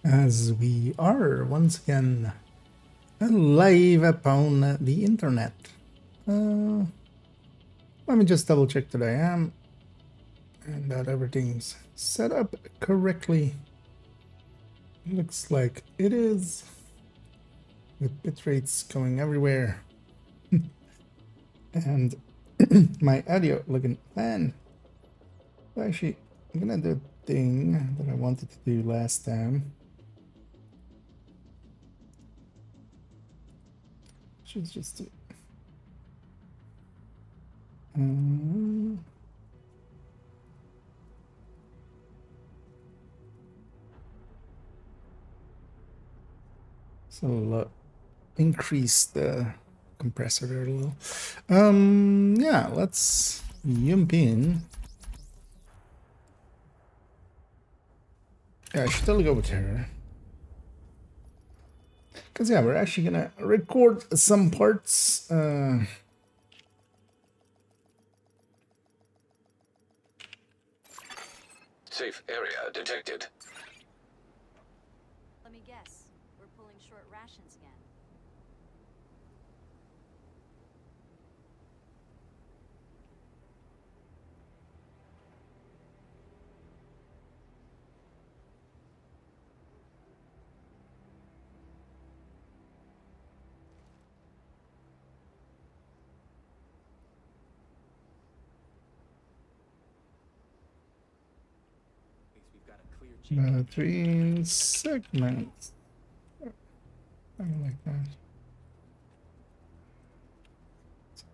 As we are once again live upon the internet. Uh, Let me just double check that I am and that everything's set up correctly. Looks like it is, with bit rates going everywhere and my audio looking fine. Actually, I'm gonna do a thing that I wanted to do last time. Should just do. So increase the compressor there a little. Yeah, let's jump in. Yeah, I should totally go with her. Because, yeah, we're actually gonna record some parts. Safe area detected. Let me guess. We're pulling short rations again. Between segments. I like that.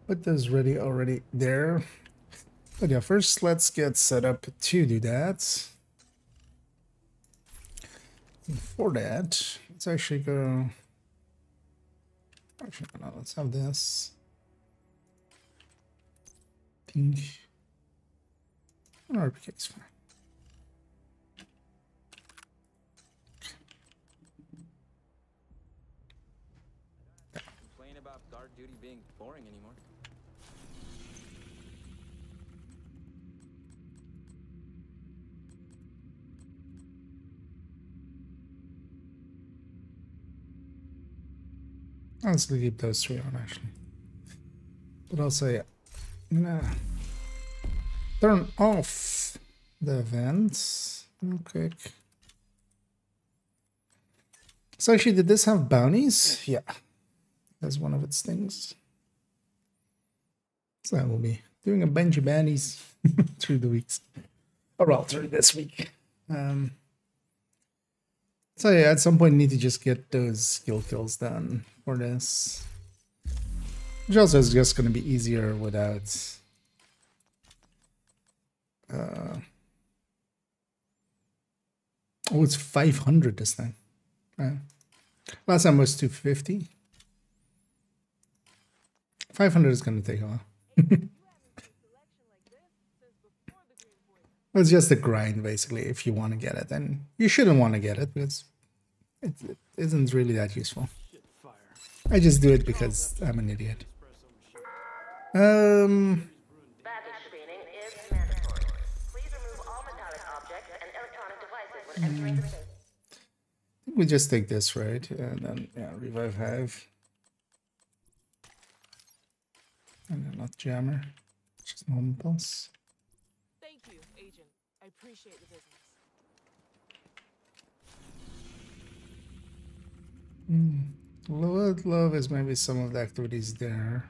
Put this ready already there. But yeah, first let's get set up to do that. And for that, let's actually go. Actually, no, let's have this. Pink. RPK is fine. Complain about guard duty being boring anymore. Let's keep those three on actually. But also, yeah, I'm gonna turn off the vents real quick. So actually, did this have bounties? Yeah, that's one of its things. So I will be doing a bunch of bounties through the weeks, or well, through this week. So yeah, at some point, need to just get those skill kills done for this. Which also is just going to be easier without... oh, it's 500 this time. Last time was 250. 500 is going to take a while. It's just a grind, basically, if you want to get it. And you shouldn't want to get it, because it isn't really that useful. I just do it because I'm an idiot. Baggage screening is mandatory. Please remove all metallic objects and electronic devices when entering the base. I think we just take this, right? And then, yeah, revive hive. And then not jammer. Just normal pulse. Thank you, Agent. I appreciate the business. What I'd love is maybe some of the activities there.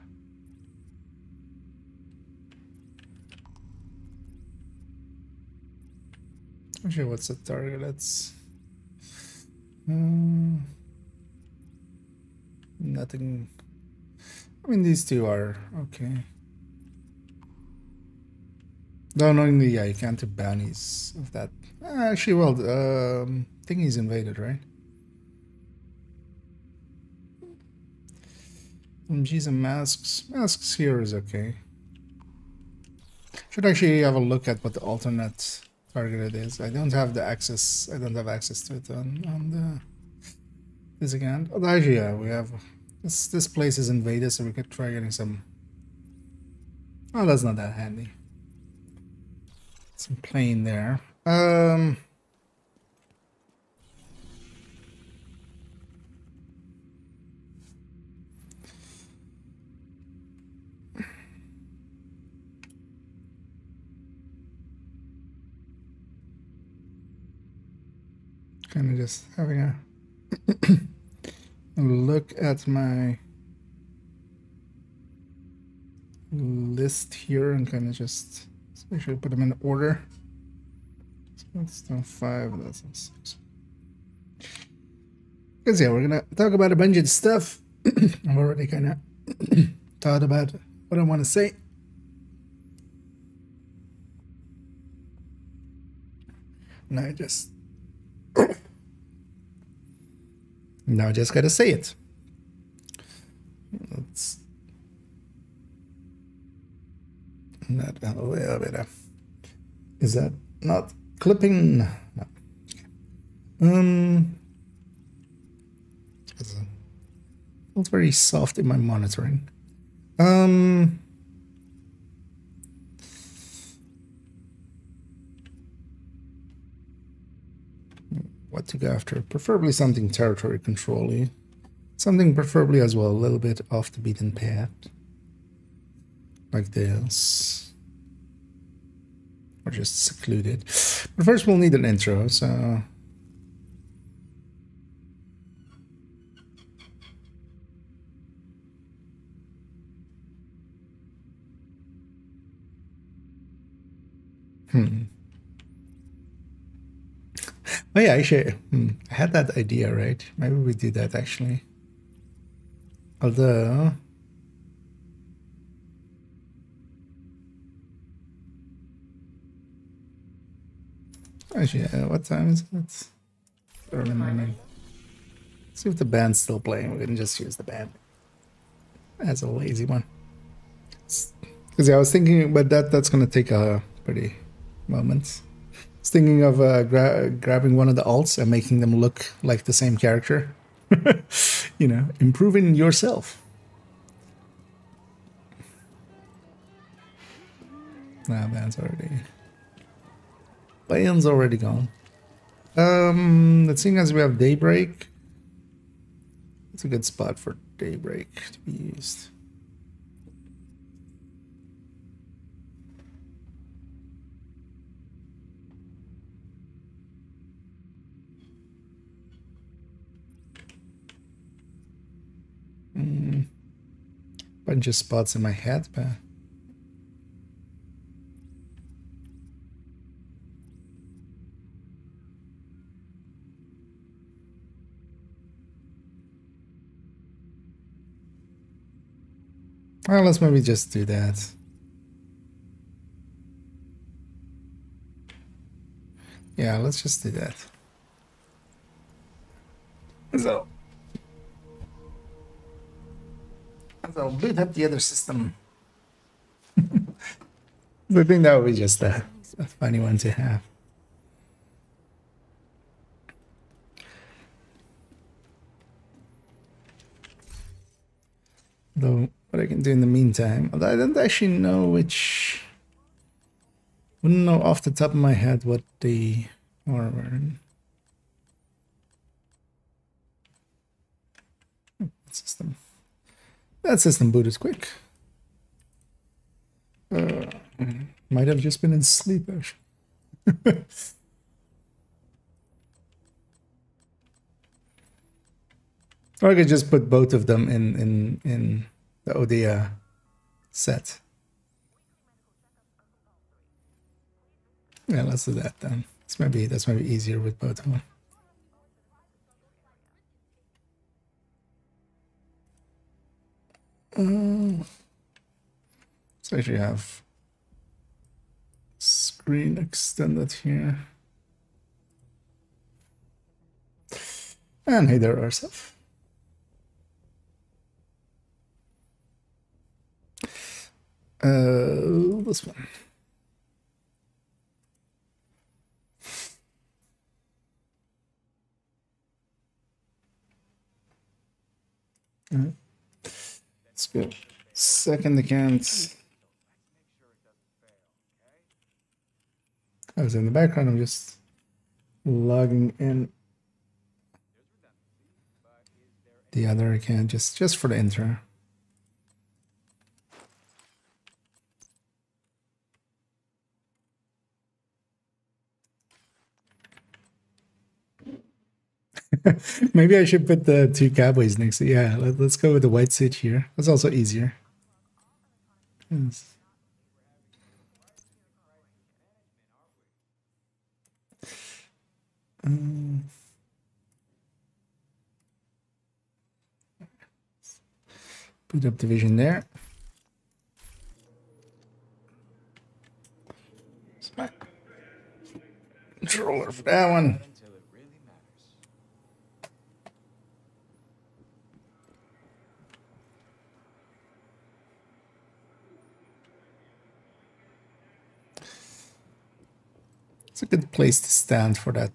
Actually, what's the target? That's nothing. I mean, these two are okay. Though knowingly, yeah, you can't do bounties of that. Actually, well, thingy's invaded, right? MGs and masks. Masks here is okay. Should actually have a look at what the alternate target it is. I don't have the access. I don't have access to it on the this again. Oh, actually, yeah, we have this place is invaded, so we could try getting some. Oh, that's not that handy. Some plane there. Kind of just having a look at my list here and kind of just actually put them in order. So that's now 5, that's now 6. Because yeah, we're gonna talk about a bunch of stuff. I've already kind of thought about what I want to say. Now I just gotta say it. Let's not is that not clipping? No. It's very soft in my monitoring. What to go after? Preferably something territory control-y. Something preferably as well a little bit off the beaten path. Like this. Or just secluded. But first we'll need an intro, so... Oh yeah, actually, I had that idea, right? Maybe we do that actually. Although... Actually, what time is it? Early morning. Let's see if the band's still playing. We can just use the band as a lazy one. Because yeah, I was thinking, but that's gonna take a pretty moment. I was thinking of grabbing one of the alts and making them look like the same character. You know, improving yourself. Nah, band's already gone. Let's see, as we have Daybreak. It's a good spot for Daybreak to be used. Bunch of spots in my head, but well, let's maybe just do that. Yeah, let's just do that. So I'll boot up the other system. I think that would be just a funny one to have. Though, what I can do in the meantime, although I don't actually know which... Wouldn't know off the top of my head what the... Or system. That system boot is quick. Might have just been in sleep, actually. Or I could just put both of them in the Odia set. Yeah, let's do that then. That's maybe easier with both of them. So actually have screen extended here. And hey there, ourselves. This one. Let's go. Second account. I was in the background. I'm just logging in the other account just for the intro. Maybe I should put the two cowboys next to. Yeah, let's go with the white suit here. That's also easier. Yes. Put up division there. Smack. Controller for that one. Until it really matters. It's a good place to stand for that.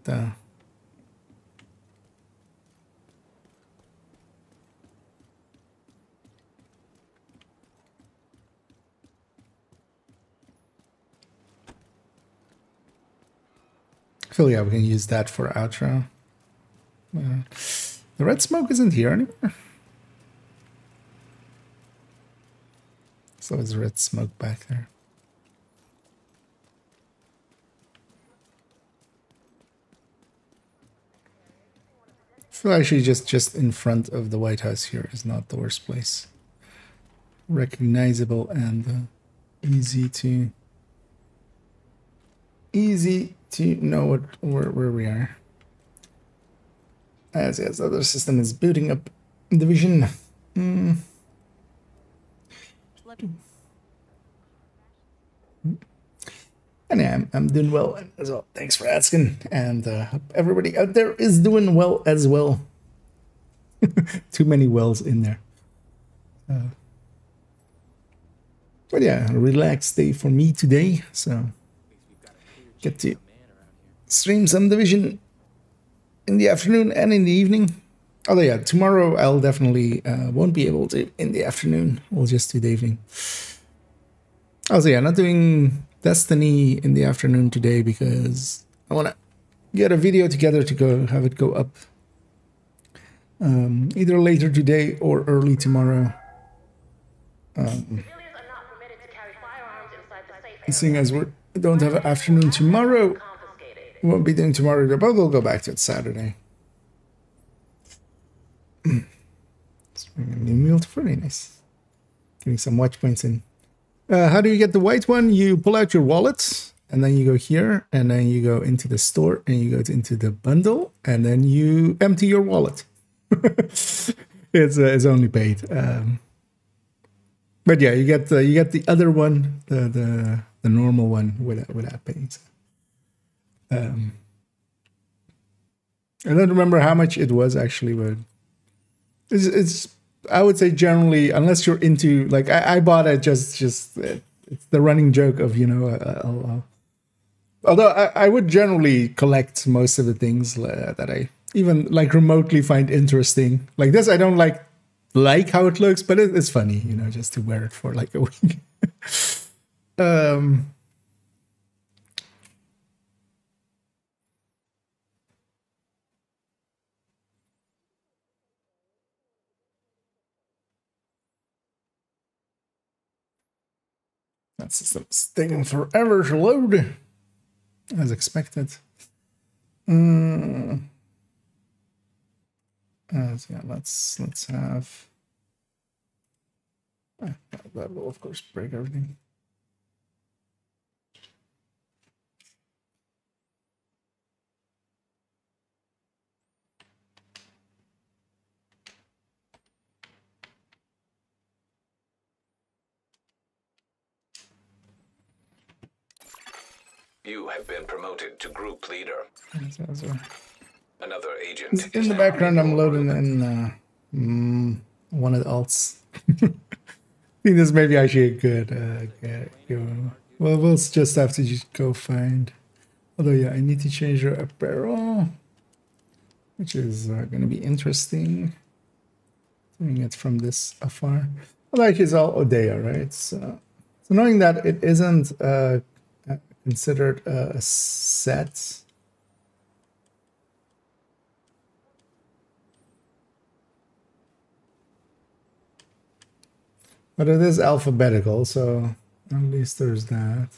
I feel yeah, we can use that for outro. The red smoke isn't here anymore. So it's red smoke back there. I feel actually just in front of the White House here is not the worst place. Recognizable and easy to know where we are. As the other system is booting up division. And yeah, I'm doing well as well. Thanks for asking. And hope everybody out there is doing well as well. Too many wells in there. But yeah, a relaxed day for me today. So get to stream some division in the afternoon and in the evening. Although yeah, tomorrow I'll definitely won't be able to in the afternoon. We'll just do the evening. Also yeah, not doing Destiny in the afternoon today because I want to get a video together to have it go up either later today or early tomorrow. Seeing as we don't have an afternoon tomorrow, we won't be doing tomorrow, but we'll go back to it Saturday. Let's bring a new meal to pretty nice. Getting some watch points in. How do you get the white one? You pull out your wallet, and then you go here, and then you go into the store, and you go into the bundle, and then you empty your wallet. It's only paid. But yeah, you get the other one, the normal one without paying. So, I don't remember how much it was actually, but it's I would say generally, unless you're into like I bought it just it's the running joke of although I would generally collect most of the things that I even like remotely find interesting. Like this, I don't like how it looks, but it's funny, just to wear it for like a week. That system's taking forever to load, as expected. So yeah, let's have. That will of course break everything. You have been promoted to group leader. So, Another agent. in the background, I'm loading in one of the alts. I think this maybe actually a good go. Well, we'll just have to just go find. Although yeah, I need to change your apparel, which is going to be interesting. Doing it from this afar. Well, like it's all Odeya, right? So it's annoying that it isn't considered a set. But it is alphabetical, so at least there's that.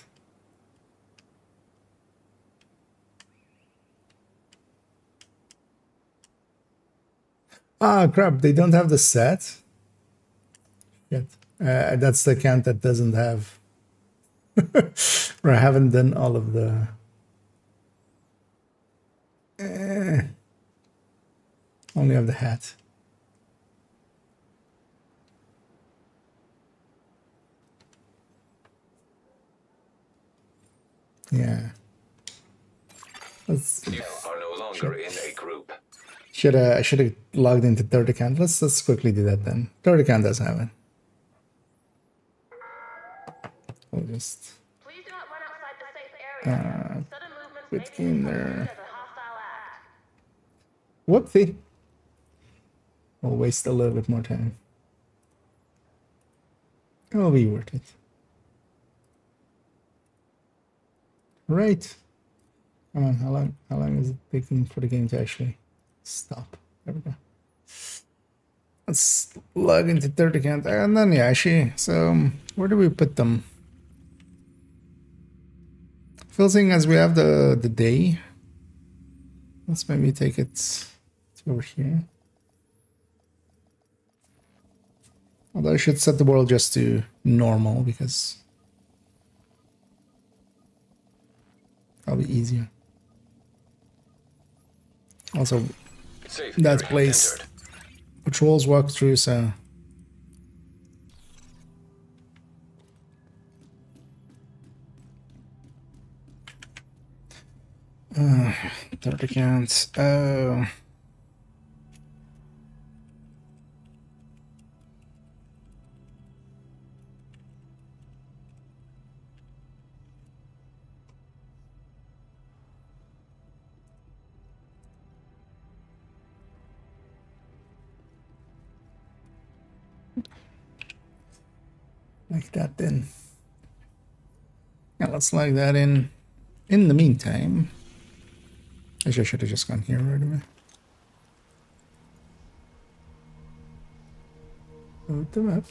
Ah, crap, they don't have the set yet. That's the account that doesn't have, or I haven't done all of the... only have the hat. Yeah. Let's... You are no longer in a group. I should have logged into third account. Let's quickly do that then. Third account doesn't have it. We'll just Please do not run outside the safe area. Sudden movements may quit be game construed there. as a hostile act. Whoopsie. We'll waste a little bit more time. It'll be worth it. Right. Come on, how long is it taking for the game to actually stop? There we go. Let's log into third account. And then yeah, actually, so where do we put them? Feeling as we have the day. Let's maybe take it to over here. Although I should set the world just to normal because that'll be easier. Also, Safe that area place entered. patrols walk through, so third account. Oh. Like that then. Yeah, let's log that in. In the meantime, actually I should have just gone here right away. Load them up.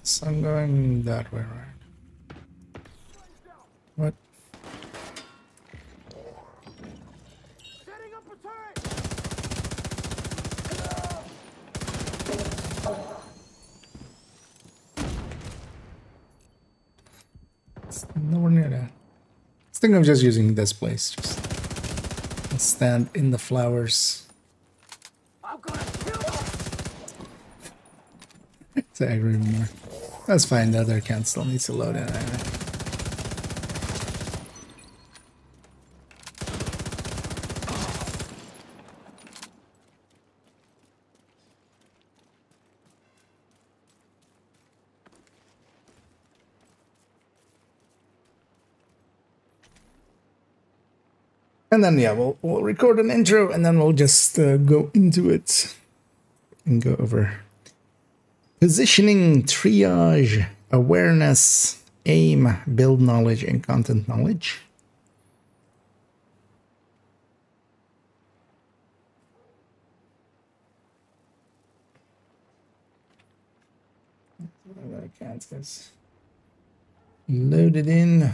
So I'm going that way, right? What? It's nowhere near that. I think I'm just using this place. Just stand in the flowers. It's aggro more. That's fine, the other account still needs to load in anyway. And then yeah, we'll record an intro and then we'll just go into it and go over positioning, triage, awareness, aim, build knowledge, and content knowledge. I can't just load it in.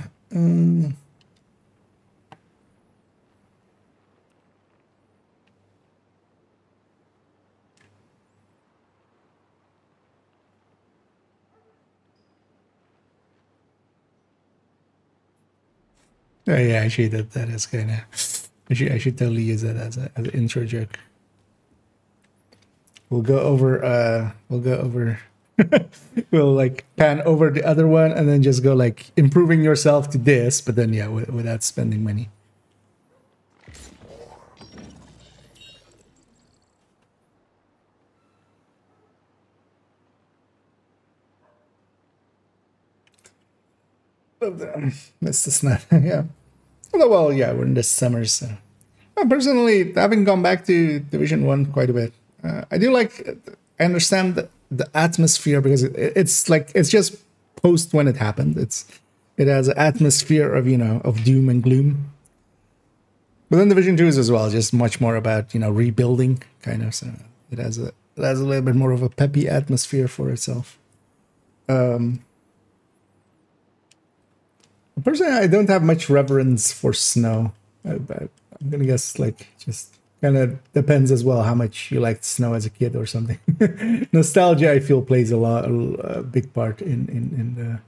Oh yeah, actually that is kind of. I should totally use that as an intro joke. We'll go over. We'll like pan over the other one and then just go like improving yourself to this, but then yeah, without spending money. That's just not, yeah. Well, yeah, we're in the summer, so. Personally, having gone back to Division 1 quite a bit, I do like, I understand the atmosphere because it's like, it's just post when it happened. It has an atmosphere of, you know, of doom and gloom. But then Division 2 is as well, just much more about, you know, rebuilding, kind of. So it has a little bit more of a peppy atmosphere for itself. Personally, I don't have much reverence for snow. I'm gonna guess, like, just kind of depends as well how much you liked snow as a kid or something. Nostalgia, I feel, plays a big part in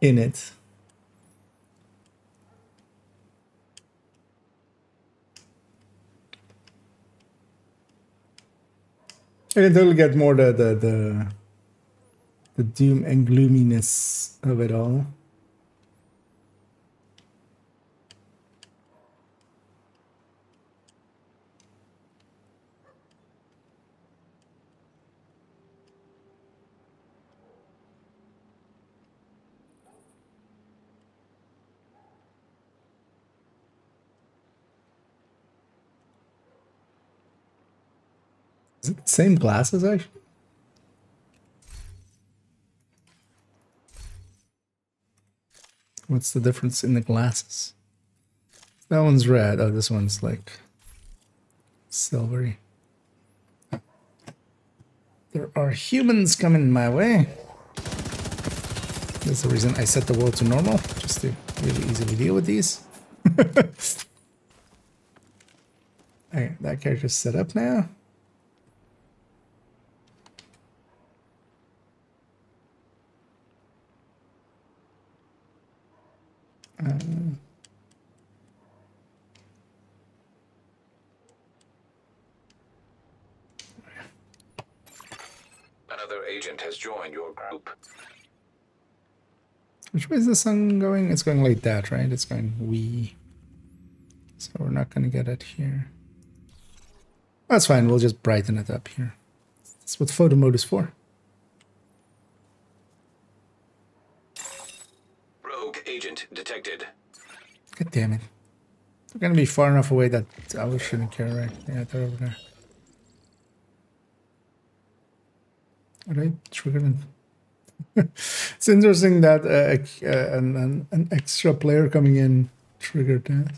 it. I can totally get more the doom and gloominess of it all. Is it the same glasses, actually? What's the difference in the glasses? That one's red. Oh, this one's like silvery. There are humans coming my way. That's the reason I set the world to normal, just to really easily deal with these. Okay, that character's set up now. Another agent has joined your group. Which way is the sun going? It's going like that, right? It's going wee. So we're not going to get it here. That's fine. We'll just brighten it up here. That's what photo mode is for. Rogue agent detected. God damn it. They're going to be far enough away that I shouldn't care, right? Yeah, they're over there. Alright, triggered. It's interesting that an extra player coming in triggered that.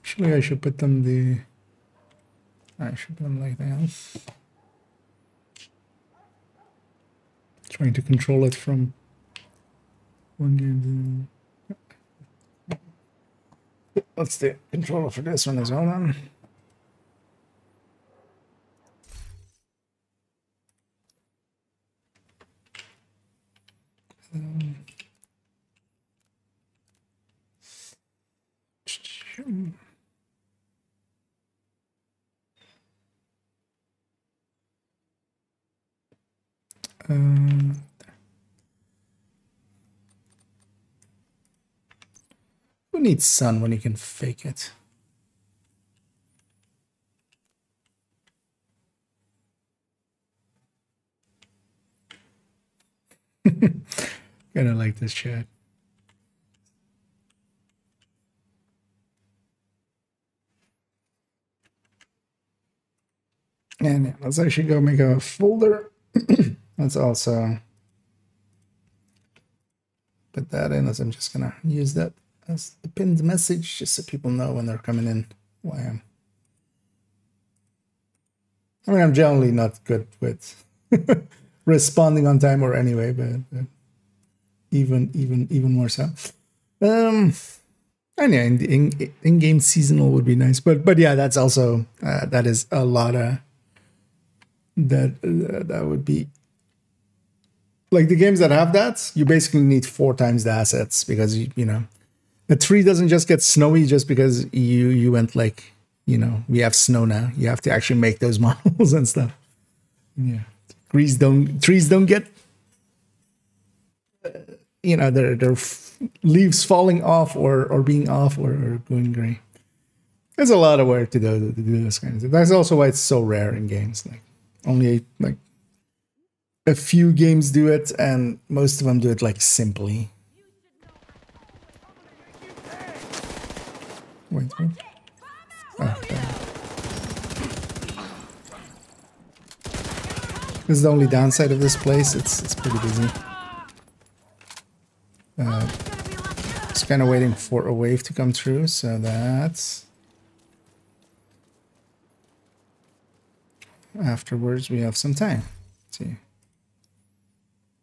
Actually, I should put them I should put them like that. Trying to control it from one game to... What's the controller for this one as well, then? Who needs sun when you can fake it? Kinda like this chat. And yeah, let's actually go make a folder. Let's also put that in, as I'm just gonna use that as the pinned message, just so people know when they're coming in who I am. I mean, I'm generally not good with responding on time or anyway, but even more so. And yeah, in-game seasonal would be nice, but yeah, that's also that is a lot of that would be like the games that have that. You basically need 4 times the assets, because you know the tree doesn't just get snowy just because you went like, you know, we have snow now. You have to actually make those models and stuff. Yeah, trees don't get you know, their leaves falling off or being off or going gray. There's a lot of work to do this kind of thing. That's also why it's so rare in games. Like only like a few games do it, and most of them do it like simply. Wait. Oh, This is the only downside of this place. It's pretty busy. Just kind of waiting for a wave to come through, so that's... Afterwards, we have some time. Let's see.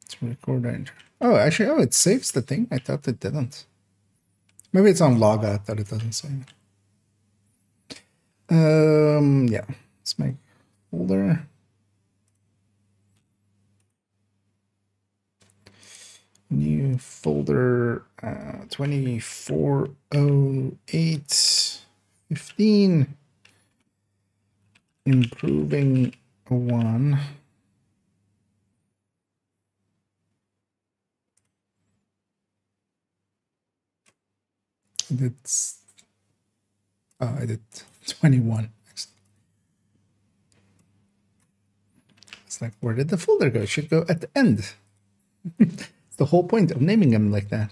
Let's record our... Oh, actually, oh, it saves the thing. I thought it didn't. Maybe it's on logout that it doesn't save. Yeah. Let's make folder. New folder 240815. Improving one. It's I did 21. It's like, where did the folder go? It should go at the end. It's the whole point of naming them like that.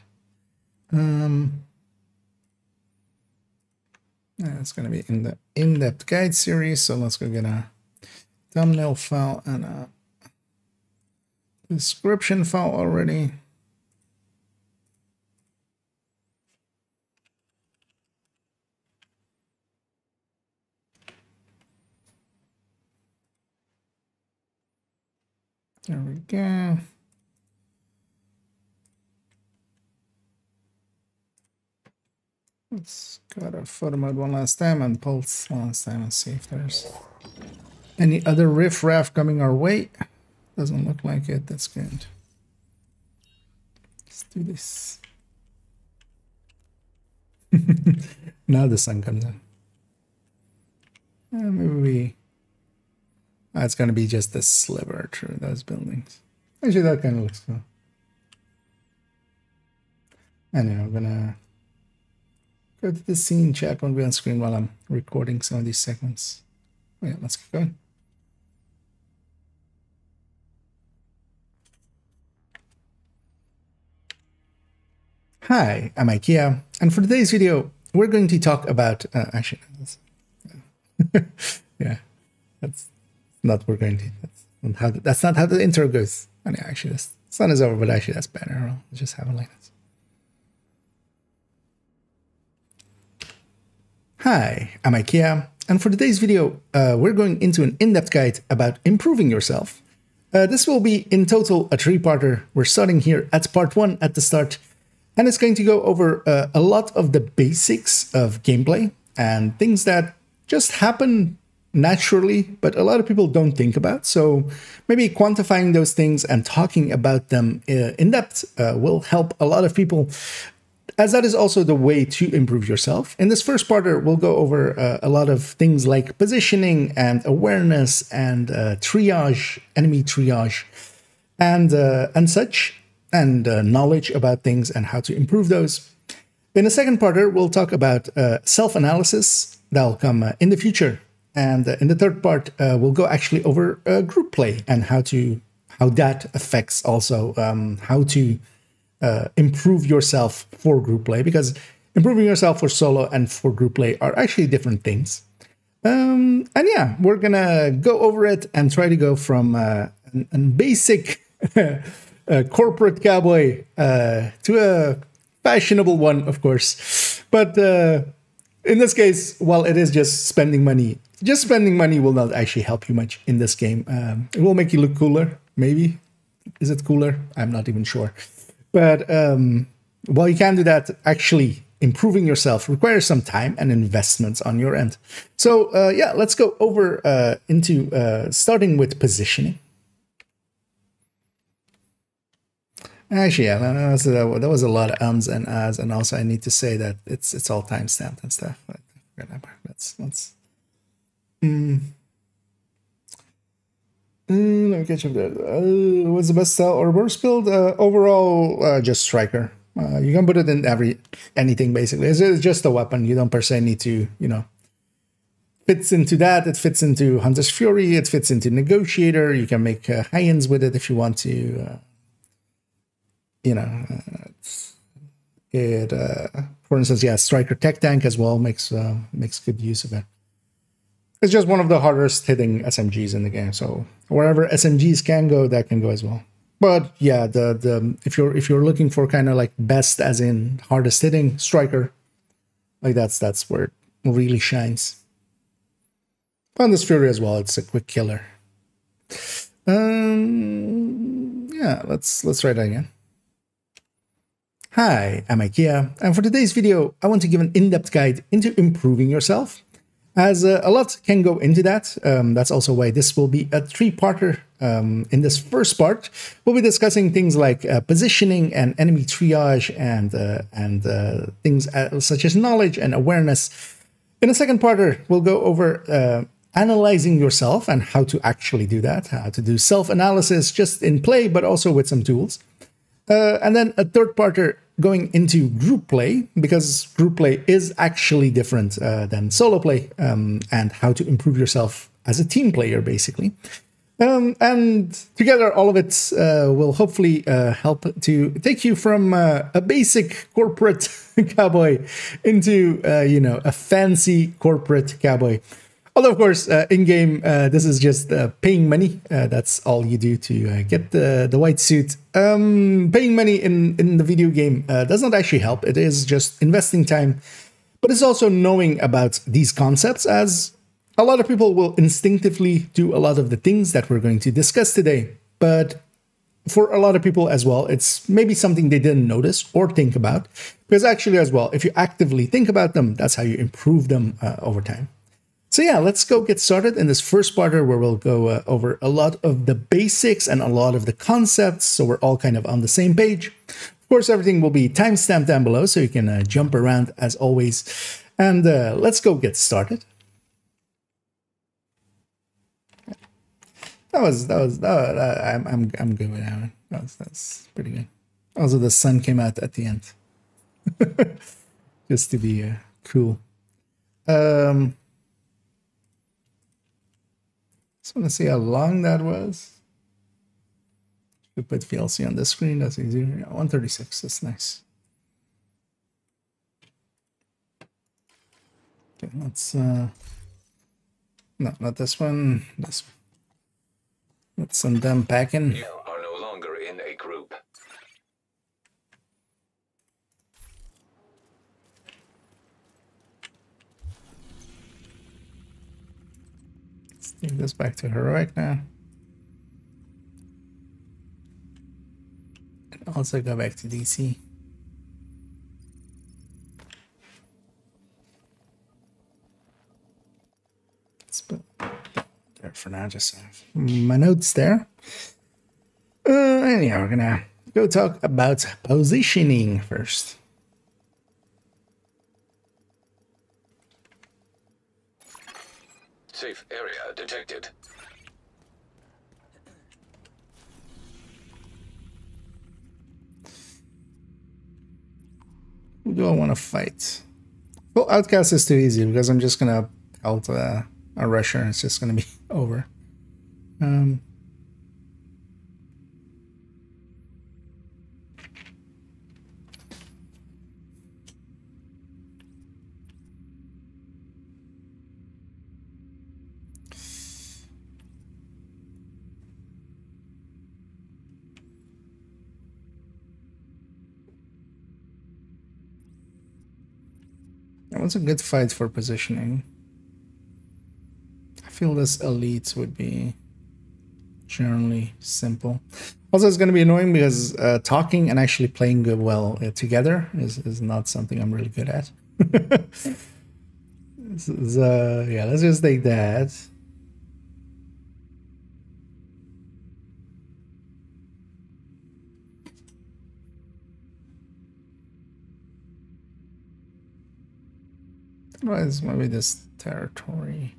It's going to be in the in-depth guide series, so let's go get a thumbnail file and a description file already. There we go. Let's go to photo mode one last time and pulse one last time and see if there's any other riff-raff coming our way. Doesn't look like it. That's good. Let's do this. Now the sun comes in. Maybe we... it's going to be just a sliver through those buildings. Actually, that kind of looks cool. Anyway, I'm going to go to the scene chat won't be on screen while I'm recording some of these segments. Oh, yeah, let's get going. Hi, I'm IKEA, and for today's video, we're going to talk about... actually, yeah, that's not we're going to... That's not how the intro goes. Oh, yeah, actually, the sun is over, but actually that's better. I'll just have it like this. Hi, I'm IKEA, and for today's video, we're going into an in-depth guide about improving yourself. This will be, in total, a three-parter. We're starting here at part 1 at the start, and it's going to go over a lot of the basics of gameplay and things that just happen naturally, but a lot of people don't think about. So maybe quantifying those things and talking about them in depth will help a lot of people, as that is also the way to improve yourself. In this first parter, we'll go over a lot of things like positioning and awareness and triage, enemy triage, and such, and knowledge about things and how to improve those. In the second parter, we'll talk about self-analysis. That'll come in the future. And in the third part, we'll go actually over group play and how that affects also how to improve yourself for group play, because improving yourself for solo and for group play are actually different things. And yeah, we're gonna go over it and try to go from a basic corporate cowboy to a fashionable one, of course. But in this case, while it is just spending money will not actually help you much in this game. It will make you look cooler, maybe. Is it cooler? I'm not even sure. But while you can do that, actually improving yourself requires some time and investments on your end. So yeah, let's go over into starting with positioning. Actually, yeah, that was a lot of ums and ahs, and also I need to say that it's all timestamped and stuff. Let's let me catch up there. What's the best style or worst build? Overall, just striker. You can put it in anything basically. It's just a weapon. You don't per se need to, fits into that. It fits into Hunter's Fury. It fits into Negotiator. You can make high-ends with it if you want to. For instance, yeah, Striker Tech Tank as well makes good use of it. It's just one of the hardest hitting SMGs in the game. So wherever SMGs can go, that can go as well. But yeah, the if you're looking for kind of like best as in hardest hitting striker, like that's where it really shines. On this Fury as well, it's a quick killer. Yeah, let's try that again. Hi, I'm IKEA, and for today's video, I want to give an in-depth guide into improving yourself, as a lot can go into that. That's also why this will be a three-parter. In this first part, we'll be discussing things like positioning and enemy triage and things such as knowledge and awareness. In the second parter, we'll go over analyzing yourself and how to actually do that, how to do self-analysis just in play, but also with some tools. And then a third parter going into group play, because group play is actually different than solo play, and how to improve yourself as a team player, basically. And together, all of it will hopefully help to take you from a basic corporate cowboy into, a fancy corporate cowboy. Although, of course, in-game, this is just paying money. That's all you do to get the white suit. Paying money in the video game does not actually help. It is just investing time. But it's also knowing about these concepts, as a lot of people will instinctively do a lot of the things that we're going to discuss today. But for a lot of people as well, it's maybe something they didn't notice or think about. Because actually as well, if you actively think about them, that's how you improve them over time. So yeah, let's go get started in this first parter where we'll go over a lot of the basics and a lot of the concepts, so we're all kind of on the same page. Of course, everything will be timestamped down below, so you can jump around as always. And let's go get started. I'm good with that one. That's pretty good. Also, the sun came out at the end, just to be cool. Just want to see how long that was. We put VLC on the screen. That's easier. Yeah, 136. That's nice. Okay, let's no, not this one. This one. Let's send them packing. You are no longer in a group. Let's take this back to heroic now. And also go back to DC. Let's put there for now, just have my notes there. Anyhow, we're gonna go talk about positioning first. Safe area detected. Who do I want to fight? Well, Outcast is too easy because I'm just gonna out a rusher and it's just gonna be over. That was a good fight for positioning. I feel this elites would be generally simple. Also, it's going to be annoying because talking and actually playing good well together is not something I'm really good at. Yeah, let's just take that. Otherwise, maybe this territory.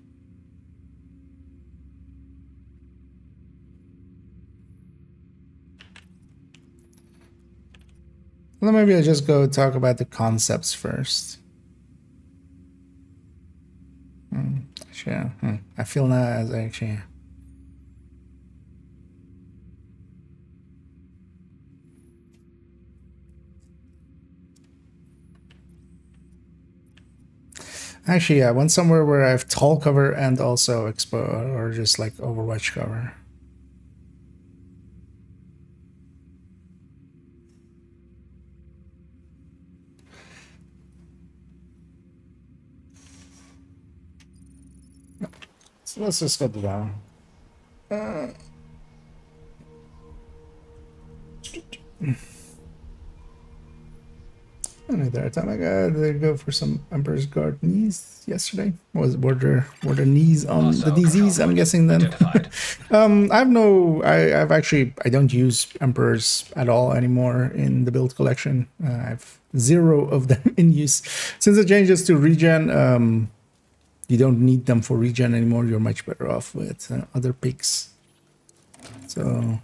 Well, maybe I just go talk about the concepts first. Sure. I feel now as actually. Actually, I want somewhere where I have tall cover and also expo or just like Overwatch cover. So let's just go down. Another time I got to go for some Emperor's Guard knees yesterday. Were the knees on Also, the DZs? I'm guessing then. identified. I don't use Emperors at all anymore in the build collection. I have 0 of them in use since the changes to regen. You don't need them for regen anymore. You're much better off with other picks. So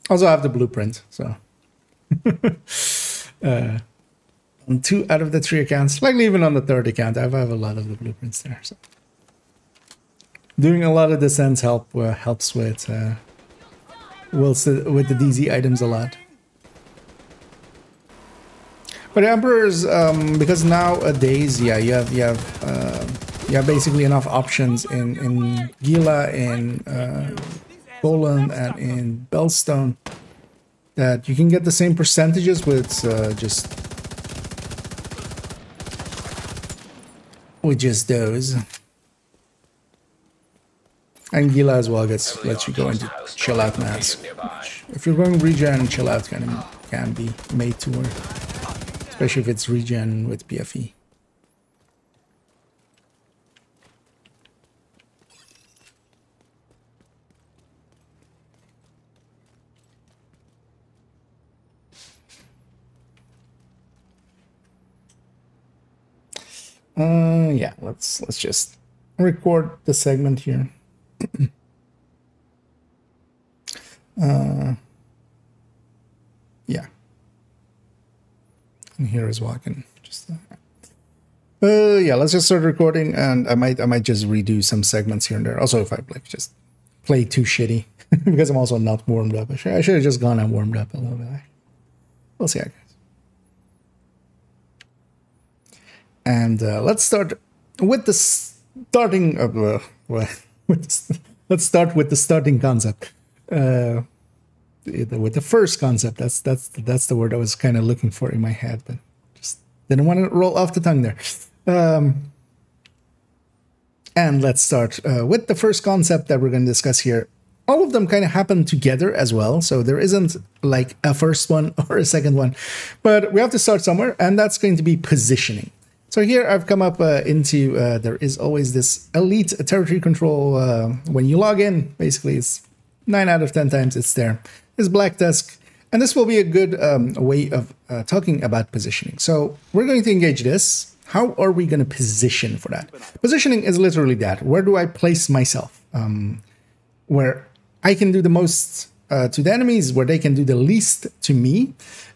also I have the blueprint. So on 2 out of the 3 accounts, likely even on the 3rd account, I have a lot of the blueprints there. So doing a lot of descents helps with the DZ items a lot. But Emperors, because nowadays, yeah, you have basically enough options in Gila, in Poland, and in Bellstone that you can get the same percentages with just those. And Gila as well lets you go into chill out mask. If you're going regen, chill out can be made to work. Especially if it's regen with PFE. Yeah, let's just record the segment here. Yeah. And here as well, I can just yeah, let's just start recording, and I might just redo some segments here and there. Also, if I like just play too shitty because I'm also not warmed up. I should have just gone and warmed up a little bit. We'll see how it goes. And let's start with the starting of let's start with the starting concept. With the first concept, that's the word I was kind of looking for in my head, but just didn't want to roll off the tongue there. And let's start with the first concept that we're going to discuss here. All of them kind of happen together as well, so there isn't like a first one or a second one, but we have to start somewhere, and that's going to be positioning. So here I've come up into, there is always this elite territory control. When you log in, basically it's 9 out of 10 times it's there. Is Black Tusk, and this will be a good way of talking about positioning. So we're going to engage this. How are we going to position for that? Positioning is literally that. Where do I place myself? Where I can do the most to the enemies, where they can do the least to me.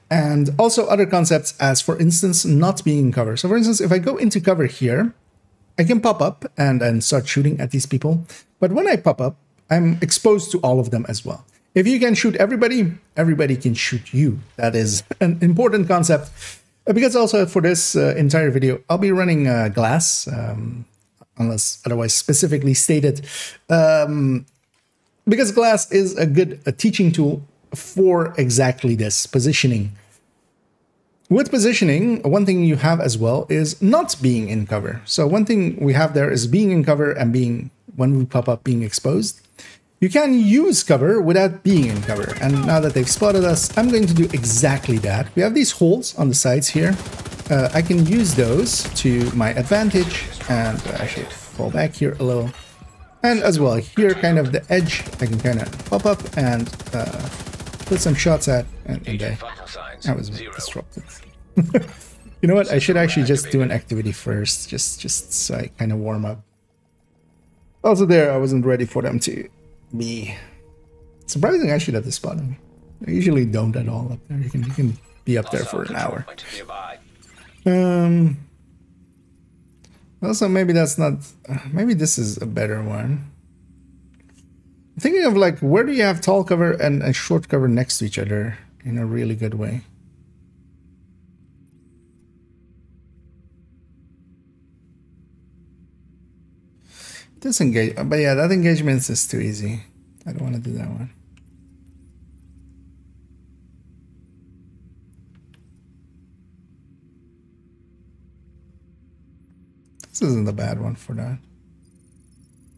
And also other concepts as, for instance, not being in cover. So for instance, if I go into cover here, I can pop up and start shooting at these people. But when I pop up, I'm exposed to all of them as well. If you can shoot everybody, everybody can shoot you. That is an important concept. Because also for this entire video, I'll be running glass, unless otherwise specifically stated. Because glass is a good teaching tool for exactly this, positioning. With positioning, one thing you have as well is not being in cover. So one thing we have there is being in cover and being, when we pop up, being exposed. You can use cover without being in cover. And now that they've spotted us, I'm going to do exactly that. We have these holes on the sides here. I can use those to my advantage, and I should fall back here a little. And as well, here kind of the edge, I can kind of pop up and put some shots at, and I was disrupted. You know what? I should actually just do an activity first, just so I kind of warm up. Also there, I wasn't ready for them to be surprising actually that they spotted me. I usually don't at all up there. You can be up there for an hour. Also, maybe that's not. Maybe this is a better one. I'm thinking of like, where do you have tall cover and short cover next to each other in a really good way? Disengage. But yeah, that engagement is too easy. I don't want to do that one. This isn't a bad one for that.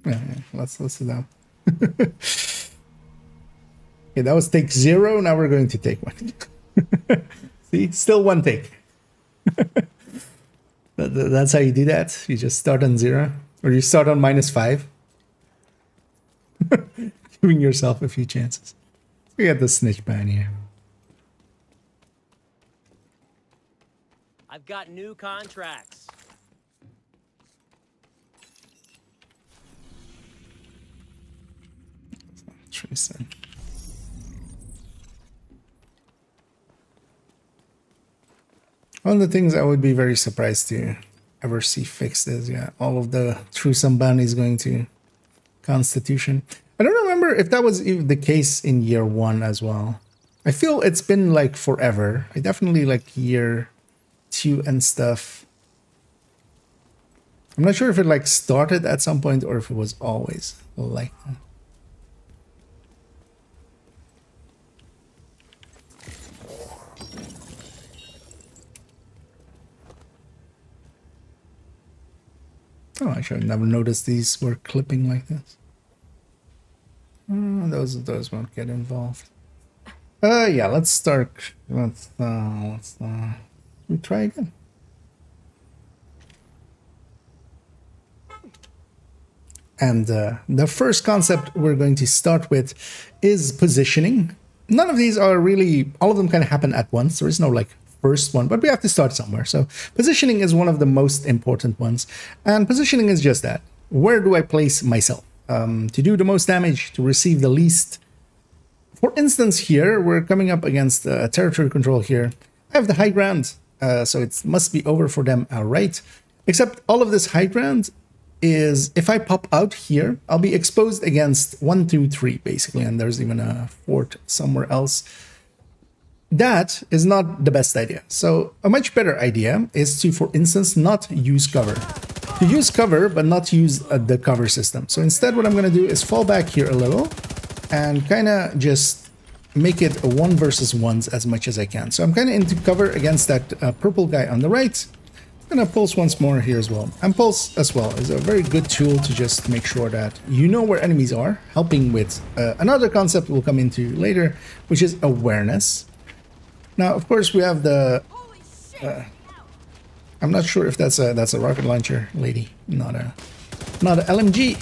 Yeah, let's do that. Okay, that was take 0. Now we're going to take 1. See, still 1 take. That's how you do that. You just start on 0, or you start on -5, giving yourself a few chances. We got the snitch ban here. I've got new contracts. Interesting. One of the things I would be very surprised to ever see fixed is, yeah, all of the truesome bounties going to Constitution. I don't remember if that was even the case in year 1 as well. I feel it's been like forever. I definitely like year 2 and stuff. I'm not sure if it like started at some point or if it was always like that. Oh, I should have never noticed these were clipping like this. Those won't get involved. Yeah, let's start. Let's we try again. And the first concept we're going to start with is positioning. None of these are really, all of them kind of happen at once. There is no like first one, but we have to start somewhere. So positioning is one of the most important ones. And positioning is just that. Where do I place myself? To do the most damage, to receive the least. For instance, here, we're coming up against territory control here. I have the high ground, so it must be over for them right. Except all of this high ground is, if I pop out here, I'll be exposed against 1, 2, 3, basically. And there's even a fort somewhere else. That is not the best idea. So a much better idea is to, for instance, not use cover. To use cover, but not use the cover system. So instead, what I'm going to do is fall back here a little and kind of just make it a 1 versus 1s as much as I can. So I'm kind of into cover against that purple guy on the right. I'm going to pulse once more here as well. And pulse as well is a very good tool to just make sure that you know where enemies are, helping with another concept we'll come into later, which is awareness. Now, of course, we have the... I'm not sure if that's a rocket launcher, lady, not a LMG.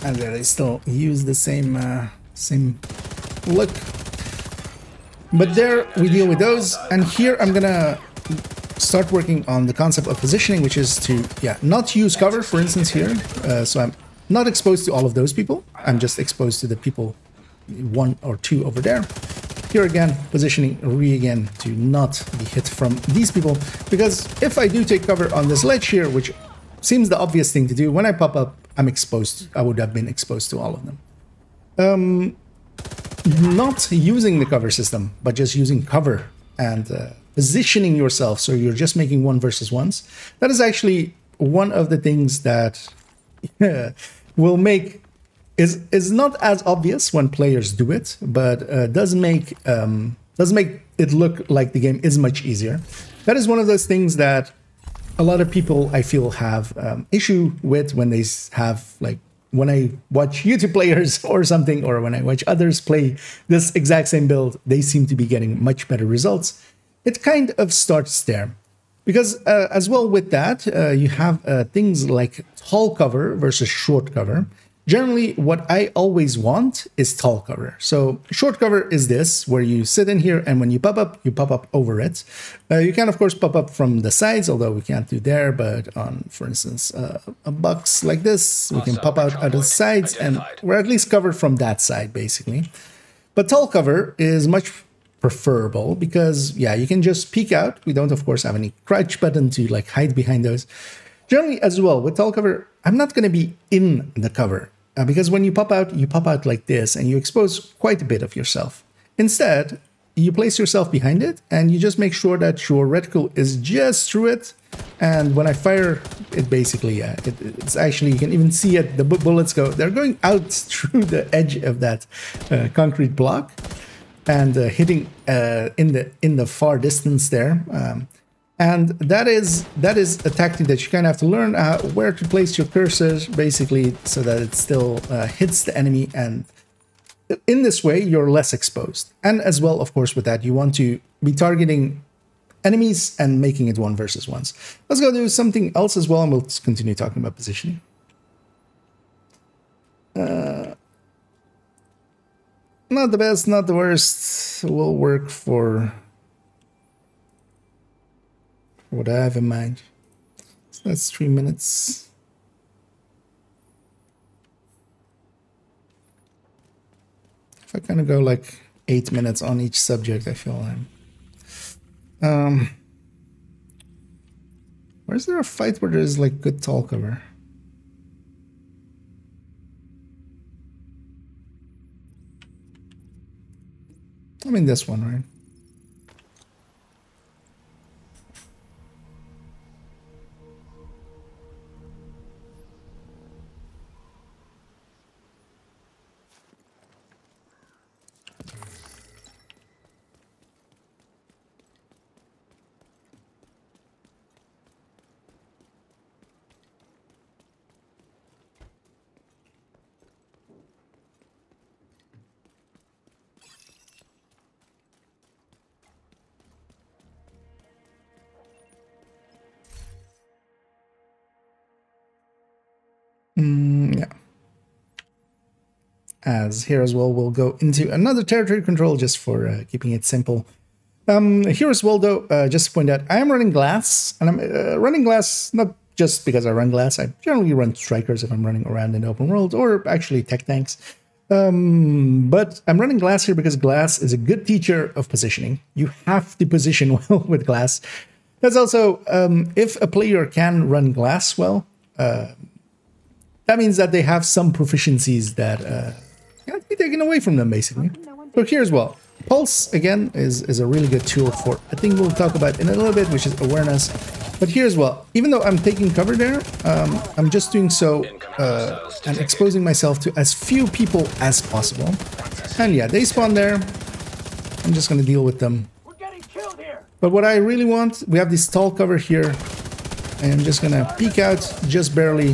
And they still use the same look. But there we deal with those, and here I'm gonna start working on the concept of positioning, which is to not use cover. For instance, here, so I'm not exposed to all of those people. I'm just exposed to the people 1 or 2 over there. Here again, positioning again to not be hit from these people, because if I do take cover on this ledge here, which seems the obvious thing to do, when I pop up, I'm exposed. I would have been exposed to all of them. Not using the cover system, but just using cover and positioning yourself so you're just making 1 versus 1s. That is actually one of the things that will make is not as obvious when players do it, but does make it look like the game is much easier. That is one of those things that a lot of people, I feel, have issue with when they have, like, when I watch YouTube players or something, or when I watch others play this exact same build, they seem to be getting much better results. It kind of starts there. Because as well with that, you have things like tall cover versus short cover. Generally, what I always want is tall cover. So short cover is this, where you sit in here, and when you pop up over it. You can, of course, pop up from the sides, although we can't do there. But on, for instance, a box like this, we can pop out of the sides, and we're at least covered from that side, basically. But tall cover is much preferable because, yeah, you can just peek out. We don't, of course, have any crouch button to like hide behind those. Generally, as well, with tall cover, I'm not going to be in the cover because when you pop out like this and you expose quite a bit of yourself. Instead, you place yourself behind it and you just make sure that your reticle is just through it and when I fire, it basically, it's actually, you can even see it, the bullets go, they're going out through the edge of that concrete block and hitting in the far distance there. And that is a tactic that you kind of have to learn where to place your cursors, basically, so that it still hits the enemy, and in this way you're less exposed. And as well, of course, with that you want to be targeting enemies and making it 1 versus 1s. Let's go do something else as well, and we'll continue talking about positioning. Not the best, not the worst. Will work for what I have in mind. So that's 3 minutes. If I kind of go like 8 minutes on each subject, I feel where's there a fight where there's like good tall cover? I mean this one, right? Yeah. As here as well, we'll go into another territory control just for keeping it simple. Here as well, though, just to point out, I am running glass, and I'm running glass not just because I run glass. I generally run strikers if I'm running around in the open world, or actually tech tanks. But I'm running glass here because glass is a good teacher of positioning. You have to position well with glass. That's also, if a player can run glass well, that means that they have some proficiencies that cannot be taken away from them, basically. So here as well, Pulse, again, is a really good tool for a thing we'll talk about in a little bit, which is awareness. But here as well, even though I'm taking cover there, I'm just doing so and exposing myself to as few people as possible. And yeah, they spawn there. I'm just going to deal with them. We're getting killed here. But what I really want, we have this tall cover here. I'm just going to peek out just barely.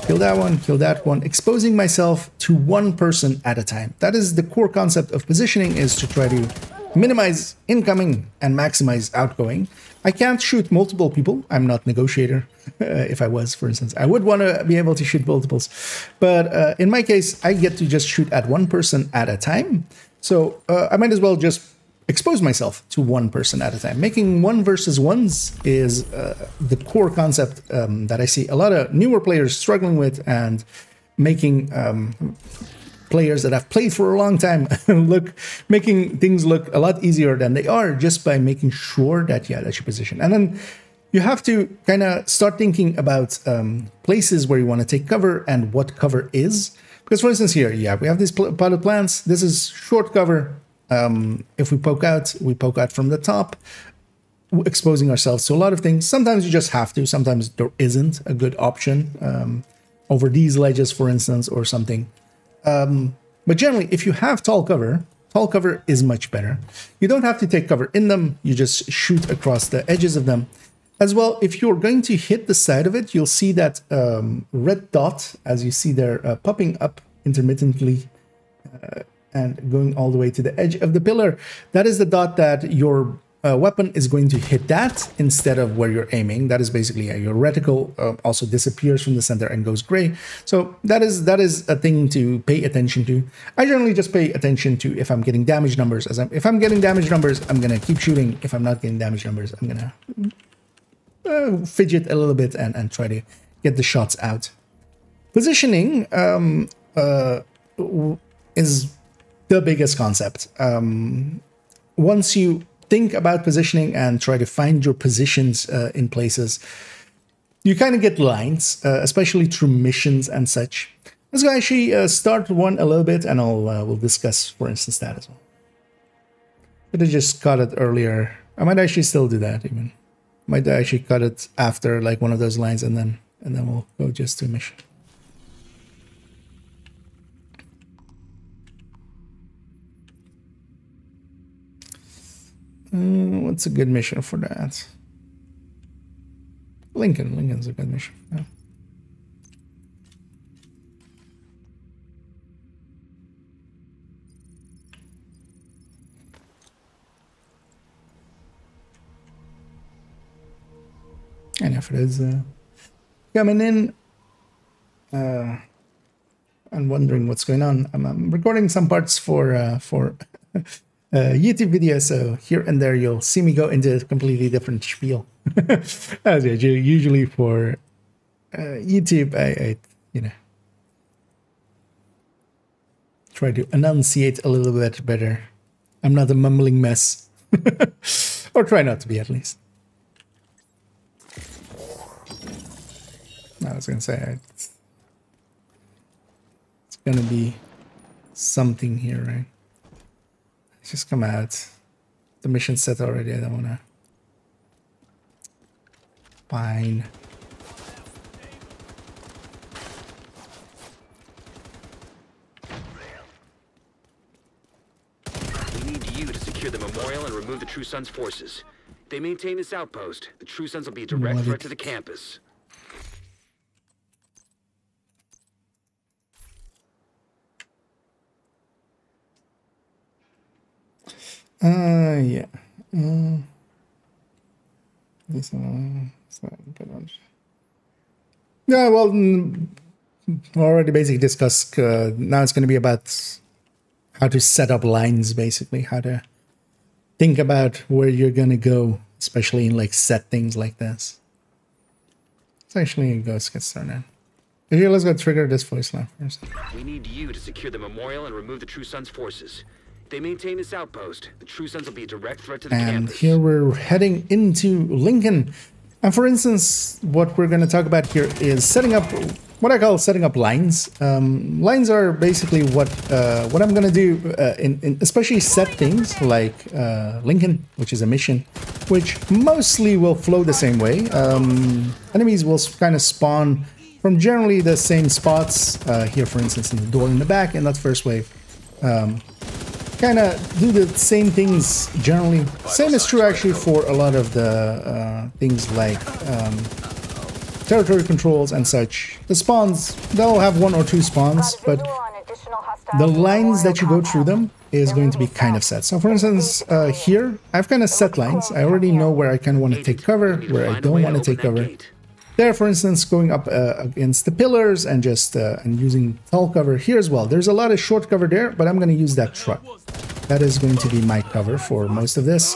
Kill that one, exposing myself to one person at a time. That is the core concept of positioning, is to try to minimize incoming and maximize outgoing. I can't shoot multiple people. I'm not negotiator. If I was, for instance, I would want to be able to shoot multiples. But in my case, I get to just shoot at one person at a time. So I might as well just expose myself to one person at a time. Making 1 versus 1s is the core concept that I see a lot of newer players struggling with, and making players that have played for a long time making things look a lot easier than they are, just by making sure that, yeah, that's your position. And then you have to kind of start thinking about places where you want to take cover and what cover is. Because, for instance, here, yeah, we have these potted plants. This is short cover. If we poke out from the top, exposing ourselves to a lot of things. Sometimes you just have to, sometimes there isn't a good option over these ledges, for instance, or something. But generally, if you have tall cover is much better. You don't have to take cover in them, you just shoot across the edges of them. As well, if you're going to hit the side of it, you'll see that red dot, as you see there, popping up intermittently, and going all the way to the edge of the pillar. That is the dot that your weapon is going to hit that instead of where you're aiming. That is basically your reticle also disappears from the center and goes gray. So that is a thing to pay attention to. I generally just pay attention to if I'm getting damage numbers. If I'm getting damage numbers, I'm gonna keep shooting. If I'm not getting damage numbers, I'm gonna fidget a little bit and try to get the shots out. Positioning is the biggest concept. Once you think about positioning and try to find your positions in places, you kind of get lines, especially through missions and such. Let's go actually start one a little bit, and we'll discuss, for instance, that as well. But I just caught it earlier. I might actually still do that even. Might actually cut it after like one of those lines, and then we'll go just to mission. What's a good mission for that? Lincoln's a good mission. Yeah. And if it is coming in, I'm wondering what's going on. I'm recording some parts for YouTube video, so here and there you'll see me go into a completely different spiel. As I do usually for YouTube, I you know, try to enunciate a little bit better. I'm not a mumbling mess, or try not to be at least. I was gonna say it's gonna be something here, right? Let's just come out. The mission's set already. I don't wanna. Fine. We need you to secure the memorial and remove the True Sons' forces. If they maintain this outpost, the True Sons will be a direct threat to the campus. Yeah. This one. Yeah, well, already basically discussed. Now it's going to be about how to set up lines, basically, how to think about where you're going to go, especially in like set things like this. Let's actually go get started. Here, let's go trigger this voice line first. We need you to secure the memorial and remove the True Sons' forces. If they maintain this outpost, the True Sons will be a direct threat to the campus. And here we're heading into Lincoln. And for instance, what we're going to talk about here is setting up what I call setting up lines. Lines are basically what I'm going to do in especially set things like Lincoln, which is a mission, which mostly will flow the same way. Enemies will kind of spawn from generally the same spots. Here, for instance, in the door in the back in that first wave. Kind of do the same things generally. Same is true actually for a lot of the things like territory controls and such. The spawns, they'll have one or two spawns, but the lines that you go through them is going to be kind of set. So for instance, here, I've kind of set lines. I already know where I kind of want to take cover, where I don't want to take cover. There, for instance, going up against the pillars and just and using tall cover here as well. There's a lot of short cover there, but I'm going to use that truck. That is going to be my cover for most of this.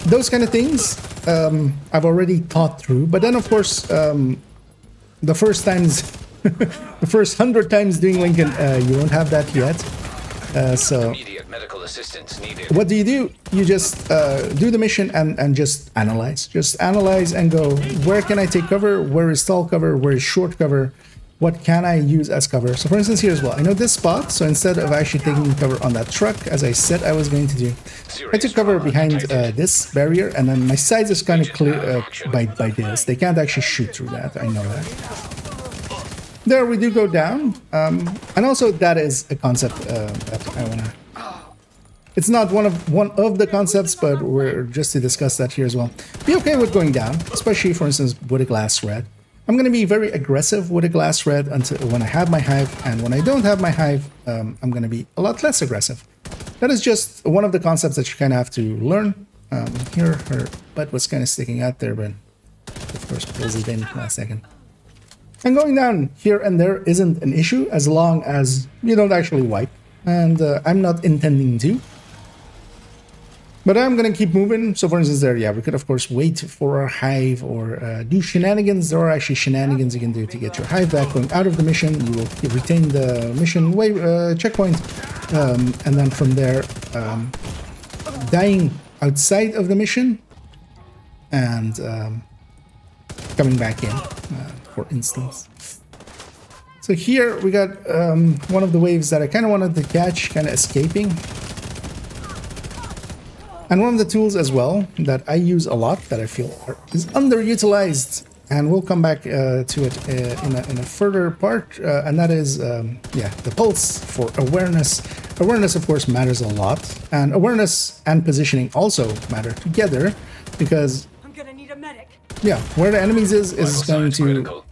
Those kind of things I've already thought through. But then, of course, the first times, the first 100 times doing Lincoln, you won't have that yet. So Immediate medical assistance needed. what do? You just do the mission and just analyze. Just analyze and go, where can I take cover? Where is tall cover? Where is short cover? What can I use as cover? So for instance, here as well, I know this spot. So instead of actually taking cover on that truck, as I said I was going to do, I took cover behind this barrier, and then my sides is kind of clear by this. They can't actually shoot through that. I know that. There we do go down, and also that is a concept that I wanna. It's not one of the concepts, but we're just to discuss that here as well. Be okay with going down, especially for instance with a glass red. I'm gonna be very aggressive with a glass red until when I have my hive, and when I don't have my hive, I'm gonna be a lot less aggressive. That is just one of the concepts that you kind of have to learn. Here, her butt was kind of sticking out there, but of course pulls it in last second. And going down here and there isn't an issue as long as you don't actually wipe. And I'm not intending to. But I'm going to keep moving. So for instance there, yeah, we could of course wait for our hive or do shenanigans. There are actually shenanigans you can do to get your hive back. Going out of the mission, you will retain the mission checkpoint. And then from there, dying outside of the mission and coming back in. For instance. So here we got one of the waves that I kind of wanted to catch, kind of escaping. And one of the tools as well that I use a lot, that I feel is underutilized, and we'll come back to it in a further part, and that is, yeah, the pulse for awareness. Awareness, of course, matters a lot, and awareness and positioning also matter together, because I'm gonna need a medic. yeah, where the enemies is going to, critical.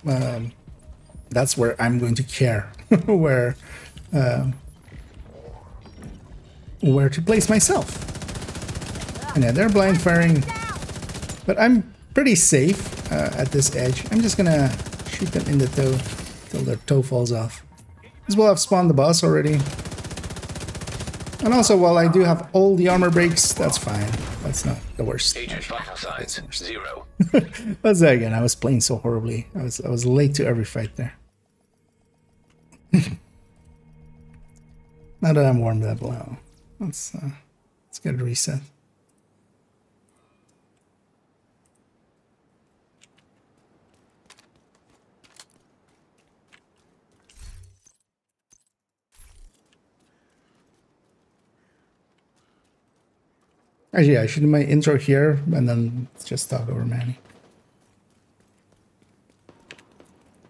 that's where I'm going to care, where to place myself. And yeah, they're blind firing, but I'm pretty safe at this edge. I'm just gonna shoot them in the toe till their toe falls off. As well, I've spawned the boss already. And also, while I do have all the armor breaks, that's fine. That's not the worst. Agent vital signs 0. What's that again? I was playing so horribly. I was late to every fight there. Now that I'm warmed up, well, let's get a reset. Actually, yeah, I should do my intro here and then just talk over Manny.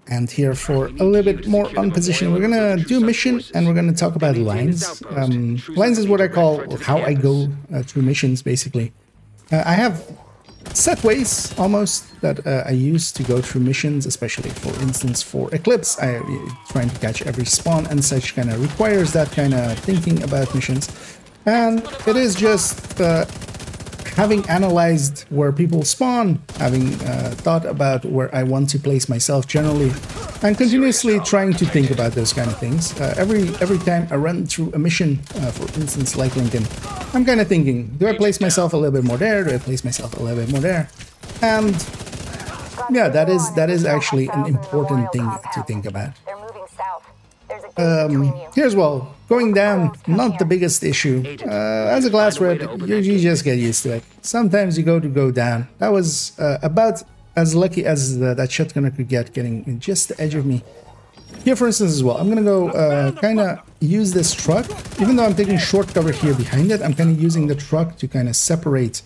And here for a little bit more on position, we're gonna do mission and we're gonna talk about lines. Lines is what I call how I go through missions, basically. I have set ways almost that I use to go through missions, especially for instance for Eclipse. Trying to catch every spawn and such kind of requires that kind of thinking about missions. And it is just having analyzed where people spawn, having thought about where I want to place myself generally, and continuously trying to think about those kind of things. Every time I run through a mission, for instance, like Lincoln, I'm kind of thinking, do I place myself a little bit more there? Do I place myself a little bit more there? And yeah, that is actually an important thing to think about. They're moving south. There's a gate between you. Here's well, going down, not the biggest issue. As a glass red, you just get used to it. Sometimes you go down. That was about as lucky as that shotgunner could get, getting in just the edge of me. Here, for instance, as well, I'm gonna go kind of use this truck. Even though I'm taking short cover here behind it, I'm kind of using the truck to kind of separate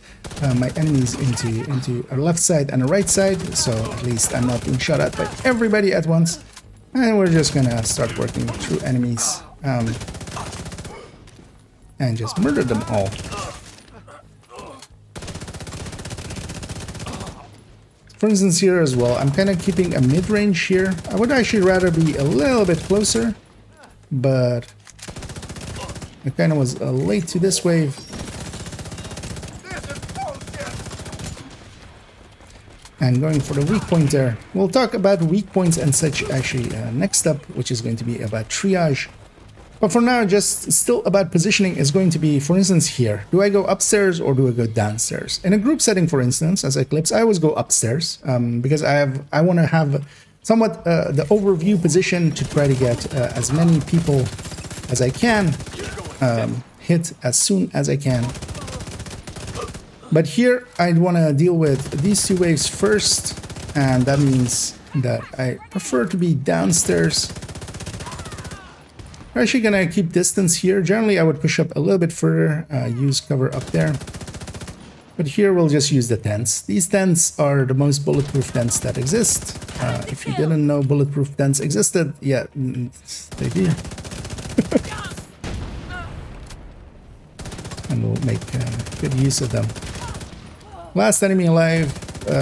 my enemies into a left side and a right side. So at least I'm not being shot at by everybody at once. And we're just gonna start working through enemies and just murder them all. For instance, here as well, I'm kind of keeping a mid-range here. I would actually rather be a little bit closer, but I kind of was late to this wave. And going for the weak point there. We'll talk about weak points and such actually next up, which is going to be about triage. But for now, just still about positioning is going to be, for instance, here. Do I go upstairs or do I go downstairs? In a group setting, for instance, as Eclipse, I always go upstairs because I want to have somewhat the overview position to try to get as many people as I can hit as soon as I can. But here, I'd want to deal with these two waves first, and that means that I prefer to be downstairs. I'm actually gonna keep distance here. Generally, I would push up a little bit further, use cover up there. But here, we'll just use the tents. These tents are the most bulletproof tents that exist. If you didn't know bulletproof tents existed, yeah, they do. And we'll make good use of them. Last enemy alive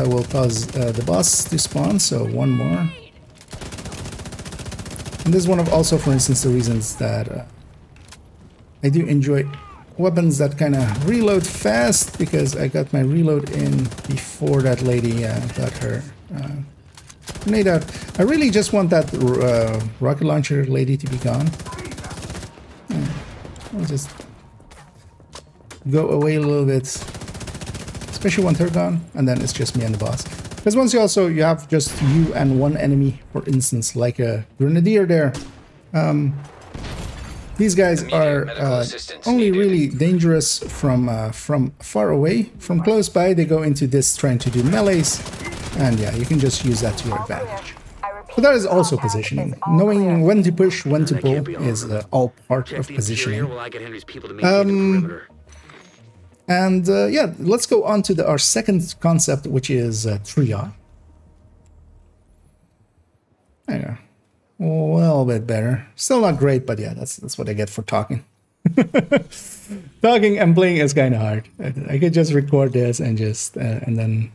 will cause the boss to spawn, so one more. And this is one of also, for instance, the reasons that I do enjoy weapons that kind of reload fast, because I got my reload in before that lady got her grenade out. I really just want that rocket launcher lady to be gone. I'll just go away a little bit, especially once they're gone, and then it's just me and the boss. Because once you have just you and one enemy, for instance, like a grenadier there, these guys are only really dangerous from far away. From close by, they go into this trying to do melees, and yeah, you can just use that to your advantage. But that is also positioning. Knowing when to push, when to pull is all part of positioning. And yeah, let's go on to our second concept, which is tria. There you go. A little bit better. Still not great, but yeah, that's what I get for talking. Talking and playing is kind of hard. I could just record this and just and then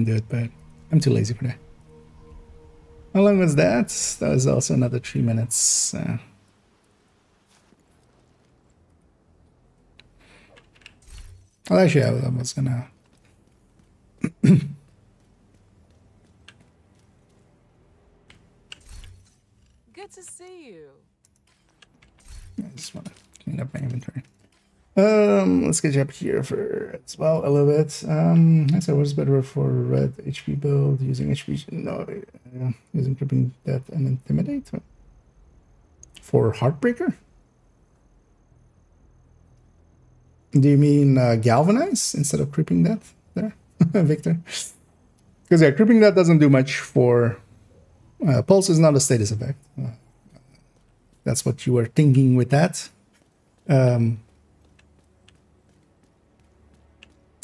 do it, but I'm too lazy for that. How long was that? That was also another 3 minutes. Well, actually, I was gonna. Good to see you. I just want to clean up my inventory. Let's get you up here for as well a little bit. I said what's better for red HP build using HP? No, using Cripping Death and Intimidate for Heartbreaker. Do you mean Galvanize instead of Cripping Death there, Victor? Because yeah, Cripping Death doesn't do much for Pulse is not a status effect. That's what you were thinking with that.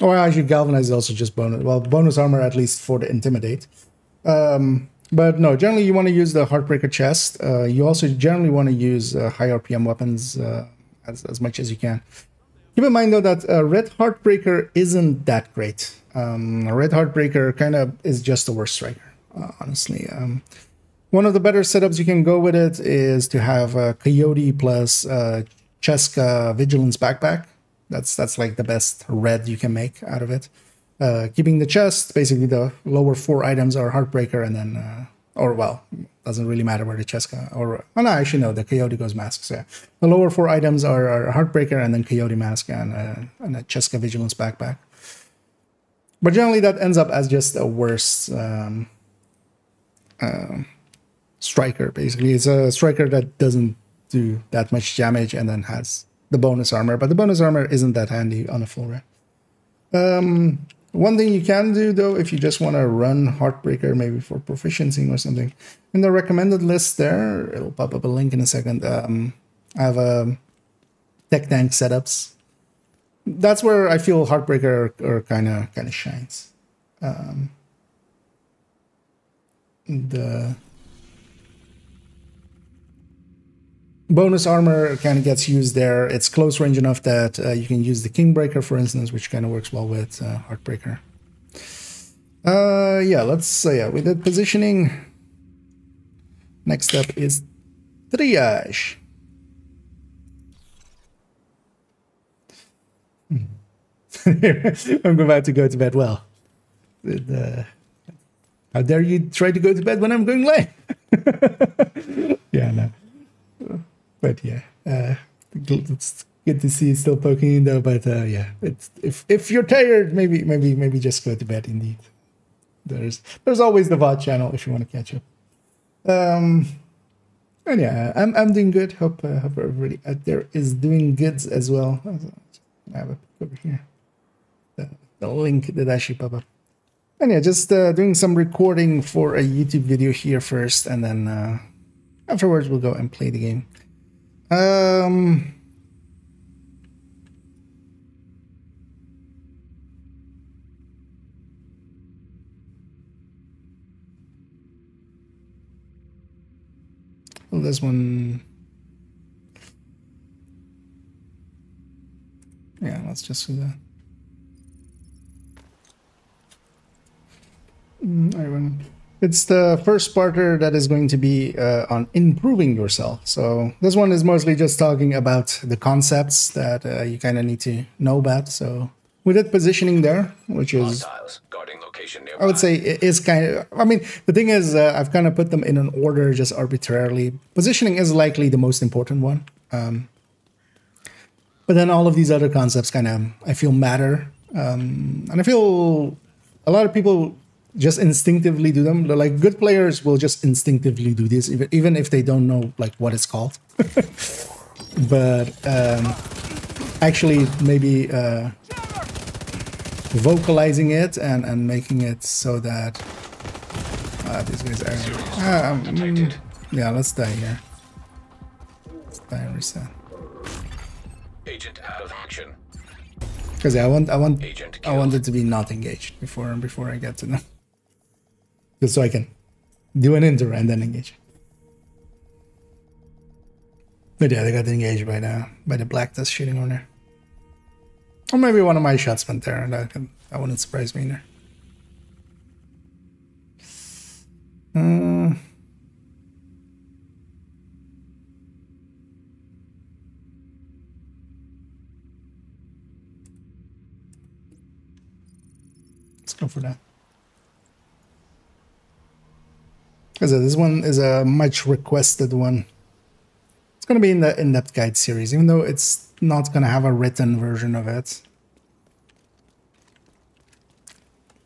Or actually, Galvanize is also just bonus. Well, bonus armor at least for the Intimidate. But no, generally you want to use the Heartbreaker chest. You also generally want to use high RPM weapons as much as you can. Keep in mind though that Red Heartbreaker isn't that great. Red Heartbreaker kind of is just the worst striker, honestly. One of the better setups you can go with it is to have Coyote plus Cheska Vigilance Backpack. That's like the best red you can make out of it. Keeping the chest, basically the lower 4 items are Heartbreaker, and then, or well, doesn't really matter where the Cheska, or, oh no, actually no, the Coyote goes Mask. So yeah. The lower 4 items are Heartbreaker, and then Coyote Mask, and a Cheska Vigilance Backpack. But generally that ends up as just a worse striker, basically. It's a striker that doesn't do that much damage and then has the bonus armor, but the bonus armor isn't that handy on a full red. One thing you can do though, if you just want to run Heartbreaker maybe for proficiency or something, in the recommended list there, it'll pop up a link in a second. I have tech tank setups. That's where I feel Heartbreaker kind of shines. The bonus armor kind of gets used there. It's close range enough that you can use the Kingbreaker, for instance, which kind of works well with Heartbreaker. Yeah, let's say yeah, we did positioning. Next step is triage. I'm about to go to bed. Well, how dare you try to go to bed when I'm going late? Yeah, no. But yeah, it's good to see you still poking in though. But yeah, it's if you're tired, maybe just go to bed. Indeed, there's always the VOD channel if you want to catch up. And yeah, I'm doing good. Hope everybody out there is doing good as well. I have a pic over here. The link that actually pop up. And yeah, just doing some recording for a YouTube video here first, and then afterwards we'll go and play the game. Well, this one. Yeah, let's just do that. It's the first parter that is going to be on improving yourself. So this one is mostly just talking about the concepts that you kind of need to know about. So we did positioning there, which is, Guarding location I would say it is kind of, I mean, the thing is I've kind of put them in an order just arbitrarily. Positioning is likely the most important one. But then all of these other concepts kind of, I feel, matter. And I feel a lot of people just instinctively do them. Like good players will just instinctively do this, even if they don't know like what it's called. But actually maybe vocalizing it and making it so that these guys are yeah, let's die here. Let's die and reset. Agent out of action. Because yeah, Agent I want killed. it to be not engaged before I get to them, just so I can do an inter and then engage. But yeah, they got engaged by the black that's shooting on there. Or maybe one of my shots went there, and that wouldn't surprise me either. Let's go for that. Because this one is a much requested one. It's going to be in the in-depth guide series, even though it's not going to have a written version of it.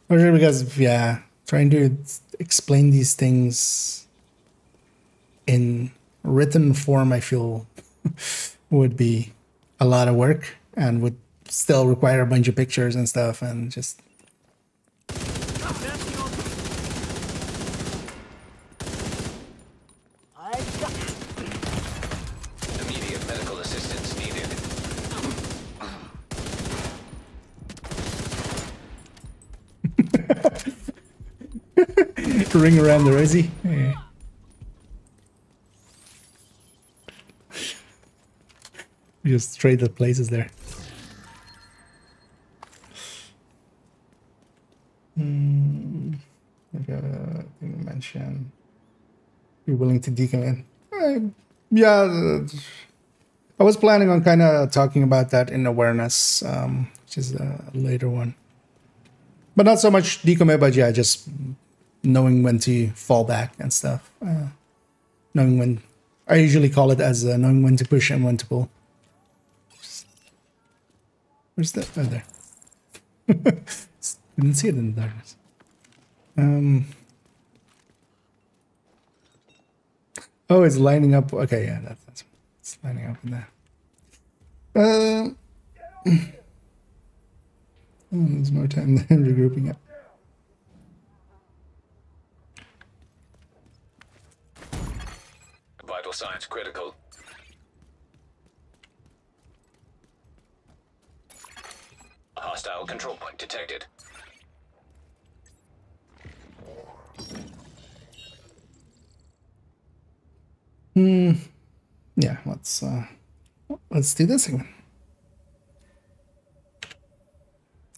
Mostly because, yeah, trying to explain these things in written form, I feel, would be a lot of work and would still require a bunch of pictures and stuff, and just... Immediate medical assistance needed. Ring around the rosy. Yeah. Just trade the places there. Like a thing to mention. You're willing to decommit. Yeah, I was planning on kind of talking about that in awareness, which is a later one. But not so much decommit, but yeah, just knowing when to fall back and stuff. Knowing when, I usually call it as knowing when to push and when to pull. Where's that? Oh, there. Didn't see it in the darkness. Oh, it's lining up. Okay, yeah, that's it's lining up in there. There's more time than regrouping it. Vital signs critical. A hostile control point detected. Yeah, let's do this again.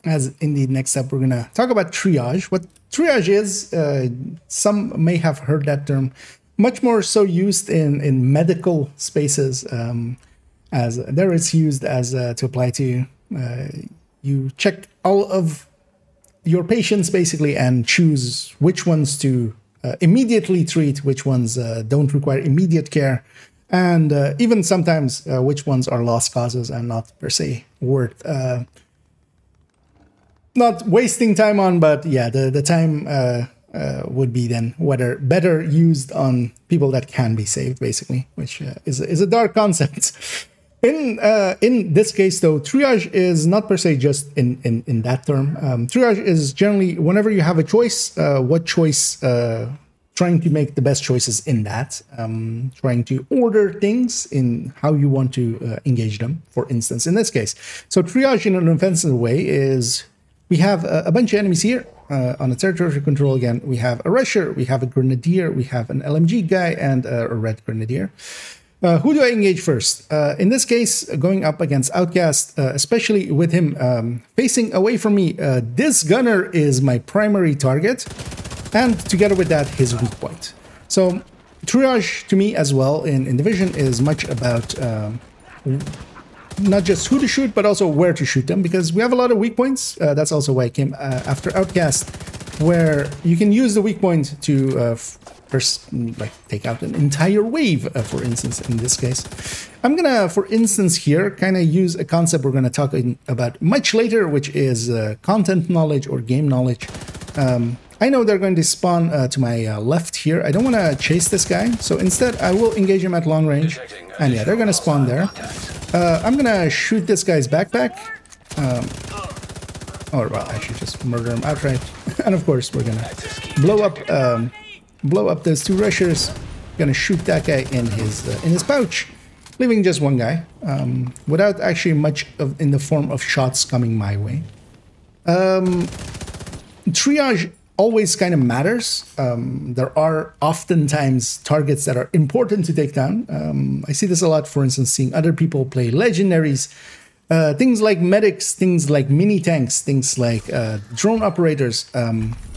As indeed, next up, we're gonna talk about triage. What triage is, some may have heard that term, much more so used in medical spaces, as there it's used as to apply to you check all of your patients basically and choose which ones to immediately treat, which ones don't require immediate care, and even sometimes which ones are lost causes and not per se worth not wasting time on, but yeah, the time would be then whether better used on people that can be saved, basically, which is a dark concept. In this case, though, triage is not per se just in that term. Triage is generally whenever you have a choice, what choice, trying to make the best choices in that, trying to order things in how you want to engage them, for instance, in this case. So triage in an offensive way is we have a bunch of enemies here on a territory control again. We have a rusher, we have a grenadier, we have an LMG guy, and a red grenadier. Who do I engage first? In this case, going up against Outcast, especially with him facing away from me, this gunner is my primary target, and together with that, his weak point. So triage to me as well in Division is much about not just who to shoot, but also where to shoot them, because we have a lot of weak points. That's also why I came after Outcast, where you can use the weak point to first, like, take out an entire wave, for instance, in this case. I'm gonna, for instance here, kind of use a concept we're gonna talk about much later, which is content knowledge or game knowledge. I know they're going to spawn to my left here. I don't want to chase this guy, so instead I will engage him at long range. And yeah, they're going to spawn there. I'm going to shoot this guy's backpack. Or, well, I should just murder him outright. And of course, we're going to blow up those two rushers. Going to shoot that guy in his pouch. leaving just one guy, without actually much of in the form of shots coming my way. Triage always kind of matters. There are oftentimes targets that are important to take down. I see this a lot, for instance, seeing other people play legendaries, things like medics, things like mini tanks, things like drone operators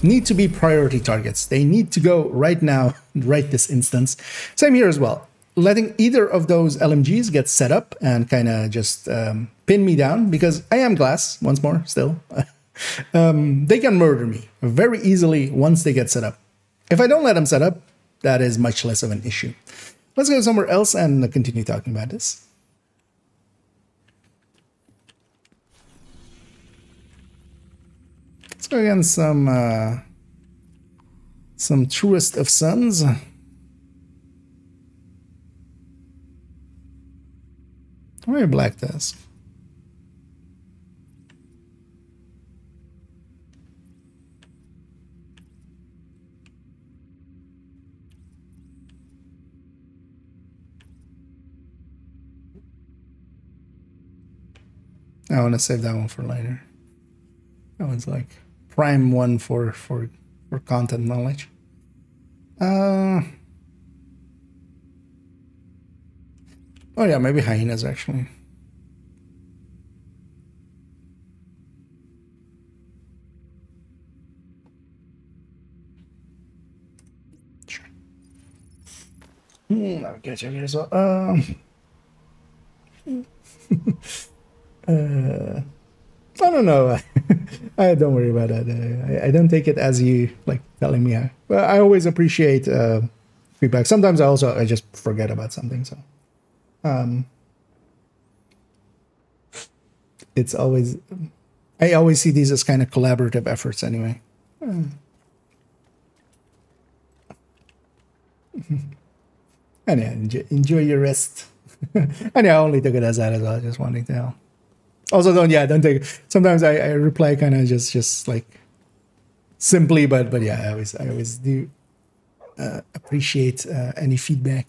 need to be priority targets. They need to go right now, right this instance. Same here as well. Letting either of those LMGs get set up and kind of just pin me down, because I am glass, once more, still. They can murder me very easily once they get set up. If I don't let them set up, that is much less of an issue. Let's go somewhere else and continue talking about this. Let's go against some Truest of Suns. Where Black Tusk? I want to save that one for later. That one's like prime one for content knowledge. Oh yeah, maybe hyenas actually. Sure. I'll catch you as well. I don't know. I don't worry about that. I don't take it as you like telling me. But I always appreciate feedback. Sometimes I just forget about something. So, it's always I always see these as kind of collaborative efforts anyway. And yeah, enjoy your rest. And yeah, I only took it as that as well. Just wanting to know. Also, don't take it. Sometimes I reply kind of just like simply, but yeah, I always do appreciate any feedback.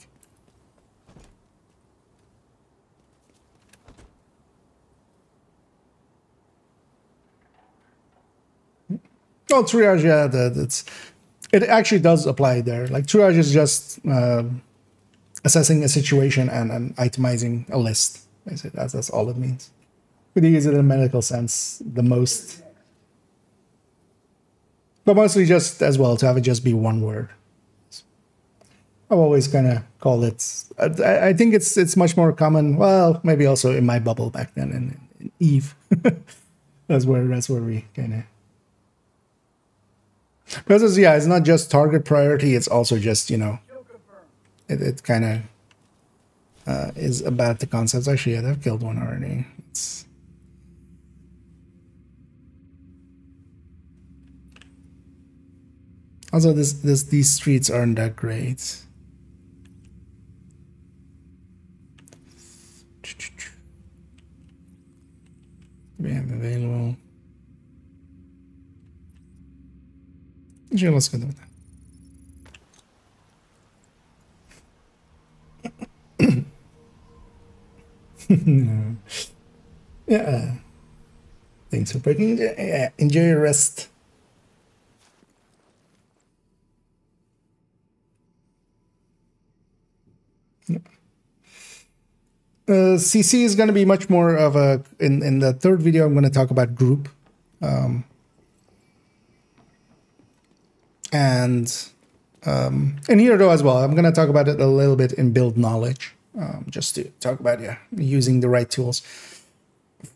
Well, triage, yeah, it actually does apply there. Like triage is just assessing a situation and itemizing a list. Basically, that's all it means. We use it in a medical sense the most, but mostly just as well to have it just be one word. I've always kind of called it. I think it's much more common. Well, maybe also in my bubble back then in Eve. that's where we kind of. Because it's not just target priority. It's also just it kind of is about the concepts. Actually, yeah, they've killed one already. It's. Also, these streets aren't that great. We have available. Sure, let's go with that. No. Yeah. Thanks for breaking. Yeah, enjoy your rest. CC is going to be much more of a in the third video. I'm going to talk about group, and here though as well. I'm going to talk about it a little bit in build knowledge, just to talk about using the right tools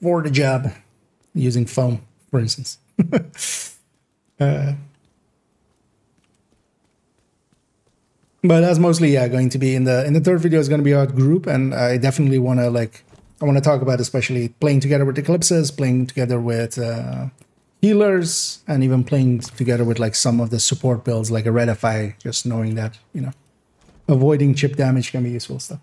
for the job, using foam, for instance. But that's mostly going to be in the third video is going to be about group, and I definitely want to talk about especially playing together with eclipses, playing together with healers, and even playing together with like some of the support builds like a Redify. Just knowing that avoiding chip damage can be useful stuff.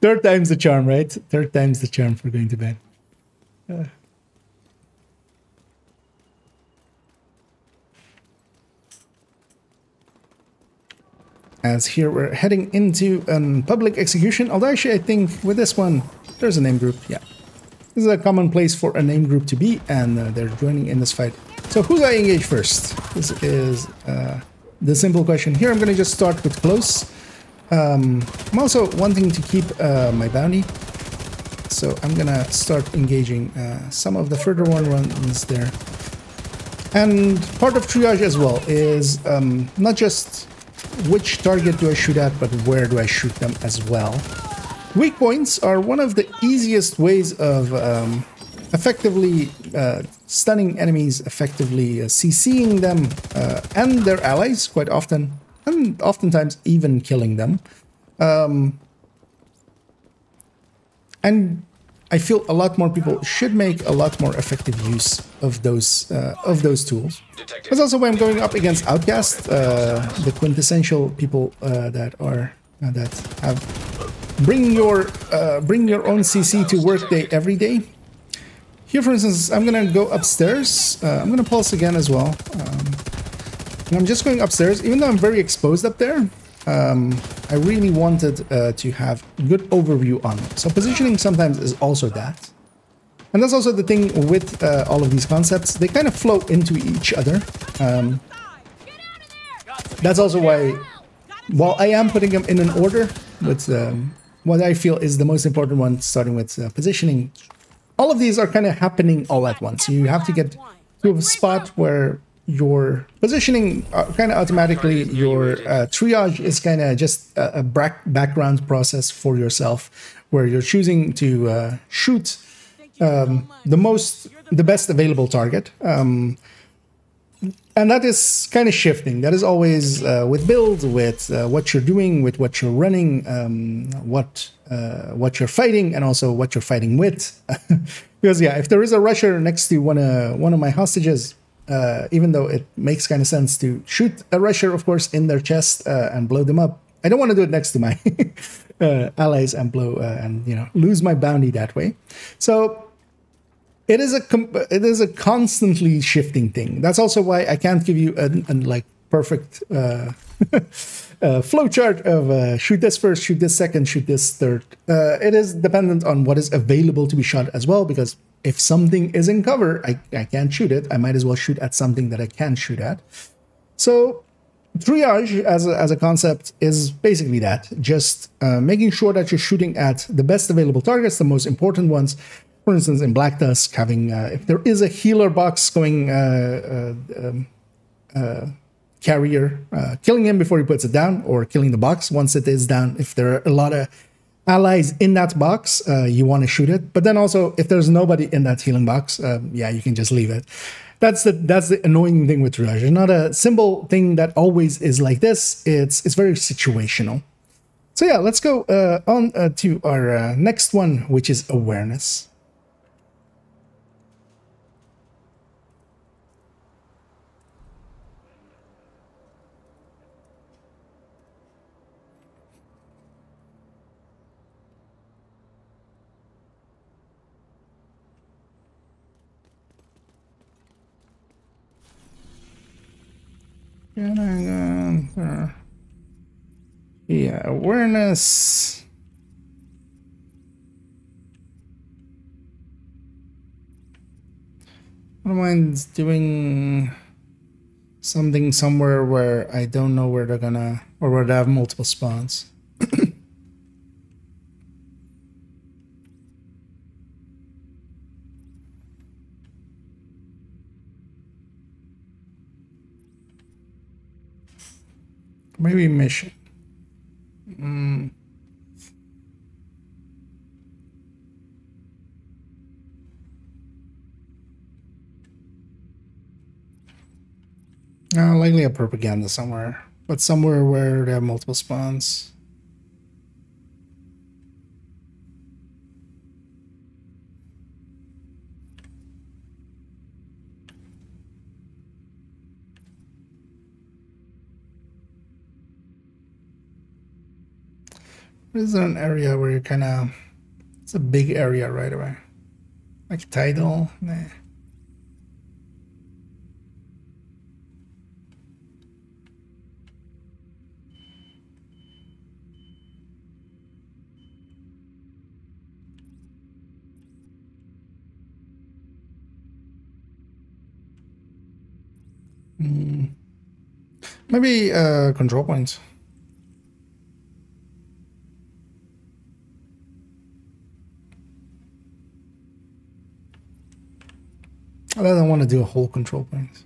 Third time's the charm, right? Third time's the charm for going to bed. as here we're heading into a public execution. Although actually I think with this one, there's a name group. Yeah, this is a common place for a name group to be, and they're joining in this fight. So who do I engage first? This is the simple question. Here I'm going to just start with close. I'm also wanting to keep my bounty. So I'm going to start engaging some of the further ones there. And part of triage as well is not just which target do I shoot at, but where do I shoot them as well. Weak points are one of the easiest ways of effectively stunning enemies, effectively CCing them and their allies quite often, and oftentimes even killing them. And I feel a lot more people should make a lot more effective use of those tools. That's also why I'm going up against Outcast, the quintessential people that have bring your own CC to work day every day. Here, for instance, I'm gonna go upstairs. I'm gonna pulse again as well, and I'm just going upstairs. Even though I'm very exposed up there, I really wanted to have good overview on it. So positioning sometimes is also that. And that's also the thing with all of these concepts. They kind of flow into each other. That's also why, while I am putting them in an order, with what I feel is the most important one, starting with positioning, all of these are kind of happening all at once. You have to get to a spot where your positioning kind of automatically, your triage is kind of just a background process for yourself, where you're choosing to shoot the best available target. And that is kind of shifting. That is always with build, with what you're doing, with what you're running, what you're fighting, and also what you're fighting with. Because yeah, if there is a rusher next to one of my hostages, even though it makes kind of sense to shoot a rusher, of course, in their chest and blow them up, I don't want to do it next to my allies and blow and lose my bounty that way. So it is a constantly shifting thing. That's also why I can't give you a like perfect flowchart of shoot this first, shoot this second, shoot this third. It is dependent on what is available to be shot as well, because if something is in cover, I can't shoot it. I might as well shoot at something that I can shoot at. So triage as a concept is basically that. Just making sure that you're shooting at the best available targets, the most important ones. For instance, in Black Tusk, having if there is a healer box going carrier, killing him before he puts it down, or killing the box once it is down. If there are a lot of allies in that box, you want to shoot it. But then also, if there's nobody in that healing box, yeah, you can just leave it. That's the annoying thing with triage. It's not a simple thing that always is like this. It's very situational. So yeah, let's go on to our next one, which is awareness. Yeah, awareness. I don't mind doing something somewhere where I don't know where they're gonna, or where they have multiple spawns. Maybe mission. Likely a propaganda somewhere, but somewhere where they have multiple spawns. Is there an area where you're kind of, it's a big area right away, like tidal? Nah. Maybe control points. I don't want to do a whole control point.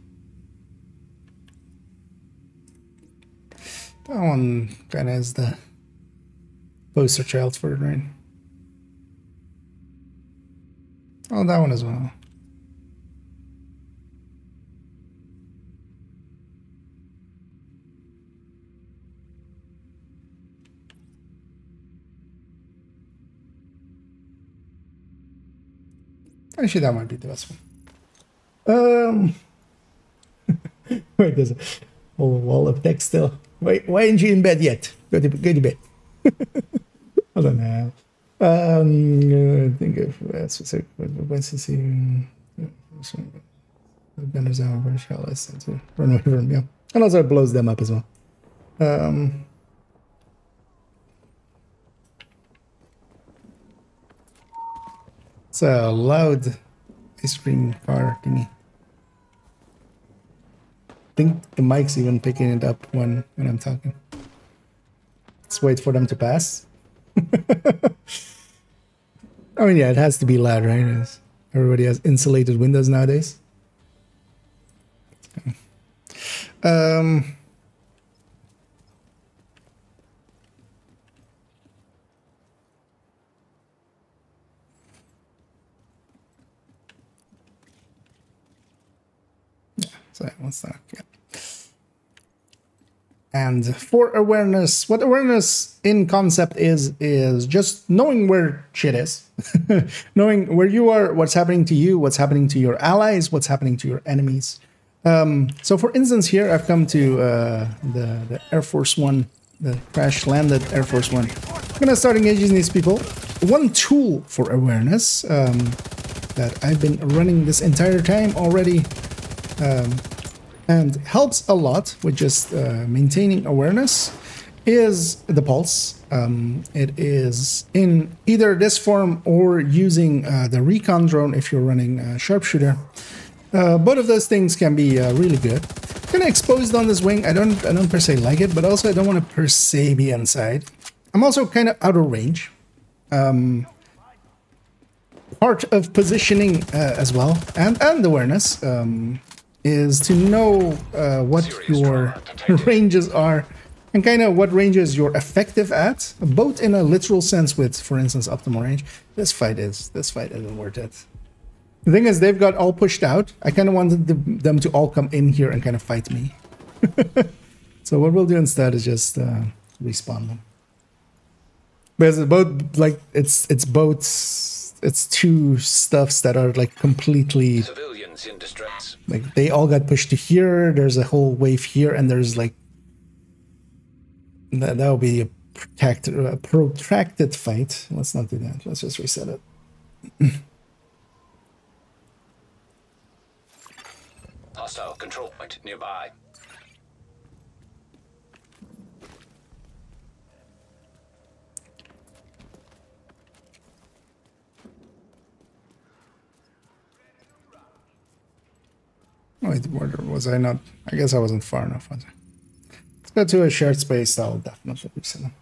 That one kind of is the poster child for it, right? Oh, that one as well. Actually, that might be the best one. Wait, there's a whole wall of text still. Wait, why aren't you in bed yet? Go to bed. I don't know. Think of specific once you see the benders out very shall I send to run away from them. And also it blows them up as well. It's a loud ice cream car thingy. I think the mic's even picking it up when I'm talking. Let's wait for them to pass. I mean, yeah, it has to be loud, right? As everybody has insulated windows nowadays. Yeah, so what's that? Yeah. And for awareness, what awareness in concept is just knowing where shit is. Knowing where you are, what's happening to you, what's happening to your allies, what's happening to your enemies. So for instance, here I've come to the Air Force One, the crash-landed Air Force One. I'm gonna start engaging these people. One tool for awareness that I've been running this entire time already, and helps a lot with just maintaining awareness, is the pulse. It is in either this form or using the recon drone if you're running sharpshooter. Both of those things can be really good. Kind of exposed on this wing. I don't per se like it, but also I don't want to per se be inside. I'm also kind of out of range. Part of positioning as well, and awareness. Is to know what your ranges are and kind of what ranges you're effective at, both in a literal sense with, for instance, optimal range. This fight isn't worth it. The thing is, they've got all pushed out. I kind of wanted them to all come in here and kind of fight me. So what we'll do instead is just respawn them. Because both, like, it's two stuffs that are like completely Civilians in distress. like they all got pushed to here. There's a whole wave here, and there's like that will be a protracted fight. Let's not do that. Let's just reset it. Hostile control point nearby. Wait, where was I not? I guess I wasn't far enough, was I? Let's go to a shared space. I'll definitely reset them.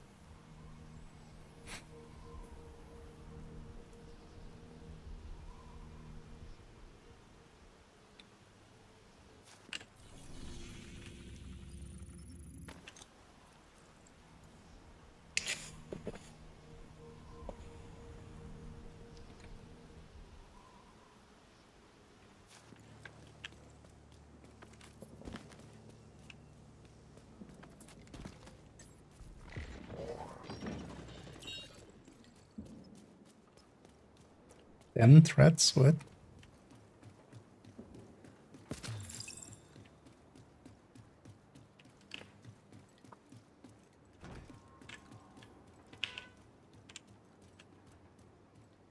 Them threats? What?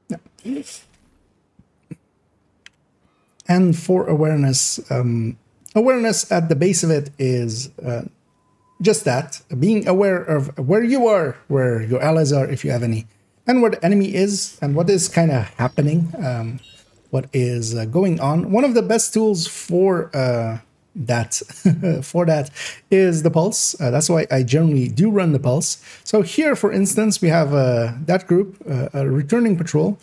Yeah. And for awareness, awareness at the base of it is just that, being aware of where you are, where your allies are, if you have any, and where the enemy is, and what is kind of happening, what is going on. One of the best tools for that for that is the pulse. That's why I generally do run the pulse. So here, for instance, we have that group, a returning patrol.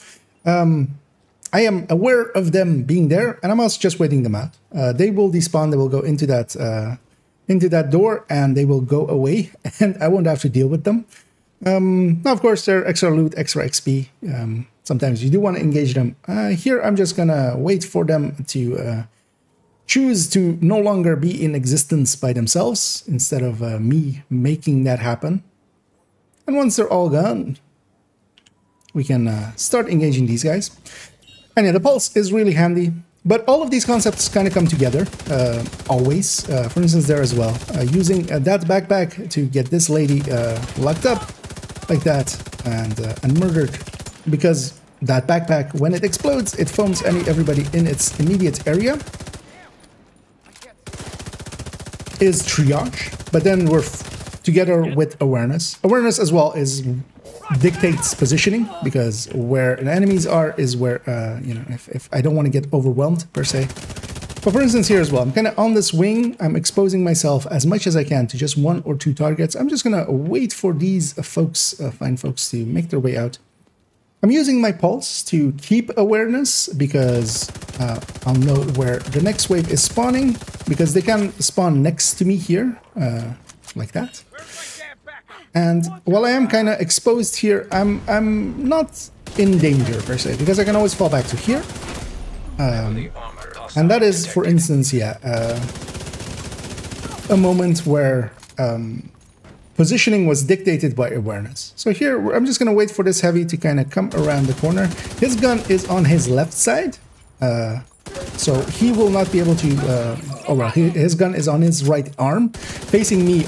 I am aware of them being there, and I'm also just waiting them out. They will despawn. They will go into that door, and they will go away, and I won't have to deal with them. Now, of course, they're extra loot, extra XP. Sometimes you do want to engage them. Here, I'm just gonna wait for them to choose to no longer be in existence by themselves instead of me making that happen. And once they're all gone, we can start engaging these guys. And yeah, the pulse is really handy. But all of these concepts kind of come together, always. For instance, there as well. Using that backpack to get this lady locked up like that and murdered. Because that backpack, when it explodes, it foams everybody in its immediate area. Is triage, but then we're together with awareness. Awareness as well dictates positioning, because where the enemies are is where, you know, if I don't want to get overwhelmed per se. But for instance, here as well, I'm kind of on this wing. I'm exposing myself as much as I can to just 1 or 2 targets. I'm just going to wait for these fine folks to make their way out. I'm using my pulse to keep awareness because I'll know where the next wave is spawning, because they can spawn next to me here, like that. And while I am kind of exposed here, I'm not in danger per se, because I can always fall back to here. And that is, for instance, yeah, a moment where positioning was dictated by awareness. So here, I'm just going to wait for this heavy to kind of come around the corner. His gun is on his left side, so he will not be able to... oh, well, his gun is on his right arm, facing me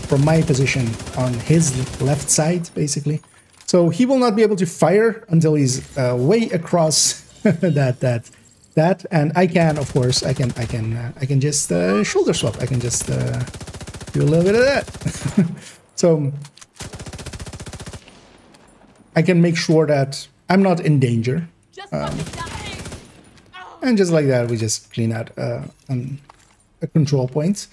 from my position on his left side, basically. So he will not be able to fire until he's way across that. And I can, of course, I can just shoulder swap. I can just... do a little bit of that. So I can make sure that I'm not in danger. And just like that, we just clean out a control point.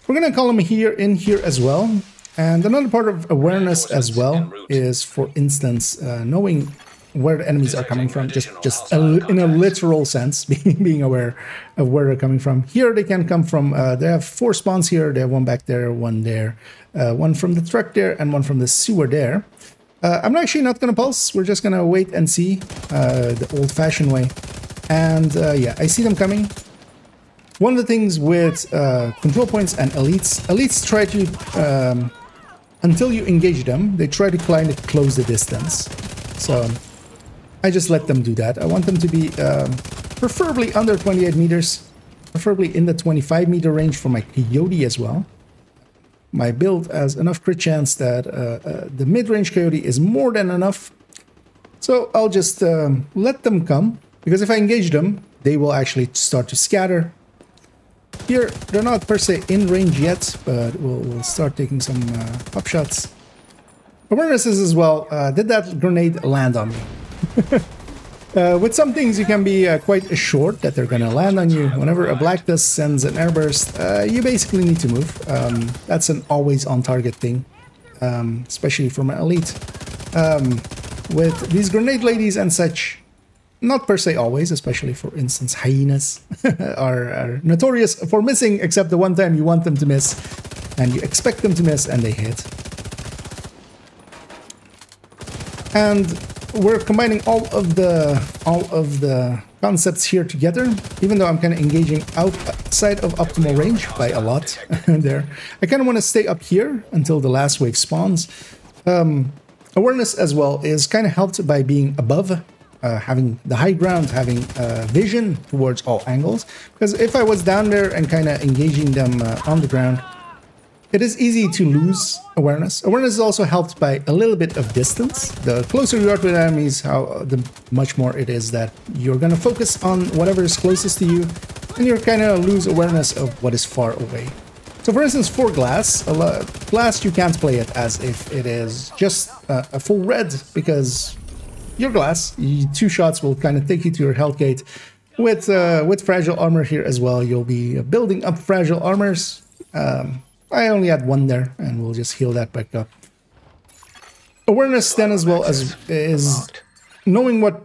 We're going to call him in here as well. And another part of awareness as well is, for instance, knowing where the enemies are coming from, just in a literal sense, being aware of where they're coming from. Here they can come from, they have 4 spawns here, they have 1 back there, 1 there, 1 from the truck there, and 1 from the sewer there. I'm actually not going to pulse, we're just going to wait and see the old-fashioned way. And yeah, I see them coming. One of the things with control points and elites try to, until you engage them, they try to kind of close the distance. So I just let them do that. I want them to be preferably under 28 meters, preferably in the 25 meter range for my coyote as well. My build has enough crit chance that the mid-range coyote is more than enough. So I'll just let them come, because if I engage them, they will actually start to scatter. Here, they're not per se in range yet, but we'll start taking some pop shots. Awareness is as well, did that grenade land on me? With some things you can be quite assured that they're gonna land on you. Whenever a black dust sends an airburst, you basically need to move. That's an always on target thing, especially for my elite. With these grenade ladies and such, not per se always, especially for instance hyenas are notorious for missing, except the one time you want them to miss and you expect them to miss and they hit. And we're combining all of the concepts here together, even though I'm kind of engaging outside of optimal range by a lot there. I kind of want to stay up here until the last wave spawns. Awareness as well is kind of helped by being above, having the high ground, having vision towards all angles. Because if I was down there and kind of engaging them on the ground, it is easy to lose awareness. Awareness is also helped by a little bit of distance. The closer you are to the enemies, the much more it is that you're going to focus on whatever is closest to you, and you're kind of lose awareness of what is far away. So for instance, for glass, glass you can't play it as if it is just a full red, because your glass, 2 shots will kind of take you to your health gate. with fragile armor here as well, you'll be building up fragile armors. I only had one there, and we'll just heal that back up. Awareness then as well as is knowing what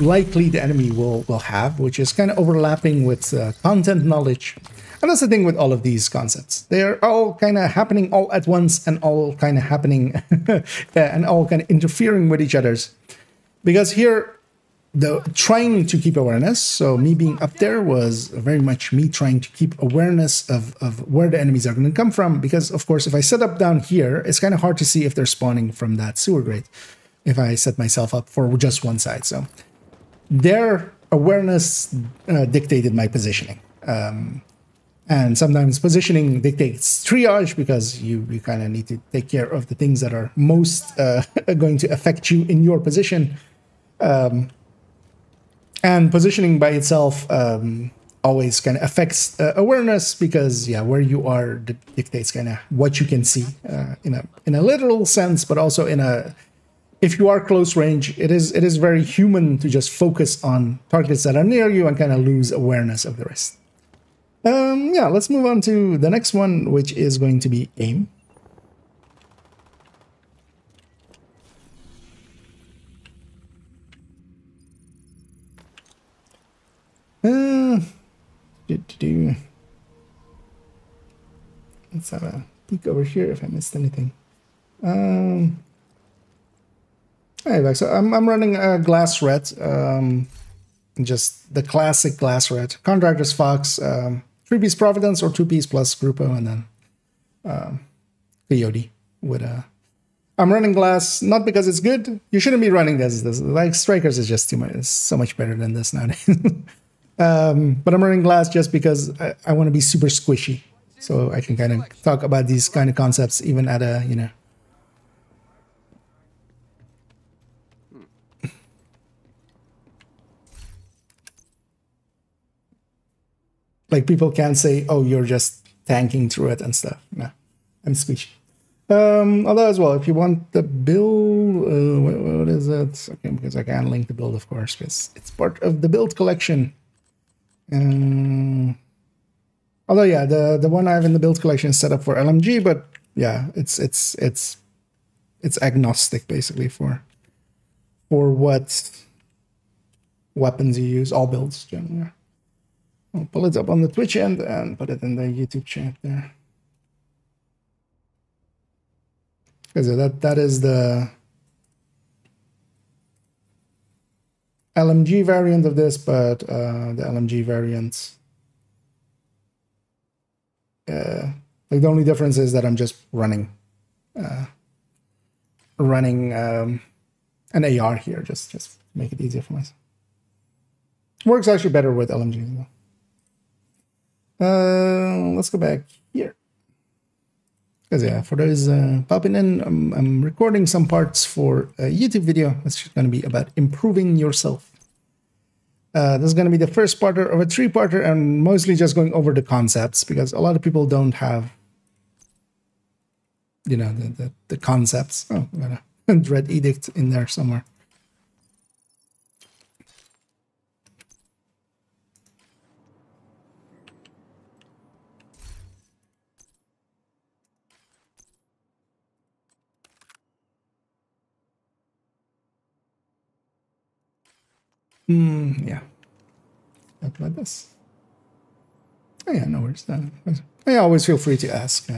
likely the enemy will have, which is kind of overlapping with content knowledge. And that's the thing with all of these concepts. They're all kind of happening all at once and all kind of happening and all kind of interfering with each other's. Because here, trying to keep awareness, so me being up there was very much me trying to keep awareness of where the enemies are going to come from. Because, of course, if I set up down here, it's kind of hard to see if they're spawning from that sewer grate if I set myself up for just one side. So their awareness dictated my positioning. And sometimes positioning dictates triage because you kind of need to take care of the things that are most going to affect you in your position. And positioning by itself always kind of affects awareness because, yeah, where you are dictates kind of what you can see in a literal sense, but also if you are close range, it is very human to just focus on targets that are near you and kind of lose awareness of the rest. Yeah, let's move on to the next one, which is going to be aim. Let's have a peek over here if I missed anything. Anyway, so I'm running a glass red, just the classic glass red. Contractors Fox, 3-piece Providence or 2-piece plus Grupo, and then Coyote with a. I'm running glass not because it's good. You shouldn't be running this. Like Strikers is just too much. It's so much better than this nowadays. But I'm running glass just because I want to be super squishy, so I can kind of talk about these kind of concepts even at a, you know. Like people can't say, "Oh, you're just tanking through it and stuff." No, I'm squishy. Although as well, if you want the build, what is it? Okay, because I can't link the build, of course, because it's part of the build collection. Although yeah, the one I have in the build collection is set up for LMG, but yeah, it's agnostic basically for what weapons you use. All builds generally. I'll pull it up on the Twitch end and put it in the YouTube chat there. Because that is the LMG variant of this, but the LMG variant, like the only difference is that I'm just running an AR here, just to make it easier for myself. Works actually better with LMG though. Let's go back here. Because yeah, for those popping in, I'm recording some parts for a YouTube video. It's just going to be about improving yourself. This is going to be the first part of a 3-parter, and mostly just going over the concepts because a lot of people don't have, you know, the concepts. Oh, I got a Dread Edict in there somewhere. Yeah. Talk about this. Oh yeah, no worries. I always feel free to ask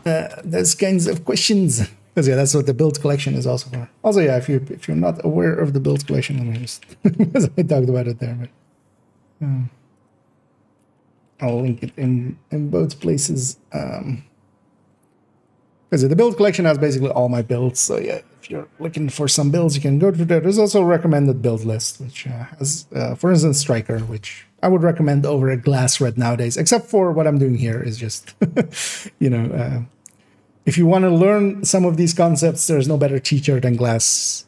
those kinds of questions. Because yeah, that's what the build collection is also for. Also, yeah, if you're not aware of the build collection, let me just because I talked about it there, but I'll link it in both places. Because the build collection has basically all my builds. So yeah, if you're looking for some builds, you can go to there. There's also a recommended build list, which has, for instance, Striker, which I would recommend over a Glass Red nowadays, except for what I'm doing here is just, you know, if you want to learn some of these concepts, there's no better teacher than Glass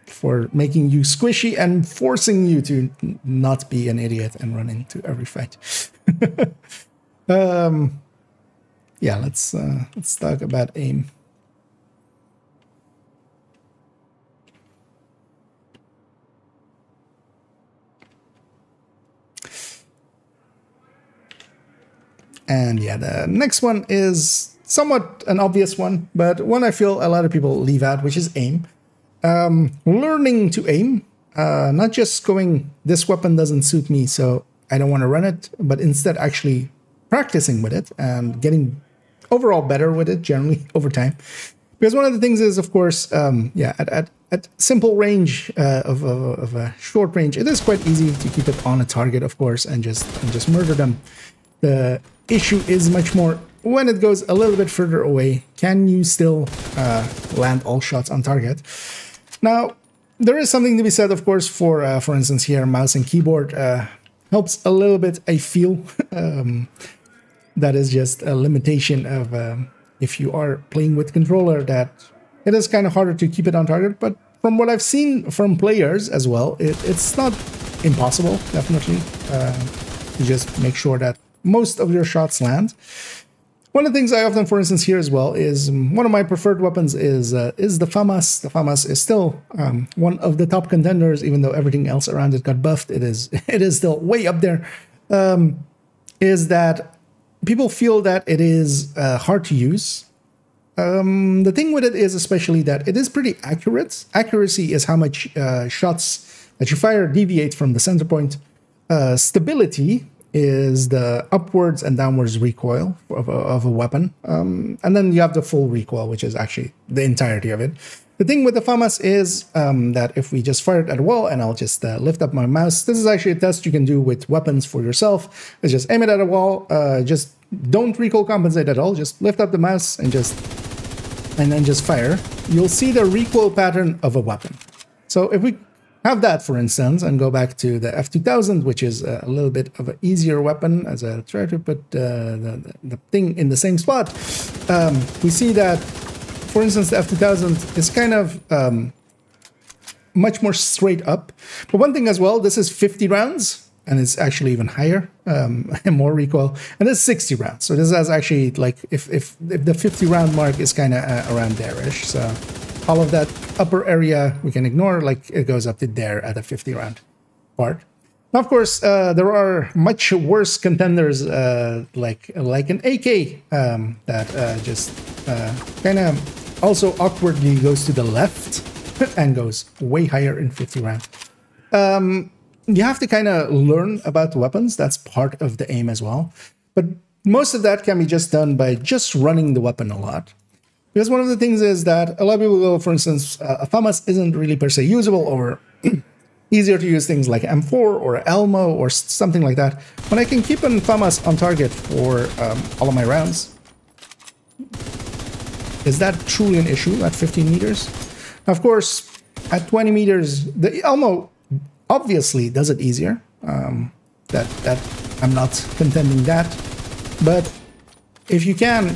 for making you squishy and forcing you to not be an idiot and run into every fight. Yeah, let's talk about aim. And yeah, the next one is somewhat an obvious one, but one I feel a lot of people leave out, which is aim. Learning to aim, not just going, this weapon doesn't suit me, so I don't want to run it, but instead actually practicing with it and getting overall better with it generally over time. Because one of the things is, of course, at simple range of a short range, it is quite easy to keep it on a target, of course, and just murder them. The issue is much more when it goes a little bit further away. Can you still land all shots on target? Now, there is something to be said, of course, for instance, here, mouse and keyboard helps a little bit, I feel. That is just a limitation of if you are playing with controller, that it is kind of harder to keep it on target. But from what I've seen from players as well, it's not impossible, definitely, to just make sure that most of your shots land. One of the things I often, for instance, here as well is one of my preferred weapons is the FAMAS. The FAMAS is still one of the top contenders, even though everything else around it got buffed. It is still way up there. Is that people feel that it is hard to use. The thing with it is especially that it is pretty accurate. Accuracy is how much shots that you fire deviate from the center point. Stability is the upwards and downwards recoil of a weapon. And then you have the full recoil, which is actually the entirety of it. The thing with the FAMAS is that if we just fire it at a wall, and I'll just lift up my mouse, this is actually a test you can do with weapons for yourself. Is just aim it at a wall, just don't recoil compensate at all, just lift up the mouse and then just fire. You'll see the recoil pattern of a weapon. So if we have that, for instance, and go back to the F2000, which is a little bit of an easier weapon, as I try to put the thing in the same spot, we see that, for instance, the F2000 is kind of much more straight up. But one thing as well, this is 50 rounds, and it's actually even higher, and more recoil, and it's 60 rounds. So this is actually like if the 50 round mark is kind of around there-ish. So all of that upper area we can ignore, like it goes up to there at the 50 round part. Now, of course, there are much worse contenders like an AK that just kind of also awkwardly goes to the left and goes way higher in 50 round. You have to kind of learn about the weapons. That's part of the aim as well. But most of that can be just done by just running the weapon a lot. Because one of the things is that a lot of people go, for instance, a FAMAS isn't really per se usable over easier to use things like M4 or Elmo or something like that. When I can keep an FAMAS on target for all of my rounds, is that truly an issue at 15 meters? Of course, at 20 meters, the Elmo obviously does it easier. That I'm not contending that. But if you can,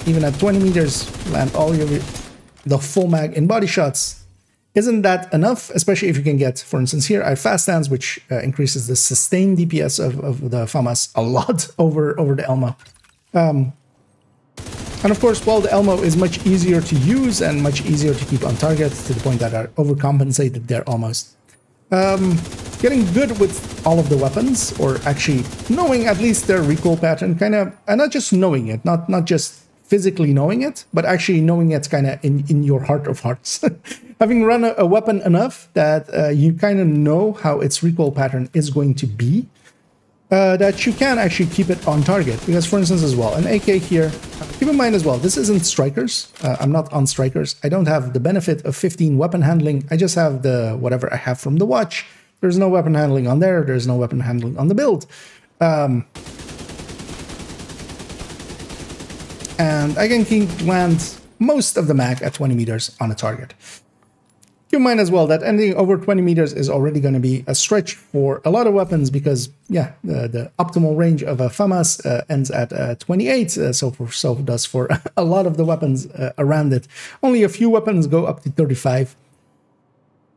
even at 20 meters, land all the full mag in body shots, isn't that enough? Especially if you can get, for instance, here I have fast stands, which increases the sustained DPS of the FAMAS a lot over the Elmo. And of course, while the Elmo is much easier to use and much easier to keep on target, to the point that are overcompensated there almost. Getting good with all of the weapons, or actually knowing at least their recoil pattern, kind of, and not just knowing it, not just physically knowing it, but actually knowing it's kind of in your heart of hearts. Having run a weapon enough that you kind of know how its recoil pattern is going to be, that you can actually keep it on target. Because, for instance, as well, an AK here, keep in mind as well, this isn't strikers. I'm not on strikers. I don't have the benefit of 15 weapon handling. I just have the whatever I have from the watch. There's no weapon handling on there. There's no weapon handling on the build. And I can land most of the mag at 20 meters on a target. Keep in mind as well that anything over 20 meters is already going to be a stretch for a lot of weapons because, yeah, the optimal range of a FAMAS ends at 28, so does for a lot of the weapons around it. Only a few weapons go up to 35.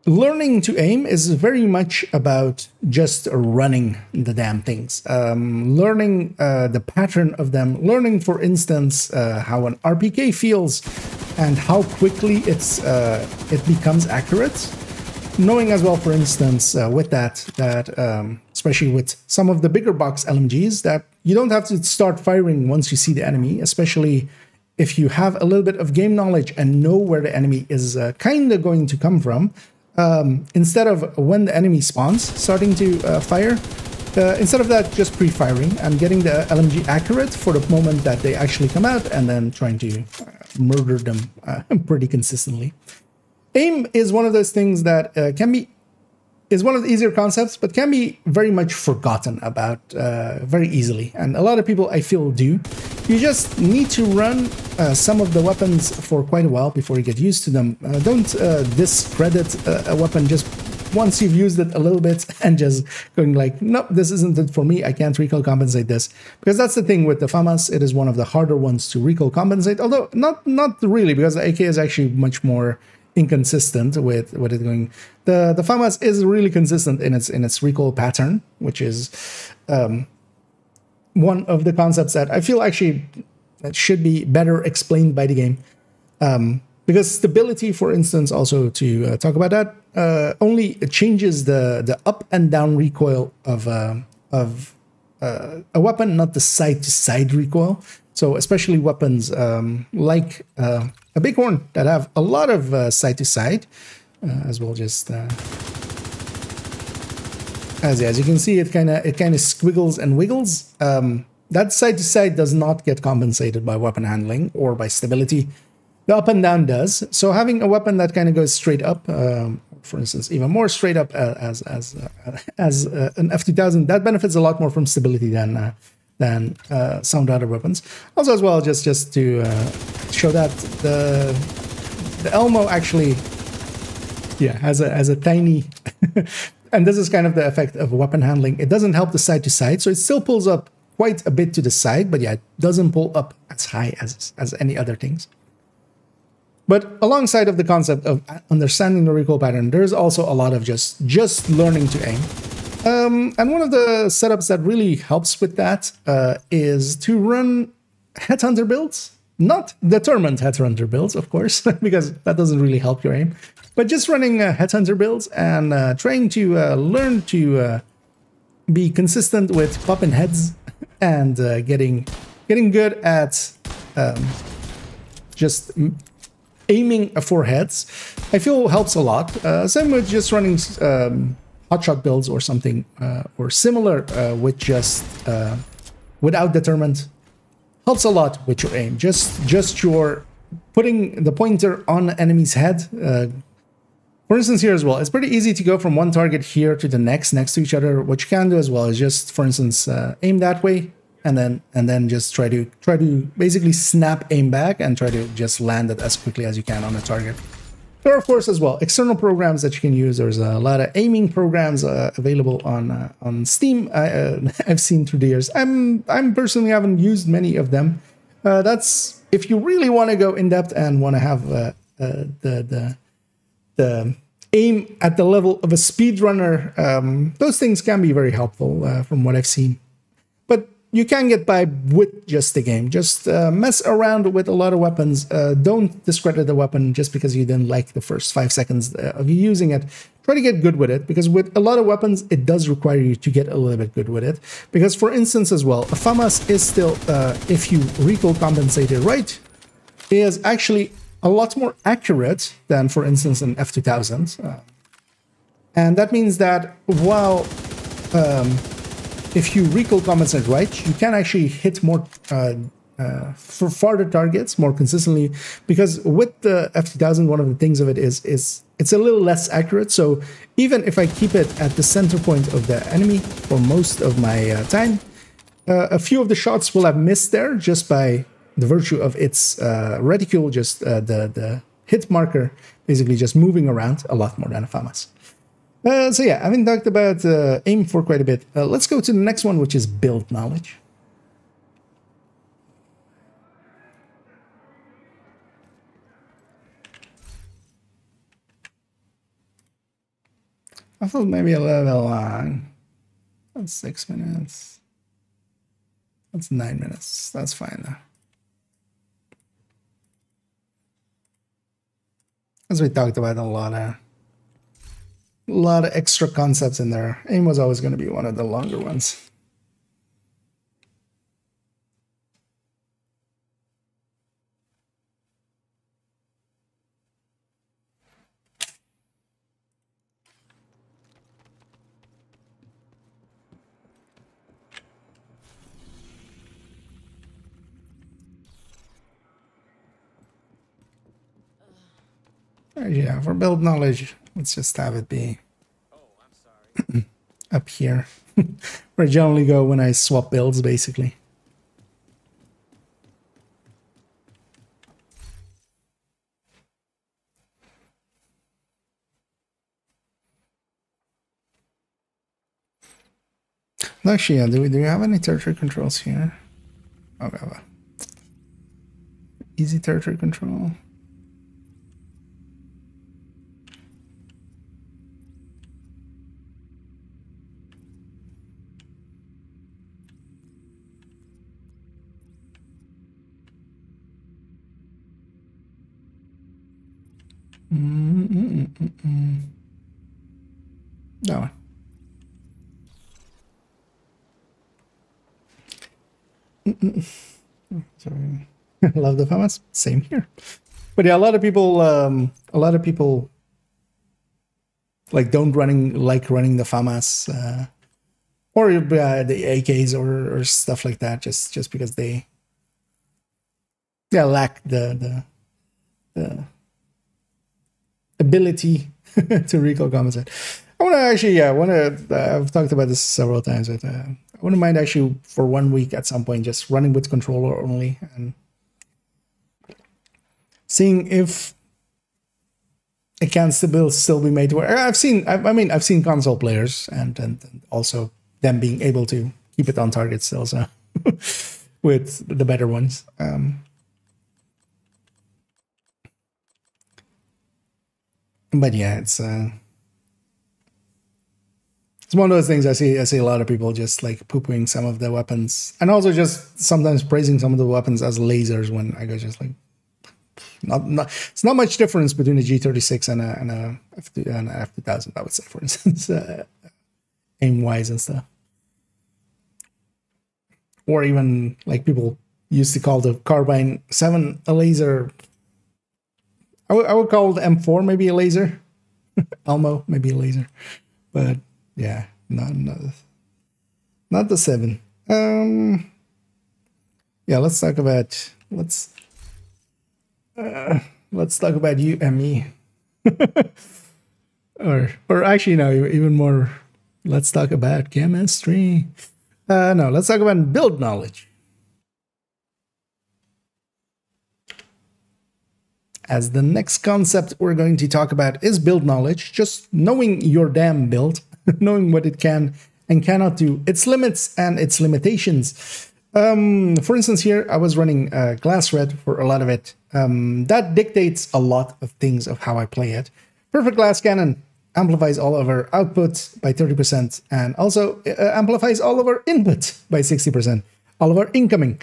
Learning to aim is very much about just running the damn things. Learning the pattern of them. Learning, for instance, how an RPK feels and how quickly it becomes accurate. knowing as well, for instance, with that especially with some of the bigger box LMGs, that you don't have to start firing once you see the enemy, especially if you have a little bit of game knowledge and know where the enemy is kind of going to come from. Instead of when the enemy spawns, starting to fire, instead of that, just pre-firing and getting the LMG accurate for the moment that they actually come out, and then trying to murder them pretty consistently. Aim is one of those things that is one of the easier concepts, but can be very much forgotten about very easily. And a lot of people, I feel, do. You just need to run some of the weapons for quite a while before you get used to them. Don't discredit a weapon just once you've used it a little bit and just going like, nope, this isn't it for me. I can't recoil compensate this. Because that's the thing with the FAMAS. It is one of the harder ones to recoil compensate. Although not really, because the AK is actually much more inconsistent with it going. The FAMAS is really consistent in its recoil pattern, which is one of the concepts that I feel actually that should be better explained by the game. Because stability, for instance, also to talk about that, only changes the up and down recoil of a weapon, not the side-to-side recoil. So especially weapons like a bighorn that have a lot of side-to-side, as well. Just as you can see, it kind of squiggles and wiggles. That side-to-side does not get compensated by weapon handling or by stability. The up and down does. So having a weapon that kind of goes straight up, for instance, even more straight up as an F2000, that benefits a lot more from stability than some other weapons. Also, as well, just to show that the Elmo actually, has a tiny, and this is kind of the effect of weapon handling. It doesn't help the side to side, so it still pulls up quite a bit to the side, but it doesn't pull up as high as any other things. But alongside of the concept of understanding the recoil pattern, there's also a lot of just learning to aim. And one of the setups that really helps with that is to run headhunter builds. Not determined headhunter builds, of course, because that doesn't really help your aim. But just running headhunter builds and trying to learn to be consistent with popping heads and getting good at just aiming for heads, I feel helps a lot. Same with just running hotshot builds or something, or similar with just without deterrent, helps a lot with your aim. Just your putting the pointer on the enemy's head. For instance, here as well, it's pretty easy to go from one target here to the next to each other. What you can do as well is just, for instance, aim that way, and then just try to basically snap aim back and try to just land it as quickly as you can on the target. There are, of course, as well, external programs that you can use. There's a lot of aiming programs available on Steam. I've seen through the years. I'm personally haven't used many of them. That's if you really want to go in depth and want to have the aim at the level of a speedrunner. Those things can be very helpful from what I've seen. But you can get by with just the game. Just mess around with a lot of weapons. Don't discredit the weapon just because you didn't like the first 5 seconds of you using it. Try to get good with it, because with a lot of weapons, it does require you to get a little bit good with it. Because, for instance, as well, a FAMAS is still, if you recoil compensate it right, is actually a lot more accurate than, for instance, an F2000. And that means that while if you recoil compensate right, you can actually hit more for farther targets more consistently. Because with the F2000, one of the things of it is it's a little less accurate. So even if I keep it at the center point of the enemy for most of my time, a few of the shots will have missed there just by the virtue of its reticule, just the hit marker, basically just moving around a lot more than a FAMAS. So yeah, having talked about aim for quite a bit, let's go to the next one, which is build knowledge. I thought maybe a little bit long. That's 6 minutes. That's 9 minutes. That's fine though. As we talked about a lot of A lot of extra concepts in there. AIM was always going to be one of the longer ones. Yeah, for build knowledge, let's just have it be up here. Where I generally go when I swap builds, basically. Actually, yeah, do we have any territory controls here? Oh, we have a easy territory control. That one. Sorry. Love the FAMAS. Same here. But yeah, a lot of people like don't like running the FAMAS or the AKs or stuff like that, just because they lack the ability to recall compensate. I want to actually, I've talked about this several times, but I wouldn't mind actually for 1 week at some point just running with controller only and seeing if it can still be made to work. I've seen console players and also them being able to keep it on target still, so with the better ones. But yeah, it's one of those things I see a lot of people just like poo-pooing some of the weapons, and also just sometimes praising some of the weapons as lasers when I go just like it's not much difference between a G36 and a F2000, I would say, for instance, aim wise and stuff. Or even like people used to call the Carbine 7 a laser. I would call the M4 maybe a laser. Elmo maybe a laser. But yeah, not the 7. Yeah, let's talk about you and me. or actually no, even more, let's talk about chemistry. No, let's talk about build knowledge. As the next concept we're going to talk about is build knowledge, just knowing your damn build, knowing what it can and cannot do, its limits and its limitations. For instance, here I was running glass red for a lot of it. That dictates a lot of things of how I play it. Perfect glass cannon amplifies all of our output by 30% and also amplifies all of our input by 60%, all of our incoming.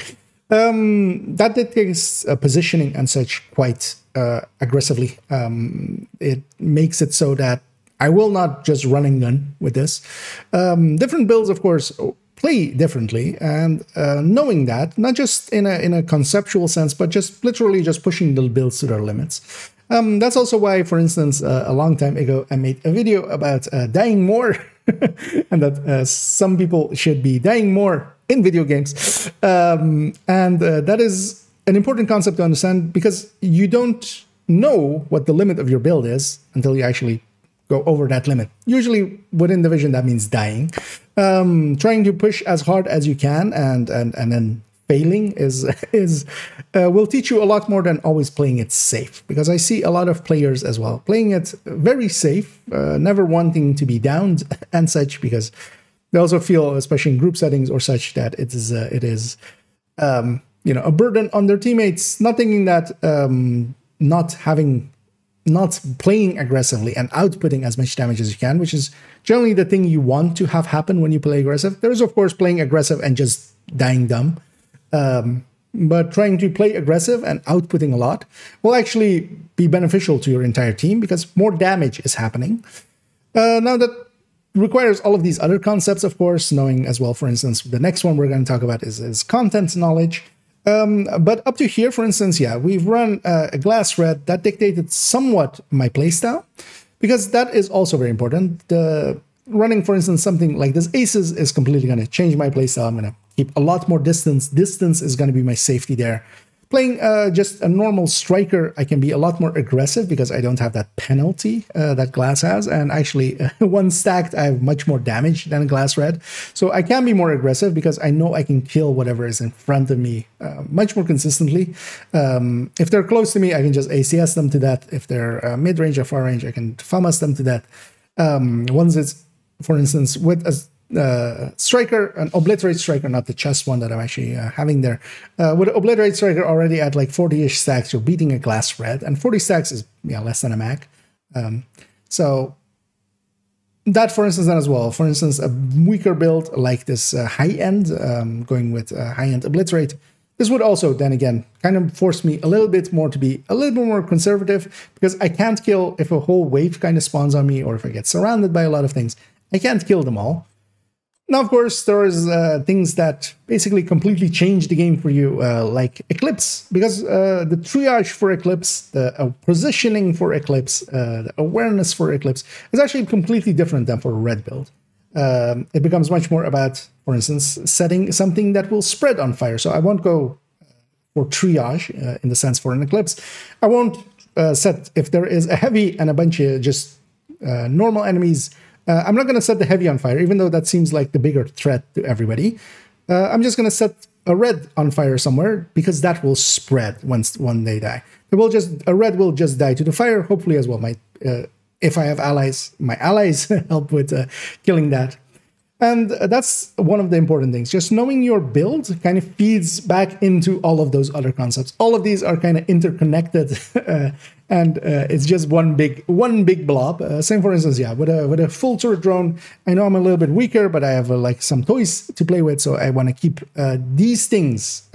That dictates positioning and such quite aggressively. It makes it so that I will not just run and gun with this. Different builds, of course, play differently, and knowing that, not just in a conceptual sense, but just literally just pushing the builds to their limits. That's also why, for instance, a long time ago, I made a video about dying more, and that some people should be dying more in video games. That is an important concept to understand, because you don't know what the limit of your build is until you actually go over that limit. Usually within Division, that means dying. Trying to push as hard as you can and then failing will teach you a lot more than always playing it safe, because I see a lot of players as well playing it very safe, never wanting to be downed and such, because they also feel, especially in group settings or such, that it is a burden on their teammates, not thinking that not playing aggressively and outputting as much damage as you can, which is generally the thing you want to have happen when you play aggressive. There is, of course, playing aggressive and just dying dumb. But trying to play aggressive and outputting a lot will actually be beneficial to your entire team, because more damage is happening. Now that requires all of these other concepts, of course, knowing as well, for instance, the next one we're going to talk about is content knowledge. But up to here, for instance, yeah, we've run a glass red that dictated somewhat my playstyle, because that is also very important. Running, for instance, something like this aces is completely going to change my playstyle. I'm going to keep a lot more distance. Distance is going to be my safety there. Playing just a normal striker, I can be a lot more aggressive because I don't have that penalty that glass has. And actually, one stacked, I have much more damage than a glass red. So I can be more aggressive because I know I can kill whatever is in front of me much more consistently. If they're close to me, I can just ACS them to death. If they're mid-range or far range, I can FAMAS them to death. Once it's, for instance, with a striker, an obliterate striker, not the chest one that I'm actually having there. With an obliterate striker already at like 40-ish stacks, you're beating a glass red, and 40 stacks is less than a mag. So that, for instance, then as well. For instance, a weaker build like this high-end, going with high-end obliterate, this would also, then again, kind of force me a little bit more to be a little bit more conservative, because I can't kill if a whole wave kind of spawns on me, or if I get surrounded by a lot of things. I can't kill them all. Now, of course, there's things that basically completely change the game for you, like Eclipse, because the triage for Eclipse, the positioning for Eclipse, the awareness for Eclipse is actually completely different than for a red build. It becomes much more about, for instance, setting something that will spread on fire. So I won't go for triage in the sense for an Eclipse. I won't set, if there is a heavy and a bunch of just normal enemies, I'm not going to set the heavy on fire, even though that seems like the bigger threat to everybody. I'm just going to set a red on fire somewhere, because that will spread when they die. A red will just die to the fire, hopefully as well. If I have allies, my allies help with killing that. And that's one of the important things. Just knowing your build kind of feeds back into all of those other concepts. All of these are kind of interconnected, and it's just one big blob. Same, for instance, yeah, with a full turret drone, I know I'm a little bit weaker, but I have like some toys to play with, so I want to keep these things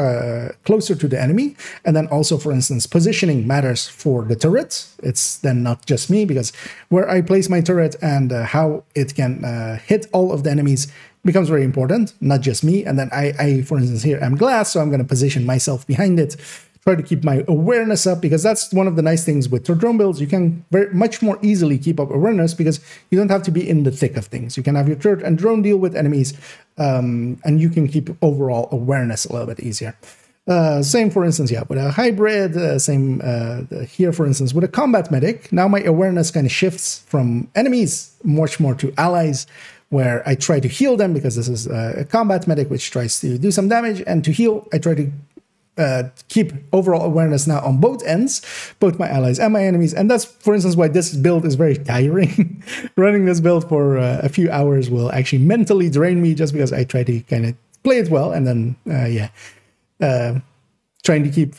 closer to the enemy. And then also, for instance, positioning matters for the turret. It's then not just me, because where I place my turret and how it can hit all of the enemies becomes very important, not just me. And then I, for instance, here I'm glass, so I'm going to position myself behind it, try to keep my awareness up, because that's one of the nice things with drone builds. You can much more easily keep up awareness, because you don't have to be in the thick of things. You can have your turret and drone deal with enemies, and you can keep overall awareness a little bit easier. Same, for instance, yeah, with a hybrid, same here, for instance, with a combat medic. Now my awareness kind of shifts from enemies much more to allies, where I try to heal them, because this is a combat medic which tries to do some damage, and to heal, I try to keep overall awareness now on both ends, both my allies and my enemies. And that's, for instance, why this build is very tiring. Running this build for a few hours will actually mentally drain me, just because I try to kind of play it well, and then, trying to keep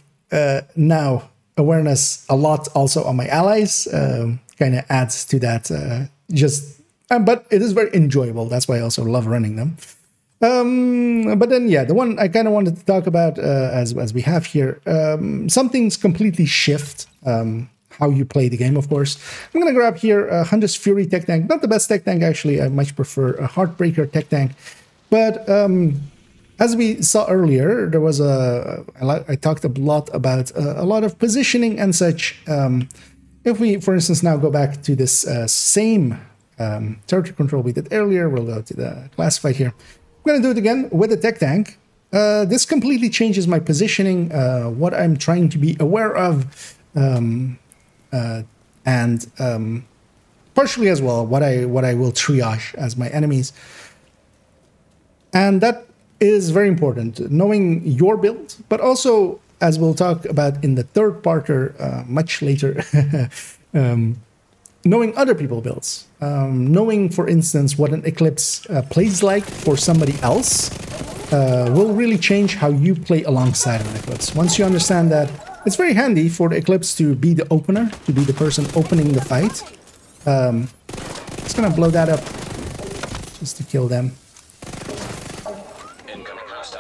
now awareness a lot also on my allies kind of adds to that. But it is very enjoyable. That's why I also love running them. But then, yeah, the one I kind of wanted to talk about, as we have here, some things completely shift how you play the game, of course. I'm going to grab here Hunter's Fury tech tank. Not the best tech tank, actually. I much prefer a Heartbreaker tech tank. But as we saw earlier, there was I talked a lot about a lot of positioning and such. If we, for instance, now go back to this same territory control we did earlier, we'll go to the classified here. I'm going to do it again with a tech tank. This completely changes my positioning, what I'm trying to be aware of, and partially as well what I will triage as my enemies. And that is very important, knowing your build, but also, as we'll talk about in the third parter much later, knowing other people's builds. Knowing, for instance, what an Eclipse plays like for somebody else will really change how you play alongside an Eclipse. Once you understand that, it's very handy for the Eclipse to be the opener, to be the person opening the fight. Just gonna blow that up just to kill them.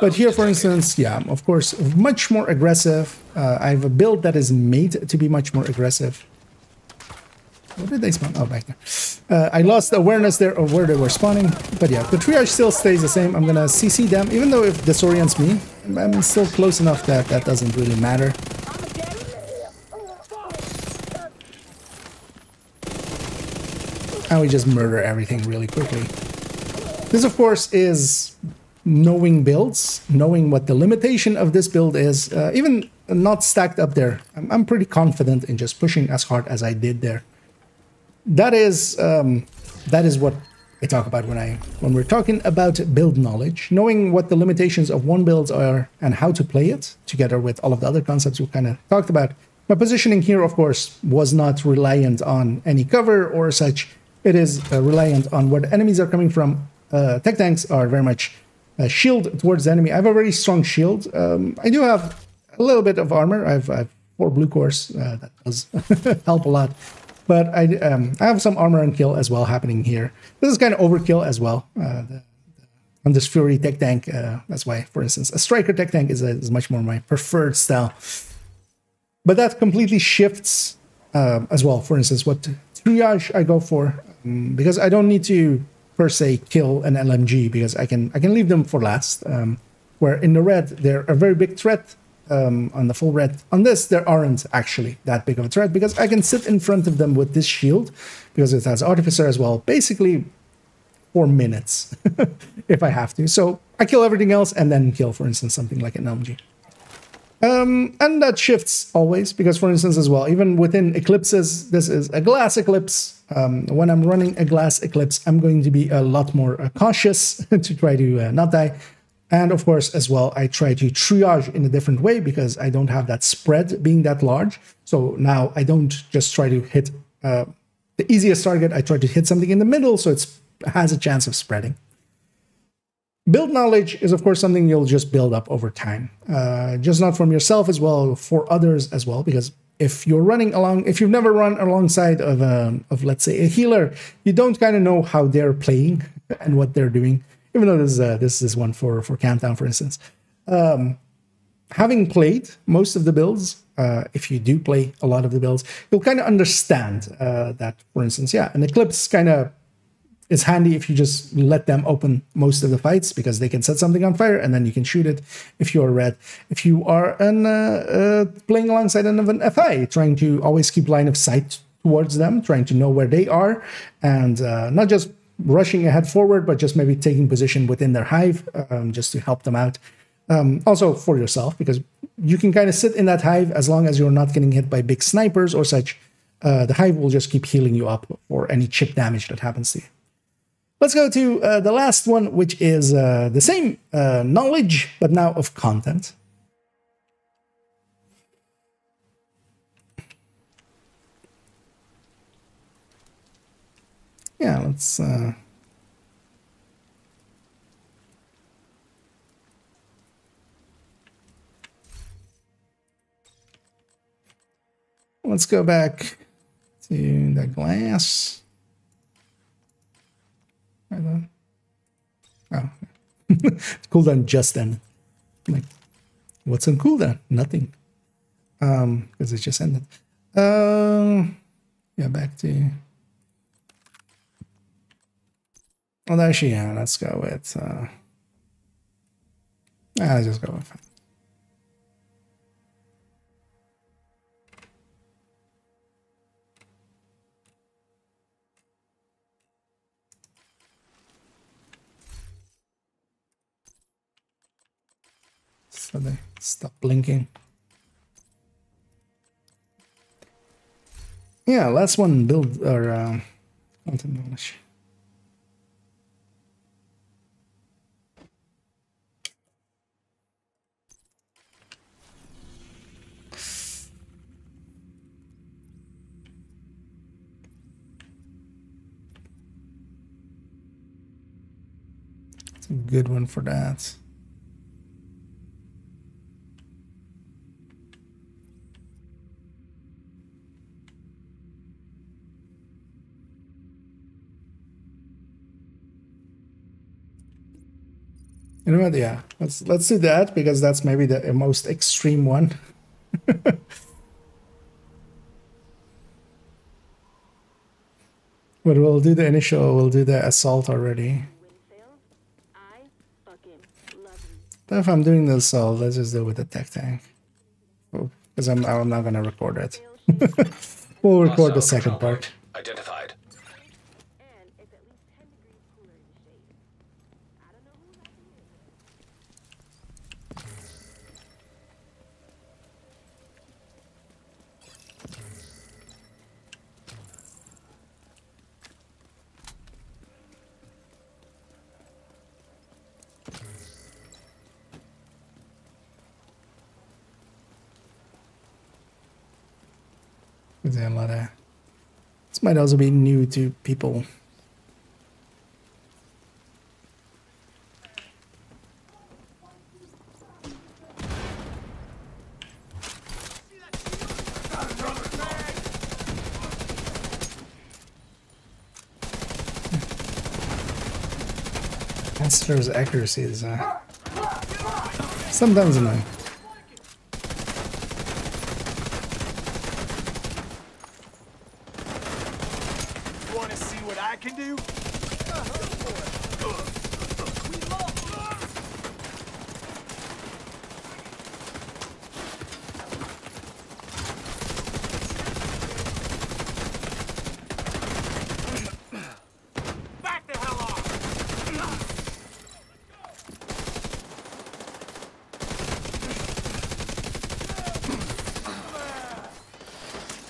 But here, for instance, yeah, of course, much more aggressive. I have a build that is made to be much more aggressive. Where did they spawn? Oh, back there. I lost awareness there of where they were spawning. But yeah, the triage still stays the same. I'm gonna CC them, even though if disorients me, I'm still close enough that that doesn't really matter. And we just murder everything really quickly. This, of course, is knowing builds, knowing what the limitation of this build is, even not stacked up there. I'm pretty confident in just pushing as hard as I did there. That is what I talk about when we're talking about build knowledge, knowing what the limitations of one build are and how to play it, together with all of the other concepts we kind of talked about. My positioning here, of course, was not reliant on any cover or such. It is reliant on where the enemies are coming from. Tech tanks are very much shield towards the enemy. I have a very strong shield. I do have a little bit of armor. I have 4 blue cores. That does help a lot. But I have some armor and kill as well happening here. This is kind of overkill as well. On this Fury tech tank, that's why, for instance, a striker tech tank is much more my preferred style. But that completely shifts as well. For instance, what triage I go for, because I don't need to per se kill an LMG, because I can leave them for last. Where in the red they're a very big threat. On the full red, on this there aren't actually that big of a threat, because I can sit in front of them with this shield, because it has artificer as well, basically for minutes if I have to. So I kill everything else and then kill, for instance, something like an LMG. And that shifts always, because, for instance, as well, even within eclipses, this is a glass eclipse. When I'm running a glass eclipse, I'm going to be a lot more cautious to try to not die. And of course, as well, I try to triage in a different way, because I don't have that spread being that large. So now I don't just try to hit the easiest target. I try to hit something in the middle, so it has a chance of spreading. Build knowledge is, of course, something you'll just build up over time. Just not from yourself as well, for others as well, because if you're running along, if you've never run alongside of let's say, a healer, you don't kind of know how they're playing and what they're doing. Even though this is one for Countdown, for instance. Having played most of the builds, if you do play a lot of the builds, you'll kind of understand that, for instance, yeah, an Eclipse kind of is handy if you just let them open most of the fights, because they can set something on fire and then you can shoot it if you're red. If you are playing alongside an FI, trying to always keep line of sight towards them, trying to know where they are, and not just rushing ahead forward, but just maybe taking position within their hive, just to help them out. Also for yourself, because you can kind of sit in that hive as long as you're not getting hit by big snipers or such. The hive will just keep healing you up for any chip damage that happens to you. Let's go to the last one, which is the same knowledge, but now of content. Yeah, let's go back to the glass. Right on. Oh, cooldown just ended. Like, what's on cooldown? Nothing. Because it just ended. Yeah, back to. Well, actually, yeah, let's go with. Let's just go with. So they stop blinking. Yeah, last one, build or content knowledge. It's a good one for that. You know what? Yeah, let's do that, because that's maybe the most extreme one. But we'll do the initial, we'll do the assault already. I fucking love you. But if I'm doing the assault, let's just do it with the tech tank. Because I'm not gonna record it. We'll record the Hostile second control part. point identified. And it's at least 10 degrees cooler in the shade. I don't know who's actually in here. There's a lot of... This might also be new to people. Master's accuracy is sometimes annoying. Want to see what I can do? Back the hell off!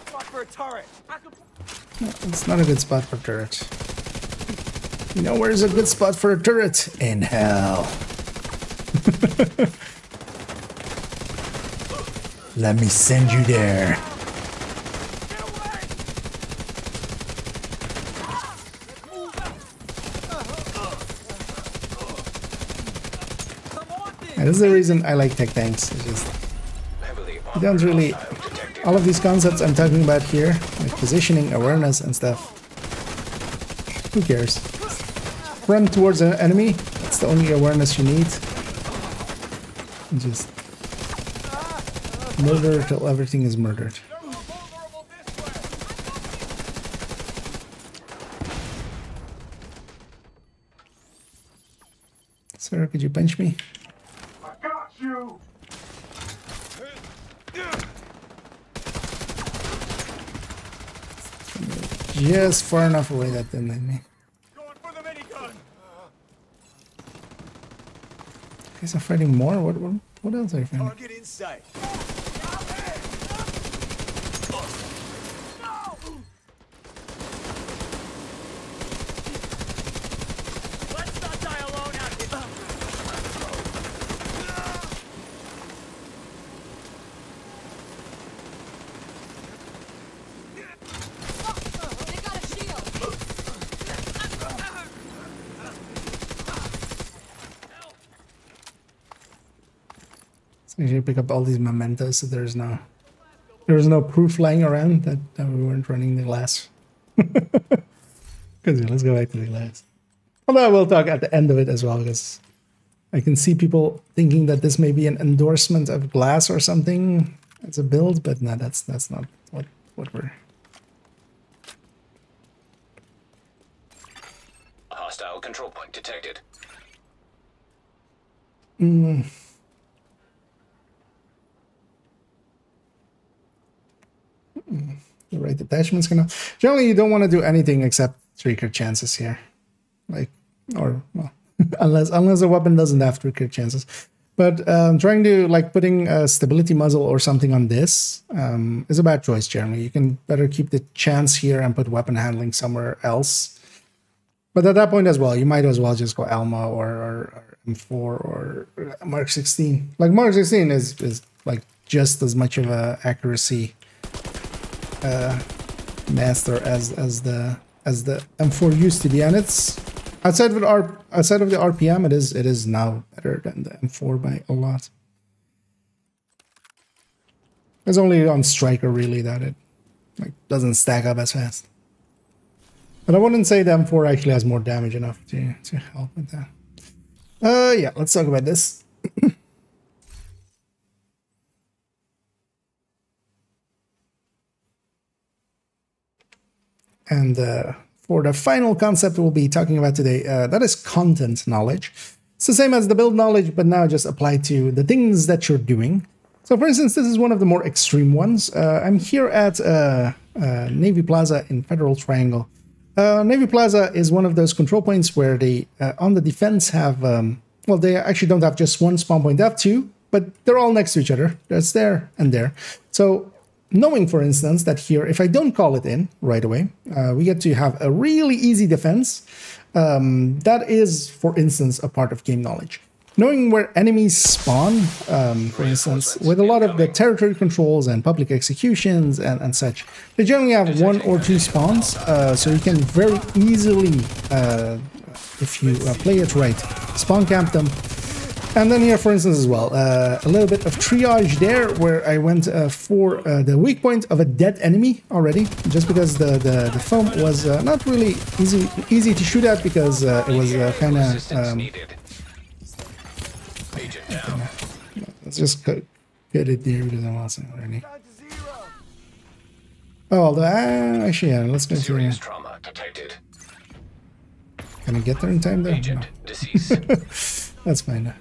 Fuck for a turret. It's not a good spot for turret. You know where's a good spot for a turret? In hell. Let me send you there. And this is the reason I like tech tanks. It's just Heavily you armored don't really... hostile detected. All of these concepts I'm talking about here, like positioning, awareness, and stuff. Who cares? Run towards an enemy. That's the only awareness you need. And just murder till everything is murdered. Sir, could you punch me? I got you! Just far enough away that didn't hit me. Going for the minigun! Guys are fighting more? What else are you fighting? Target in sight. Let's not die alone out here. They got a shield. So you should pick up all these mementos so there's no proof lying around that we weren't running the glass. Because let's go back to the glass. Although I will talk at the end of it as well, because I can see people thinking that this may be an endorsement of glass or something as a build, but no, that's not what we're... Hostile control point detected. The right attachment's gonna... Generally, you don't want to do anything except three-crit chances here. Like, or, well, unless a weapon doesn't have three-crit chances. But trying to, like, putting a stability muzzle or something on this is a bad choice, generally. You can better keep the chance here and put weapon handling somewhere else. But at that point as well, you might as well just go Alma or M4 or Mark 16. Like, Mark 16 is like, just as much of a accuracy master as the M4 used to be, and it's outside of the RPM, it is now better than the M4 by a lot. It's only on Striker really that it like doesn't stack up as fast. But I wouldn't say the M4 actually has more damage enough to help with that. Yeah, let's talk about this. And for the final concept we'll be talking about today. That is content knowledge. It's the same as the build knowledge, but now just applied to the things that you're doing. So for instance, this is one of the more extreme ones. I'm here at Navy Plaza in Federal Triangle. Navy Plaza is one of those control points where they, on the defense, have, well, they actually don't have just one spawn point, they have two, but they're all next to each other. There's there and there. So knowing, for instance, that here, if I don't call it in right away, we get to have a really easy defense. That is, for instance, a part of game knowledge. Knowing where enemies spawn, for instance, with a lot of the territory controls and public executions and such, they generally have 1 or 2 spawns, so you can very easily, if you play it right, spawn camp them. And then here, for instance, as well, a little bit of triage there, where I went for the weak point of a dead enemy already, just because the foam was not really easy to shoot at, because it was kind of... let's just get it there because I lost it already. Oh, actually, yeah, let's go through here. Trauma detected. Can I get there in time there? Agent deceased. That's fine.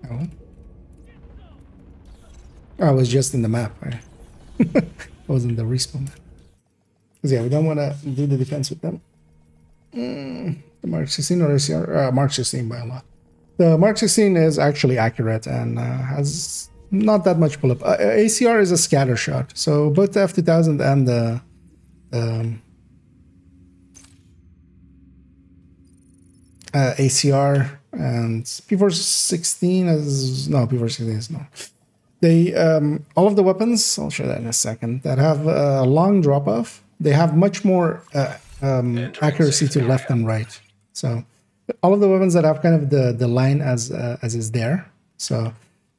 Oh. Oh, I was just in the map. Right? I was in the respawn. Because yeah, we don't want to do the defense with them. The Mark 16 or ACR? Mark 16 by a lot. The Mark 16 is actually accurate and has not that much pull-up. ACR is a scatter shot. So both the F2000 and the ACR and P416 is... No, P416 is no. They, all of the weapons, I'll show that in a second, that have a long drop-off, they have much more accuracy to left and right. So all of the weapons that have kind of the line as is there. So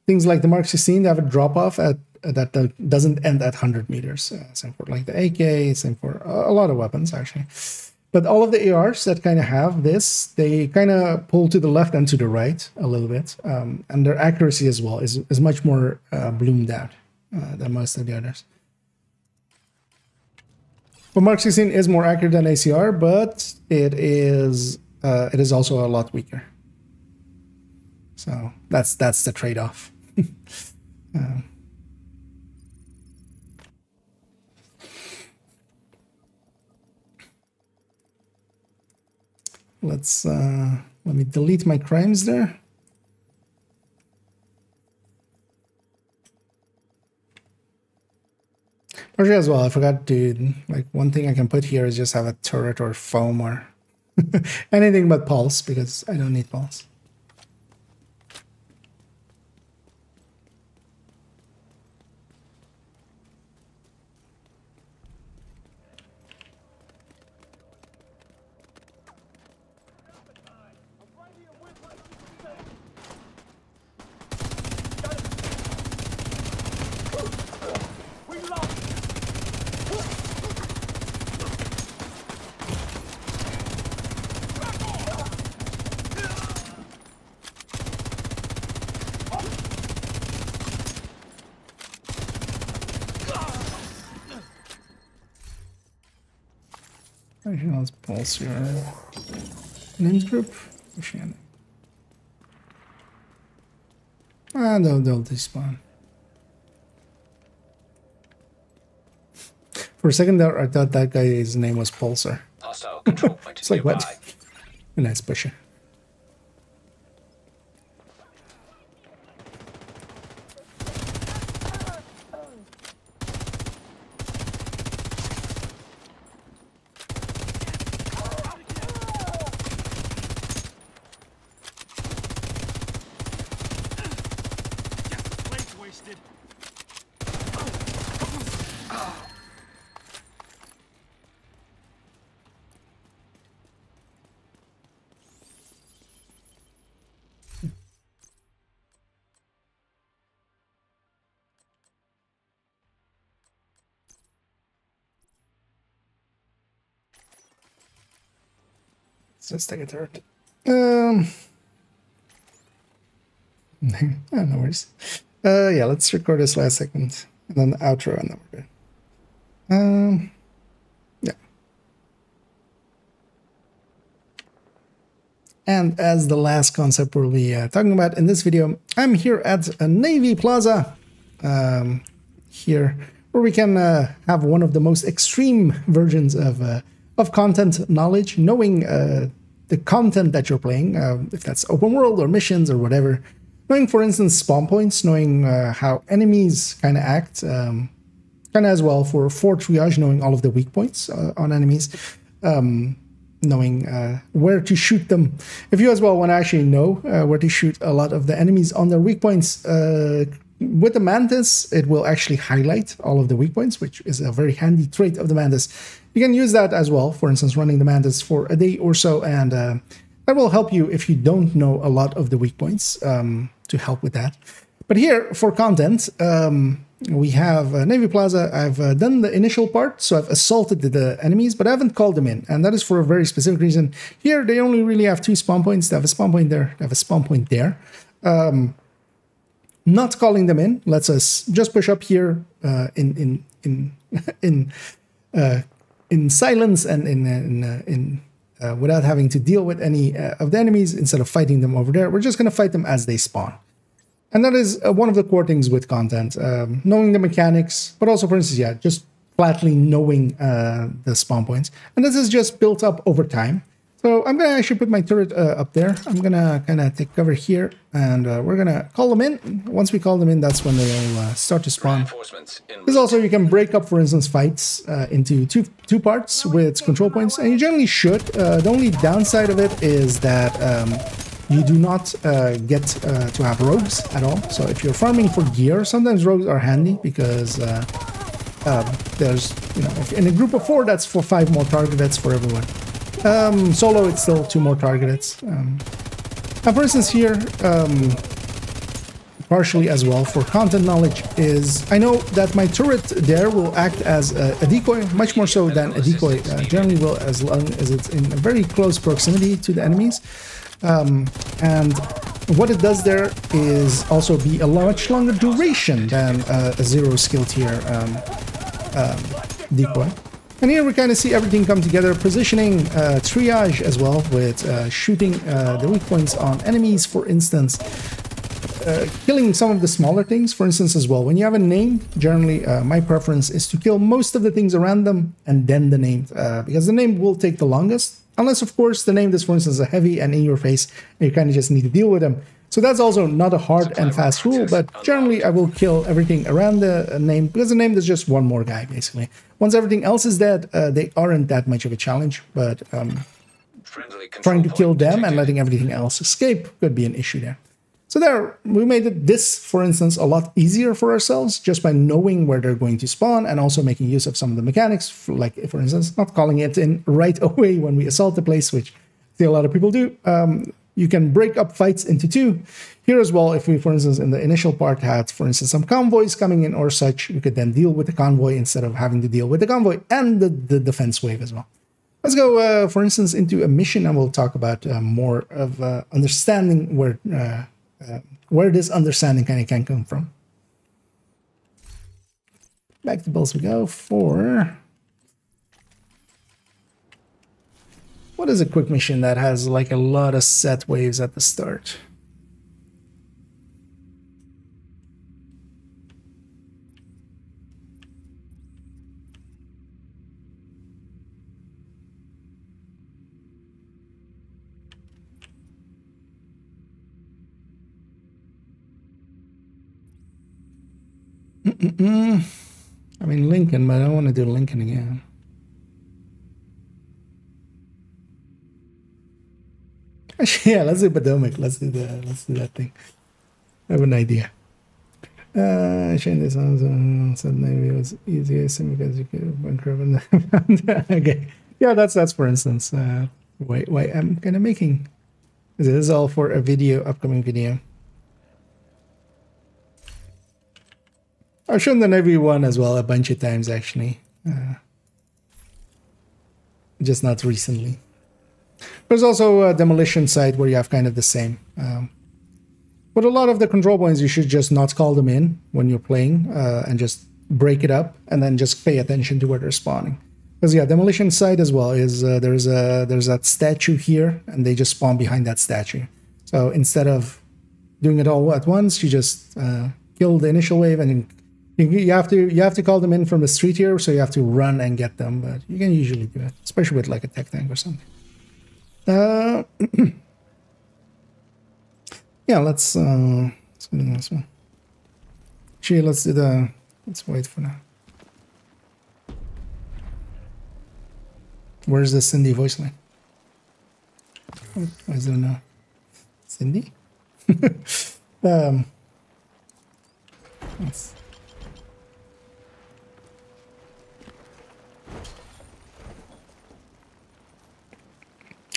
things like the Mark 16, they have a drop-off at that doesn't end at 100 meters. Same for like the AK, same for a lot of weapons, actually. But all of the ARs that kind of have this, they kind of pull to the left and to the right a little bit. And their accuracy as well is much more bloomed out than most of the others. But Mark 16 is more accurate than ACR, but it is also a lot weaker. So that's the trade-off. Let me delete my crimes there. Actually, as well, I forgot to, like, one thing I can put here is just have a turret or foam or anything but pulse, because I don't need pulse. Actually, let's pulse your names group. Ah, they'll despawn. For a second there, I thought that guy's name was Pulsar. Hostile control point. It's like, what? nearby. A nice pusher. Let's take a turret. No worries. Yeah, let's record this last segment and then the outro, and then we're good. And as the last concept we'll be talking about in this video, I'm here at a Navy Plaza, here, where we can have one of the most extreme versions of content knowledge, knowing the content that you're playing, if that's open world or missions or whatever. Knowing, for instance, spawn points, knowing how enemies kind of act, kind of as well for triage, knowing all of the weak points on enemies. Knowing where to shoot them. If you as well want to actually know where to shoot a lot of the enemies on their weak points, with the Mantis, it will actually highlight all of the weak points, which is a very handy trait of the Mantis. You can use that as well, for instance, running the Mantis for a day or so, and that will help you if you don't know a lot of the weak points, to help with that. But here, for content, we have Navy Plaza. I've done the initial part, so I've assaulted the enemies, but I haven't called them in, and that is for a very specific reason. Here, they only really have 2 spawn points. They have a spawn point there, they have a spawn point there. Not calling them in lets us just push up here in silence and without having to deal with any of the enemies. Instead of fighting them over there, we're just going to fight them as they spawn. And that is one of the core things with content, knowing the mechanics, but also, for instance, yeah, just flatly knowing the spawn points. And this is just built up over time. So I'm going to actually put my turret up there. I'm going to kind of take cover here, and we're going to call them in. Once we call them in, that's when they'll start to spawn. This also, you can break up, for instance, fights into two parts with control points, and you generally should. The only downside of it is that you do not get to have rogues at all. So if you're farming for gear, sometimes rogues are handy because there's, you know, if in a group of 4, that's for 5 more target hits for everyone. Solo, it's still 2 more target hits. And for instance here, partially as well for content knowledge is, I know that my turret there will act as a decoy, much more so than a decoy generally will, as long as it's in a very close proximity to the enemies. And what it does there is also be a much longer duration than a 0 skill tier decoy. And here we kind of see everything come together, positioning, triage as well, with shooting the weak points on enemies, for instance, killing some of the smaller things, for instance, as well. When you have a name, generally my preference is to kill most of the things around them and then the name, because the name will take the longest. Unless, of course, the name is, for instance, a heavy and in your face, and you kind of just need to deal with them. So that's also not a hard and fast rule, but generally I will kill everything around the name, because the name is just one more guy, basically. Once everything else is dead, they aren't that much of a challenge, but trying to kill them and letting everything else escape could be an issue there. So there, we made this, for instance, a lot easier for ourselves just by knowing where they're going to spawn, and also making use of some of the mechanics, like, for instance, not calling it in right away when we assault the place, which I see a lot of people do. You can break up fights into 2. Here as well, if we, for instance, in the initial part had, for instance, some convoys coming in or such, we could then deal with the convoy instead of having to deal with the convoy and the defense wave as well. Let's go, for instance, into a mission, and we'll talk about more of understanding where this understanding kind of can come from. Back to bills we go for... What is a quick mission that has like a lot of set waves at the start? I mean Lincoln, but I don't want to do Lincoln again. Actually, yeah, let's do Potomac. Let's do that thing. I have an idea. Shane, this said maybe it was easier because you could bunker. Okay, yeah, that's for instance. Wait, I'm kind of making. This is all for a video, upcoming video. I've shown the Navy one as well a bunch of times, actually. Just not recently. There's also a demolition site where you have kind of the same. But a lot of the control points, you should just not call them in when you're playing and just break it up and then just pay attention to where they're spawning. Because yeah, demolition site as well is there's that statue here, and they just spawn behind that statue. So instead of doing it all at once, you just kill the initial wave, and you have to call them in from the street here, so you have to run and get them. But you can usually do it, especially with like a tech tank or something. Yeah, let's do this one. Actually, let's wait for now. Where's the Cindy voice line? Oh, why is there no Cindy? Let's...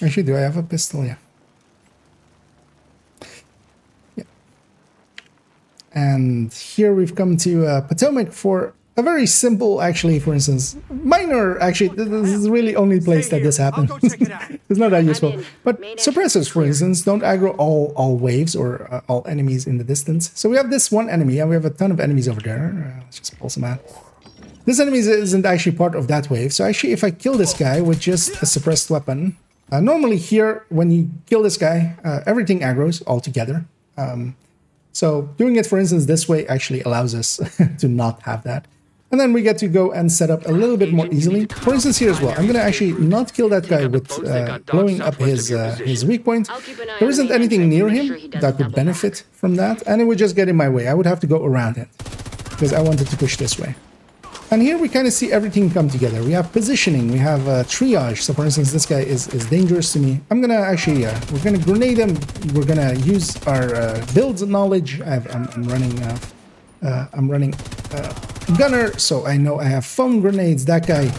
Actually, do I have a pistol? Yeah. And here we've come to Potomac for a very simple, actually, for instance, minor, actually, this is really only place that this happens. It's not that useful. But suppressors, for instance, don't aggro all waves or all enemies in the distance. So we have this one enemy, and we have a ton of enemies over there. Let's just pull some out. This enemy isn't actually part of that wave. So actually, if I kill this guy with just a suppressed weapon, normally here, when you kill this guy, everything aggroes altogether. So doing it, for instance, this way actually allows us to not have that. And then we get to go and set up a little bit more easily. For instance, here as well, I'm going to actually not kill that guy with blowing up his weak point. There isn't anything near him that would benefit from that, and it would just get in my way. I would have to go around it because I wanted to push this way. And here we kind of see everything come together. We have positioning, we have triage. So for instance, this guy is dangerous to me. I'm gonna actually, we're gonna grenade him. We're gonna use our build knowledge. I'm running gunner, so I know I have foam grenades. That guy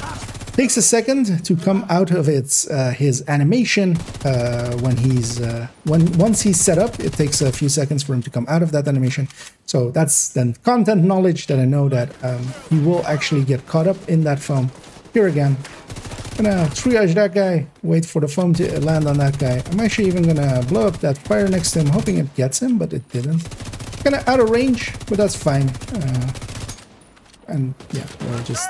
takes a second to come out of his animation once he's set up. It takes a few seconds for him to come out of that animation. So that's then content knowledge that I know that he will actually get caught up in that foam. Here again, gonna triage that guy, wait for the foam to land on that guy. I'm actually even gonna blow up that fire next to him, hoping it gets him, but it didn't. Kinda out of range, but that's fine. And yeah, we'll just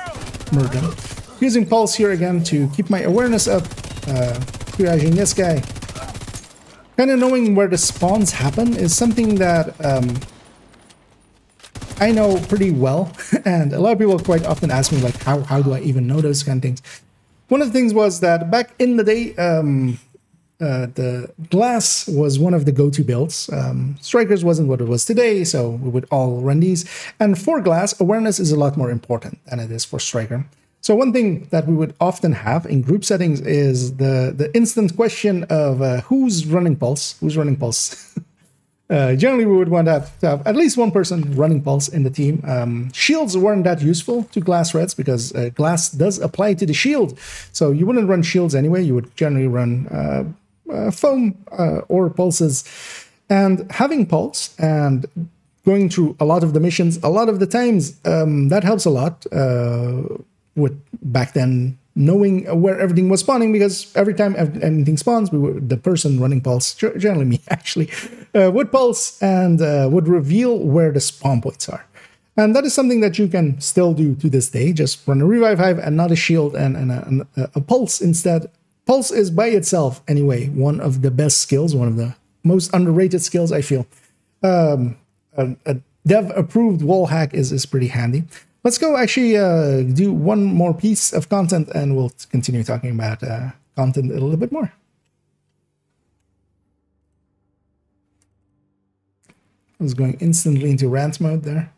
murder him. Using pulse here again to keep my awareness up, triaging this guy. Kind of knowing where the spawns happen is something that I know pretty well, and a lot of people quite often ask me like, how do I even know those kind of things? One of the things was that back in the day, the glass was one of the go-to builds. Strikers wasn't what it was today, so we would all run these. And for glass, awareness is a lot more important than it is for striker. So one thing that we would often have in group settings is the instant question of who's running pulse? Who's running pulse? Generally, we would want to have at least one person running pulse in the team. Shields weren't that useful to glass reds because glass does apply to the shield. So you wouldn't run shields anyway. You would generally run foam or pulses. And having pulse and going through a lot of the missions, a lot of the times, that helps a lot. With back then knowing where everything was spawning, because every time anything spawns, the person running pulse, generally me actually, would pulse and would reveal where the spawn points are. And that is something that you can still do to this day. Just run a revive hive and not a shield and a pulse instead. Pulse is by itself anyway one of the best skills, one of the most underrated skills, I feel. A dev approved wall hack is pretty handy. Let's go actually do one more piece of content and we'll continue talking about content a little bit more. I was going instantly into rant mode there.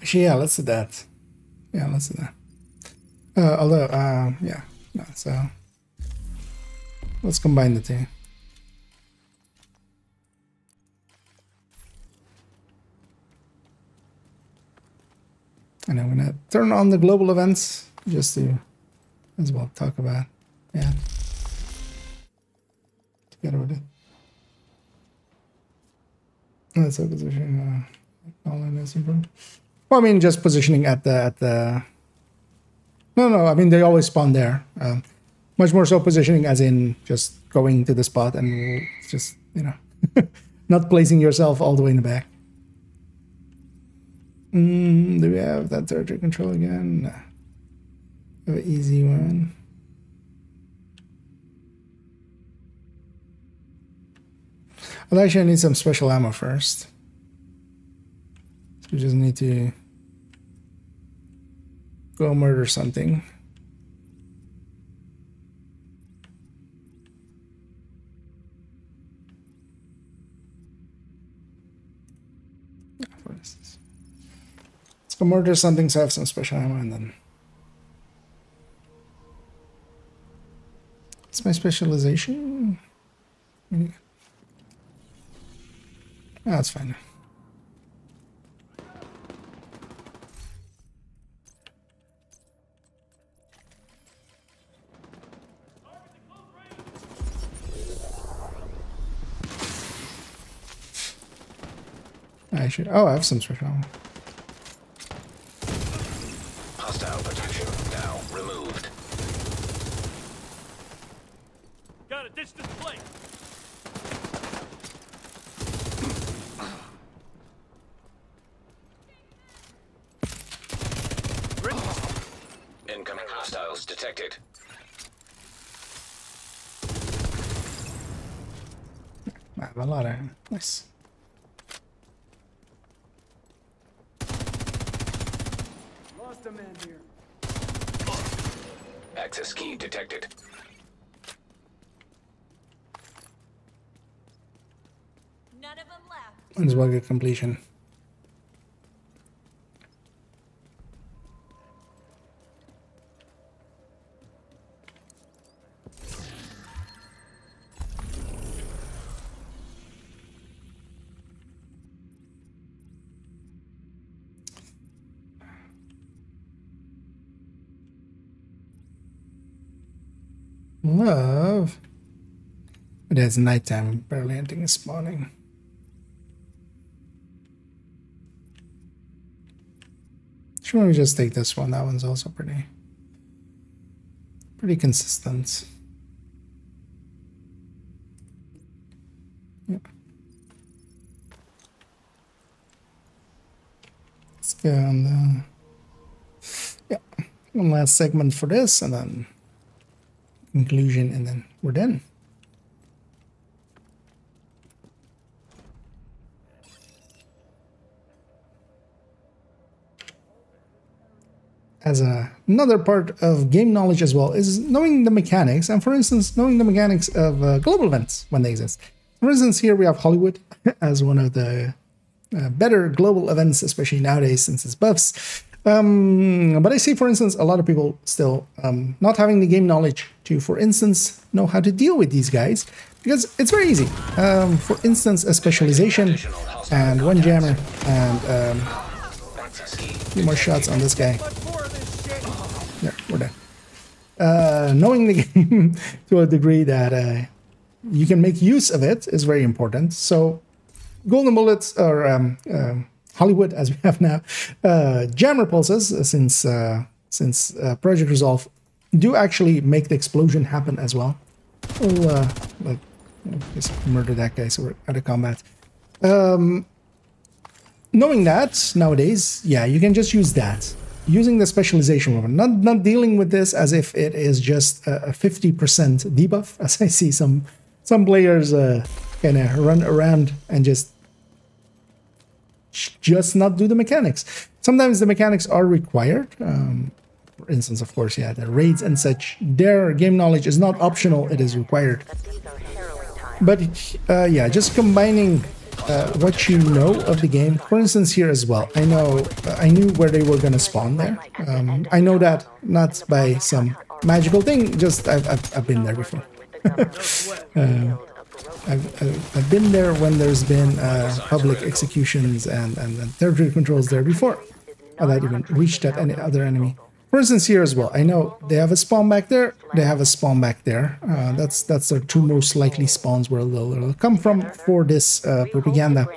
Actually, yeah, let's do that. Yeah, let's do that. Although, yeah, no, so let's combine the two. And I'm gonna turn on the global events just to as well talk about. Yeah. Together with it. That's a position. Online is improved. Well, I mean, just positioning at the. No. I mean, they always spawn there. Much more so positioning, as in just going to the spot and just not placing yourself all the way in the back. Do we have that territory control again? No. Have an easy one. Well, actually, I need some special ammo first. So we just need to go murder something. What is this? Let's go murder something so I have some special ammo, and then it's my specialization. That's fine. I should. Oh, I have some special ammo. Hostile protection now removed. Got a distance plate. Incoming hostiles detected. I have a lot of nice. Lost a man here. Access key detected. None of them left. Might as well get completion. Love. But it's nighttime. Barely anything is spawning. Should we just take this one? That one's also pretty consistent. Yeah. Let's go on the one last segment for this, and then conclusion, and then we're done. As another part of game knowledge as well is knowing the mechanics, and for instance, knowing the mechanics of global events when they exist. For instance, here we have Hollywood as one of the better global events, especially nowadays since it's buffs. But I see, for instance, a lot of people still not having the game knowledge to, for instance, know how to deal with these guys, because it's very easy. For instance, a specialization and one jammer and a few more shots on this guy. There, we're done. Knowing the game to a degree that you can make use of it is very important. So, golden bullets or Hollywood, as we have now, jammer pulses, since Project Resolve do actually make the explosion happen as well. We'll just murder that guy, so we're out of combat. Knowing that nowadays, yeah, you can just use that. Using the specialization weapon, not dealing with this as if it is just a 50% debuff, as I see some players kind of run around and just not do the mechanics. Sometimes the mechanics are required. For instance, of course, yeah, the raids and such, their game knowledge is not optional, it is required. But yeah, just combining what you know of the game. For instance, here as well, I knew where they were gonna spawn there. I know that not by some magical thing, just I've been there before. I've been there when there's been public executions and territory controls there before. or that even reach that any other enemy. For instance, here as well, I know they have a spawn back there, they have a spawn back there. That's their two most likely spawns where they'll come from for this propaganda.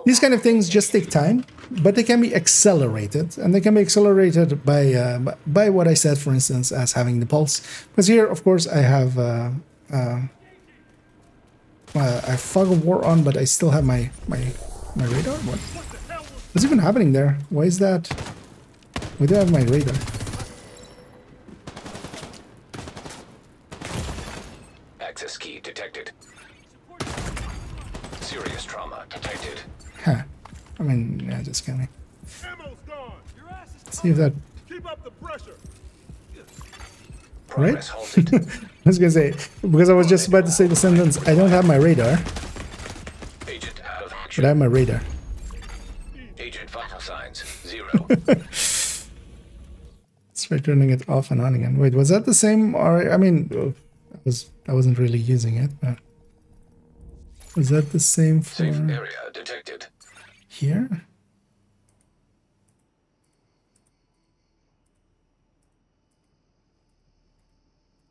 These kind of things just take time, but they can be accelerated, and they can be accelerated by what I said, for instance, as having the pulse. Because here, of course, I have Fog of War on, but I still have my radar. What's even happening there? Why is that? We do have my radar. Access key detected. Serious trauma detected. Huh. I mean, yeah, just kidding. Ammo's gone. Your ass is See if that... keep up the pressure. Right? Progress halted. I was gonna say, because I was just about to say the sentence, I don't have my radar, Agent out of but action. I have my radar. Agent vital signs 0. Let's try turning it off and on again. Wait, was that the same? Or I mean, I wasn't really using it, but was that the same for Safe area detected. here?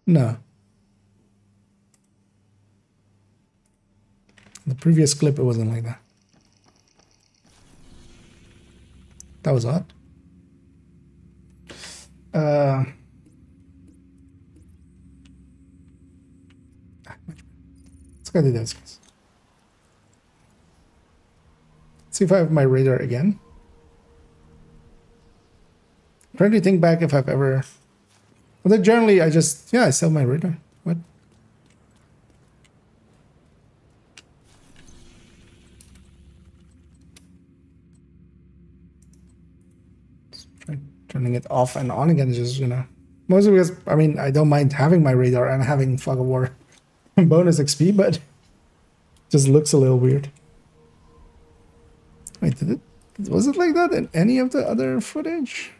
No. The previous clip, it wasn't like that. That was odd. Let's go do those guys. See if I have my radar again. I'm trying to think back if I've ever... Well, then generally I just... Yeah, I still have my radar. What? Try turning it off and on again, just, you know... Mostly because, I mean, I don't mind having my radar and having Fog of War bonus XP, but... just looks a little weird. Wait, did it... Was it like that in any of the other footage?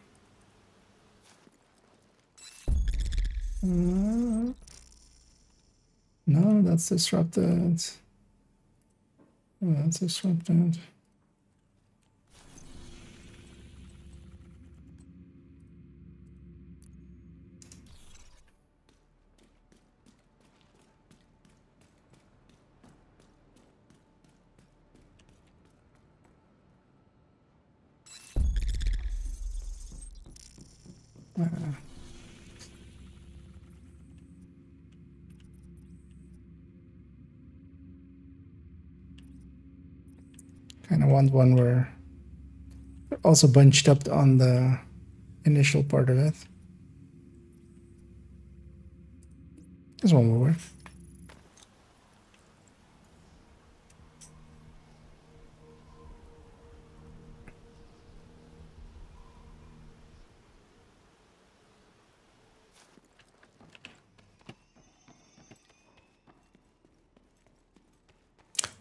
No, that's disrupted. Oh, that's disrupted. Kind of want one where they're also bunched up on the initial part of it. This one will work.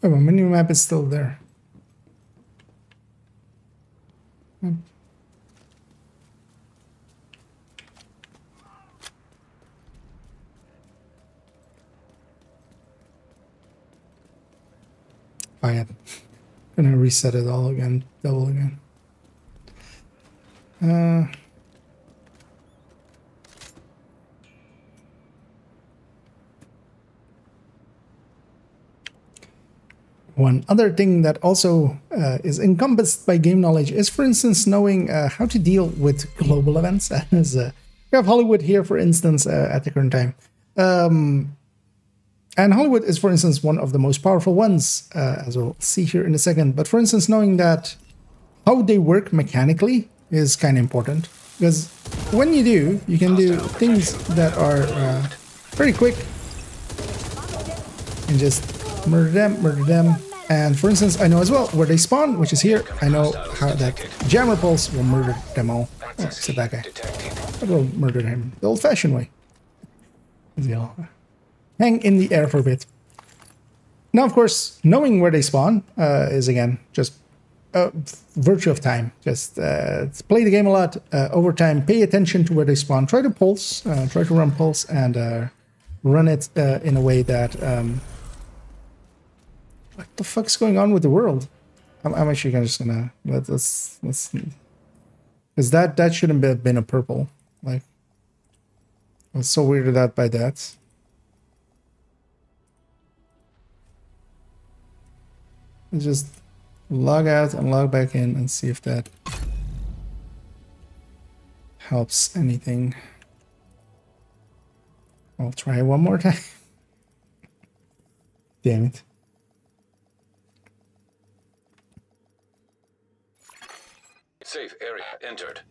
Oh, my menu map is still there. Fine. Gonna reset it all again, double again. One other thing that also is encompassed by game knowledge is, for instance, knowing how to deal with global events. As we have Hollywood here, for instance, at the current time. And Hollywood is, for instance, one of the most powerful ones, as we'll see here in a second. But for instance, knowing that how they work mechanically is kind of important. Because when you do, you can do things that are very quick. And just murder them. And for instance, I know as well where they spawn, which is here. I know how that jammer pulse will murder them all. Oh, except that guy. I will murder him the old-fashioned way. Hang in the air for a bit. Now, of course, knowing where they spawn is, again, just virtue of time. Just play the game a lot over time. Pay attention to where they spawn. Try to pulse. Try to run pulse and run it in a way that... what the fuck's going on with the world? I'm actually just gonna... Let's Because that shouldn't have been a purple. Like, I was so weirded out by that. Let's just log out and log back in and see if that helps anything. I'll try one more time. Damn it. Safe area entered.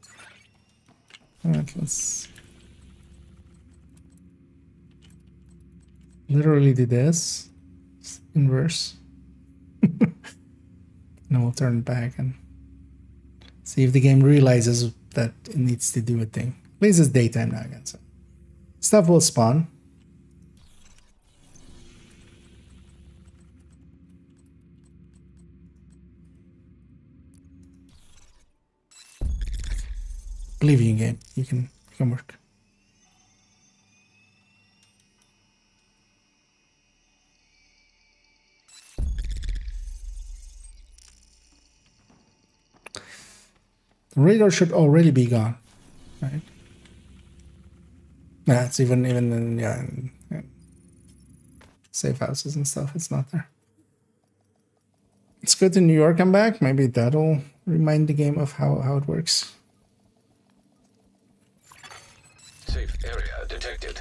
Alright, let's literally do this. It's inverse. Now we'll turn it back and see if the game realizes that it needs to do a thing. At least it's daytime now again, so stuff will spawn. Believe you in game. You can work. The radar should already be gone, right? Yeah, it's even in, yeah, in safe houses and stuff. It's not there. Let's go to New York and back. Maybe that'll remind the game of how it works. Safe area detected.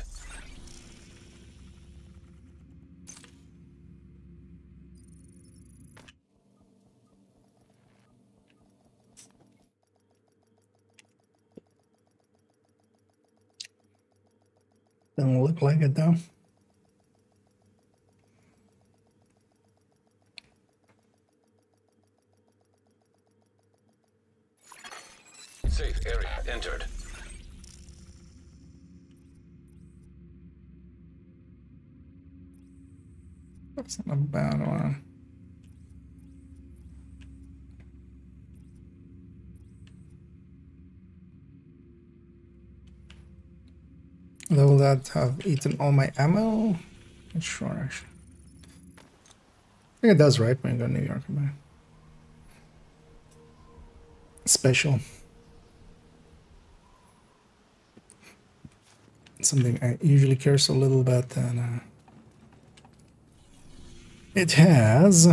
Doesn't look like it though. Safe area entered. That's not a bad one. Will that have eaten all my ammo? Not sure, actually. I think it does, right? When you go to New York. Special. Something I usually care so little about that it has.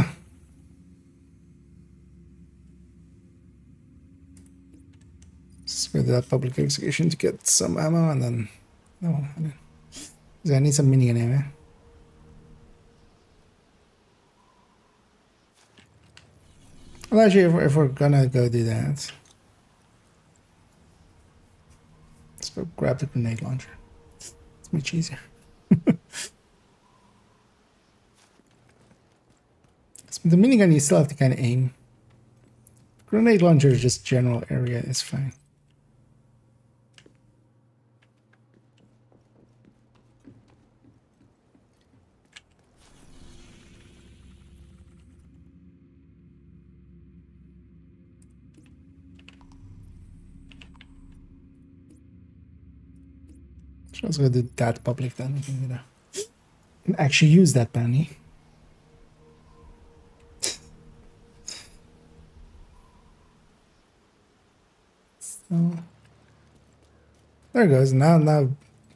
Let's go to that public execution to get some ammo and then... No, I need some minigun ammo. Well, actually, if we're gonna go do that, let's go grab the grenade launcher. It's much easier. The minigun, you still have to kind of aim. Grenade launcher is just general area is fine. So let's go do that public then. We can actually use that bounty. So there it goes. Now,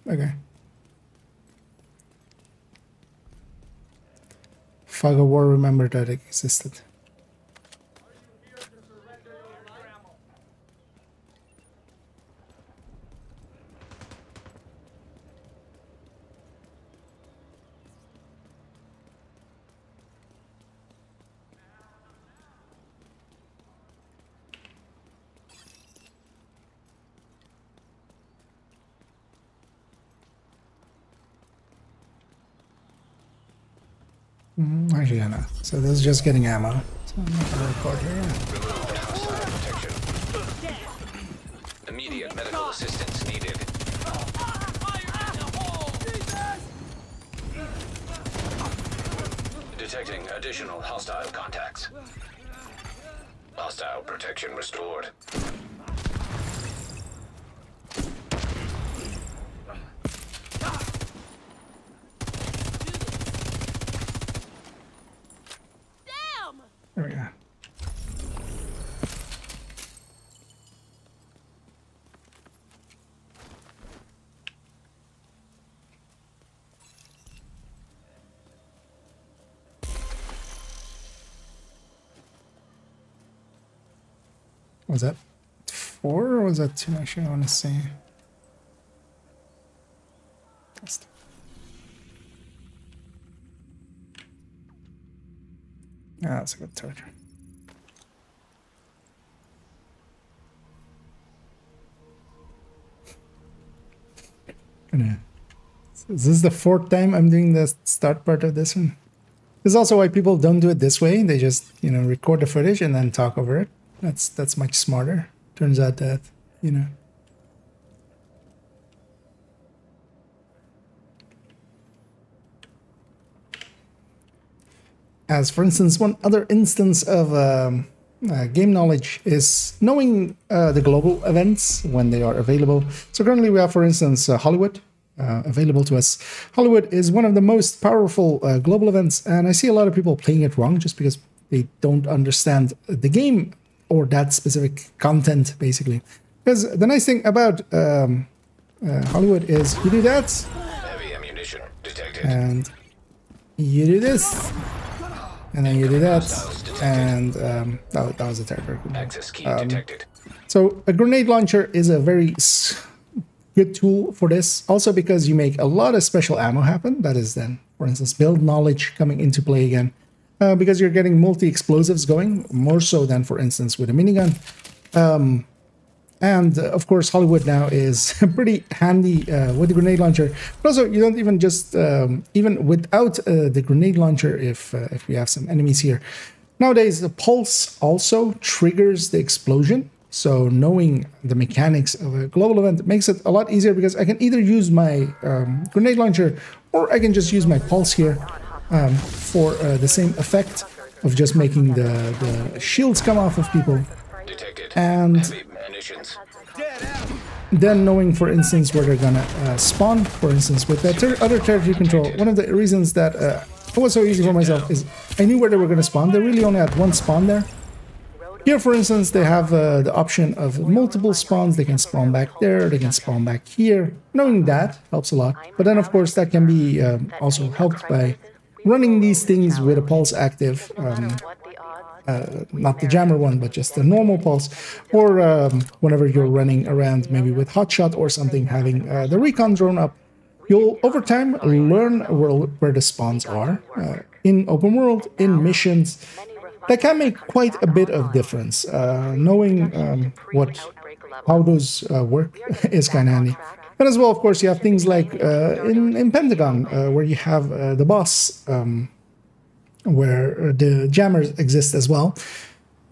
okay. Fog of War remembered that it existed. Actually, yeah, no. So this is just getting ammo. So I'm not gonna record here. Removed hostile protection. Immediate medical assistance needed. Detecting additional hostile contacts. Hostile protection restored. There we go. Was that 4 or was that 2? Actually, I want to see. Yeah, that's a good turret. Is this the 4th time I'm doing the start part of this one? This is also why people don't do it this way. They just, you know, record the footage and then talk over it. That's much smarter. Turns out that, you know. As for instance, one other instance of game knowledge is knowing the global events when they are available. So currently we have, for instance, Hollywood available to us. Hollywood is one of the most powerful global events, and I see a lot of people playing it wrong just because they don't understand the game or that specific content, basically. Because the nice thing about Hollywood is you do that, Heavy ammunition detected. and you do this, and then you do that, and that was a territory. Access key detected. So a grenade launcher is a very good tool for this, also because you make a lot of special ammo happen. That is then, for instance, build knowledge coming into play again, because you're getting multi-explosives going, more so than, for instance, with a minigun. And of course, Hollywood now is pretty handy with the grenade launcher. But also, you don't even just, even without the grenade launcher, if we have some enemies here. Nowadays, the pulse also triggers the explosion. So knowing the mechanics of a global event makes it a lot easier, because I can either use my grenade launcher or I can just use my pulse here for the same effect of just making the shields come off of people. Detected. And Heavy munitions. then knowing, for instance, where they're gonna spawn. For instance, with that other territory control, one of the reasons that it was so easy for myself is I knew where they were gonna spawn. They really only had one spawn there. Here, for instance, they have the option of multiple spawns. They can spawn back there, they can spawn back here. Knowing that helps a lot. But then, of course, that can be also helped by running these things with a pulse active. Not the jammer one, but just the normal pulse. Or whenever you're running around, maybe with hotshot or something, having the recon drone up. You'll, over time, learn where the spawns are in open world, in missions. That can make quite a bit of difference. Knowing how those work is kind of handy. And as well, of course, you have things like in Pentagon, where you have the boss, where the jammers exist as well.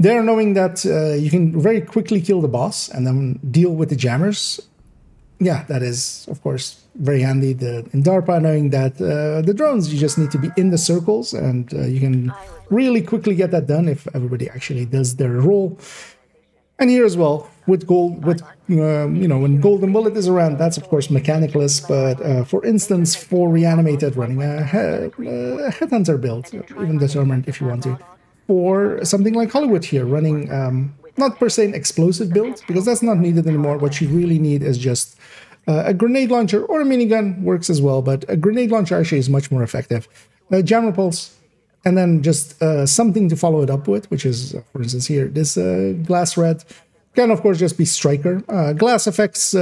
They're knowing that you can very quickly kill the boss and then deal with the jammers. Yeah, that is, of course, very handy. In DARPA, knowing that the drones, you just need to be in the circles, and you can really quickly get that done if everybody actually does their role. And here as well, with when Golden Bullet is around, that's of course mechanicless. But for instance, for reanimated, running a headhunter build, even determined if you want to. Or something like Hollywood here, running not per se an explosive build, because that's not needed anymore. What you really need is just a grenade launcher, or a minigun works as well, but a grenade launcher actually is much more effective. Jammer pulse, and then just something to follow it up with, which is, for instance, here, this glass red. Can, of course, just be striker. Glass affects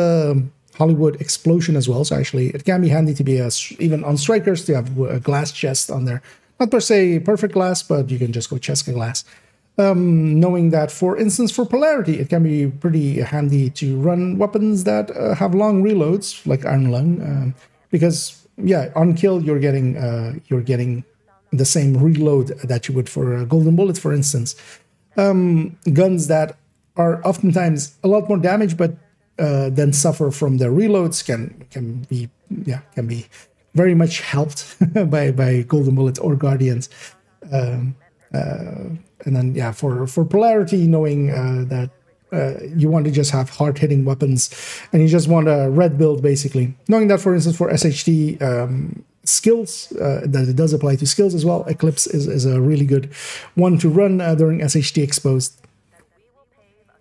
Hollywood explosion as well, so actually it can be handy to be, even on strikers, to have a glass chest on there. Not per se perfect glass, but you can just go Cheska glass. Knowing that, for instance, for polarity, it can be pretty handy to run weapons that have long reloads, like Iron Lung, because, yeah, on kill, you're getting the same reload that you would for a Golden Bullet, for instance. Guns that are oftentimes a lot more damage, but then suffer from their reloads can be very much helped by Golden Bullet or Guardians. And then, yeah, for polarity, knowing that you want to just have hard-hitting weapons, and you just want a red build, basically. Knowing that, for instance, for SHD skills, that it does apply to skills as well, Eclipse is a really good one to run during SHD exposed.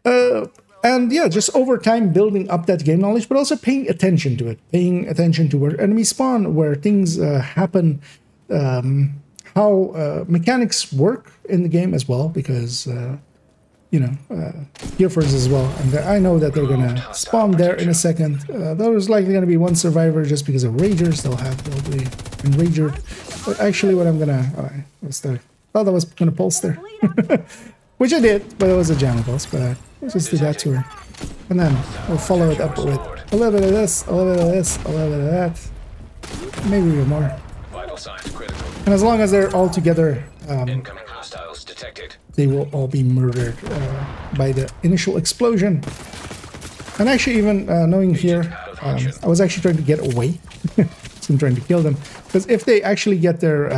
And yeah, just over time building up that game knowledge, but also paying attention to it, paying attention to where enemies spawn, where things happen, how mechanics work in the game as well, because you know, gear forces as well. And I know that they're gonna spawn there in a second. There's likely gonna be one survivor just because of ragers. They'll be enragered. But actually, what I'm gonna, thought that was gonna pulse there, which I did, but it was a jammer pulse. But let's just do that to her, and then we'll follow it up with a little bit of this, a little bit of this, a little bit of that, maybe even more. Vital signs critical. And as long as they're all together, Incoming hostiles detected. they will all be murdered by the initial explosion. And actually, even knowing here, I was actually trying to get away. So I'm trying to kill them. Because if they actually get their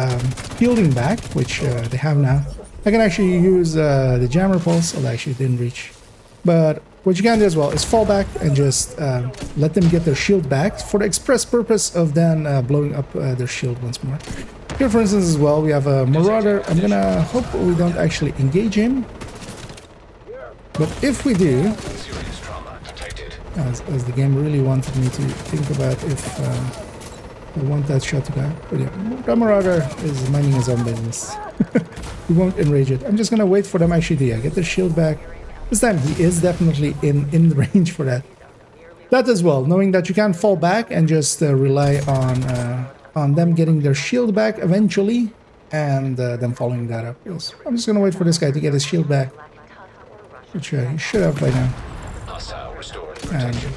shielding back, which they have now, I can actually use the jammer pulse. Although actually it didn't reach. But what you can do as well is fall back and just let them get their shield back for the express purpose of then blowing up their shield once more. Here, for instance, as well, we have a Marauder. I'm gonna hope we don't actually engage him. But if we do, Serious trauma detected. as the game really wanted me to think about if I want that shot to go. But yeah, the Marauder is minding his own business. He won't enrage it. I'm just gonna wait for them actually to get their shield back. This time he is definitely in the range for that. That as well, knowing that you can fall back and just rely on them getting their shield back eventually, and them following that up. Yes. I'm just gonna wait for this guy to get his shield back, which he should have by now. Hostile restored. And Protection.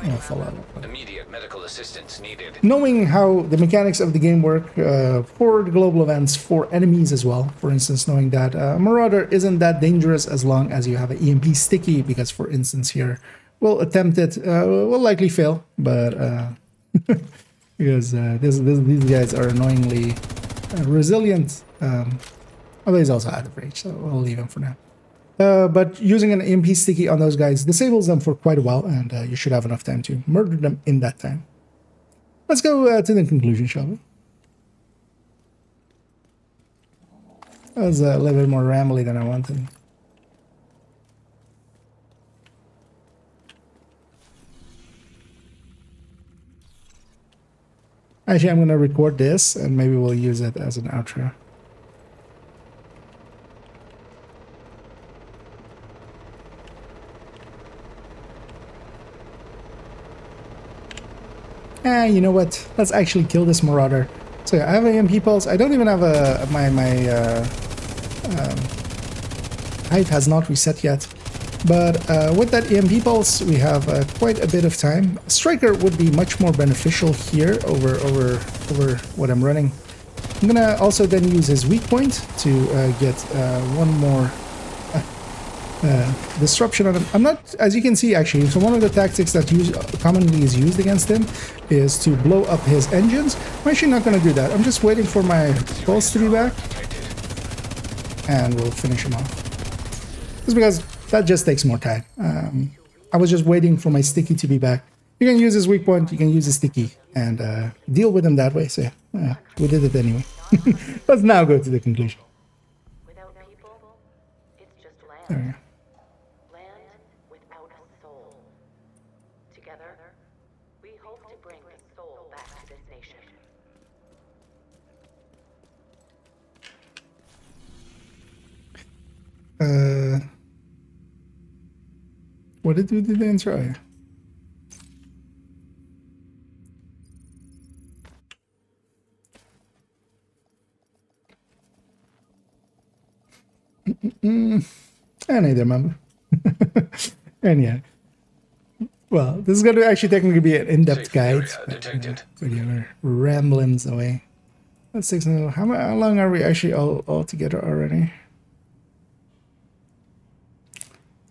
I'll follow up. Immediate medical assistance needed. Knowing how the mechanics of the game work for the global events, for enemies as well. For instance, knowing that Marauder isn't that dangerous as long as you have an EMP sticky, because for instance here, we'll attempt it, we'll likely fail, but because these guys are annoyingly resilient, although he's also out of range, so we'll leave him for now. But using an EMP sticky on those guys disables them for quite a while, and you should have enough time to murder them in that time. Let's go to the conclusion, shall we? That was a little bit more rambly than I wanted. Actually, I'm going to record this, and maybe we'll use it as an outro. You know what? Let's actually kill this Marauder. So yeah, I have an EMP pulse. I don't even have my height has not reset yet. But with that EMP pulse, we have quite a bit of time. Striker would be much more beneficial here over what I'm running. I'm gonna also then use his weak point to get one more disruption on him. I'm not, as you can see actually, so one of the tactics that commonly is used against him is to blow up his engines. I'm actually not going to do that. I'm just waiting for my pulse to be back, and we'll finish him off. Just because that just takes more time. I was just waiting for my sticky to be back. You can use his weak point, you can use his sticky, and deal with him that way. So yeah, we did it anyway. Let's now go to the conclusion. Without people, it's just land. There we go. Land without a soul. Together, we hope to bring the soul back to this nation. What did we do the intro? Oh, yeah. I neither remember. And yeah. Well, this is going to actually technically be an in-depth Safe guide. area detected. But yeah, we're rambling away. That's 6 minutes. How long are we actually all together already?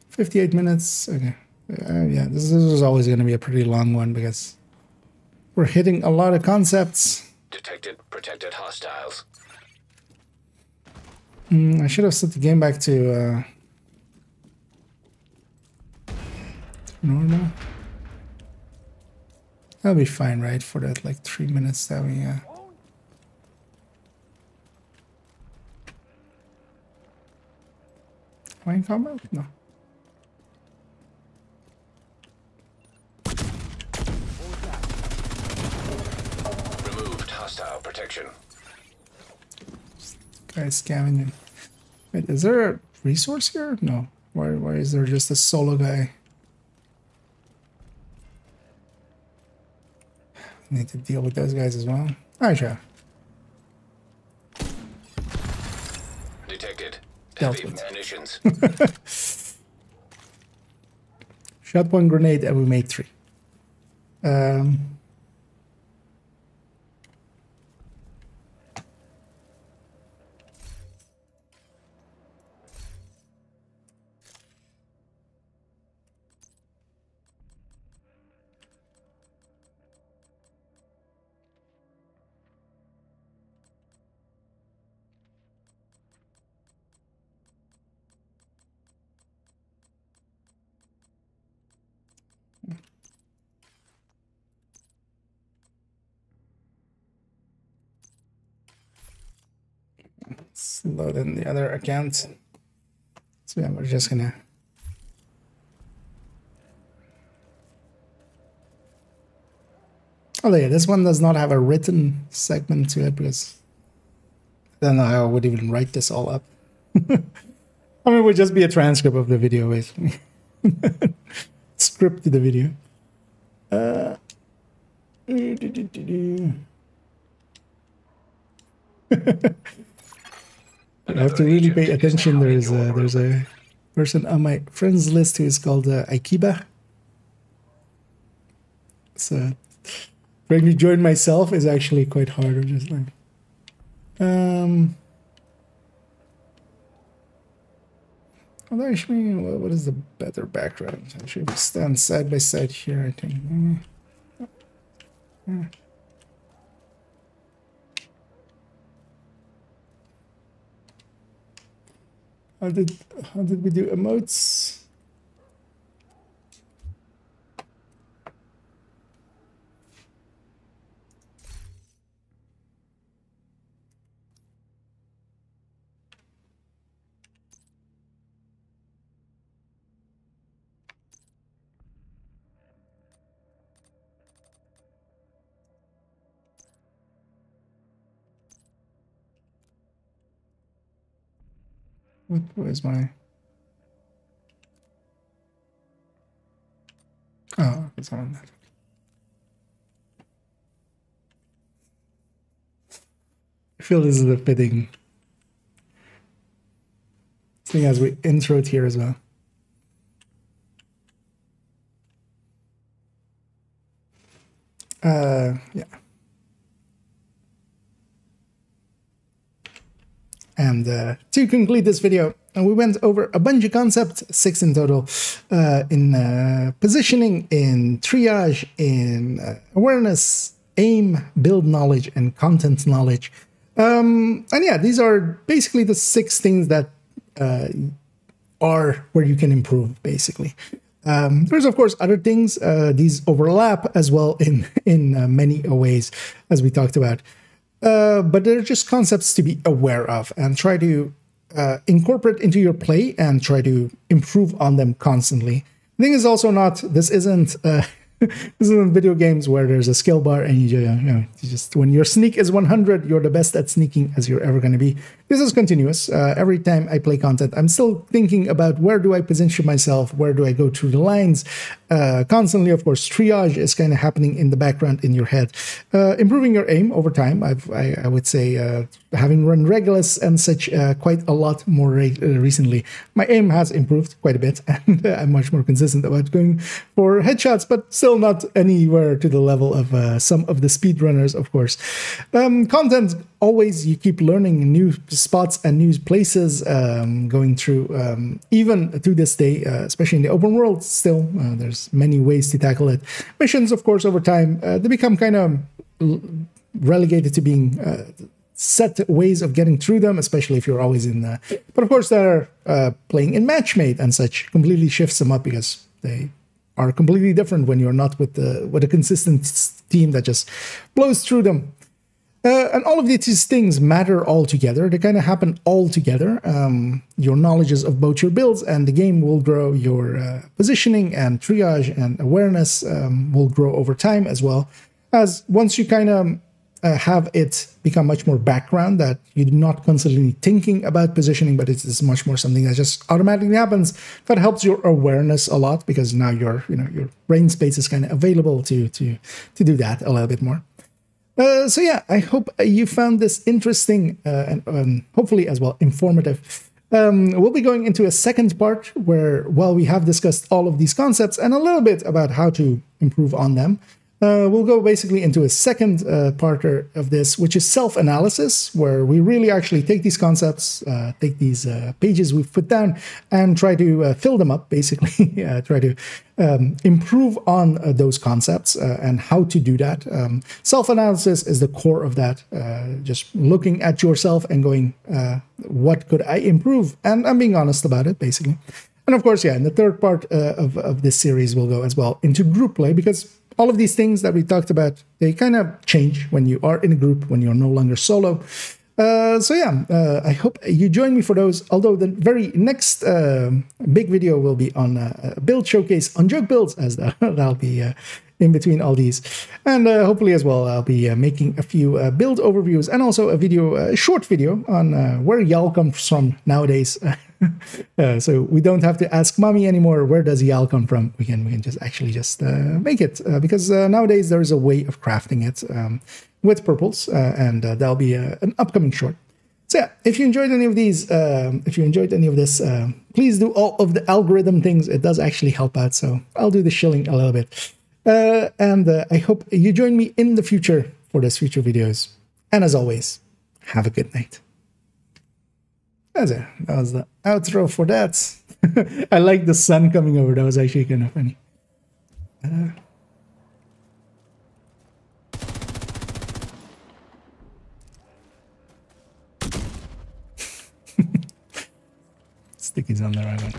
58 minutes. Okay. Yeah, this is always going to be a pretty long one because we're hitting a lot of concepts. Detected protected hostiles. I should have set the game back to normal. That'll be fine, right? For that like 3 minutes that we am I in combat? No. Removed hostile protection. Guys scavenging. Wait, is there a resource here? No. Why is there just a solo guy? Need to deal with those guys as well. Alright, sure. Detected. Dealt Heavy with. munitions. Shot one grenade and we made 3. Let's load in the other account. So yeah, we're just gonna oh yeah, this one does not have a written segment to it because I don't know how I would even write this all up. I mean, it would just be a transcript of the video, basically. Script to the video. I have to really pay attention. There's a person on my friends list who is called Aikiba. So trying to join myself is actually quite hard. I'm just like, well, actually, what is the better background? Actually, we stand side by side here, I think. How did we do emotes? Where's my... Oh, it's on that. I feel this is a fitting thing as we intro it here as well. Yeah. And to conclude this video, we went over a bunch of concepts, 6 in total, in positioning, in triage, in awareness, aim, build knowledge, and content knowledge. And yeah, these are basically the 6 things that are where you can improve, basically. There's, of course, other things. These overlap as well in many ways, as we talked about. But they're just concepts to be aware of and try to incorporate into your play and try to improve on them constantly. The thing is also not, this isn't video games where there's a skill bar and you just when your sneak is 100, you're the best at sneaking as you're ever going to be. This is continuous. Every time I play content, I'm still thinking about where do I position myself, where do I go through the lines. Constantly, of course, triage is kind of happening in the background in your head. Improving your aim over time. I would say having run Regulus and such quite a lot more recently, my aim has improved quite a bit, and I'm much more consistent about going for headshots, but still not anywhere to the level of some of the speedrunners, of course. Content, always you keep learning new spots and new places, going through, even to this day, especially in the open world, still, there's many ways to tackle it. Missions, of course, over time, they become kind of relegated to being set ways of getting through them, especially if you're always in but of course, they're playing in matchmade and such completely shifts them up because they are completely different when you're not with a consistent team that just blows through them. And all of these things matter all together. They kind of happen all together. Your knowledges of both your builds and the game will grow. Your positioning and triage and awareness will grow over time as well. As once you kind of have it become much more background, that you're not constantly thinking about positioning, but it's much more something that just automatically happens. That helps your awareness a lot, because now your brain space is kind of available to do that a little bit more. So yeah, I hope you found this interesting and hopefully as well informative. We'll be going into a second part where, while we have discussed all of these concepts and a little bit about how to improve on them, we'll go basically into a second part of this, which is self-analysis, where we really actually take these concepts, take these pages we've put down, and try to fill them up, basically, try to improve on those concepts and how to do that. Self-analysis is the core of that, just looking at yourself and going, what could I improve? And I'm being honest about it, basically. And of course, yeah, in the third part of this series, we'll go as well into group play, because all of these things that we talked about, they kind of change when you are in a group, when you're no longer solo. So yeah, I hope you join me for those. Although the very next big video will be on a build showcase on joke builds, as that'll be in between all these. And hopefully as well, I'll be making a few build overviews, and also a short video on where YAL comes from nowadays. So we don't have to ask mommy anymore, where does YAL come from? We can just actually just make it, because nowadays there is a way of crafting it with purples, and that'll be an upcoming short. So yeah, if you enjoyed any of these, if you enjoyed any of this, please do all of the algorithm things. It does actually help out, so I'll do the shilling a little bit. And I hope you join me in the future for those future videos. And as always, have a good night. That's it. That was the outro for that. I like the sun coming over. That was actually kind of funny. Stickies on the right one.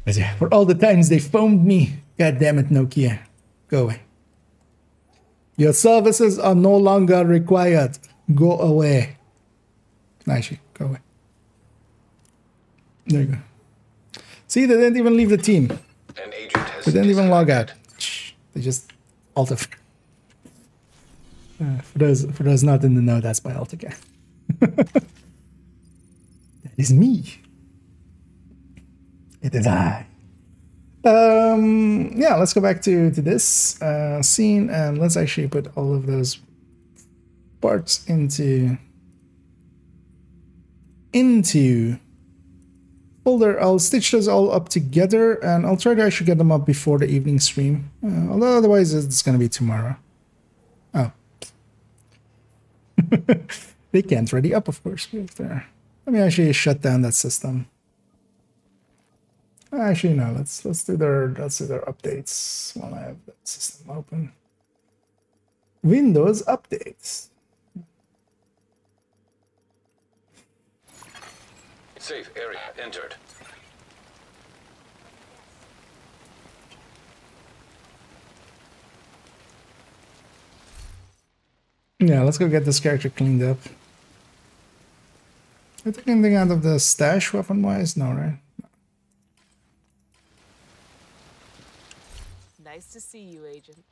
But yeah, for all the times they phoned me. God damn it, Nokia. Go away. Your services are no longer required. Go away. Actually, go away. There you go. See, they didn't even leave the team. An agent has They didn't even log out. They just alt F. For those not in the know, that's my alt again. That is me. It is I. Yeah, let's go back to this scene, and let's actually put all of those parts into folder. I'll stitch those all up together, and I'll try to actually get them up before the evening stream, although otherwise it's going to be tomorrow. Oh. They can't ready up, of course. Let me actually shut down that system. Actually, no. Let's do their updates while I have that system open. Windows updates. Safe area entered. Yeah, let's go get this character cleaned up. I think anything out of the stash weapon-wise? No, right? Nice to see you, Agent.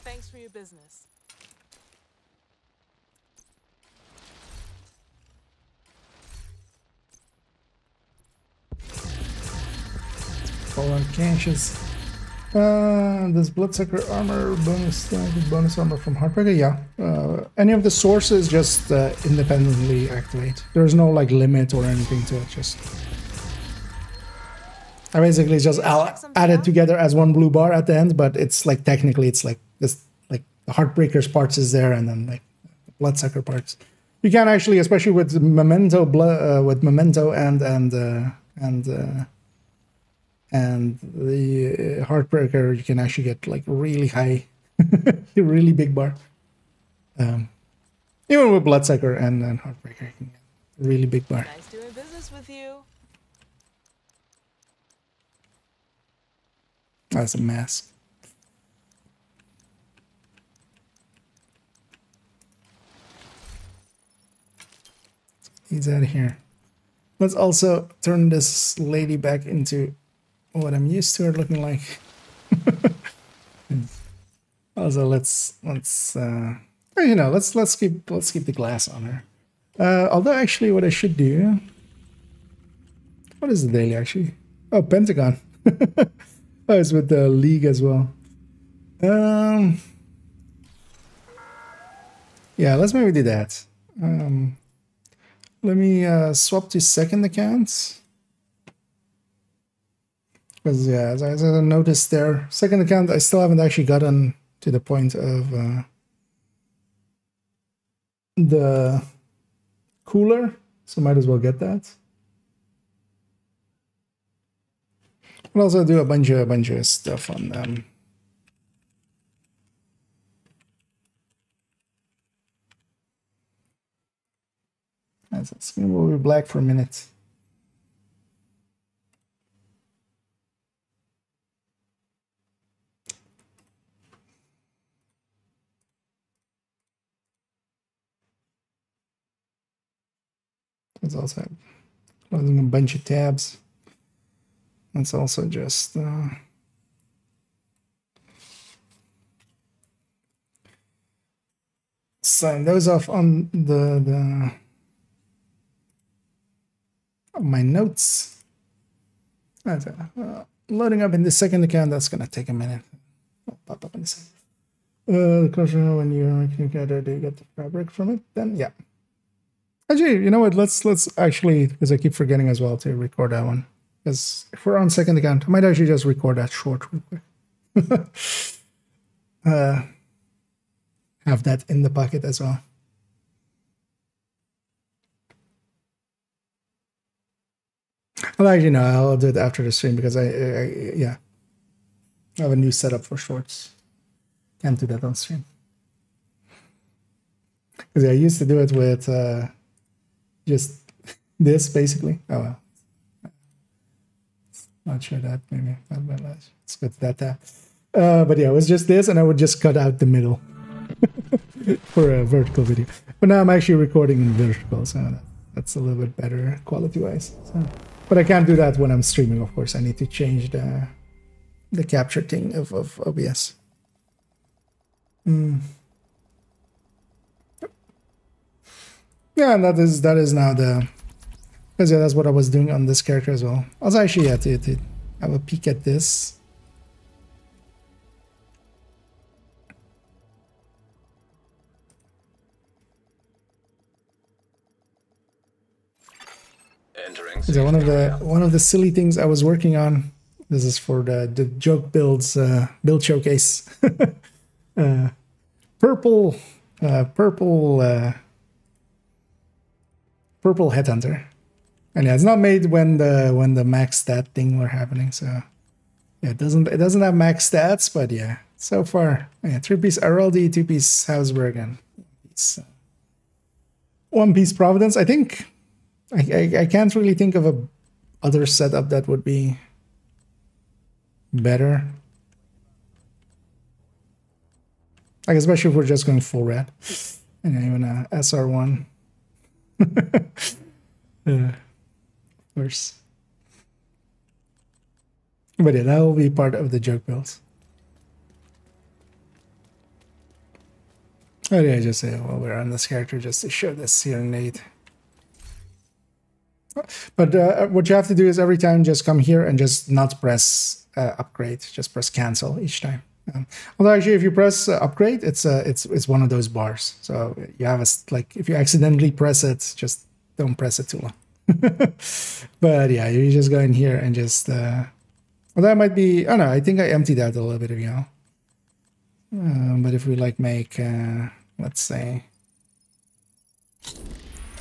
Thanks for your business. Full unconscious. Does Bloodsucker armor bonus armor from Heartbreaker? Yeah. Any of the sources just independently activate. There's no like limit or anything to it. Just I basically just add it together as one blue bar at the end, but it's like technically it's like this, like the Heartbreaker's parts is there, and then like the Bloodsucker parts. You can actually, especially with Memento, and the Heartbreaker, you can actually get like really high, really big bar. Even with Bloodsucker and Heartbreaker, you can get a really big bar. Nice doing business with you. That's a mask. He's out of here. Let's also turn this lady back into what I'm used to her looking like. Also, let's you know, let's keep the glass on her. Although actually, what I should do. What is the daily actually? Oh, Pentagon. Oh, it's with the League as well. Yeah, let's maybe do that. Let me swap to second account. Because yeah, as I noticed there, second account, I still haven't actually gotten to the point of the cooler, so might as well get that. We'll also do a bunch of stuff on them. As it's going to be black for a minute. It's also closing a bunch of tabs. Let's also just sign those off on the my notes. That's loading up in the second account. That's gonna take a minute. I'll pop up in a second. The question when you get it, do you get the fabric from it? Then yeah. Actually, you know what? Let's actually, because I keep forgetting as well to record that one. Because if we're on second account, I might actually just record that short real quick. Have that in the pocket as well. Well, actually, no, I'll do it after the stream because I yeah, I have a new setup for shorts. Can't do that on stream. Because I used to do it with just this basically. Oh well. Not sure that maybe let's go to that tab. But yeah, it was just this, and I would just cut out the middle for a vertical video. But now I'm actually recording in vertical, so that's a little bit better quality-wise. So. But I can't do that when I'm streaming, of course. I need to change the capture thing of OBS. Yeah, and that is now the. Because yeah, that's what I was doing on this character as well. I was actually to have a peek at this. Entering. So one of the silly things I was working on. This is for the joke builds build showcase. Purple headhunter. And yeah, it's not made when the max stat thing were happening, so yeah, it doesn't have max stats, but yeah, so far, yeah, 3-piece RLD, 2-piece Hausberg, and one-piece Providence. I think I can't really think of a other setup that would be better. Like especially if we're just going full red, and even a SR1. Of course. But yeah, that will be part of the joke builds. Oh yeah, just say, well, we're on this character just to show this here in Nate. But what you have to do is every time just come here and just not press upgrade, just press cancel each time. Although actually, if you press upgrade, it's one of those bars. So you have like if you accidentally press it, just don't press it too long. But yeah, you just go in here and just well, that might be, oh no, I think I emptied out a little bit of y'all. But if we like make let's say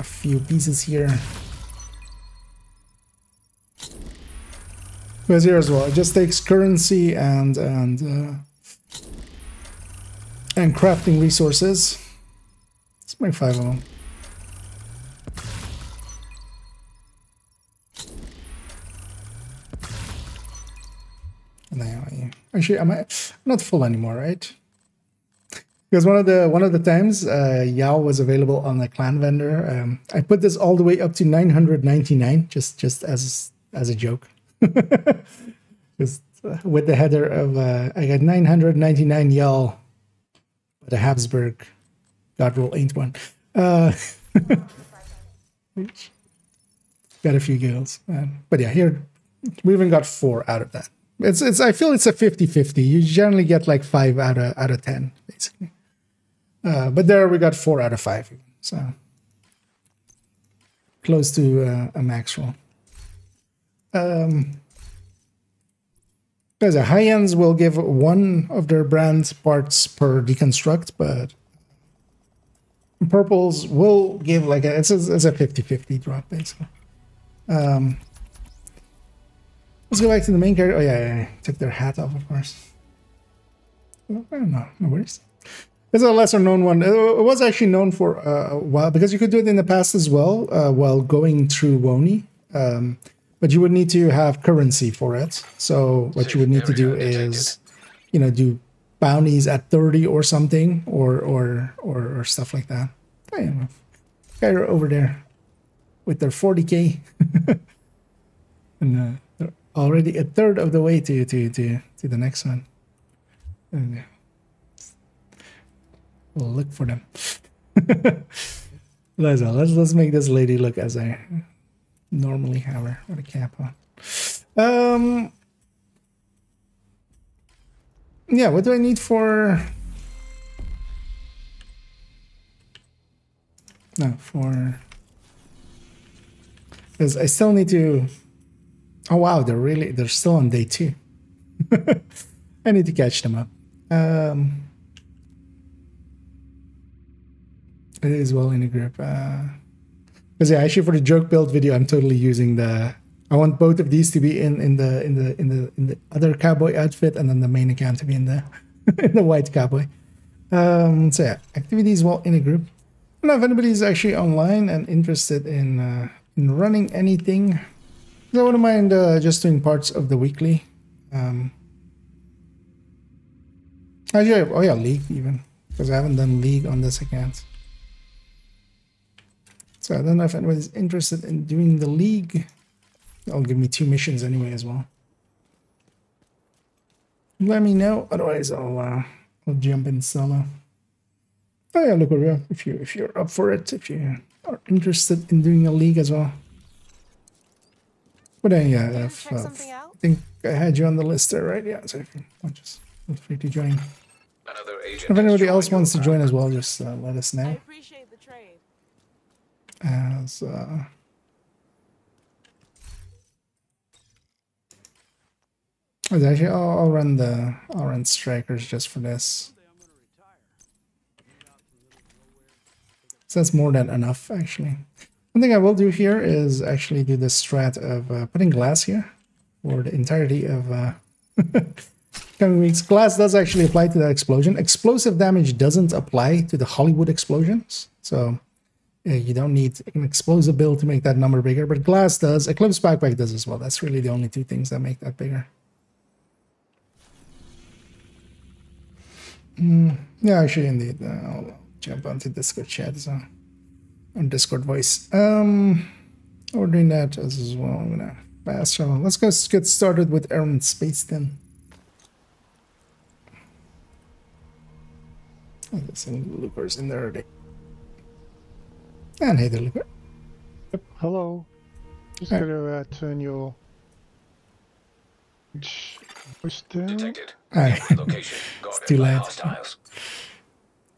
a few pieces here, because here as well, it just takes currency and crafting resources. Let's make 5 of them. Actually, I'm not full anymore, right? Because one of the times Yao was available on the clan vendor, I put this all the way up to 999, just as a joke. Just with the header of I got 999 Yao the Habsburg God roll ain't one. Got a few kills. But yeah, here we even got 4 out of that. It's I feel it's a 50-50. You generally get like 5 out of 10, basically. But there we got 4 out of 5. So close to a max roll. Because the high ends will give one of their brand parts per deconstruct, but purples will give like it's a 50-50 drop basically. Let's go back to the main character. Oh yeah, took their hat off, of course. I don't know, no worries. It's a lesser known one. It was actually known for a while because you could do it in the past as well while going through Woni. But you would need to have currency for it. So what you would need to do is, do bounties at 30 or something, or stuff like that. I don't know. Guys are over there with their 40k, and they're already a third of the way to the next one. And we'll look for them. Let's make this lady look as I normally have her with a cap on. Yeah, what do I need for? No, for because I still need to. Oh wow, they're still on day 2. I need to catch them up. It is well in a group. Because yeah, actually for the joke build video, I'm totally using the. I want both of these to be in the other cowboy outfit, and then the main account to be in the in the white cowboy. So yeah, activities while in a group. I don't know if anybody's actually online and interested in running anything. So I wouldn't mind just doing parts of the weekly. Actually, oh yeah, League even, because I haven't done League on this account. So I don't know if anybody's interested in doing the League. It'll give me 2 missions anyway as well. Let me know, otherwise I'll jump in solo. Oh yeah, look over if you're up for it, if you are interested in doing a League as well. But then yeah, I think I had you on the list there, right? Yeah, so if you want, just feel free to join. If anybody else wants to join as well, just let us know. I appreciate the trade. As actually, I'll run strikers just for this. So that's more than enough, actually. One thing I will do here is actually do the strat of putting glass here for the entirety of coming weeks. Glass does actually apply to that explosion. Explosive damage doesn't apply to the Hollywood explosions, so you don't need an explosive build to make that number bigger, but glass does. Eclipse Backpack does as well. That's really the only 2 things that make that bigger. Yeah, actually, indeed. I'll jump onto Discord chat so on Discord voice. We're doing that as well. I'm gonna fast travel. Let's go get started with Aaron Space then. There's some loopers in there already. And hey there, looper. Yep, hello. Just gotta turn your voice down. Detected. Alright. Location It's guarded too by late. hostiles.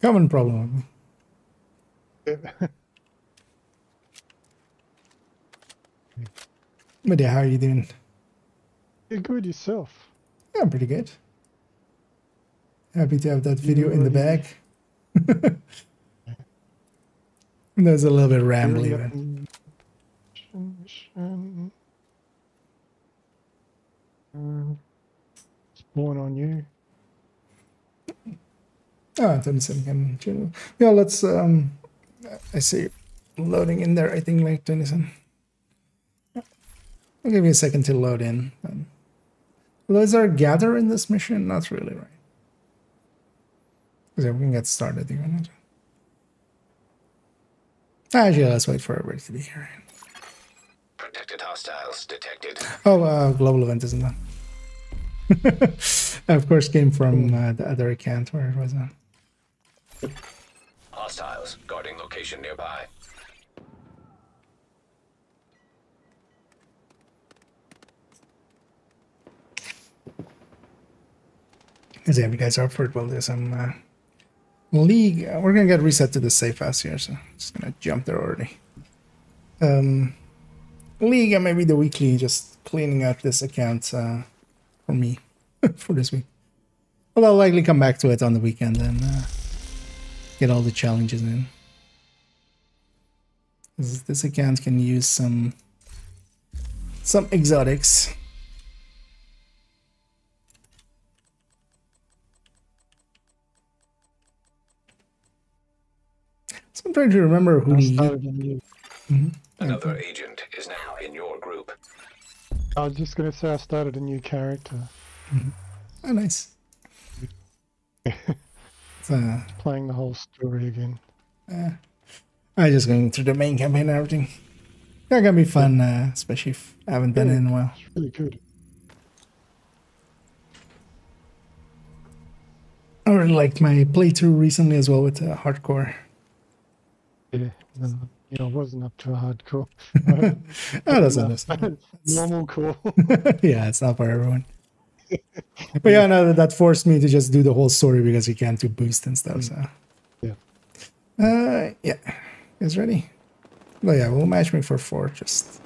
Common problem. But yeah, how are you doing? You're good yourself. Yeah, I'm pretty good. Happy to have that video in the bag. There's a little bit rambly. Spawn on you. Oh, 27 can. Yeah, let's. I see loading in there. I think like 27. I'll give you a second to load in. Is there a gather in this mission? Not really, right? Because we can get started even. Actually, let's wait for everybody to be here. Protected hostiles detected. Oh, global event isn't that? Of course, came from the other account where it was. Hostiles guarding location nearby. As if you guys are up for it, we'll do some league. We're gonna get reset to the safe house here, so I'm just gonna jump there already. League and maybe the weekly, just cleaning out this account for me for this week. Well, I'll likely come back to it on the weekend and get all the challenges in. This account can use some exotics. So I'm trying to remember who Another agent is now in your group. I was just going to say I started a new character. Oh, nice. Playing the whole story again. I'm just going through the main campaign and everything. That gonna be fun, especially if I haven't been in a while. It's really good. I really liked my playthrough recently as well with hardcore. Yeah, I wasn't up to a hardcore. Oh, that's understandable. Normal core. Yeah, it's not for everyone. But yeah, no, that forced me to just do the whole story because you can't do boost and stuff. So yeah. Yeah. You guys ready? Well, yeah, we'll match me for 4. Just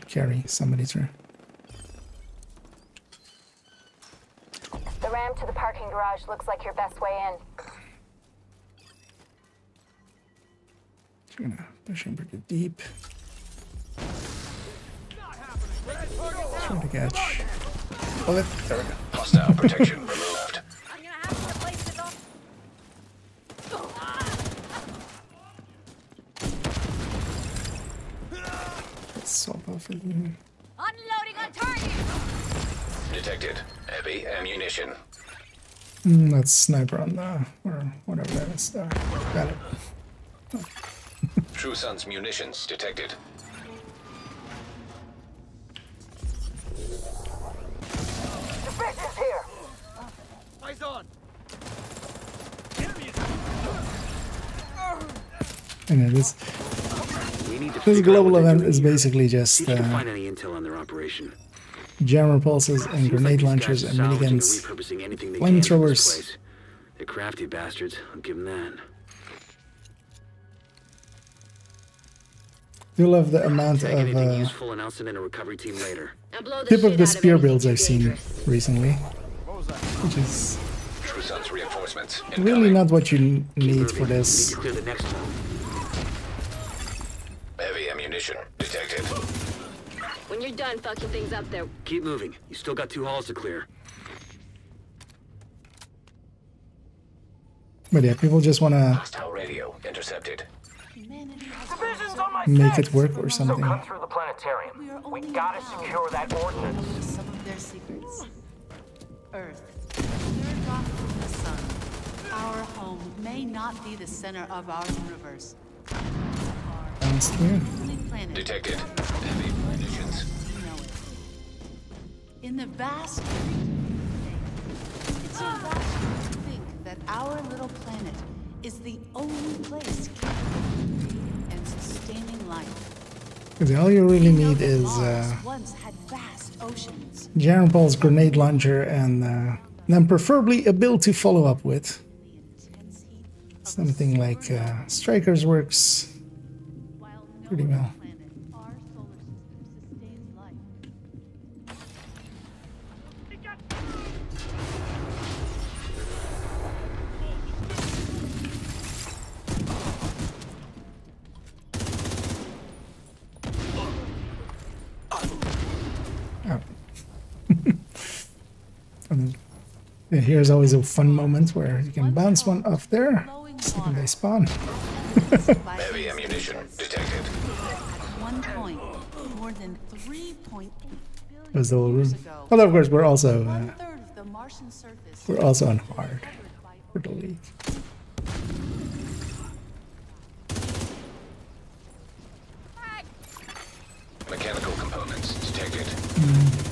carry somebody through. The ramp to the parking garage looks like your best way in. Just gonna push him pretty deep. Trying to catch. Bullet. There we go. Hostile protection removed. I'm gonna have to replace it all. Swap off it. Unloading on target. Detected heavy ammunition. That's sniper on the or whatever that is. Got it. True Sun's munitions detected. Division's here! Eyes on! And this We need to this figure out global what they're event doing is here. basically just See if you can find any intel on their operation. jammer pulses and Seems like grenade these launchers guys and are salvaging miniguns. or repurposing anything they can from this Flamethrowers. place. They're crafty bastards. I'll give them that. Do love the amount Take anything of useful and I'll send in a recovery team later. tip of the spear builds I've seen recently, which is True Sun's reinforcements really incoming. not what you Keep need moving. for We need this. to clear the next one. Heavy ammunition detected. When you're done fucking things up there, Keep moving. You still got 2 halls to clear. But yeah, people just want to Hostile radio intercepted. division's on my make it work or something. cut through the planetarium. We gotta secure that ordnance. Some of their secrets. Earth, third rock from the sun. Our home may not be the center of our universe. Balanced here. Only planet. Detected heavy munitions. We know it. In the vast it's irrational to think that our little planet is the only place capable of creating and sustaining life. Because all you really We know need that is Mars once had vast oceans. jammer pulse, grenade launcher, and then preferably a build to follow up with. Something like Strikers works While no pretty well. planet, our solar system sustains life. Oh. And then here's always a fun moment where you can bounce one off there. Second they spawn. Heavy ammunition detected. At one point, more than 3.8 billion There's the whole room. years ago, Although of course we're also one-third of the Martian surface on hard for the league. Mechanical components detected.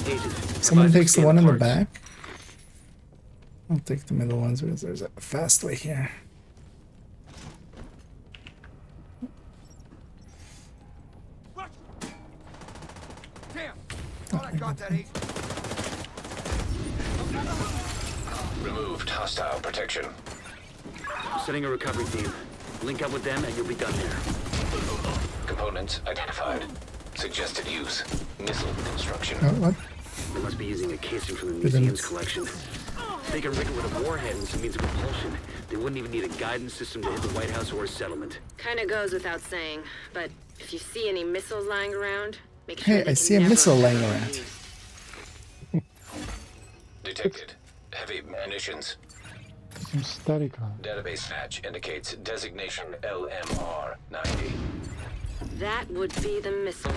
Agent, Someone advise us takes the scan one in the parts. back. I'll take the middle ones because there's a fast way here. Damn! Thought I got that, Agent. Removed hostile protection. Setting a recovery team. Link up with them and you'll be done there. Components identified. Suggested use. Missile construction. What? They must be using a casing from the museum's collection. If they can rig it with a warhead and some means of propulsion, they wouldn't even need a guidance system to hit the White House or a settlement. Kinda goes without saying, but if you see any missiles lying around, make sure Hey, I see a missile laying around. Detected. Heavy munitions. Some static on. Database match indicates designation LMR-90. That would be the missile.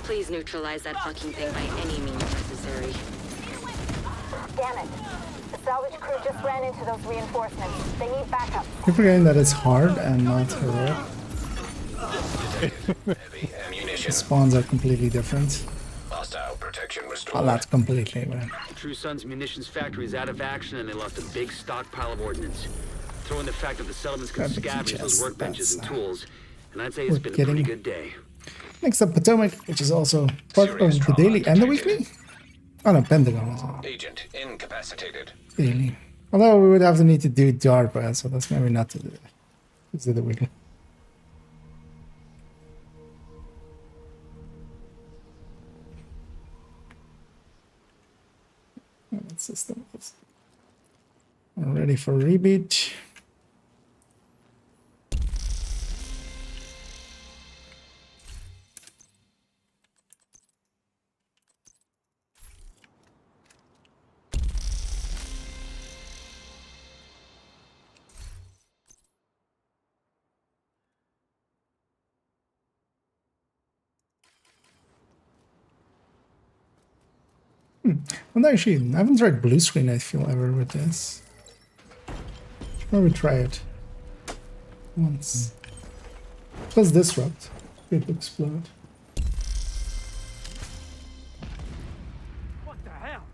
Please neutralize that fucking thing by any means necessary. Damn it. The salvage crew just ran into those reinforcements. They need backup. You're forgetting that it's hard and not heroic. Heavy ammunition. The spawns are completely different. Hostile protection restored. Well, not completely, but... True Sun's munitions factory is out of action and they lost a big stockpile of ordnance. Throw in the fact that the settlements can scavenge those workbenches and tools, and I'd say it's been a pretty good day. Next up, Potomac, which is also part of the daily and the weekly. Oh no, Pentagon as well. Agent incapacitated. Daily. Although we would have to need to do DARPA, so that's maybe not to do it. Let's do the weekly. What system is? We're ready for rebeat. Well, actually, I haven't tried blue screen, I feel, ever with this. Should probably try it once. Plus disrupt. It will explode. What the hell?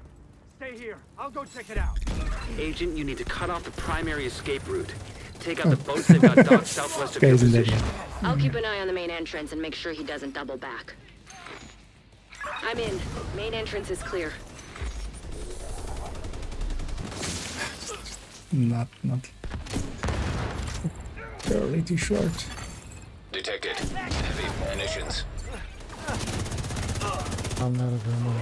Stay here. I'll go check it out. Agent, you need to cut off the primary escape route. Take out the boats they've got docked southwest of your position. I'll keep an eye on the main entrance and make sure he doesn't double back. I'm in. Main entrance is clear. Not. Barely too short. Detected. Heavy munitions. I'm out of ammo.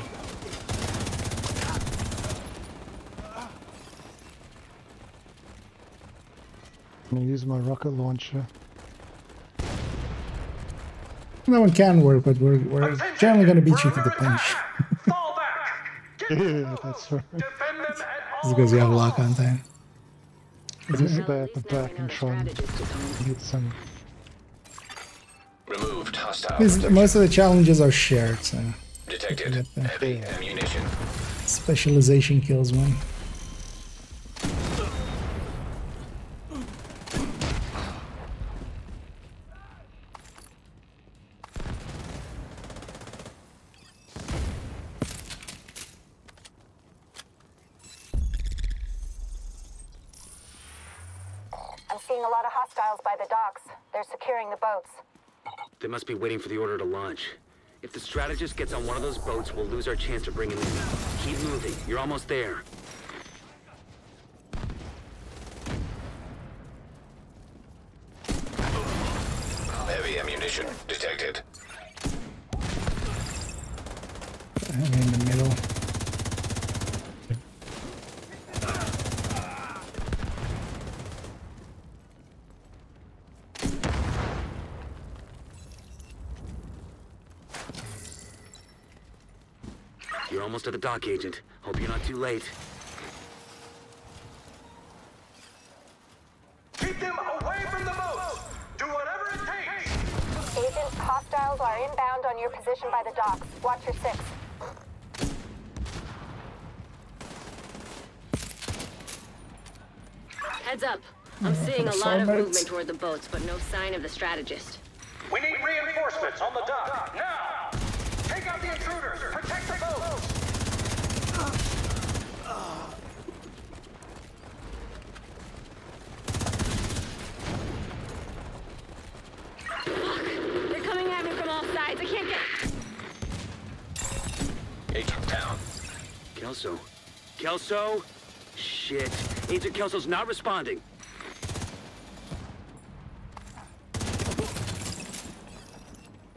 I'm gonna use my rocket launcher. That one can work, but we're generally going to beat you to the punch. Yeah, that's right. It's because you have lock on time. Just stay at the back and try and get some. Removed hostile. Most of the challenges are shared, so. Detected. Heavy ammunition. Specialization kills one. I'm seeing a lot of hostiles by the docks. They're securing the boats. They must be waiting for the order to launch. If the strategist gets on one of those boats, we'll lose our chance to bring him in. Keep moving. You're almost there. Heavy ammunition detected. Heavy in the middle. You're almost at the dock, Agent. Hope you're not too late. Keep them away from the boats! Do whatever it takes! Agent, hostiles are inbound on your position by the docks. Watch your six. Heads up. I'm seeing a lot of movement toward the boats, but no sign of the strategist. We need reinforcements on the dock, now! Take out the intruders! Protect the boats! They're coming at me from all sides. I can't get... Kelso. Kelso? Shit. Agent Kelso's not responding.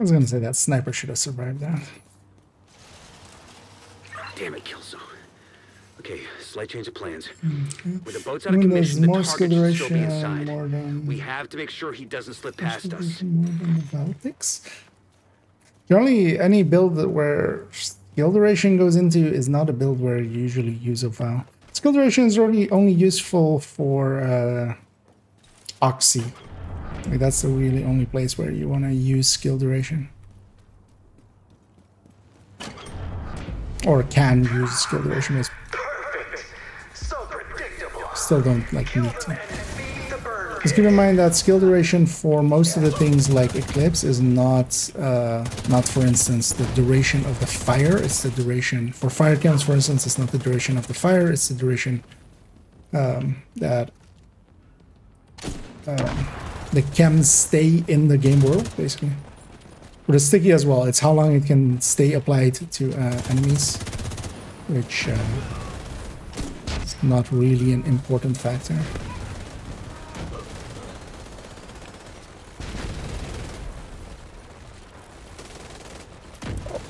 I was gonna say that sniper should have survived that. Damn it, Kelso. Okay, slight change of plans. Okay. With the boats out of commission, the target should still be inside. More than We have to make sure he doesn't slip past us. more than the Baltics. Generally, any build where skill duration goes into is not a build where you usually use a vow. Skill duration is really only useful for Oxy. Like, that's the really only place where you want to use skill duration. Or can use skill duration. Is so predictable. Still don't like need to. Just keep in mind that skill duration for most of the things like Eclipse is not for instance the duration of the fire. It's the duration for fire chems, for instance. It's not the duration of the fire. It's the duration that the chems stay in the game world, basically. But it's sticky as well. It's how long it can stay applied to enemies, which is not really an important factor.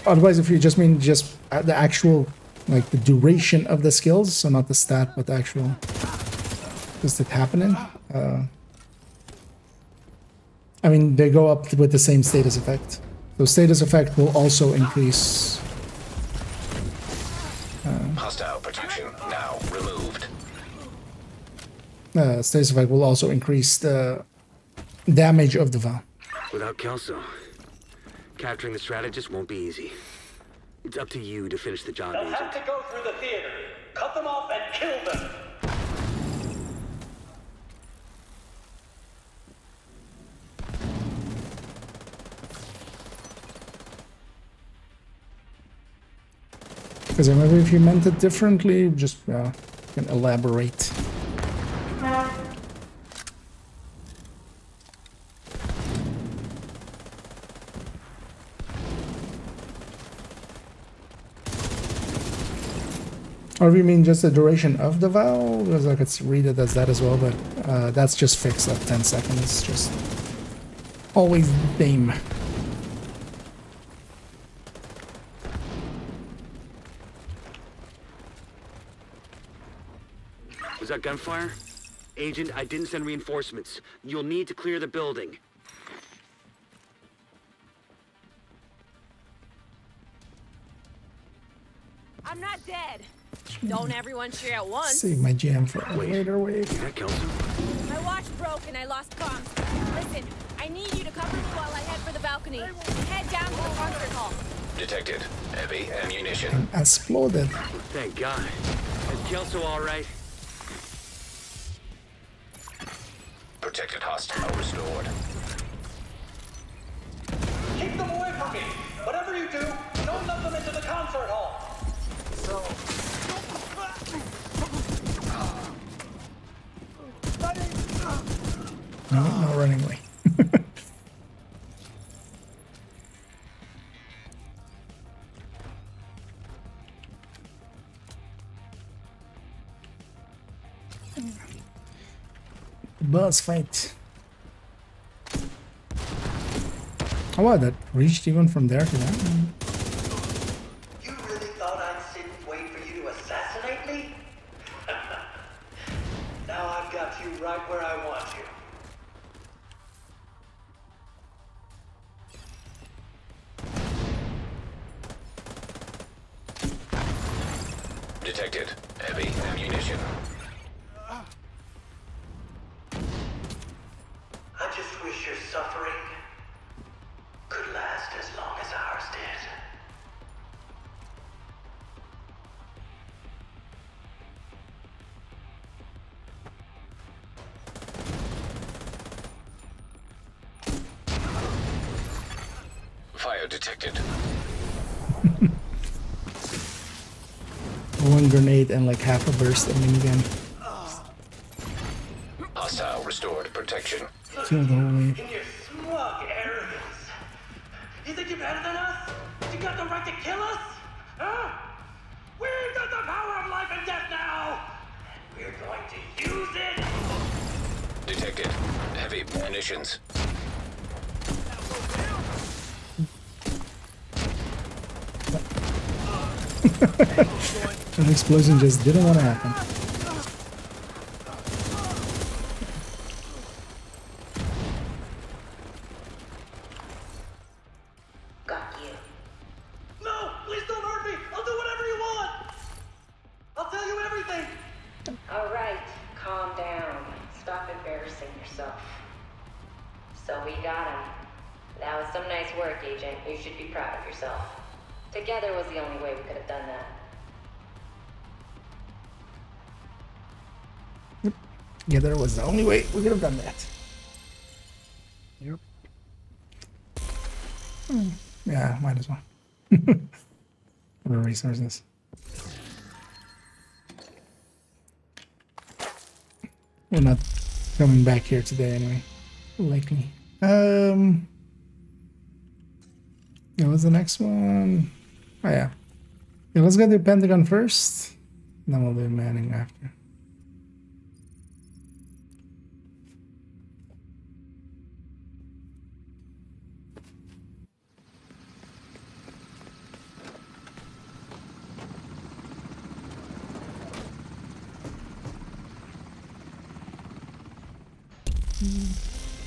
Otherwise, if you just mean just the actual, like the duration of the skills, so not the stat, but the actual, just it happening. I mean, they go up with the same status effect. So status effect will also increase. Hostile protection now removed. Status effect will also increase the damage of the vow. Without Kelso, capturing the strategist won't be easy. It's up to you to finish the job, They'll Agent. have to go through the theater, cut them off, and kill them. Because maybe if you meant it differently, just you can elaborate. Or if you mean just the duration of the vow, because I could read it as that as well, but that's just fixed at 10 seconds. Just always the same. Was that gunfire? Agent, I didn't send reinforcements. You'll need to clear the building. I'm not dead. Don't everyone cheer at once. Save my jam for a later wave. My watch broke and I lost comms. Listen, I need you to cover me while I head for the balcony. Head down to the concert hall. Detected. Heavy ammunition. Exploded. Thank God. Is Kelso all right? Protected hostile restored. Keep them away from me. Whatever you do, don't let them into the concert hall. No, no running away. Boss fight. Oh wow, that reached even from there to that. You really thought I'd sit and wait for you to assassinate me? Now I've got you right where I want you. Detected. Heavy ammunition. I just wish your suffering could last as long as ours did. Fire detected. One grenade and like half a burst of minigun. Hostile restored protection. Kill the whole wave. In your smug arrogance. You think you're better than us? You got the right to kill us? Huh? We got the power of life and death now! We're going to use it! Detected. Heavy munitions. An explosion just didn't want to happen. Got you. No! Please don't hurt me! I'll do whatever you want! I'll tell you everything! All right, calm down. Stop embarrassing yourself. So we got him. That was some nice work, Agent. You should be proud of yourself. Together was the only way we could have done that. Yeah, that was the only way we could have done that. Yep. Yeah, might as well. For resources. We're not coming back here today anyway. Likely. Yeah, what's the next one? Oh yeah. Yeah, let's get the Pentagon first. Then we'll do Manning after.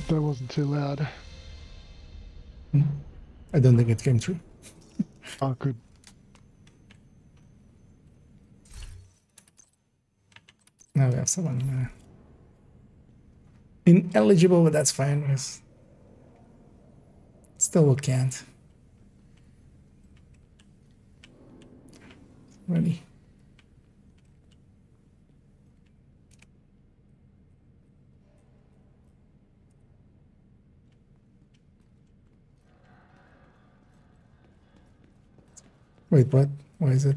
That wasn't too loud. I don't think it came through. Oh, good. Now we have someone ineligible, but that's fine because still we can't. Ready. Wait, what? Why is it?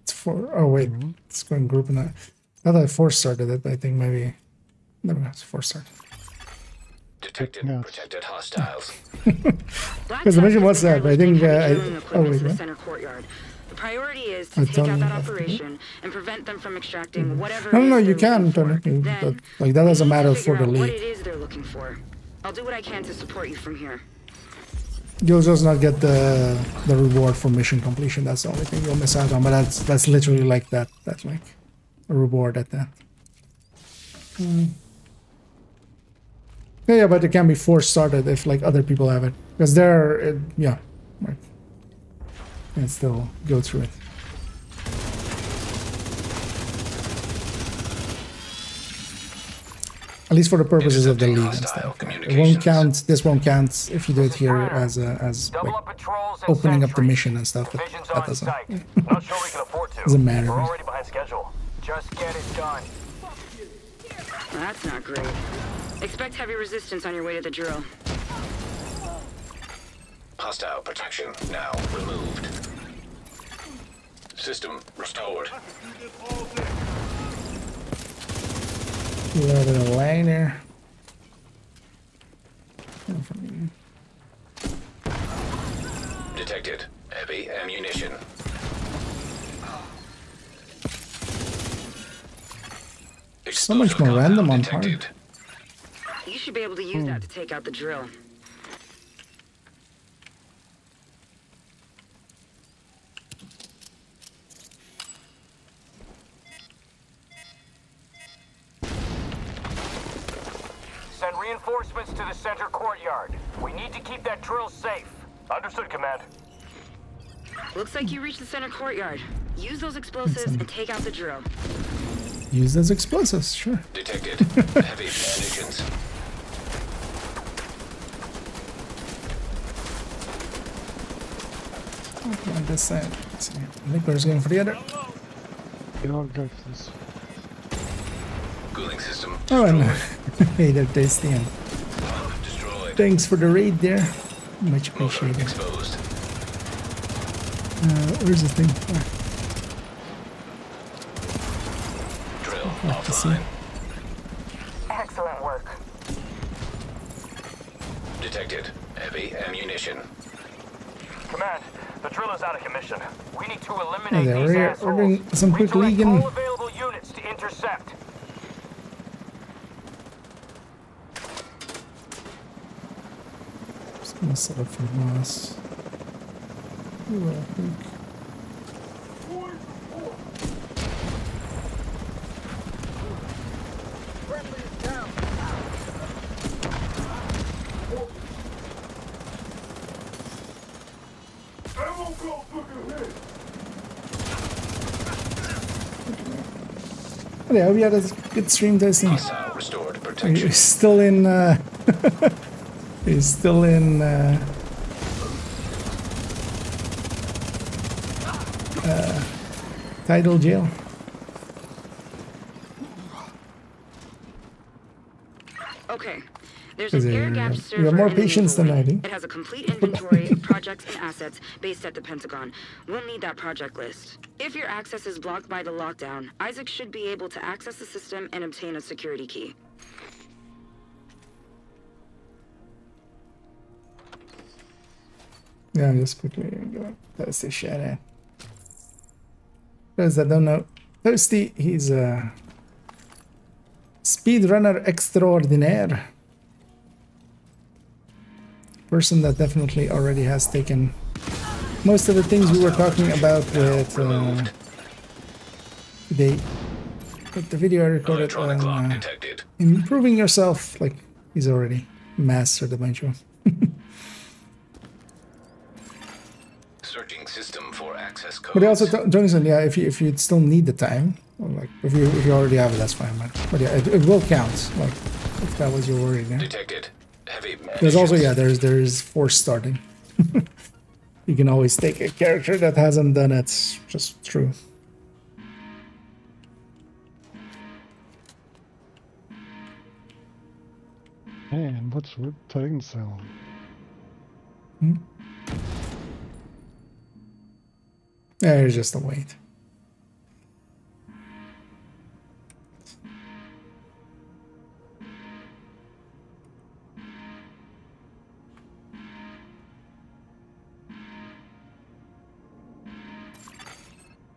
It's for. Oh wait, it's going group and I thought I force started it. But I think maybe never mind. It's force started. Detected. Protected hostiles. Because the mission was that, but I think. Oh wait, what? Center courtyard. The priority is to take out that operation and prevent them from extracting whatever. No, you can turn it. Like that doesn't matter for the lead. What it is they're looking for. I'll do what I can to support you from here. You'll just not get the reward for mission completion. That's the only thing you'll miss out on. But that's literally like that. That's like a reward at that. Yeah, but it can be force started if like other people have it, because they're yeah, like, can still go through it. At least for the purposes of the league and stuff. It won't count. This won't count if you do it here as like, opening up the mission and stuff. But that doesn't. Not sure we can afford to. Doesn't matter. We're already behind schedule. Just get it done. That's not great. Expect heavy resistance on your way to the drill. Hostile protection now removed. System restored. A little bit of line there. Detected. Heavy ammunition. So much more random on hard. You should be able to use that to take out the drill. Send reinforcements to the center courtyard. We need to keep that drill safe. Understood, Command. Looks like you reached the center courtyard. Use those explosives and take out the drill. Use those explosives, sure. Detected. Heavy munitions. Okay, on this side. Let's see. Liquor's going for the other. Yeah, I'll go for this. Cooling system. Oh, and hey, they're tasty. And destroyed. Thanks for the raid there. Much appreciated. Exposed. Where's the thing? Drill offline. Excellent work. Detected. Heavy ammunition. Command, The drill is out of commission. We need to eliminate Okay, these we're assholes. ordering some quick Redirect Legion. all available units to intercept. Just gonna set up for boss. Ooh, I think. I hope you had a good stream testing. Restored protection. He's still in. He's still in. Tidal jail. Okay. There's an air-gapped You server have more in the patience than I inventory. do. It has a complete inventory of projects and assets based at the Pentagon. We'll need that project list. If your access is blocked by the lockdown, Isaac should be able to access the system and obtain a security key. Yeah, I'm just quickly going to test this shit out. For those that don't know, Thirsty, he's a speedrunner extraordinaire. Person that definitely already has taken most of the things we were talking about with the video I recorded on improving yourself. Like, he's already mastered a bunch of. Searching system for access codes. But also, Jonathan, yeah, if you still need the time, or like if you already have it, that's fine, man. But yeah, it will count. Like, if that was your worry there. Detected. Heavy. There's also, yeah, there's force starting. You can always take a character that hasn't done it. It's just true. Man, what's with Titan Cell? Hmm? There's just a wait.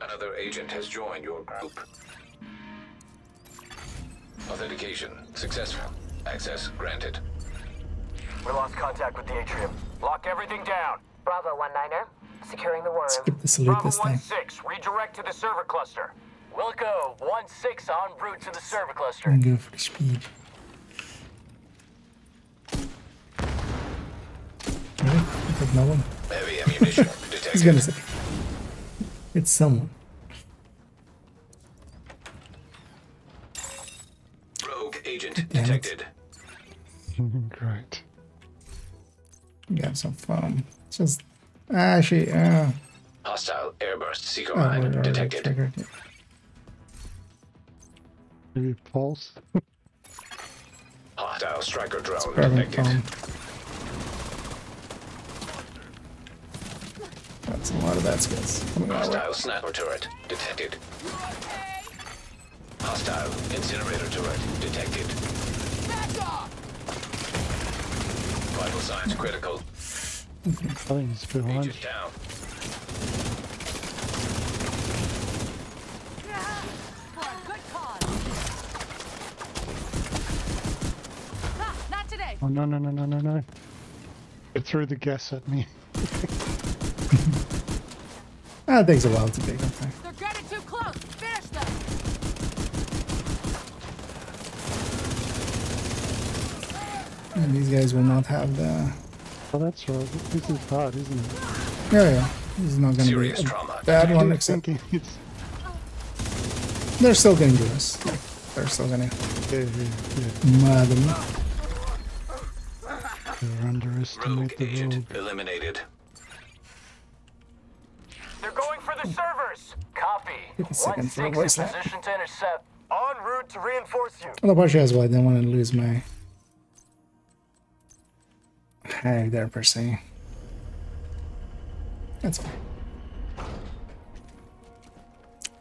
Another agent has joined your group. Authentication successful. Access granted. We lost contact with the atrium. Lock everything down. Bravo 19er, securing the worm. Skip the salute Bravo this time. 1-6, redirect to the server cluster. Wilco, 1-6 en route to the server cluster. And go for the speed. Really? I think no one. Heavy ammunition detected. He's gonna say it's someone. Rogue agent detected. Great. Got some fun. Just actually, Hostile airburst seeker mine detected. Triggered. Maybe pulse. Hostile striker drone Scrubbing detected. foam. That's a lot of bad skills coming our way. Hostile sniper turret detected. Hostile incinerator turret detected. Vital signs critical. I think it's behind. Agent down. Not today. Oh no no no no no no! It threw the gas at me. It takes a while to take up time. They're getting too close. Finish them. And these guys will not have the. Oh, that's right. This is hard, isn't it? Yeah. This is not going to be a bad one, except they're still going to do us. Like, they're still going to murder me. They're underestimate the rogue. Eliminated. They're going for the servers. Copy. Take a second for a voice lag. Position to intercept. En route to reinforce you. Well, partially as well, I didn't want to lose my hag there per se. That's fine.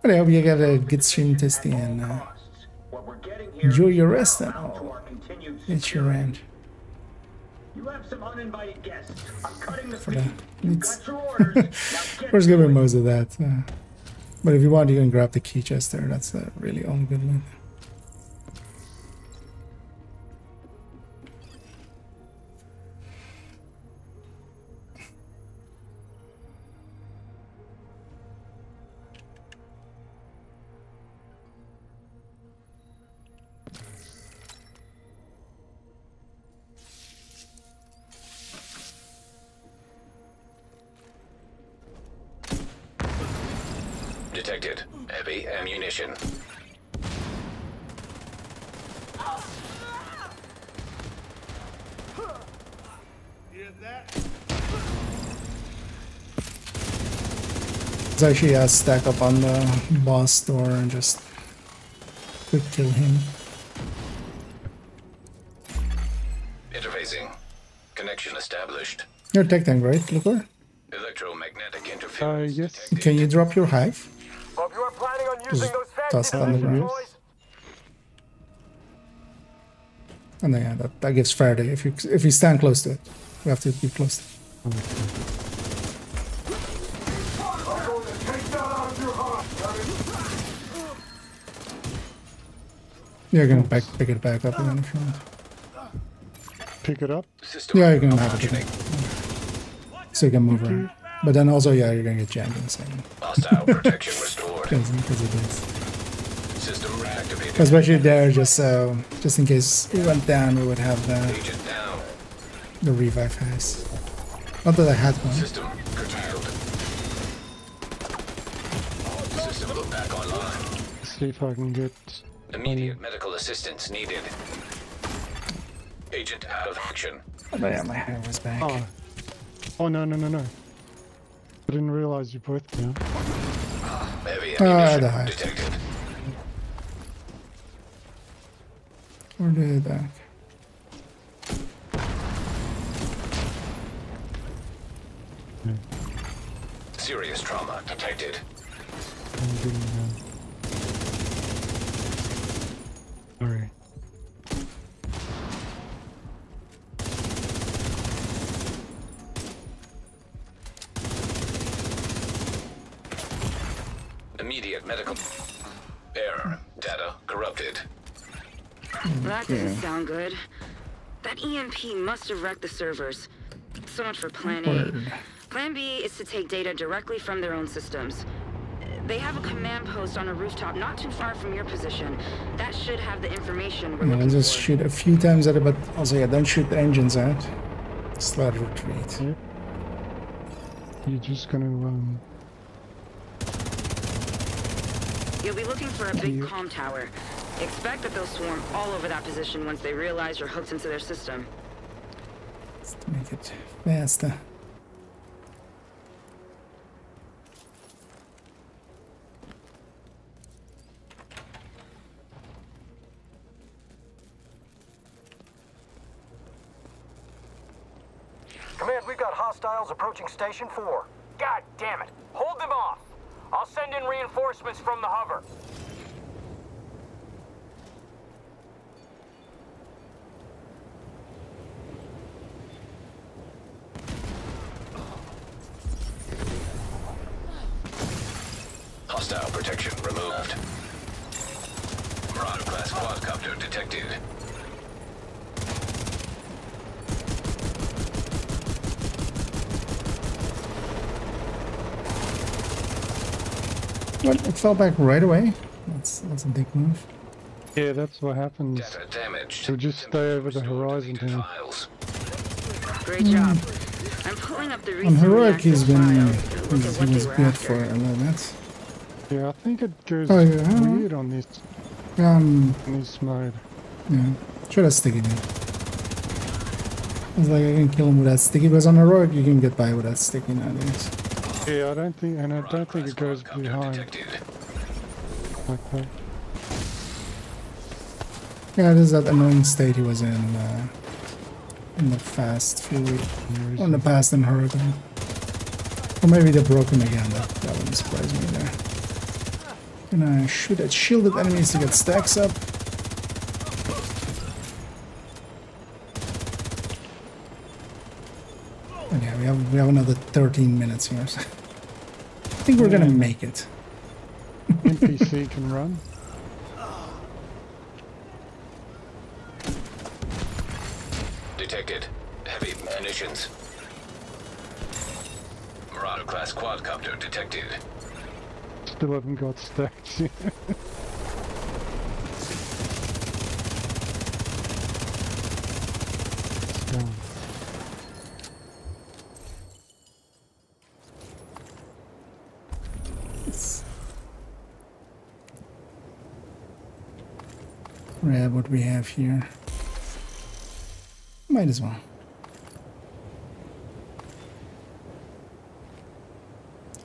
But I hope you got a good stream, Testy, and enjoy your rest and all. It's your end. You have some uninvited guests. I'm cutting the For feed. that. You got your orders. Now get We're to giving it. most of that. But if you want, you can grab the key chest there. That's a really only good loot. Detected. Heavy ammunition. Hear that? It's actually a stack up on the boss door and just quick kill him. Interfacing. Connection established. You're tech tank, right, Looker? Electromagnetic interference. Yes. Can you drop your hive? Hope you are planning on using Just those toss fancy it on the devices, ground. boys. And then, yeah, that gives Faraday. If you stand close to it, we have to be close to it. I'm going to take that out of your heart, You're gonna pick it back up again if you want. Pick it up? Yeah, you're gonna have it again. So you can move around. But then also, yeah, you're gonna get jammed in a second. Hostile protection restored. Because it is. System reactivated. Especially there, just in case we went down, we would have Agent down. the revive phase. Not that I had one. System curtailed. System put back online. See if I can get... Immediate medical assistance needed. Agent out of action. Oh yeah, my hair was back. Oh, no. I didn't realize you both now. Heavy I ammunition died. detected. Or did it back? Serious trauma detected. Sorry. Immediate medical error. Data corrupted. That doesn't sound good. That EMP must have wrecked the servers. So much for Plan A. Plan B is to take data directly from their own systems. They have a command post on a rooftop not too far from your position. That should have the information we're Yeah, looking just for. shoot a few times at it, but also, yeah, don't shoot the engines out. Slide retreat. Yep. You're just gonna, You'll be looking for a big comm tower. Expect that they'll swarm all over that position once they realize you're hooked into their system. Let's make it faster. Command, we've got hostiles approaching Station 4. God damn it. Hold them off. I'll send in reinforcements from the hover. Hostile protection removed. Marauder class quadcopter detected. What? It fell back right away? That's a big move. yeah, that's what happens. Data damaged. So just stay over the horizon here. Files. Great job. I'm pulling up the On recent heroic, he's been files. Look at what he they was were good after. for a little bit. Yeah, I think it goes Oh, yeah. weird on this mode. Yeah, try to stick it in. It's like I can kill him with that sticky, because on heroic you can get by with that sticky nowadays. Yeah, I don't think it goes behind like that. Yeah, this is that annoying state he was in the past few weeks. Or in the past in Hurricane. Or maybe they're broken again, that wouldn't surprise me there. Gonna shoot at shielded enemies to get stacks up. we have another 13 minutes here. So I think we're gonna make it. NPC can run. Detected. Heavy munitions. Marauder class quadcopter detected. Still haven't got stacks yet. It's gone. Grab what we have here. Might as well.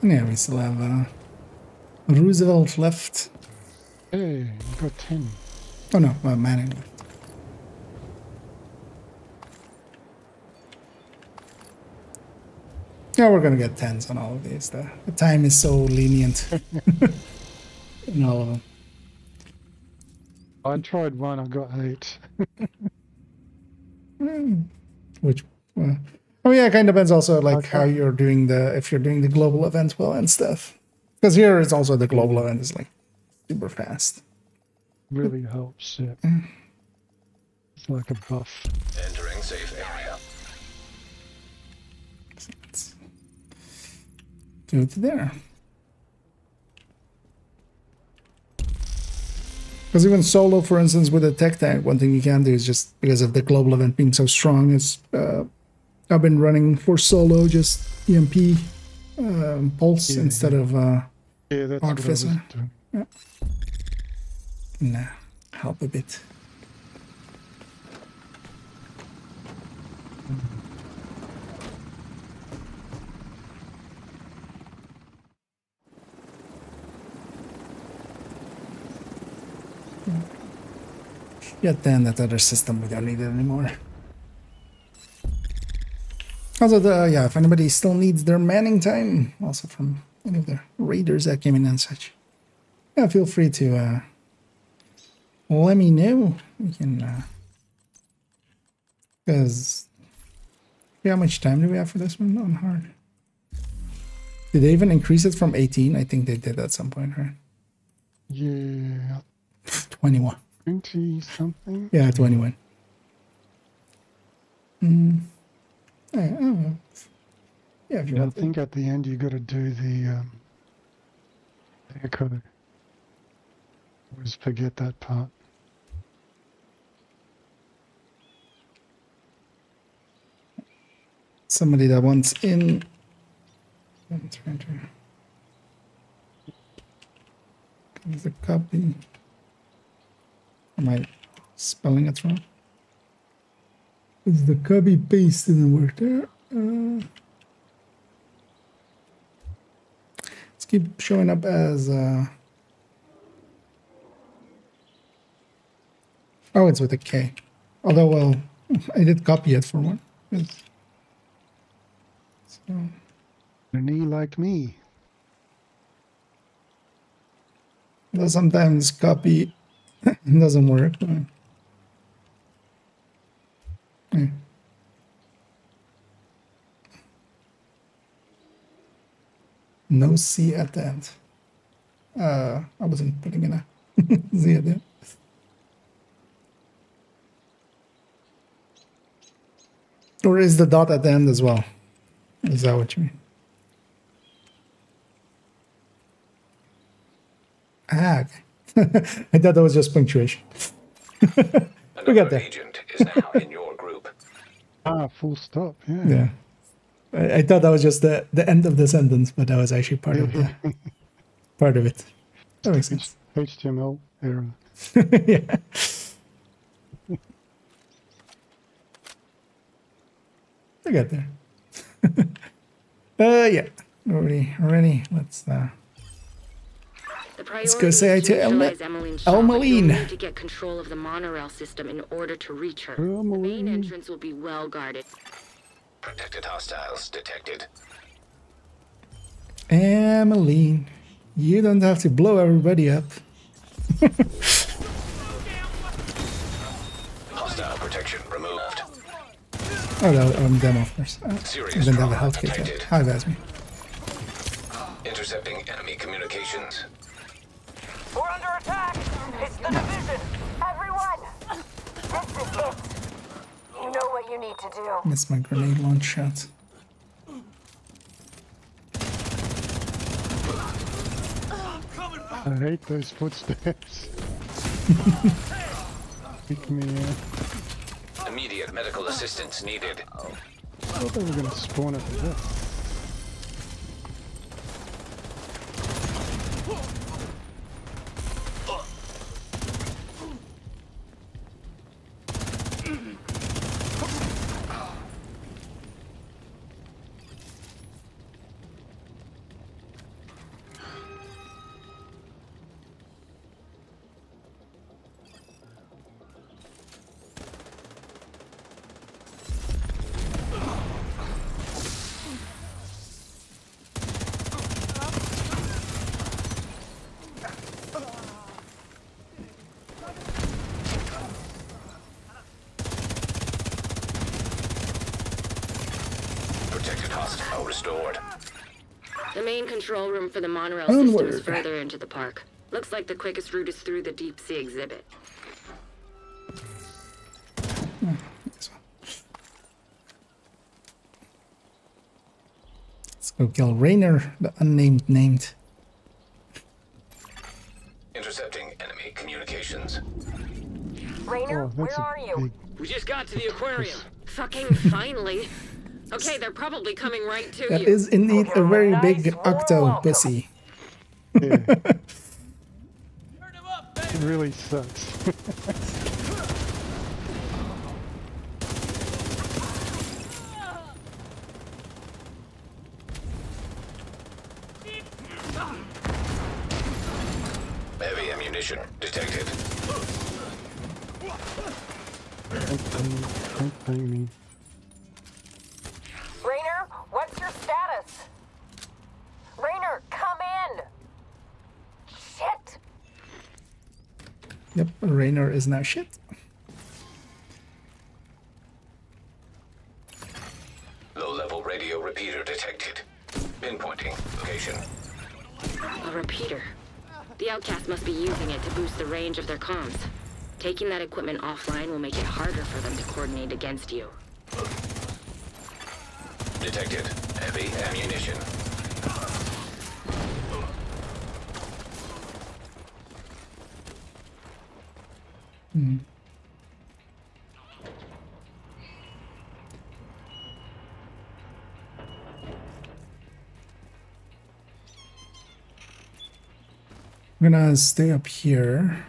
And yeah, we still have Roosevelt left. Hey, you got 10. Oh no, Manning left. Yeah, we're gonna get 10s on all of these. The time is so lenient in all of them. I tried one, I got 8. Which, oh yeah, it kind of depends also like how you're doing if you're doing the global event well and stuff. Because here it's also the global event is like super fast. Really helps, yeah. It's like a buff. Entering safe area. So let's go to there. Because even solo, for instance, with a tech tank, one thing you can do is just because of the global event being so strong, is I've been running for solo just EMP pulse instead of that's artificer. Yeah. Nah, help a bit. Yet then that other system we don't need it anymore. Also, yeah, if anybody still needs their manning time, also from any of the raiders that came in and such, yeah, feel free to let me know. We can, because how much time do we have for this one on hard? Did they even increase it from 18? I think they did at some point, right? Yeah. 21. 20 something? Yeah, 21. Yeah, if you want I think at the end you got to do the echo. Always forget that part. Somebody that wants in. There's a copy. Am I spelling it wrong? Is the copy paste didn't work there? Let's keep showing up as. Oh, it's with a K. Although, well, I did copy it for one. So. An E like me. Well, sometimes copy doesn't work. Yeah. No C at the end. I wasn't putting in a Z at the end. Or is the dot at the end as well? Is that what you mean? Ah, okay. I thought that was just punctuation. We got there. Agent is now in your group. Ah, full stop. Yeah. Yeah. I thought that was just the end of the sentence, but that was actually part of part of it. That makes sense. HTML error. Yeah. I got there. Yeah. Ready. Let's go say hi to Elmeline. Need to get control of the monorail system in order to reach her. The main entrance will be well guarded. Protected hostiles detected. Emmeline, you don't have to blow everybody up. Hostile protection removed. Oh no, them of course. I didn't have a health kit yet. Hi, Vasmy. Intercepting enemy communications. We're under attack! It's the division! Everyone! This is it! You know what you need to do. Missed my grenade launch shot. I hate those footsteps. Pick me up. Immediate medical assistance needed. I thought they were going to spawn at the death. Protected hostile restored. The main control room for the monorail system is further into the park. Looks like the quickest route is through the deep sea exhibit. Let's go kill Rainer, the unnamed named. Intercepting enemy communications. Rainer, where are you? We just got to the aquarium. Fucking finally. Okay, they're probably coming right to That you. is indeed a very big octo pussy. Yeah. It really sucks. Heavy ammunition detected. Don't bang me. Rainer, what's your status? Rainer, come in! Shit! Yep, Rainer is now shit. Low-level radio repeater detected. Pinpointing location. A repeater. The outcast must be using it to boost the range of their comms. Taking that equipment offline will make it harder for them to coordinate against you. Detected. Heavy ammunition. Hmm. I'm gonna stay up here.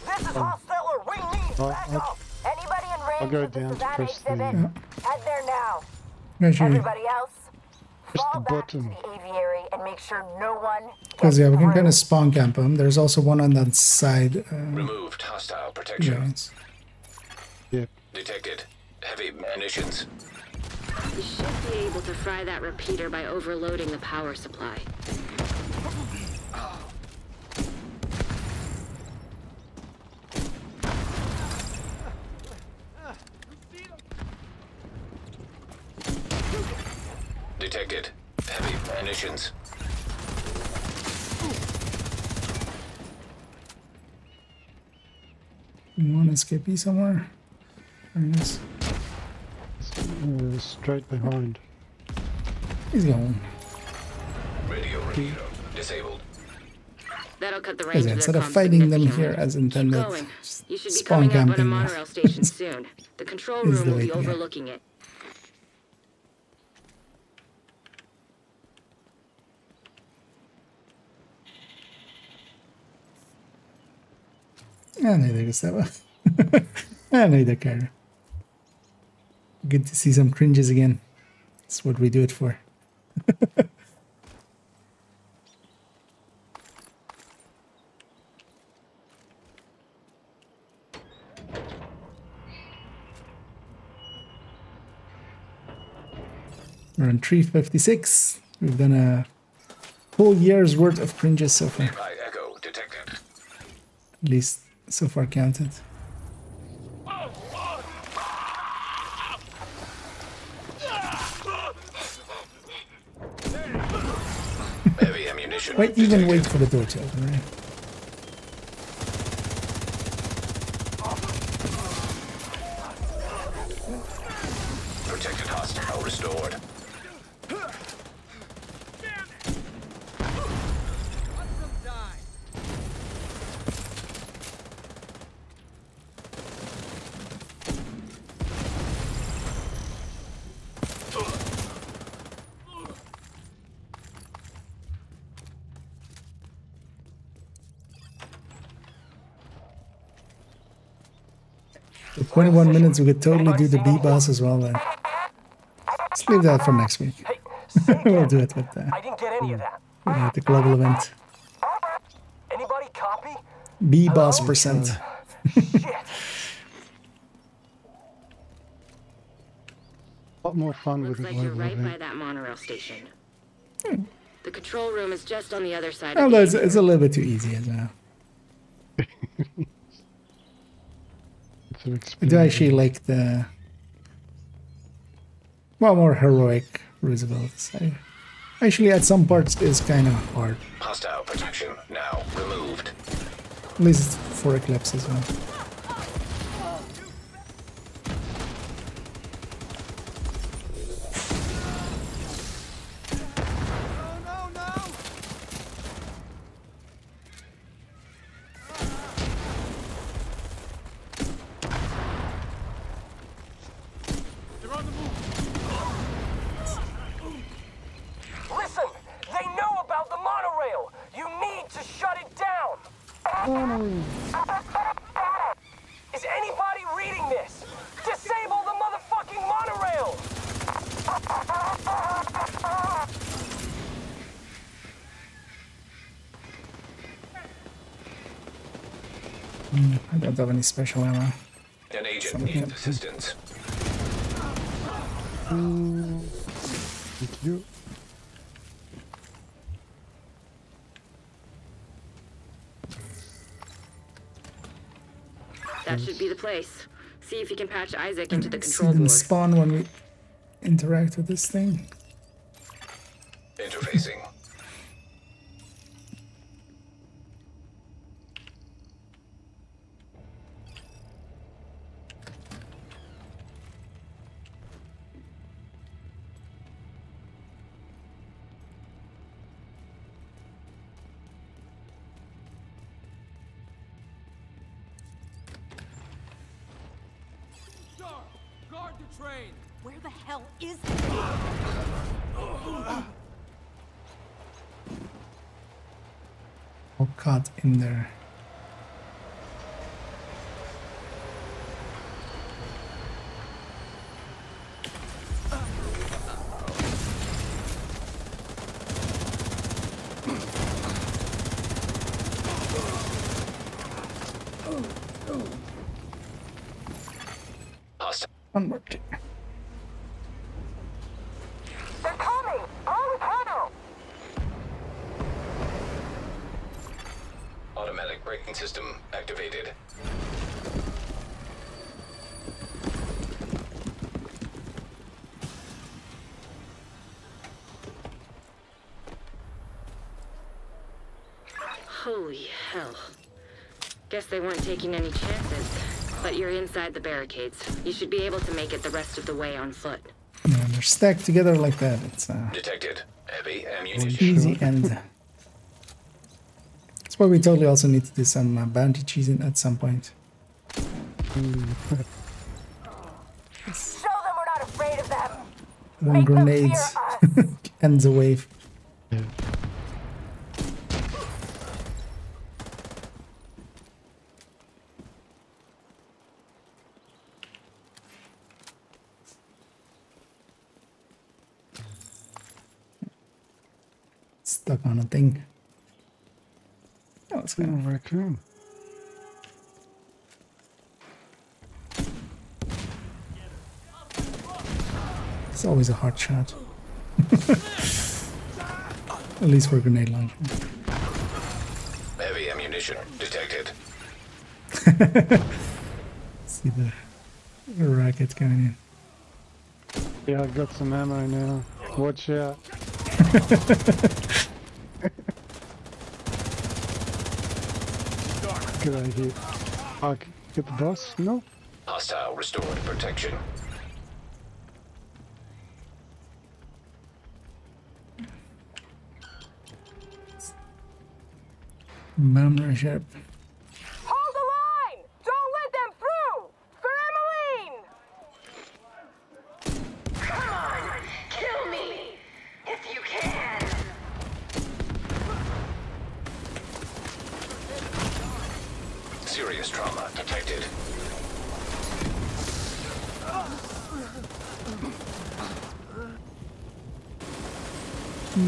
This is Hosteller, we need backup! Anybody in range I'll go of the down to Savannah press the... exhibit? Head there now. Actually, Everybody else, Press the fall back to button. the aviary and make sure no one because yeah, we can through. kind of spawn camp them. There's also one on that side. Removed hostile protection. Yes. Yep. Detected. Heavy munitions. You should be able to fry that repeater by overloading the power supply. Detected. Heavy munitions. One escapee somewhere. There he is. Straight behind. He's gone. Radio repeater disabled. That'll cut the range of Instead their of comms fighting them significantly. here as intended, Going. You should be spawn coming up on a camping monorail station soon. The control is room the will way be to go. overlooking it. Neither Gustavo. Neither care. Good to see some cringes again. That's what we do it for. We're on 356. We've done a whole year's worth of cringes so far. Nearby echo detected. At least so far counted. Intrusion. Wait, even wait for the door to open, right? Protected hostile restored. For 21 minutes, we could totally do the B boss as well then. Let's leave that for next week. We'll do it with I didn't get any of that. the global event. Anybody copy? B boss percent. Shit. A lot more fun with Looks the like you're global right by event. that monorail station. The control room is just on the other side. Although of the it's a little bit too easy as well. I do actually like the more heroic Roosevelt's. Actually, at some parts, is kind of hard. Hostile protection now removed. At least for Eclipse as well. Listen, they know about the monorail. You need to shut it down. Is anybody reading this? Disable the motherfucking monorail. I don't have any special ammo. An agent needs assistance. Thank you. That should be the place. See if you can patch Isaac into the See control them board. spawn when we interact with this thing. Interfacing. Guard the train! Where the hell is All caught in there. Onward. They're coming! On tunnel! Automatic braking system activated. Holy hell. Guess they weren't taking any chances. But you're inside the barricades. You should be able to make it the rest of the way on foot. Yeah, they're stacked together like that. It's Detected. Heavy ammunition. easy end. That's why we totally also need to do some bounty cheesing at some point. Show them we're not afraid of them! One Make them grenade fear us. ends a wave. Stuck on a thing. Oh, let's go. Raccoon. It's always a hard shot. At least for a grenade launcher. Heavy ammunition detected. See the rocket going in. Yeah, I've got some ammo now. Watch out. get out of here. I can get the boss? No? Hostile restored protection. Memory ship. Hold the line! Don't let them through! For Emmeline! Come on! Kill me! If you can! Serious trauma detected.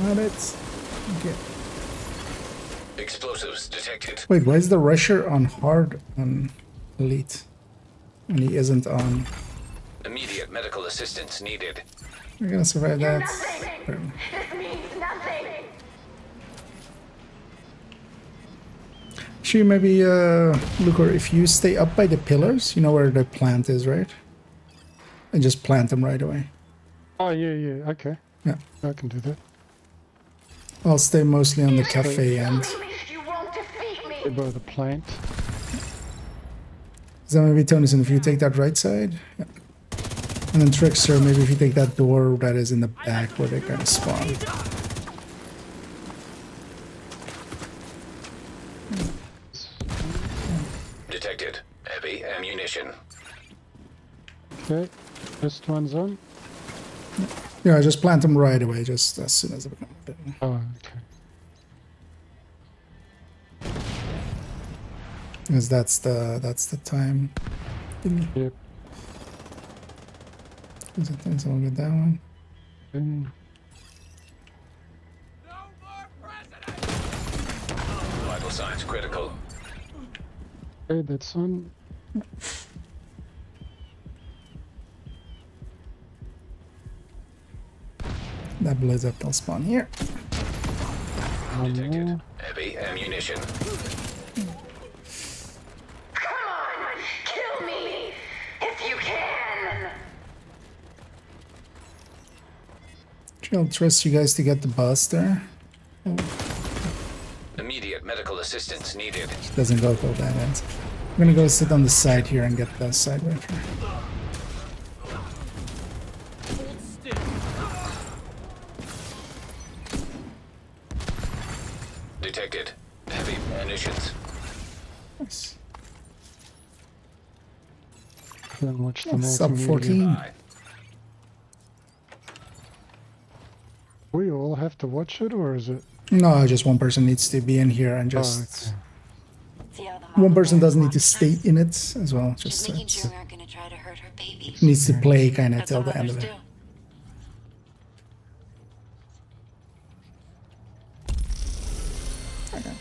Not it. Okay. Explosives detected. Wait, why is the Rusher on hard on elite? And he isn't on. Immediate medical assistance needed. We're gonna survive that. This means nothing! Actually, maybe, Lucor, if you stay up by the pillars, you know where the plant is, right? And just plant them right away. Oh, yeah, okay. Yeah. I can do that. I'll stay mostly on the cafe end. By the plant. So maybe Tonison, if you take that right side. Yeah. And then Trickster, maybe if you take that door that is in the back where they kind of spawn. Detected. Heavy ammunition. Okay, first one's on. Yeah, just plant them right away, just as soon as they become a bit. Oh, okay. Because that's the time. Yep. So I'll get that one. Vital signs critical. Okay, that's on. That blows up, they'll spawn here. Detected. Heavy ammunition. Come on! Kill me! If you can! I'll trust you guys to get the bus there. Immediate medical assistance needed. Doesn't go till that ends. I'm gonna go sit on the side here and get the side rifle. Detected. Heavy munitions. Nice. Then watch the Sub 14. We all have to watch it, or is it? No, just one person needs to be in here and just... One person doesn't need to stay in it as well. Just making sure we aren't going to try to hurt her baby. Needs to play kind of till the end of it. Okay.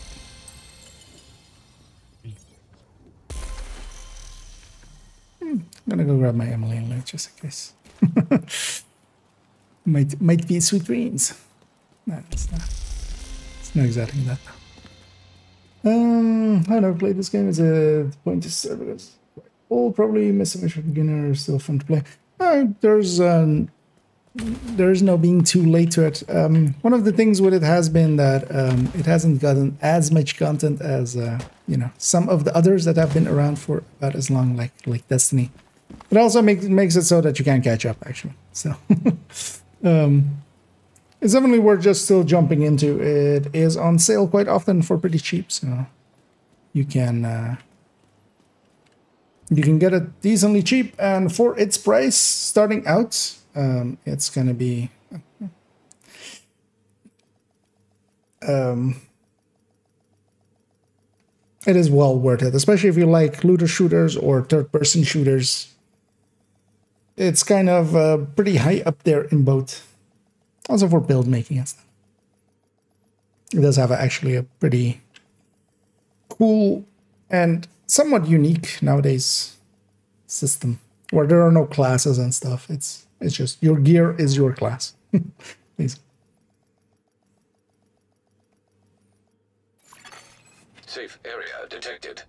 I'm gonna go grab my Emily and Luke just in case. might be sweet dreams. No, it's not. It's not exactly that. I never played this game. It's a point to service. All probably miss for beginner, still fun to play. There's no being too late to it. One of the things with it has been that it hasn't gotten as much content as you know, some of the others that have been around for about as long, like Destiny. It also makes it so that you can't catch up actually. So it's definitely worth just still jumping into. It is on sale quite often for pretty cheap, so you can get it decently cheap, and for its price starting out, it's gonna be it is well worth it, especially if you like looter shooters or third-person shooters. It's kind of pretty high up there in both. Also for build making and stuff. It does have actually a pretty cool and somewhat unique nowadays system where there are no classes and stuff. It's just your gear is your class. Please. Safe area detected.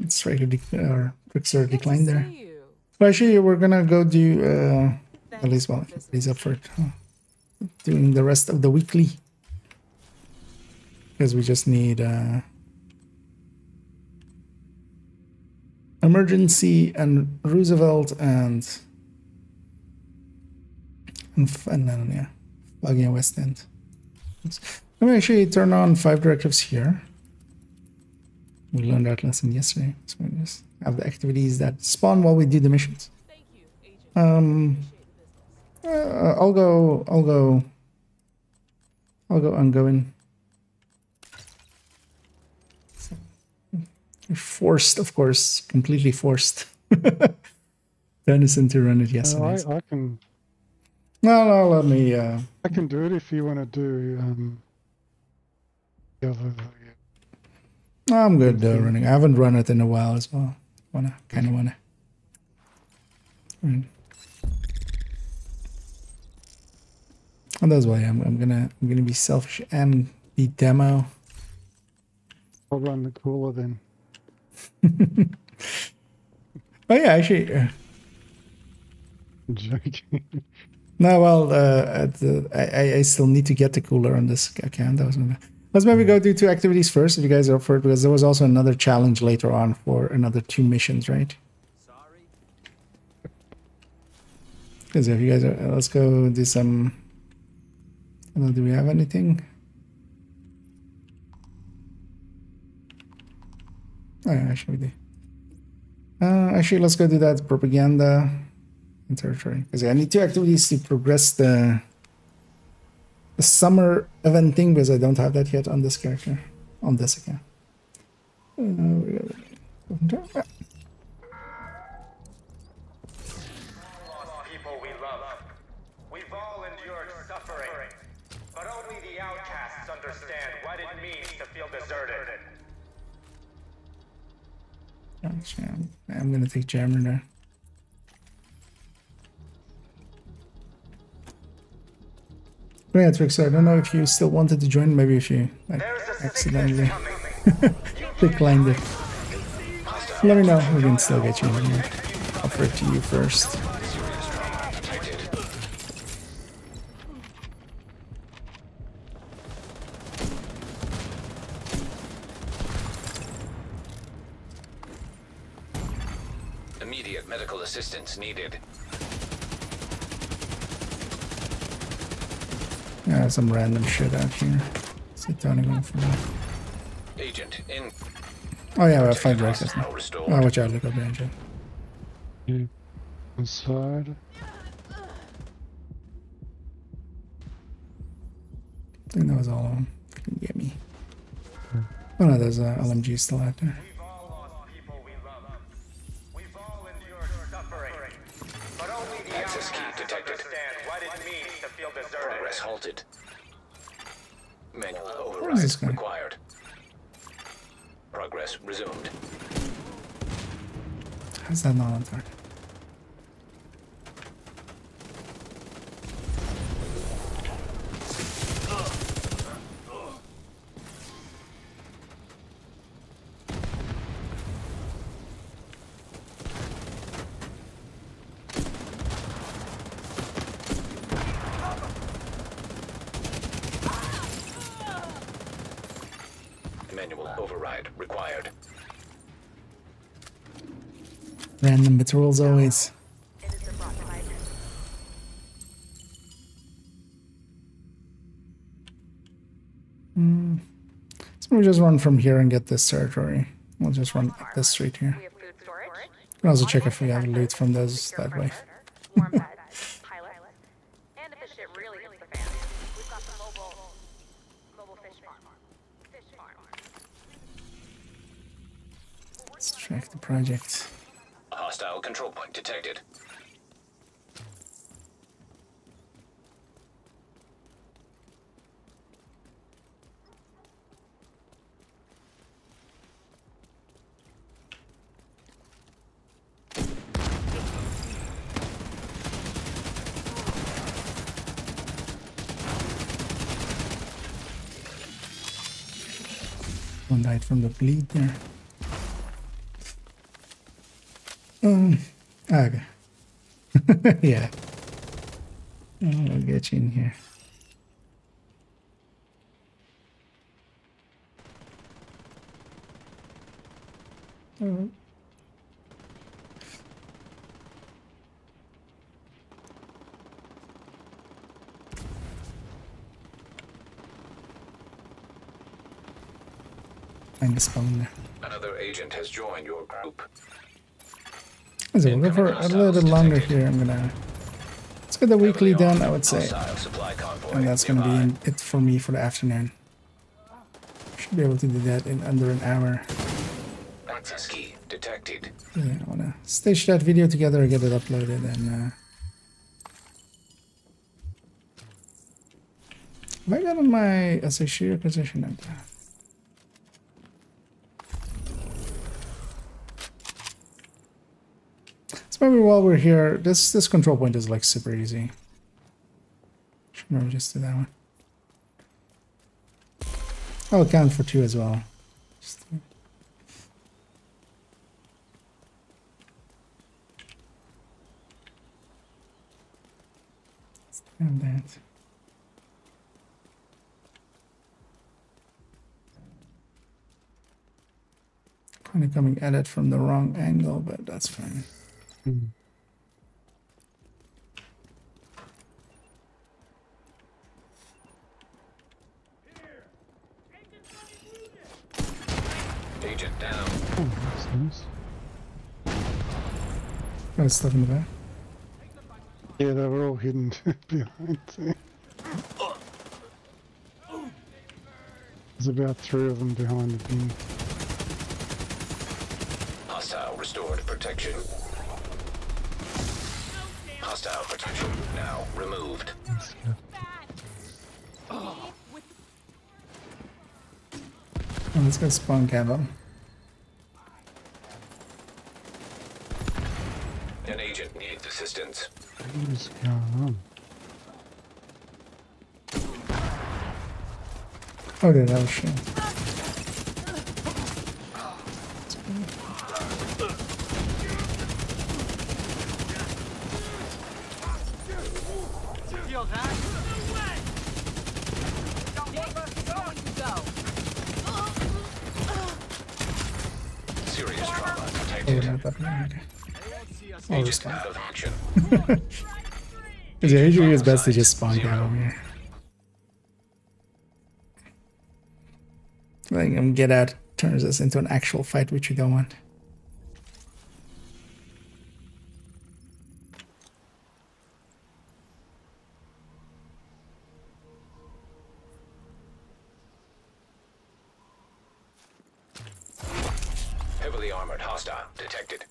Striker Trickster declined there. Well, actually, we're gonna go do at least, well, he's up for it. Doing the rest of the weekly because we just need emergency and Roosevelt and then yeah, plugging West End. Let me actually turn on 5 directives here. We learned that lesson yesterday, so we just have the activities that spawn while we do the missions. I'll go ongoing. Forced, of course, completely forced. Dennison to run it yesterday. I can. No, let me. I can do it if you want to do. The other. I'm good running. I haven't run it in a while as well. Kind of wanna. And that's why I'm gonna be selfish and be demo. I'll run the cooler then. Oh yeah, actually. I'm joking. No, well, I still need to get the cooler on this account. Let's maybe go do 2 activities first, if you guys are up for it, because there was also another challenge later on for another 2 missions, right? Sorry. Because if you guys are, let's go do some. I don't know, do we have anything? Oh, yeah, actually we do. Actually, let's go do that propaganda and territory, because I need 2 activities to progress the summer event thing, because I don't have that yet on this character, on this account. People we love. We've all endured suffering, but only the outcasts understand what it means to feel deserted. I'm gonna take Jammer now. But yeah, Trixie, I don't know if you still wanted to join. Maybe if you like accidentally declined it. Let me know. We can still get you in here. Offer it to you first. Immediate medical assistance needed. Yeah, some random shit out here. Sit down and go for that. Agent in. Oh yeah, we have 5 directives now. Oh, watch out, look up there, Agent. Inside. I think that was all of them. Can get me. Oh no, there's LMG still out there. Access key detected. Progress halted. Manual override required. Progress resumed. How's that not on target? Manual override required. Random patrols always. So we'll just run from here and get this territory. We'll just run up this street here. We can also check if we have loot from those that way. Let's track the project. A hostile control point detected. One died from the bleed there. Okay. Yeah. I'll get you in here. Find the spawn there. Another agent has joined your group. So we'll go for a little bit longer here. Let's get the weekly done, I would say. And that's going to be it for me for the afternoon. Should be able to do that in under an hour. Access key detected. Yeah, I want to stage that video together, get it uploaded, and have I gotten my associate position at that? So maybe while we're here, this control point is like super easy. Should maybe just do that one. I'll count for 2 as well. Just and that. Kind of coming at it from the wrong angle, but that's fine. Agent down. Oh, that's nice. Got stuff in the back. Yeah, they were all hidden behind. There's about 3 of them behind the bin. Hostile restored protection. Hostile protection now removed. Oh, let's go spawn cab up. An agent needs assistance. What is going on? Oh, dude, that was shit. Serious trauma detected. I'll respond. Out of action. Because yeah, usually it's best to just spawn cab over here. Like, get out turns us into an actual fight, which you don't want. Heavily armored hostile detected.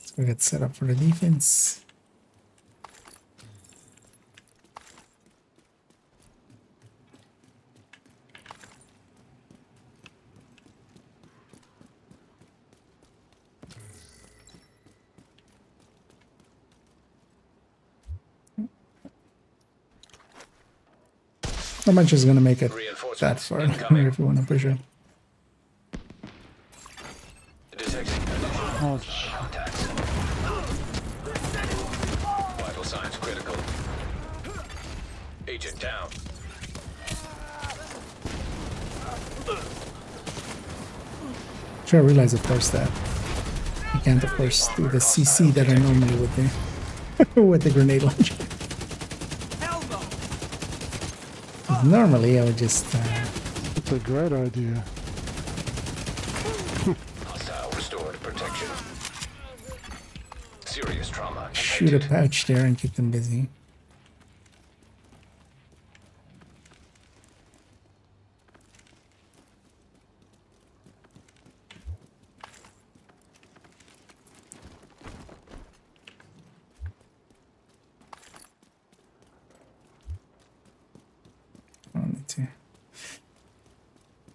Let's go get set up for the defense. Not much is going to make it that far if you want to push it. Oh, Contacts. Vital signs critical. Agent down. Sure, I realize of course that you can't of course do the CC that I normally would do with the grenade launcher. Normally I would just it's a great idea. Hostile restored protection. Serious trauma. shoot a pouch there and keep them busy.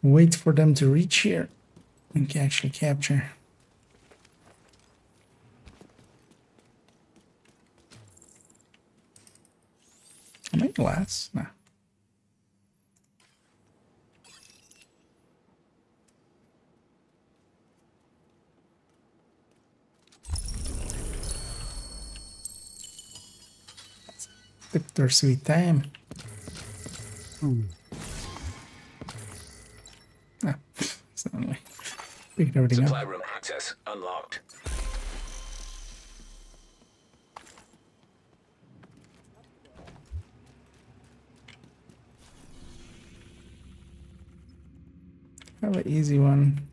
Wait for them to reach here and can actually capture. Am I glass? Nah. took their sweet time. Ah, suddenly picked everything Supply up. room access unlocked. Have an easy one,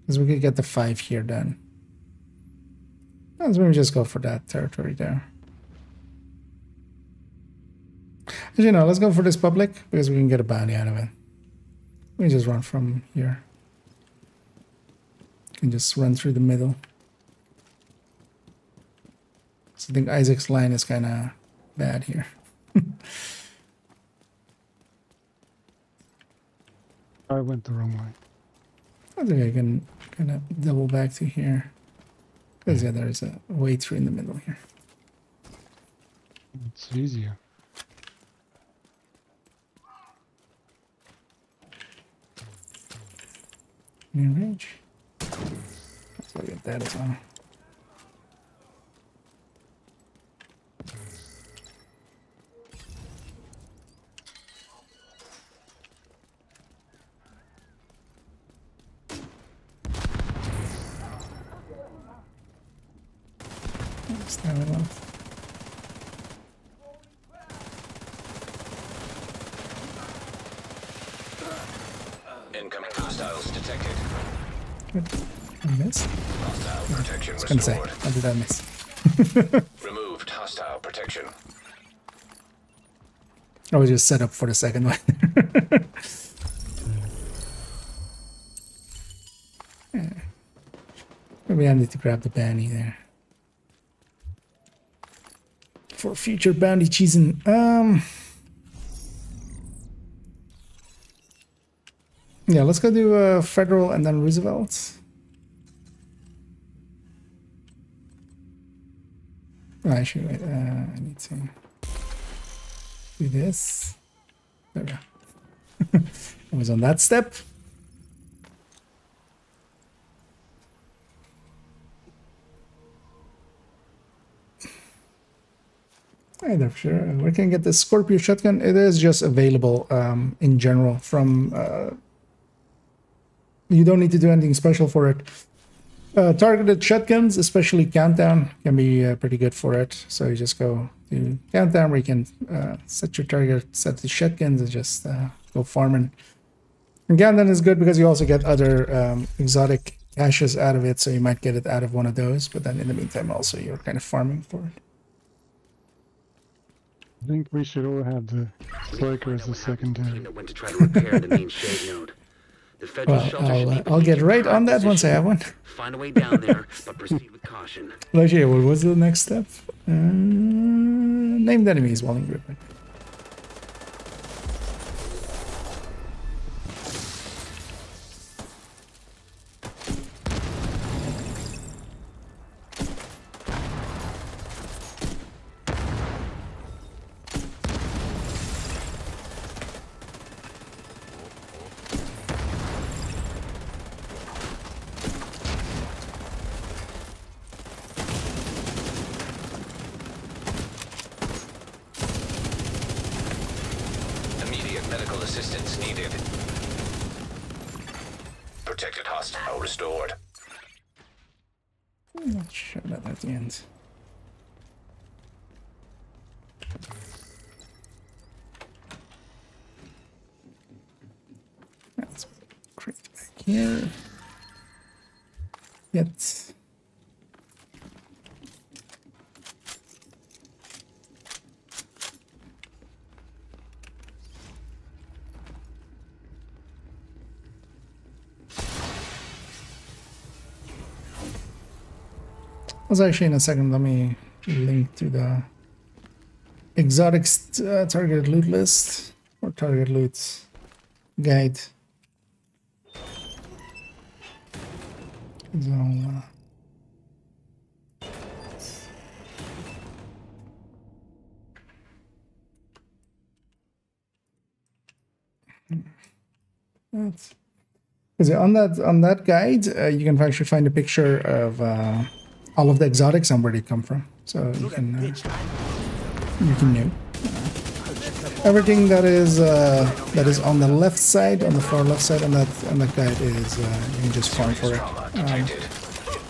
because we could get the 5 here done. Let's maybe just go for that territory there. Actually, no, let's go for this public, because we can get a bounty out of it. We just run from here. Can just run through the middle. So I think Isaac's line is kind of bad here. I went the wrong way. I think I can kind of double back to here. Because yeah, there is a way through in the middle here. It's easier. New range. Let's look at that as well. Stand it off. Incoming hostiles detected. Good. I missed. Hostile protection I was gonna say, restored. how did I miss? Removed hostile protection. I was just set up for the second one. Yeah. Maybe I need to grab the bounty there. For future bounty cheesing. Yeah, let's go do Federal and then Roosevelt. Oh, actually, wait, I need to do this. There we go. I was on that step. Hey there, for sure. Where can I get the Scorpio shotgun? It is just available in general from... you don't need to do anything special for it. Targeted shotguns, especially Countdown, can be pretty good for it. So you just go to Countdown where you can set your target, set the shotguns, and just go farming. And Countdown is good because you also get other exotic caches out of it, so you might get it out of one of those. But then in the meantime, also you're kind of farming for it. I think we should all have the Cloaker as a secondary. That went to try to repair the main shade node. The federal shelter should be I'll get right on that once I have one. Find a way down there, but proceed with caution. Well, actually, what was the next step? Named enemies while in group. Medical assistance needed. Protected hostile restored. Let's show that at the end. Let's create back here. Yet. Well, actually, in a second, let me link to the exotics targeted loot list or target loot guide. So, that's because on that guide, you can actually find a picture of all of the exotics and where they come from, so you can know. Everything that is on the left side, on the far left side, on that guide is you can just farm for it.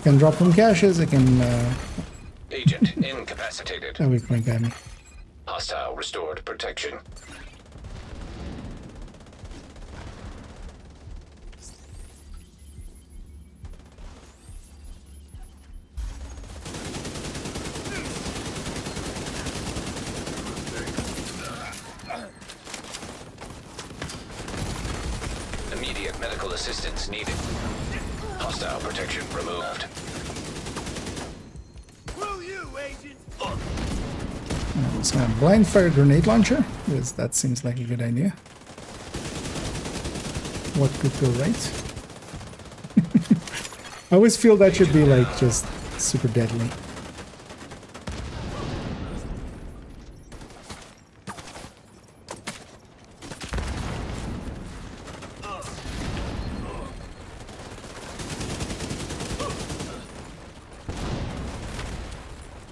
Can drop from caches. It can. Agent incapacitated. Oh, we can get me. Hostile restored protection. Immediate medical assistance needed. Hostile protection removed. Will you, Agent? I'm just gonna blind fire grenade launcher because that seems like a good idea. What could go right? I always feel that should be like just super deadly.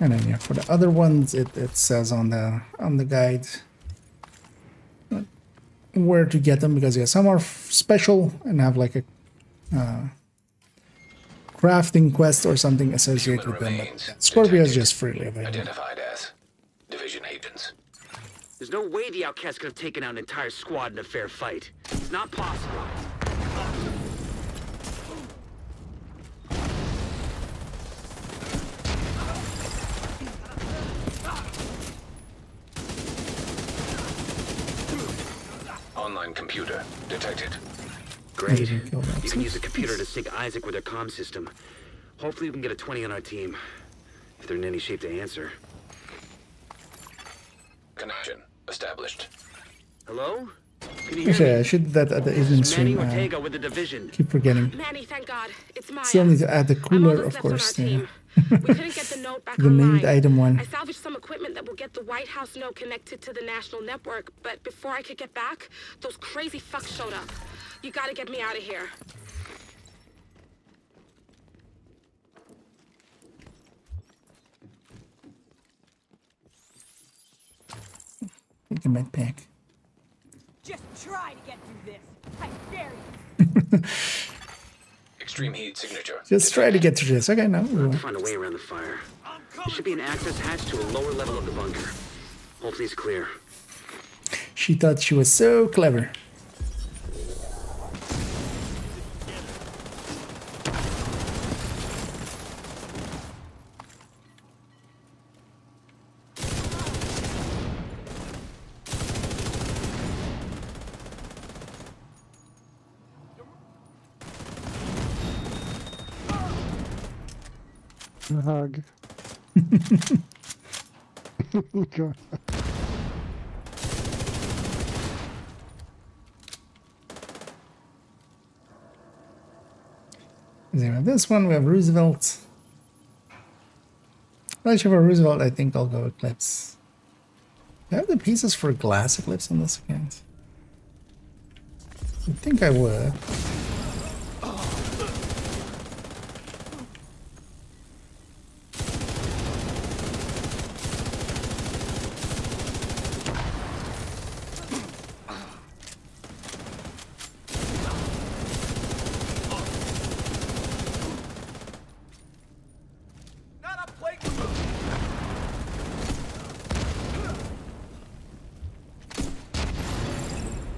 And then yeah, for the other ones, it says on the guide where to get them, because yeah, some are special and have like a crafting quest or something associated with them. But Scorpio is just freely available. Identified as division agents. There's no way the outcasts could have taken out an entire squad in a fair fight. It's not possible. Online computer detected. Great. You can use the computer to sync Isaac with their comm system. Hopefully we can get a 20 on our team, if they're in any shape to answer. Connection established. Hello? Can you hear Actually, me? I should do that at the evening stream. Manny Ortega with the division. Keep forgetting. Manny, thank God. It's Maya. Still need to add the cooler, of course. We couldn't get the note back The online. named item one. I salvaged some equipment that will get the White House note connected to the national network, but before I could get back, those crazy fucks showed up. You gotta get me out of here. Take a med pack. Just try to get through this. I dare you. Extreme heat signature. Just try to get through this. Okay, no. We'll have to find a way around the fire. There should be an access hatch to a lower level of the bunker. Hopefully it's clear. She thought she was so clever. A hug. God. We have this one, we have Roosevelt. Actually, for Roosevelt, I think I'll go Eclipse. Do I have the pieces for glass Eclipse on this account? I think I would.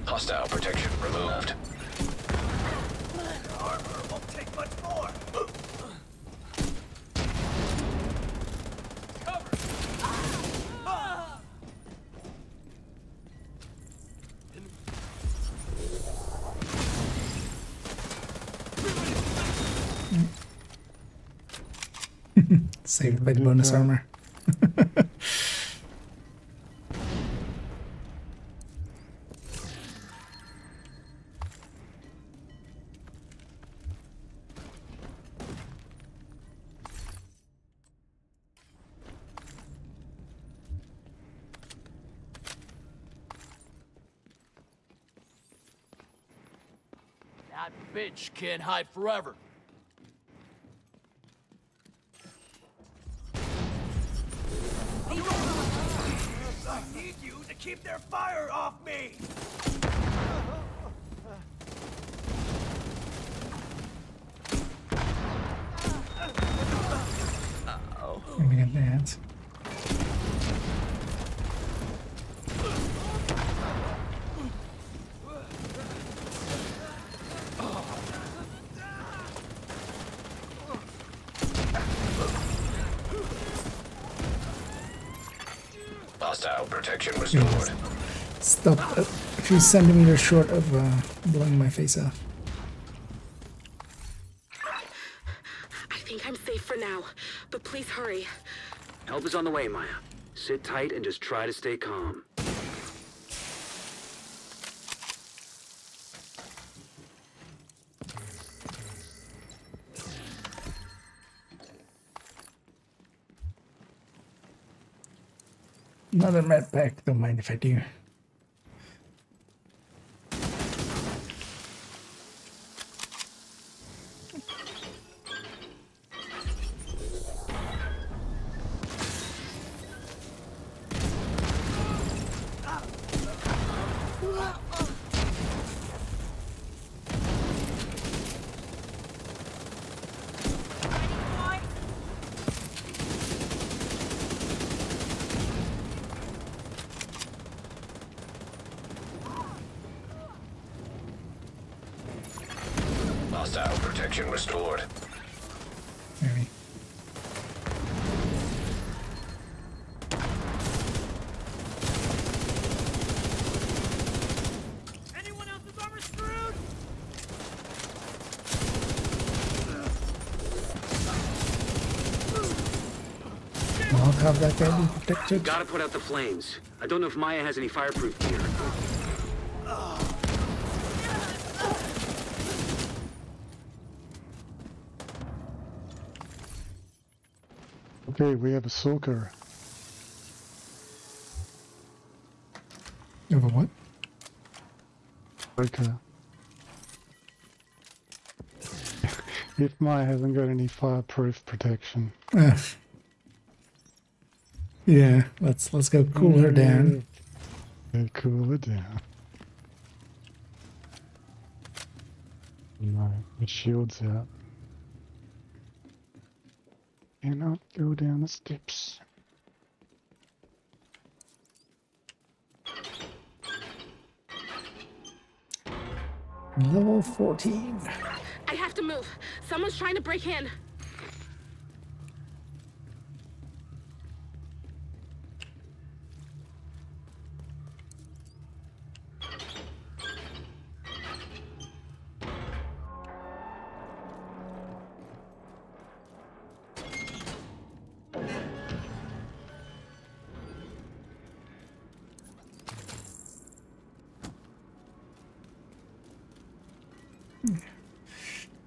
Hostile protection removed. Armor won't take much more. Saved by the bonus armor. That bitch can't hide forever. I need you to keep their fire off me! Let me get that. Hostile protection restored. Stop a few centimeters short of blowing my face off. I think I'm safe for now, but please hurry. Help is on the way, Maya. Sit tight and just try to stay calm. Another med pack, don't mind if I do. Hostile protection restored. Maybe. Anyone else's armor screwed? I'll have that guy be protected. Gotta put out the flames. I don't know if Maya has any fireproof gear. Okay, we have a soaker. Over what? Okay. If Maya hasn't got any fireproof protection. Yeah, let's go cool her down. Yeah, cool her down. No, the shield's out. Cannot go down the steps. Level 14. I have to move. Someone's trying to break in.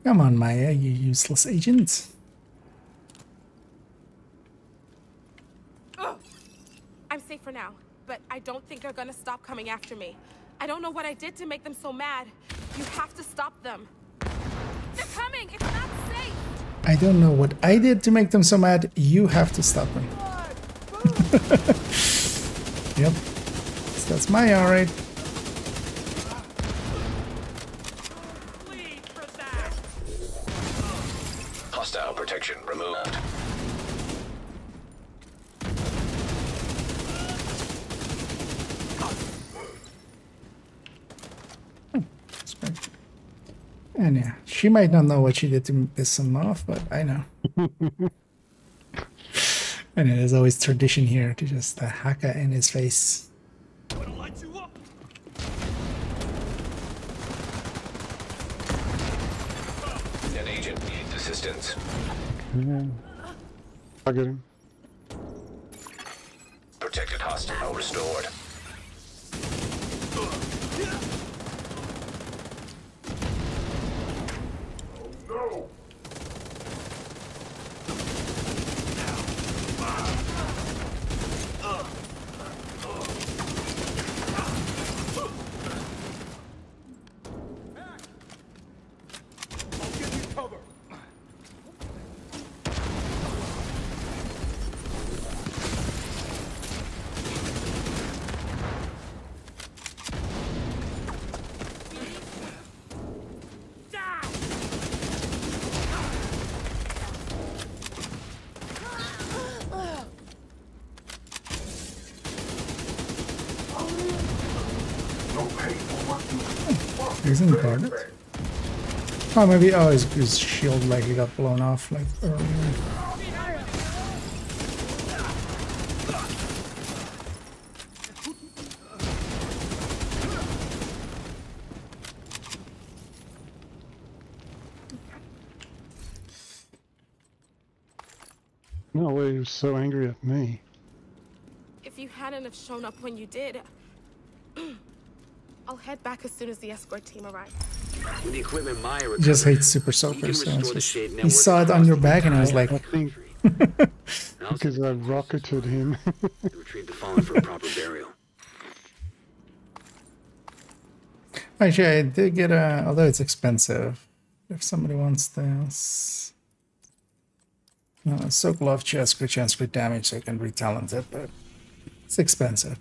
Come on, Maya, you useless agent. I'm safe for now, but I don't think they're gonna stop coming after me. I don't know what I did to make them so mad. You have to stop them. They're coming! It's not safe! I don't know what I did to make them so mad. You have to stop them. Yep. So that's Maya, alright. Hostile protection removed. And yeah, she might not know what she did to piss him off, but I know. And there's always tradition here to just hack it in his face. An agent needs assistance. Yeah. I get him. Protected hostile restored. No! I'll give you cover. Isn't guarded? Oh, maybe. Oh, his shield like he got blown off like earlier. No way he was so angry at me. If you hadn't have shown up when you did, I'll head back as soon as the escort team arrives. With the equipment Maya He just hates super soakers. He saw it on your back and I was like, I think because I rocketed him. Retrieve the fallen for a proper burial. Actually, I did get a, although it's expensive, if somebody wants this. Soak love chest, crit chance, crit damage, so I can retalent it, but it's expensive.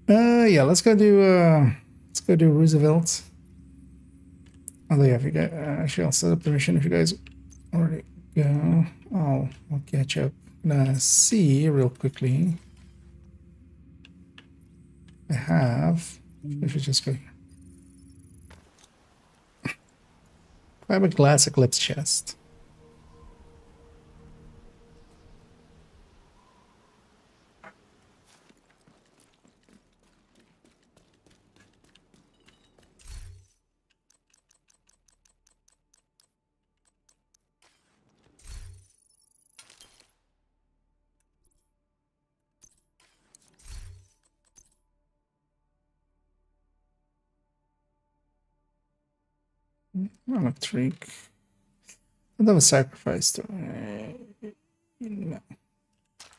Yeah, let's go do Roosevelt. Although yeah, if you guys, actually I'll set up the mission if you guys already go. I'll catch up. I'm gonna see real quickly. I have. I should just go here. I have a glass eclipse chest. Electric. That was sacrificed. No,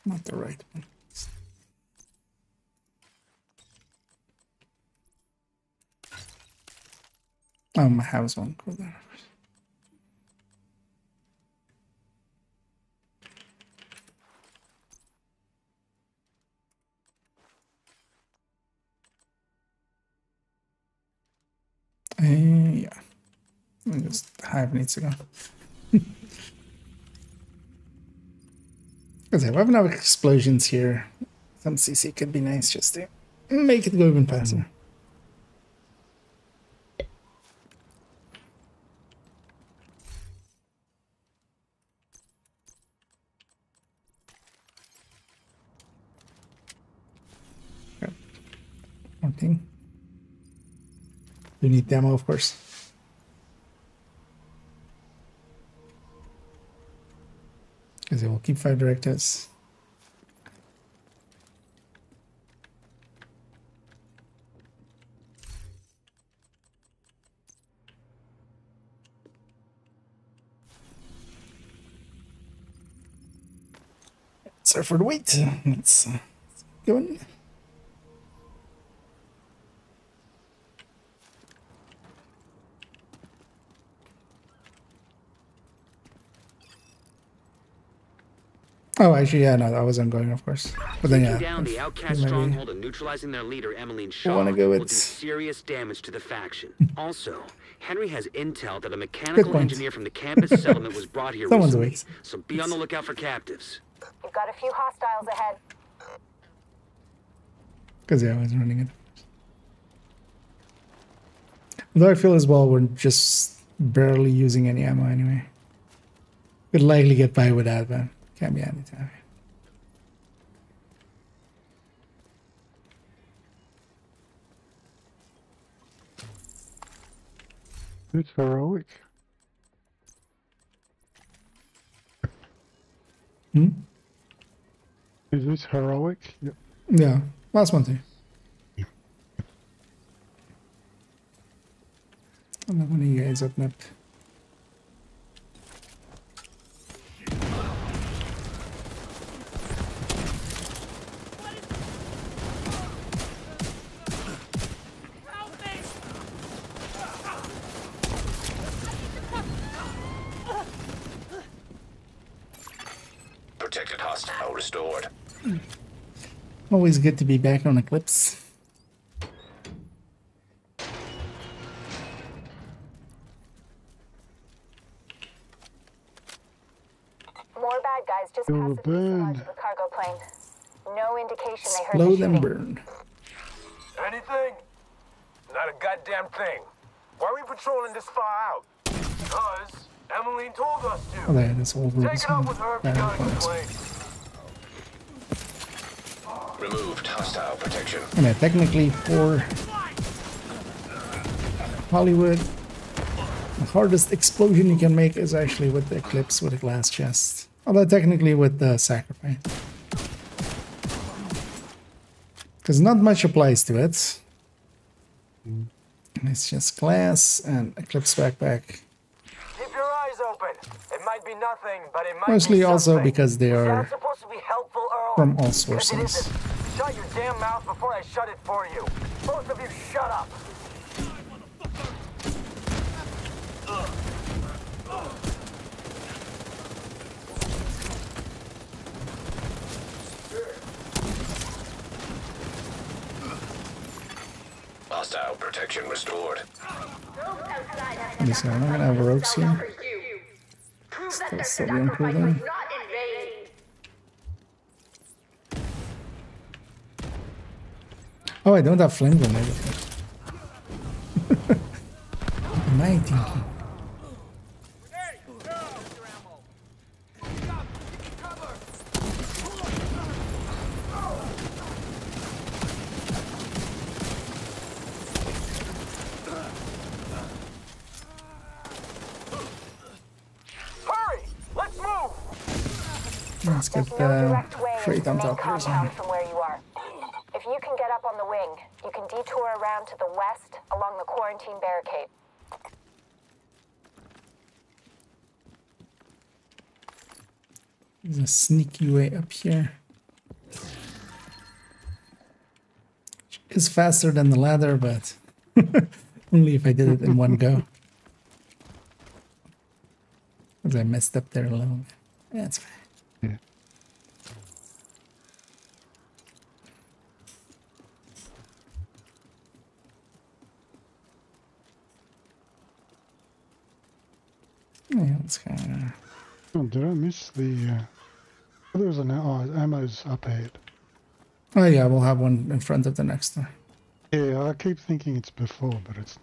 not the right one. Oh, my house won't go there. Yeah. Just Hive needs to go. Because if I have enough explosions here, some CC could be nice just to make it go even faster. Yep. One thing. You need demo, of course. Because it will keep 5 directives. Sorry for the wait. Let's go in. Oh, actually, yeah, no, that wasn't going, of course. But then, yeah. Down the outcast stronghold and neutralizing their leader, Emmeline Shaw, will do serious damage to the faction. Also, Henry has intel that a mechanical engineer from the campus settlement was brought here recently, so be on the lookout for captives. You've got a few hostiles ahead. Because, yeah, I was running it. Although I feel as well we're just barely using any ammo anyway. Could likely get by with that, but can't be anytime. It's heroic. Hmm? Is this heroic? Yep. Yeah, last one too. I don't know when you guys open up. Protected hostile restored. Always good to be back on Eclipse. More bad guys just passed the fuselage of the cargo plane. No indication they heard Slow the them shooting. burn. Anything? Not a goddamn thing. Why are we patrolling this far out? Because Emmeline told us to. Oh, there, this old room. Take it up with her if you got a complaint. Removed hostile protection. And technically for Hollywood, the hardest explosion you can make is actually with the Eclipse with a glass chest. Although technically with the Sacrifice. Because not much applies to it. It's just glass and Eclipse backpack. Keep your eyes open. It might be nothing, but it might Mostly be also because they are supposed to be helpful, Earl. from all If it sources. isn't, shut your damn mouth before I shut it for you. Both of you shut up. Hostile protection restored. So I'm not gonna have rogues here. Still be improving. Oh, I don't have flame grenade. Am I thinking? Let's get the freight on top here. From where you are. If you can get up on the wing, you can detour around to the west along the quarantine barricade. There's a sneaky way up here. It's faster than the ladder, but only if I did it in one go. Because I messed up there a little bit. Yeah, it's fine. Yeah. Yeah, it's kind of... Oh, did I miss the... there was an... Oh, ammo's up ahead. Oh yeah, we'll have one in front of the next one. Yeah, I keep thinking it's before, but it's...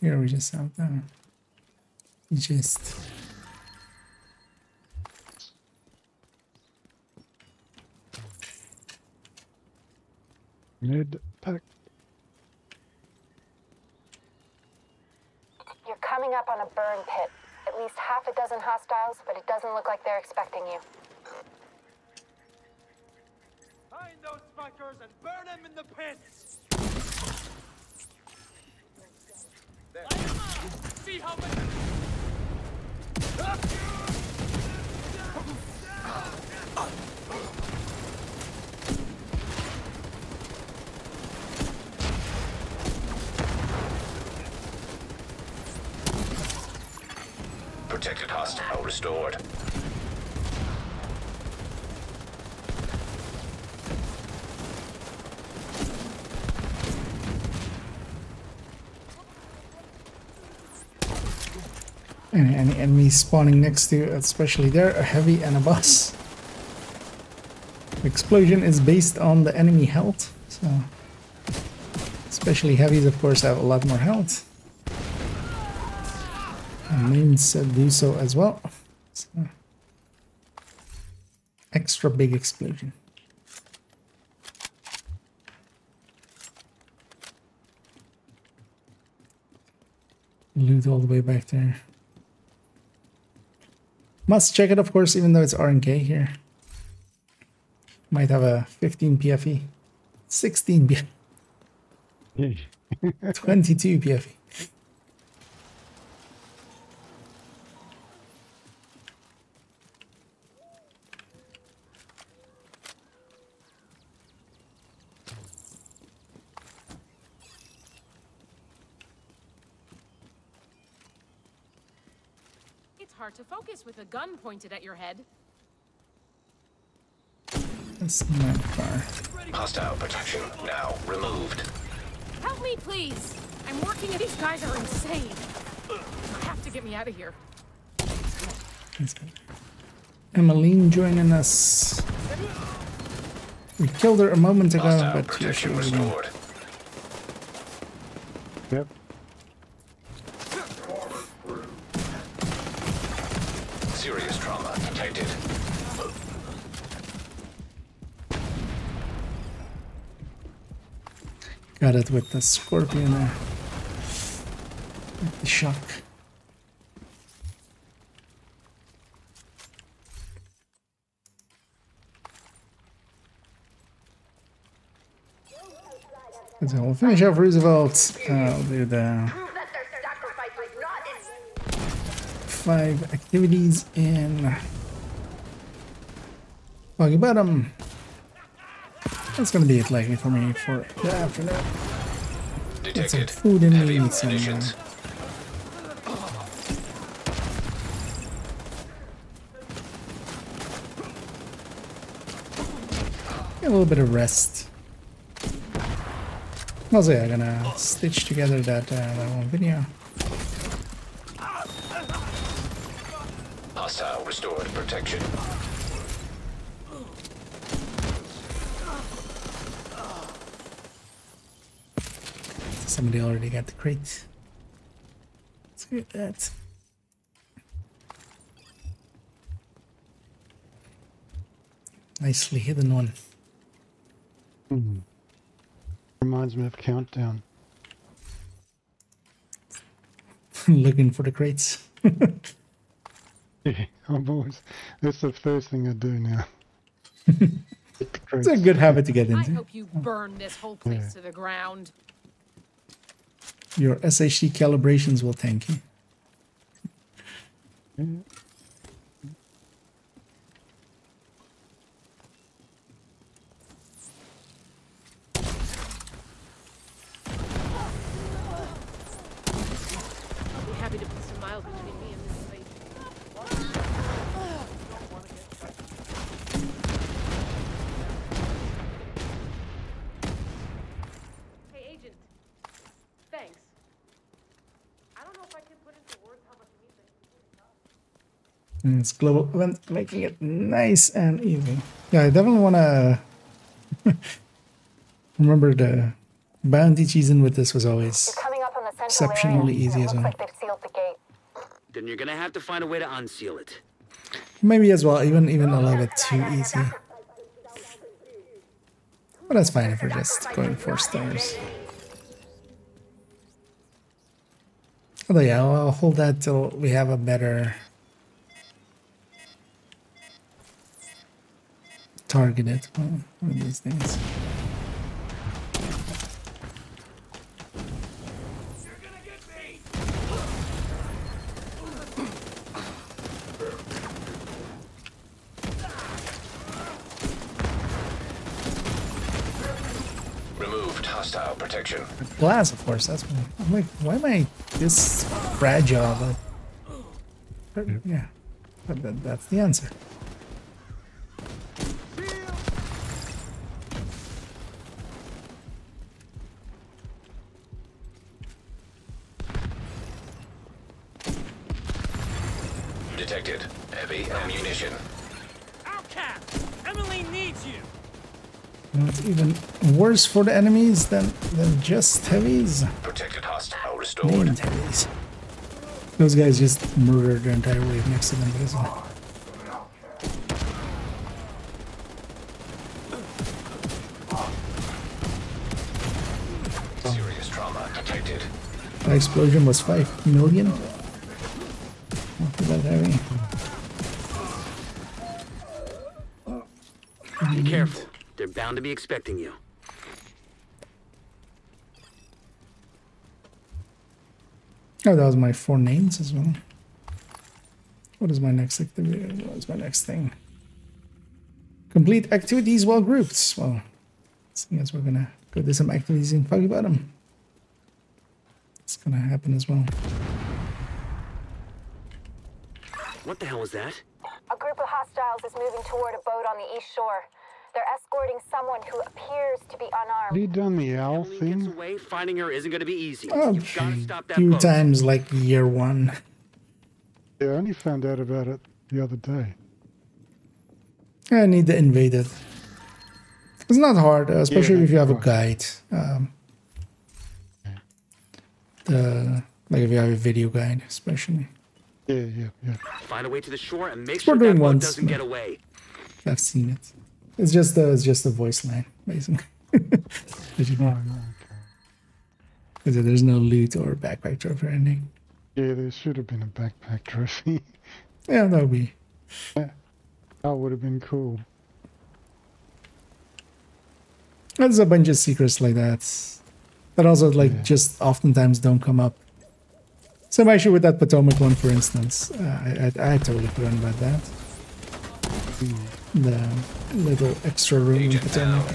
Here we just have that. Just... Mid pack. You're coming up on a burn pit. At least half a dozen hostiles, but it doesn't look like they're expecting you. Find those fuckers and burn them in the pits! See how many... Protected hostile restored. And any enemies spawning next to you, especially there, a heavy and a boss. The explosion is based on the enemy health, so especially heavies, of course, have a lot more health. And mains do so as well. So, extra big explosion. Loot all the way back there. Must check it, of course, even though it's RNK here. Might have a 15 PFE, 16 PFE, 22 PFE. Hard to focus with a gun pointed at your head. That's not far. Hostile protection now removed. Help me, please. I'm working and these guys are insane. You have to get me out of here. Emmeline joining us. We killed her a moment ago, but here she was again. Yep. Serious trauma detected. Got it with the scorpion there. With the shock. So we'll finish off Roosevelt. I'll do the 5 activities in Foggy Bottom. That's gonna be it likely for me for the afternoon. Get some food in me, need some get a little bit of rest. Also, yeah, I'm gonna stitch together that one video. Hostile restored protection. Somebody already got the crate. Let's get that. Nicely hidden one. Reminds me of Countdown. Looking for the crates. Yeah, I'm always. That's the first thing I do now. It's a good habit to get into. I hope you burn this whole place to the ground. Your SHD calibrations will thank you. Yeah. I'll be happy to put some miles between me and this place. Hey, Agent. Thanks. I don't know if I can put into words how much it means. And it's global event, making it nice and easy. Yeah, I definitely want to remember the bounty season with this was always exceptionally easy as well. Like they've sealed the gate. Then you're gonna have to find a way to unseal it. Maybe as well, even a little bit too easy. But that's fine if we're just going 4 stars. Although yeah, I'll hold that till we have a better targeted one of these days. Removed hostile protection. Glass, of course. That's what I'm like. Why am I this fragile? But yeah, that's the answer. Detected. Heavy ammunition. Outcast! Emily needs you! And it's even worse for the enemies than just heavies. Protected hostile restored. Named heavies. Those guys just murdered their entire wave next to them because of it. Serious trauma detected. The explosion was 5 million. Not that heavy. Be careful. They're bound to be expecting you. Oh, that was my 4 names as well. What is my next activity? What is my next thing? Complete activities well grouped. Well, seeing as we're gonna go do some activities in Foggy Bottom. It's gonna happen as well. What the hell was that? A group of hostiles is moving toward a boat on the east shore. They're escorting someone who appears to be unarmed. Have you done the owl thing? Gets away, finding her isn't going to be easy. Oh, You've got to stop that few boat. times like year 1. Yeah, I only found out about it the other day. I need to invade it. It's not hard, especially if you have a guide. Like if you have a video guide, especially. Yeah. Find a way to the shore and make sure that boat doesn't get away. I've seen it. It's just a voice line, basically. There's no loot or backpack trophy or anything. Yeah, there should have been a backpack trophy. Yeah, that would be. Yeah, that would have been cool. There's a bunch of secrets like that. That also just oftentimes don't come up. Same actually with that Potomac one, for instance. I totally forgot about that. The little extra room in Potomac.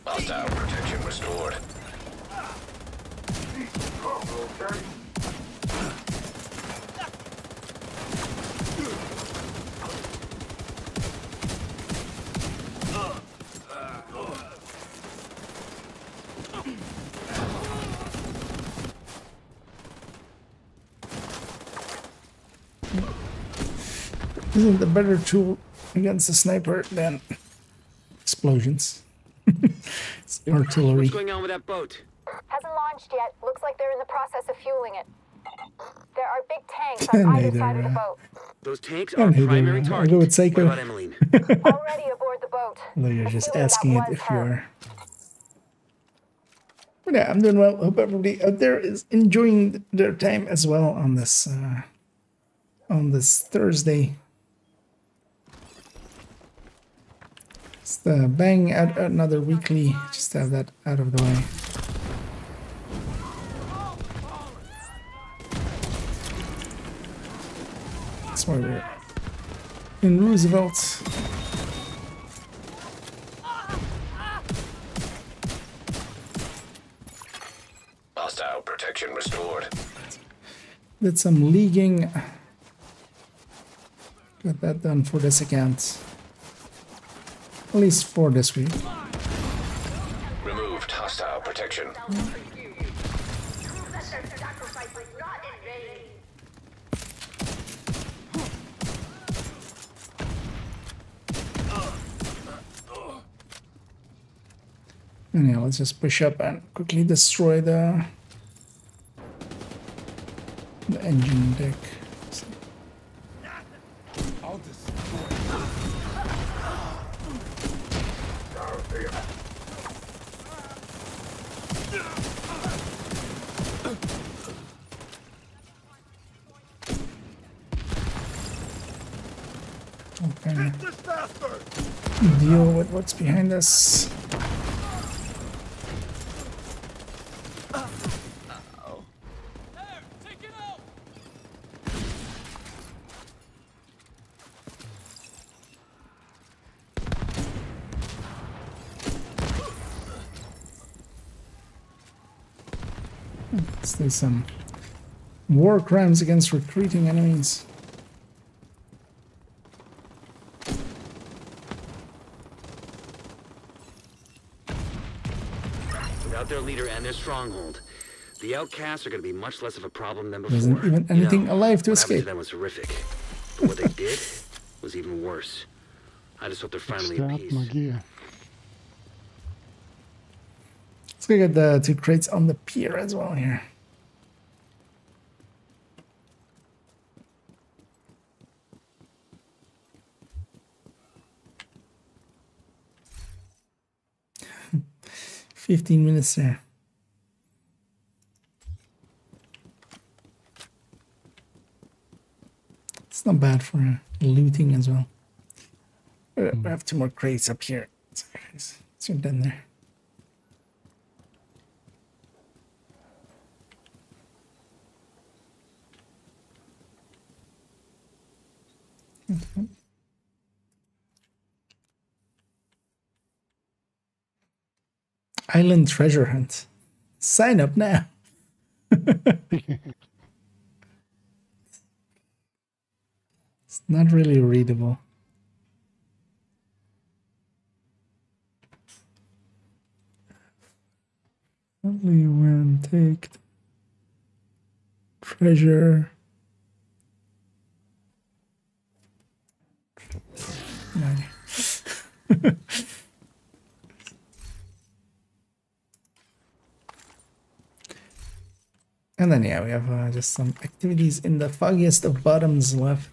Hostile protection restored. Isn't a better tool against a sniper than explosions? It's artillery. What's going on with that boat? Hasn't launched yet. Looks like they're in the process of fueling it. There are big tanks on either side of the boat. Those tanks are primary targets. I'll go with Psycho. What about Emmeline? Already aboard the boat. Although you're just asking it if you're... But yeah, I'm doing well. Hope everybody out there is enjoying their time as well on this Thursday. Just bang out another weekly, just to have that out of the way. That's why we're in Roosevelt. Hostile protection restored. Did some leaguing. Got that done for this account. At least for this week. Removed hostile protection. And yeah, let's just push up and quickly destroy the engine deck. Okay. Deal with what's behind us. Let's do some war crimes against recruiting enemies. Without their leader and their stronghold, the outcasts are going to be much less of a problem than before. There isn't even anything alive to escape. What happened to them was horrific, but what they did was even worse. I just hope they're finally at peace. My gear. Let's go get the 2 crates on the pier as well here. "15 minutes there." It's not bad for looting as well. I have 2 more crates up here. Let's get done there. Okay. Island treasure hunt. Sign up now. It's not really readable. Only when take Treasure. And then yeah, we have just some activities in the foggiest of bottoms left.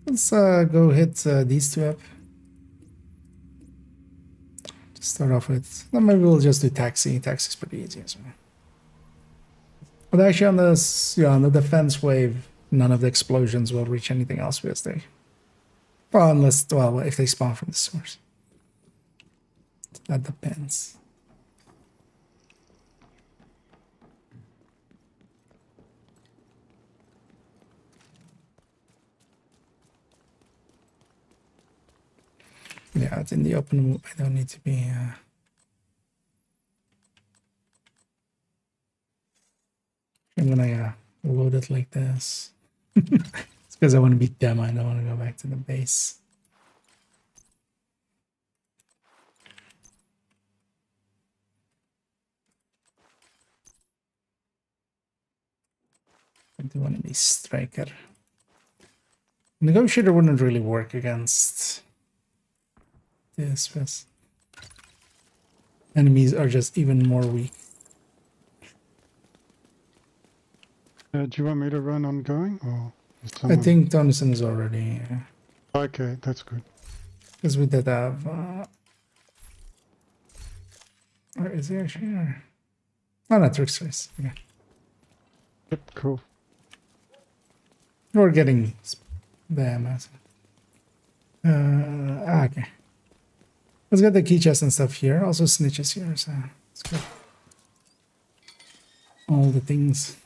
Let's go hit these two up. Just start off with, then maybe we'll just do taxi. Taxi's pretty easy as well. But actually on this, yeah, on the defense wave, none of the explosions will reach anything else because they, well, unless, well, if they spawn from the source. That depends. Yeah, it's in the open. I don't need to be. I'm gonna load it like this. It's because I want to be dumb. I don't want to go back to the base. I do want to be striker. Negotiator wouldn't really work against this, because enemies are just even more weak. Do you want me to run ongoing, or I think Tonison is already. Okay, that's good. Because we did have. Or is he actually? Or... Oh, no, Trickster's. Yeah. Yep, cool. We're getting them. Okay. Let's get the key chest and stuff here. Also snitches here, so let's go. All the things.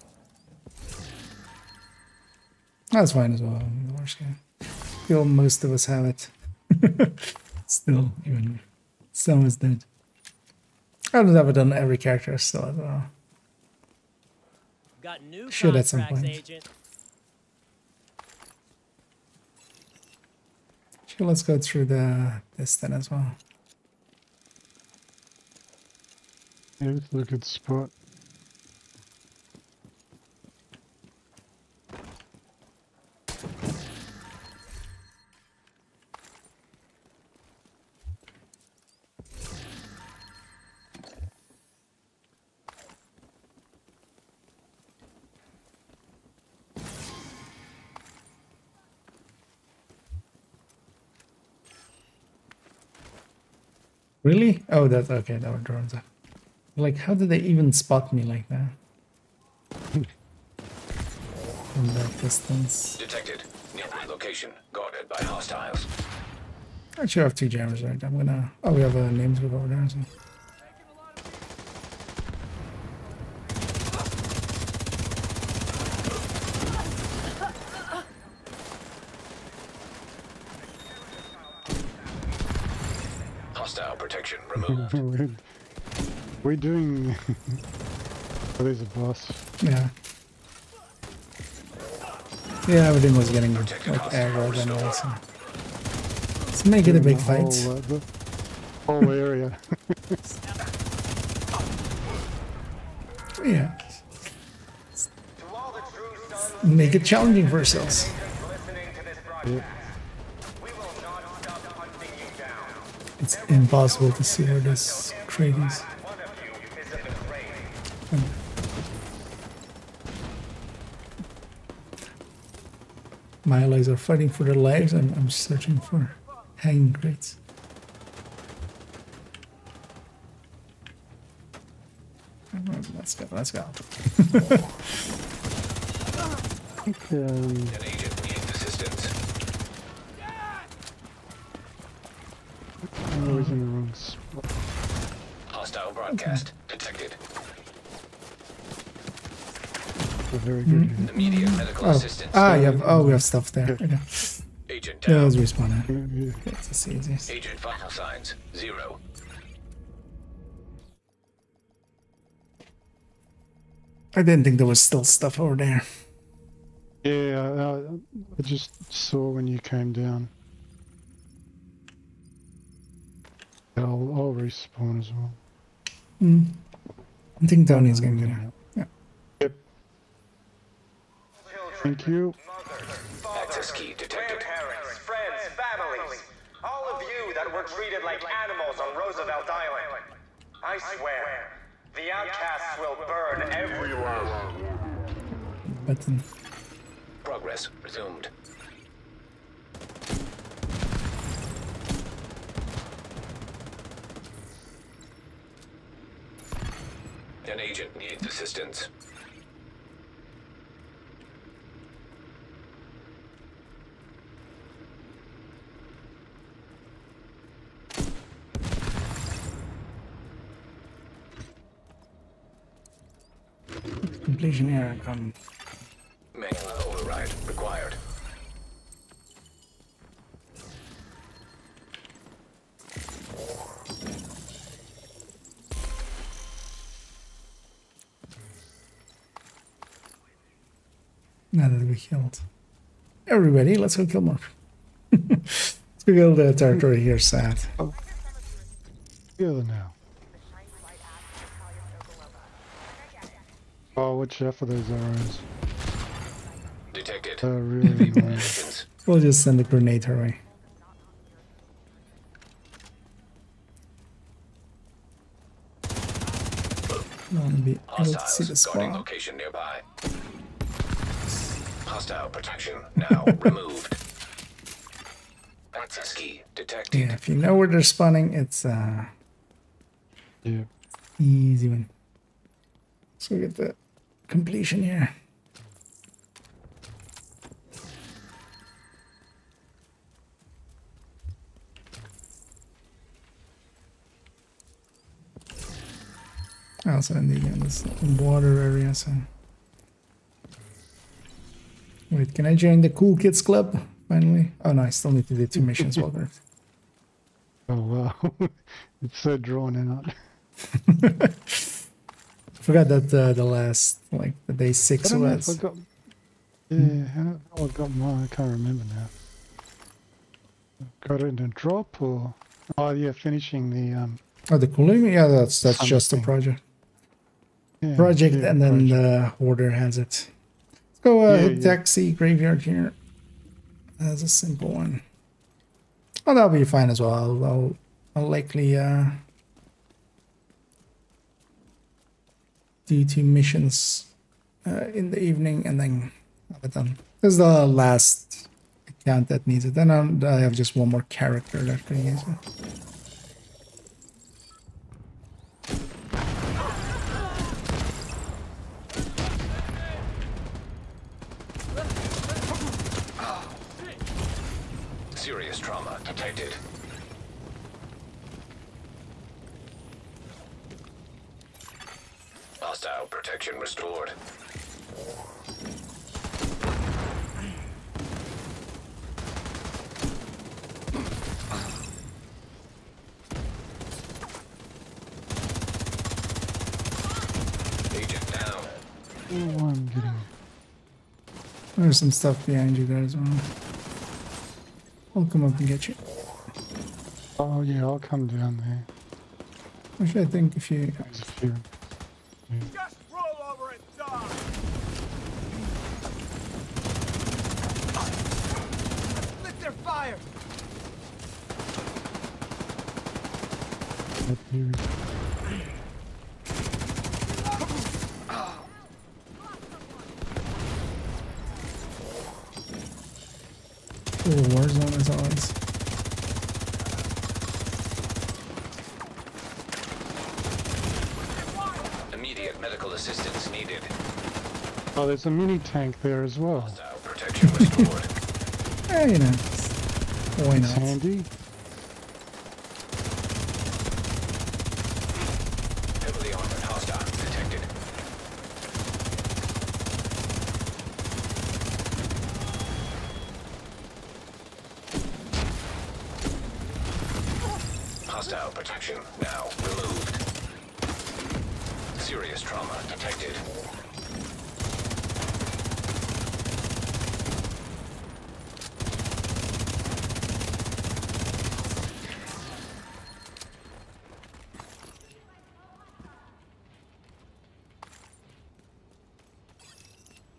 That's fine as well. The worst case. Feel most of us have it. Still, even some is dead. I don't have it on every character still as well. Got new should at some point. Agent. Sure, let's go through this then as well. Yeah, it's a good spot. Really? Oh, that's okay. That were drones. Like, how did they even spot me like that? From that distance. Detected. Nearby location. Guarded by hostiles. I should have 2 jammers, right? I'm gonna. Oh, we have a names book over there. So. Hostile protection removed. We're doing. Oh, there's a boss. Yeah. Yeah, everything was getting like aggroed anyway, so. Let's make it a big fight. The whole area. Yeah. Make it challenging for ourselves. Yeah. It's impossible to see where this crate is. My allies are fighting for their lives and I'm searching for hanging crates. Let's go, let's go. An agent needs assistance. I'm always in the wrong spot. Hostile broadcast detected. Very good. Immediate medical assistance. Ah, you have, oh, we have stuff there. Okay. Agent Yeah, down. let's respawn. Let's see this. Agent vital signs 0. I didn't think there was still stuff over there. Yeah, I just saw when you came down. I'll respawn as well. I think Tony's going to get out. Yeah. Thank you. Access key detected. Grandparents, friends, families. All of you that were treated like animals on Roosevelt Island. I swear, the outcasts will burn everyone. Button. Progress resumed. An agent needs assistance. Completion error come. Manual override required. Now that we killed everybody, let's go kill more. Let's go kill the territory here, sad. Oh. Together now. Oh, watch out for those arrows. Detected. They're really annoying. We'll just send a grenade her way. I want to be able to see the spot. Location nearby. Hostile protection now removed. Access key detected. Yeah, if you know where they're spawning, it's easy one. So we get the completion here. I also need this water area, so. Wait, can I join the Cool Kids Club finally? Oh no, I still need to do 2 missions while there. Oh wow, it's so drawn out. Forgot that the last, like the day 6 was. How I got mine, I can't remember now. Got it in a drop or? Oh yeah, finishing the Oh, the cooling? Yeah, that's just a project. Yeah, project, and then the order has it. Let's go taxi graveyard here. That's a simple one. Oh, that'll be fine as well. I'll likely do 2 missions in the evening and then have it done. This is the last account that needs it. Then I have just one more character left to use it. Serious trauma detected. Hostile protection restored. Agent down. Oh, I'm getting. There's some stuff behind you there as well. I'll come up and get you. Oh yeah, I'll come down there. Actually, I think if you... Just roll over and die! Split their fire! Warzone as always. Immediate medical assistance needed. Oh, there's a mini tank there as well. Hostile protection restored. Yeah, you know, why it's not? handy. Heavily armored hostile detected. Hostile protection now removed. Serious trauma detected.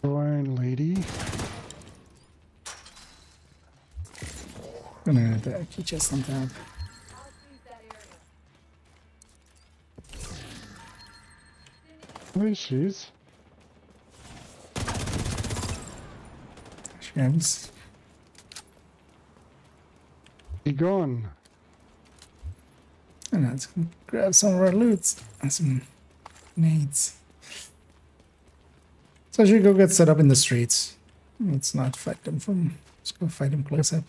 Iron lady. Gonna get that key chest on top. There she is. Shams. He gone. And let's grab some of our loot and some nades. So I should go get set up in the streets. Let's not fight them from. Let's go fight them close up.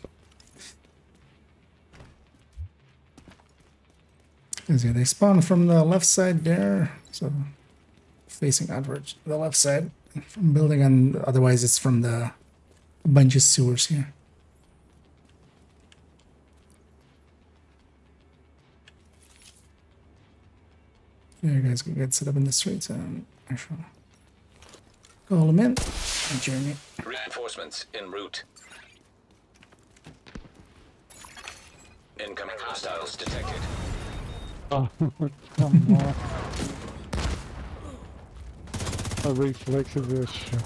Because yeah, they spawn from the left side there, so facing outwards, the left side from building, and otherwise it's from the bunch of sewers here. Yeah, you guys can get set up in the streets, and I shall call them in. And Jeremy. Reinforcements en route. Incoming hostiles detected. Oh, come on. A reflex of this shit.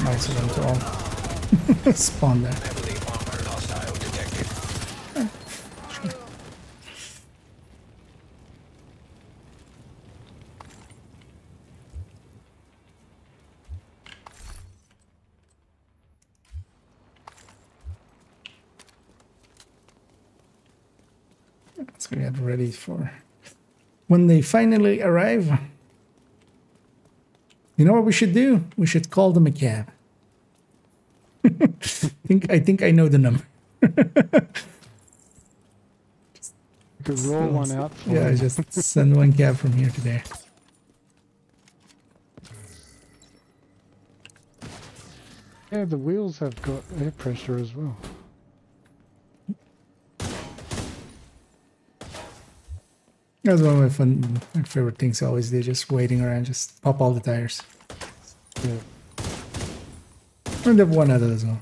Nice of them to all spawn there. Let's get ready for when they finally arrive. You know what we should do? We should call them a cab. I think I know the number. Could roll one out for yeah, me. just send one cab from here to there. Yeah, the wheels have got air pressure as well. That's one of my favorite things I always do, just waiting around, just pop all the tires. Yeah. And they have one other as well.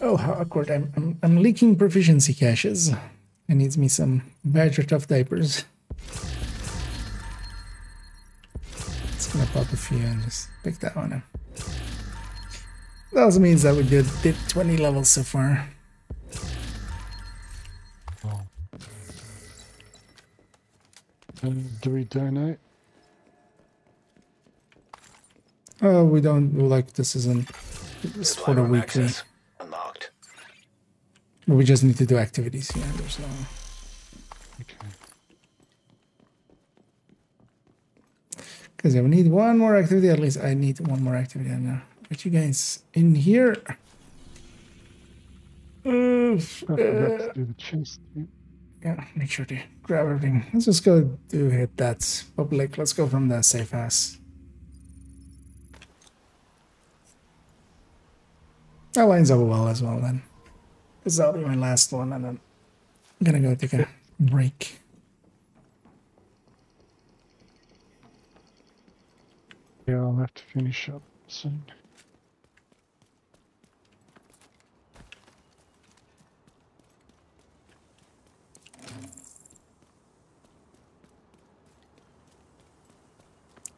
Oh, how awkward. I'm leaking proficiency caches. It needs me some Badger Tough diapers. It's gonna pop a few and just pick that one up. That also means that we did 20 levels so far. Oh. Do we donate? Oh, we don't. Like, this isn't. It's for the weekly. Unlocked. We just need to do activities. Yeah, there's no. Okay. Because yeah, we need one more activity. At least I need one more activity. I know. Get you guys in here. Let's do the chest. Yeah, make sure to grab everything. Let's just go do hit that public. Let's go from the safe house. That lines up well as well then. This will be my last one, and then I'm gonna go take a break. Yeah, I'll have to finish up soon.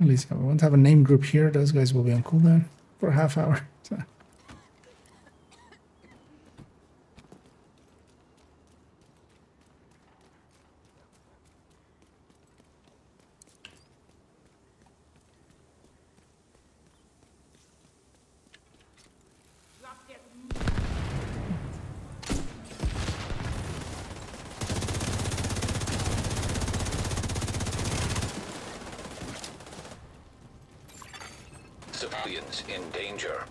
At least I won't have a name group here. Those guys will be on cooldown for a half hour. So. Civilians in danger.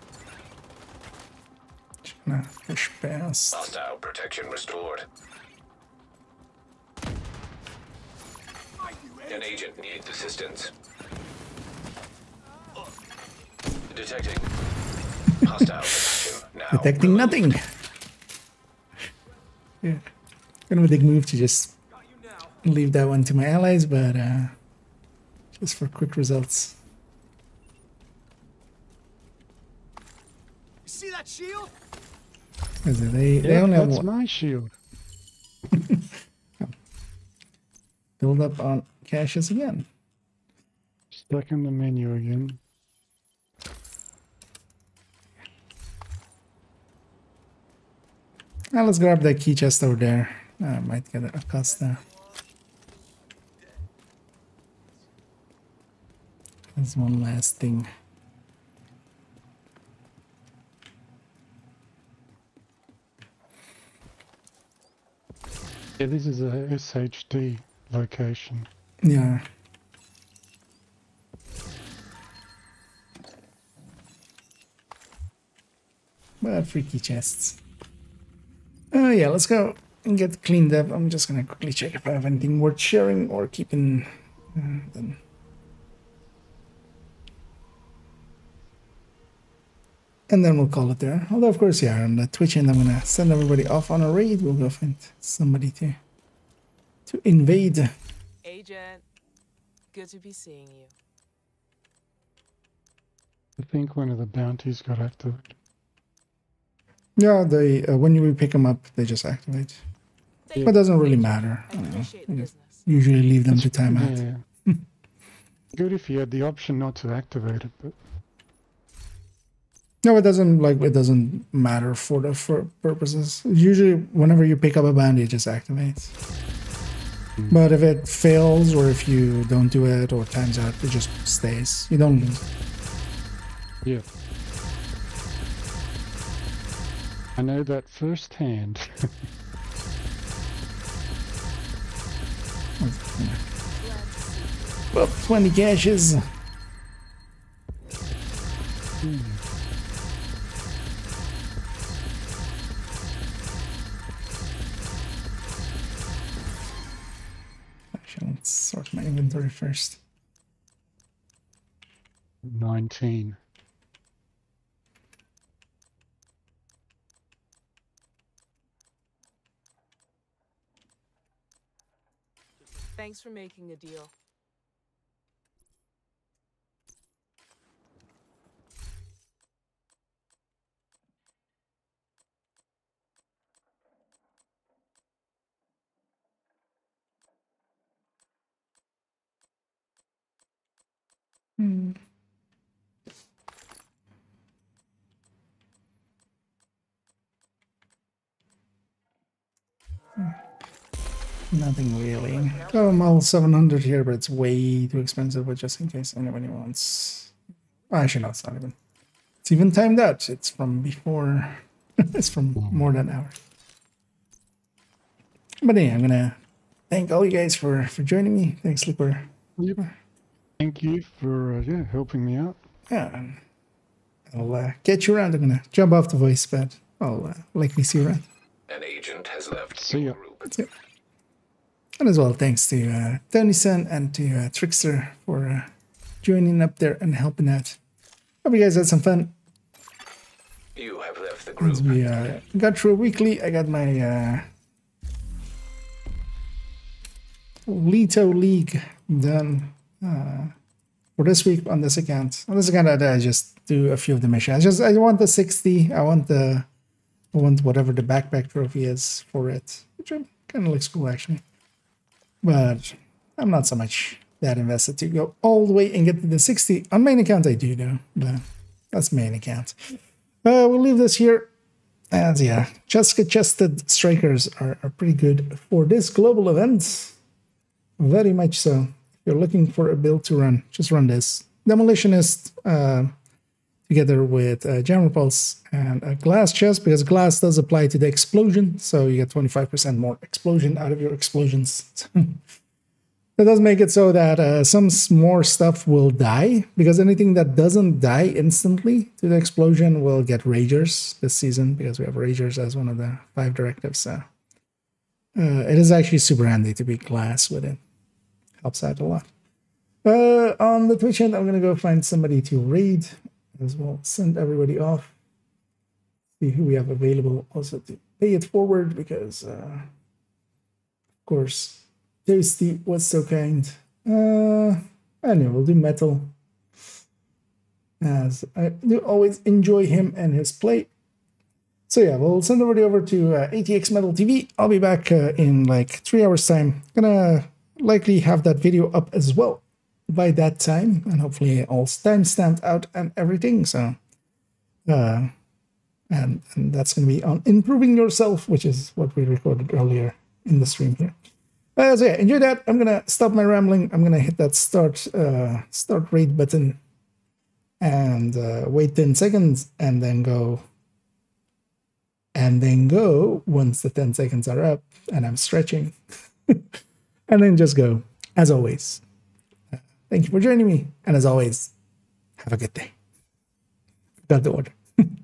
Nah, push past. Hostile protection restored. An agent needs assistance. Detecting. Hostile protection now. Detecting nothing. Yeah. Kind of a big move to just leave that one to my allies, but just for quick results. You see that shield? They only have that's my shield. Build up on caches again. Stuck in the menu again. Now let's grab that key chest over there. I might get a cost there. There's one last thing. Yeah, this is a SHD location. Yeah. But freaky chests. Oh yeah, let's go and get cleaned up. I'm just gonna quickly check if I have anything worth sharing or keeping. Then. And then we'll call it there. Although, of course, yeah, on the Twitch end, I'm gonna send everybody off on a raid. We'll go find somebody to invade. Agent, good to be seeing you. I think one of the bounties got activated. Yeah, they when you pick them up, they just activate. But it doesn't really matter. I don't know. You usually leave them to time out. Yeah. Good if you had the option not to activate it, but. No, it doesn't matter for purposes. Usually, whenever you pick up a bounty, it just activates. But if it fails, or if you don't do it, or times out, it just stays. You don't lose. Yeah. I know that firsthand. Well, 20 caches. Actually, let's sort my inventory first. 19. Thanks for making a deal. Nothing really. Oh, I'm all 700 here, but it's way too expensive, but just in case anybody wants. Actually, no, it's not even. It's even timed out. It's from before. It's from more than an hour. But yeah, I'm gonna thank all you guys for joining me. Thanks, Slipper. Yep. Thank you for helping me out. Yeah, I'll get you around. I'm gonna jump off the voice, but I'll likely see you around. An agent has left. See ya. That's it. And as well, thanks to Tony-san and to Trickster for joining up there and helping out. Hope you guys had some fun. You have left the group. As we got through a weekly, I got my Leto League done for this week on this account. On this account, I just do a few of the missions. I want the 60. I want whatever the backpack trophy is for it, which kind of looks cool actually. But I'm not so much that invested to go all the way and get to the 60. On main account, I do though, but that's main account. We'll leave this here. As yeah, chested strikers are pretty good for this global event. Very much so. If you're looking for a build to run, just run this. Demolitionist together with Jammer Pulse and a glass chest, because glass does apply to the explosion, so you get 25% more explosion out of your explosions. That does make it so that some more stuff will die, because anything that doesn't die instantly to the explosion will get Ragers this season, because we have Ragers as one of the 5 directives. So it is actually super handy to be glass with it. Helps out a lot. On the Twitch end, I'm going to go find somebody to raid as well. Send everybody off. See who we have available also to pay it forward, because course. Tasty was so kind. Anyway, we'll do metal, as I do always enjoy him and his play. So yeah, we'll send everybody over to ATX Metal TV. I'll be back in like 3 hours time. Gonna likely have that video up as well by that time, and hopefully all timestamped out and everything. So and that's gonna be on improving yourself, which is what we recorded earlier in the stream here. So yeah, enjoy that. I'm gonna stop my rambling. I'm gonna hit that start raid button and wait 10 seconds and then go. And then go once the 10 seconds are up and I'm stretching. And then just go, as always. Thank you for joining me. And as always, have a good day. Got the order.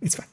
It's fine.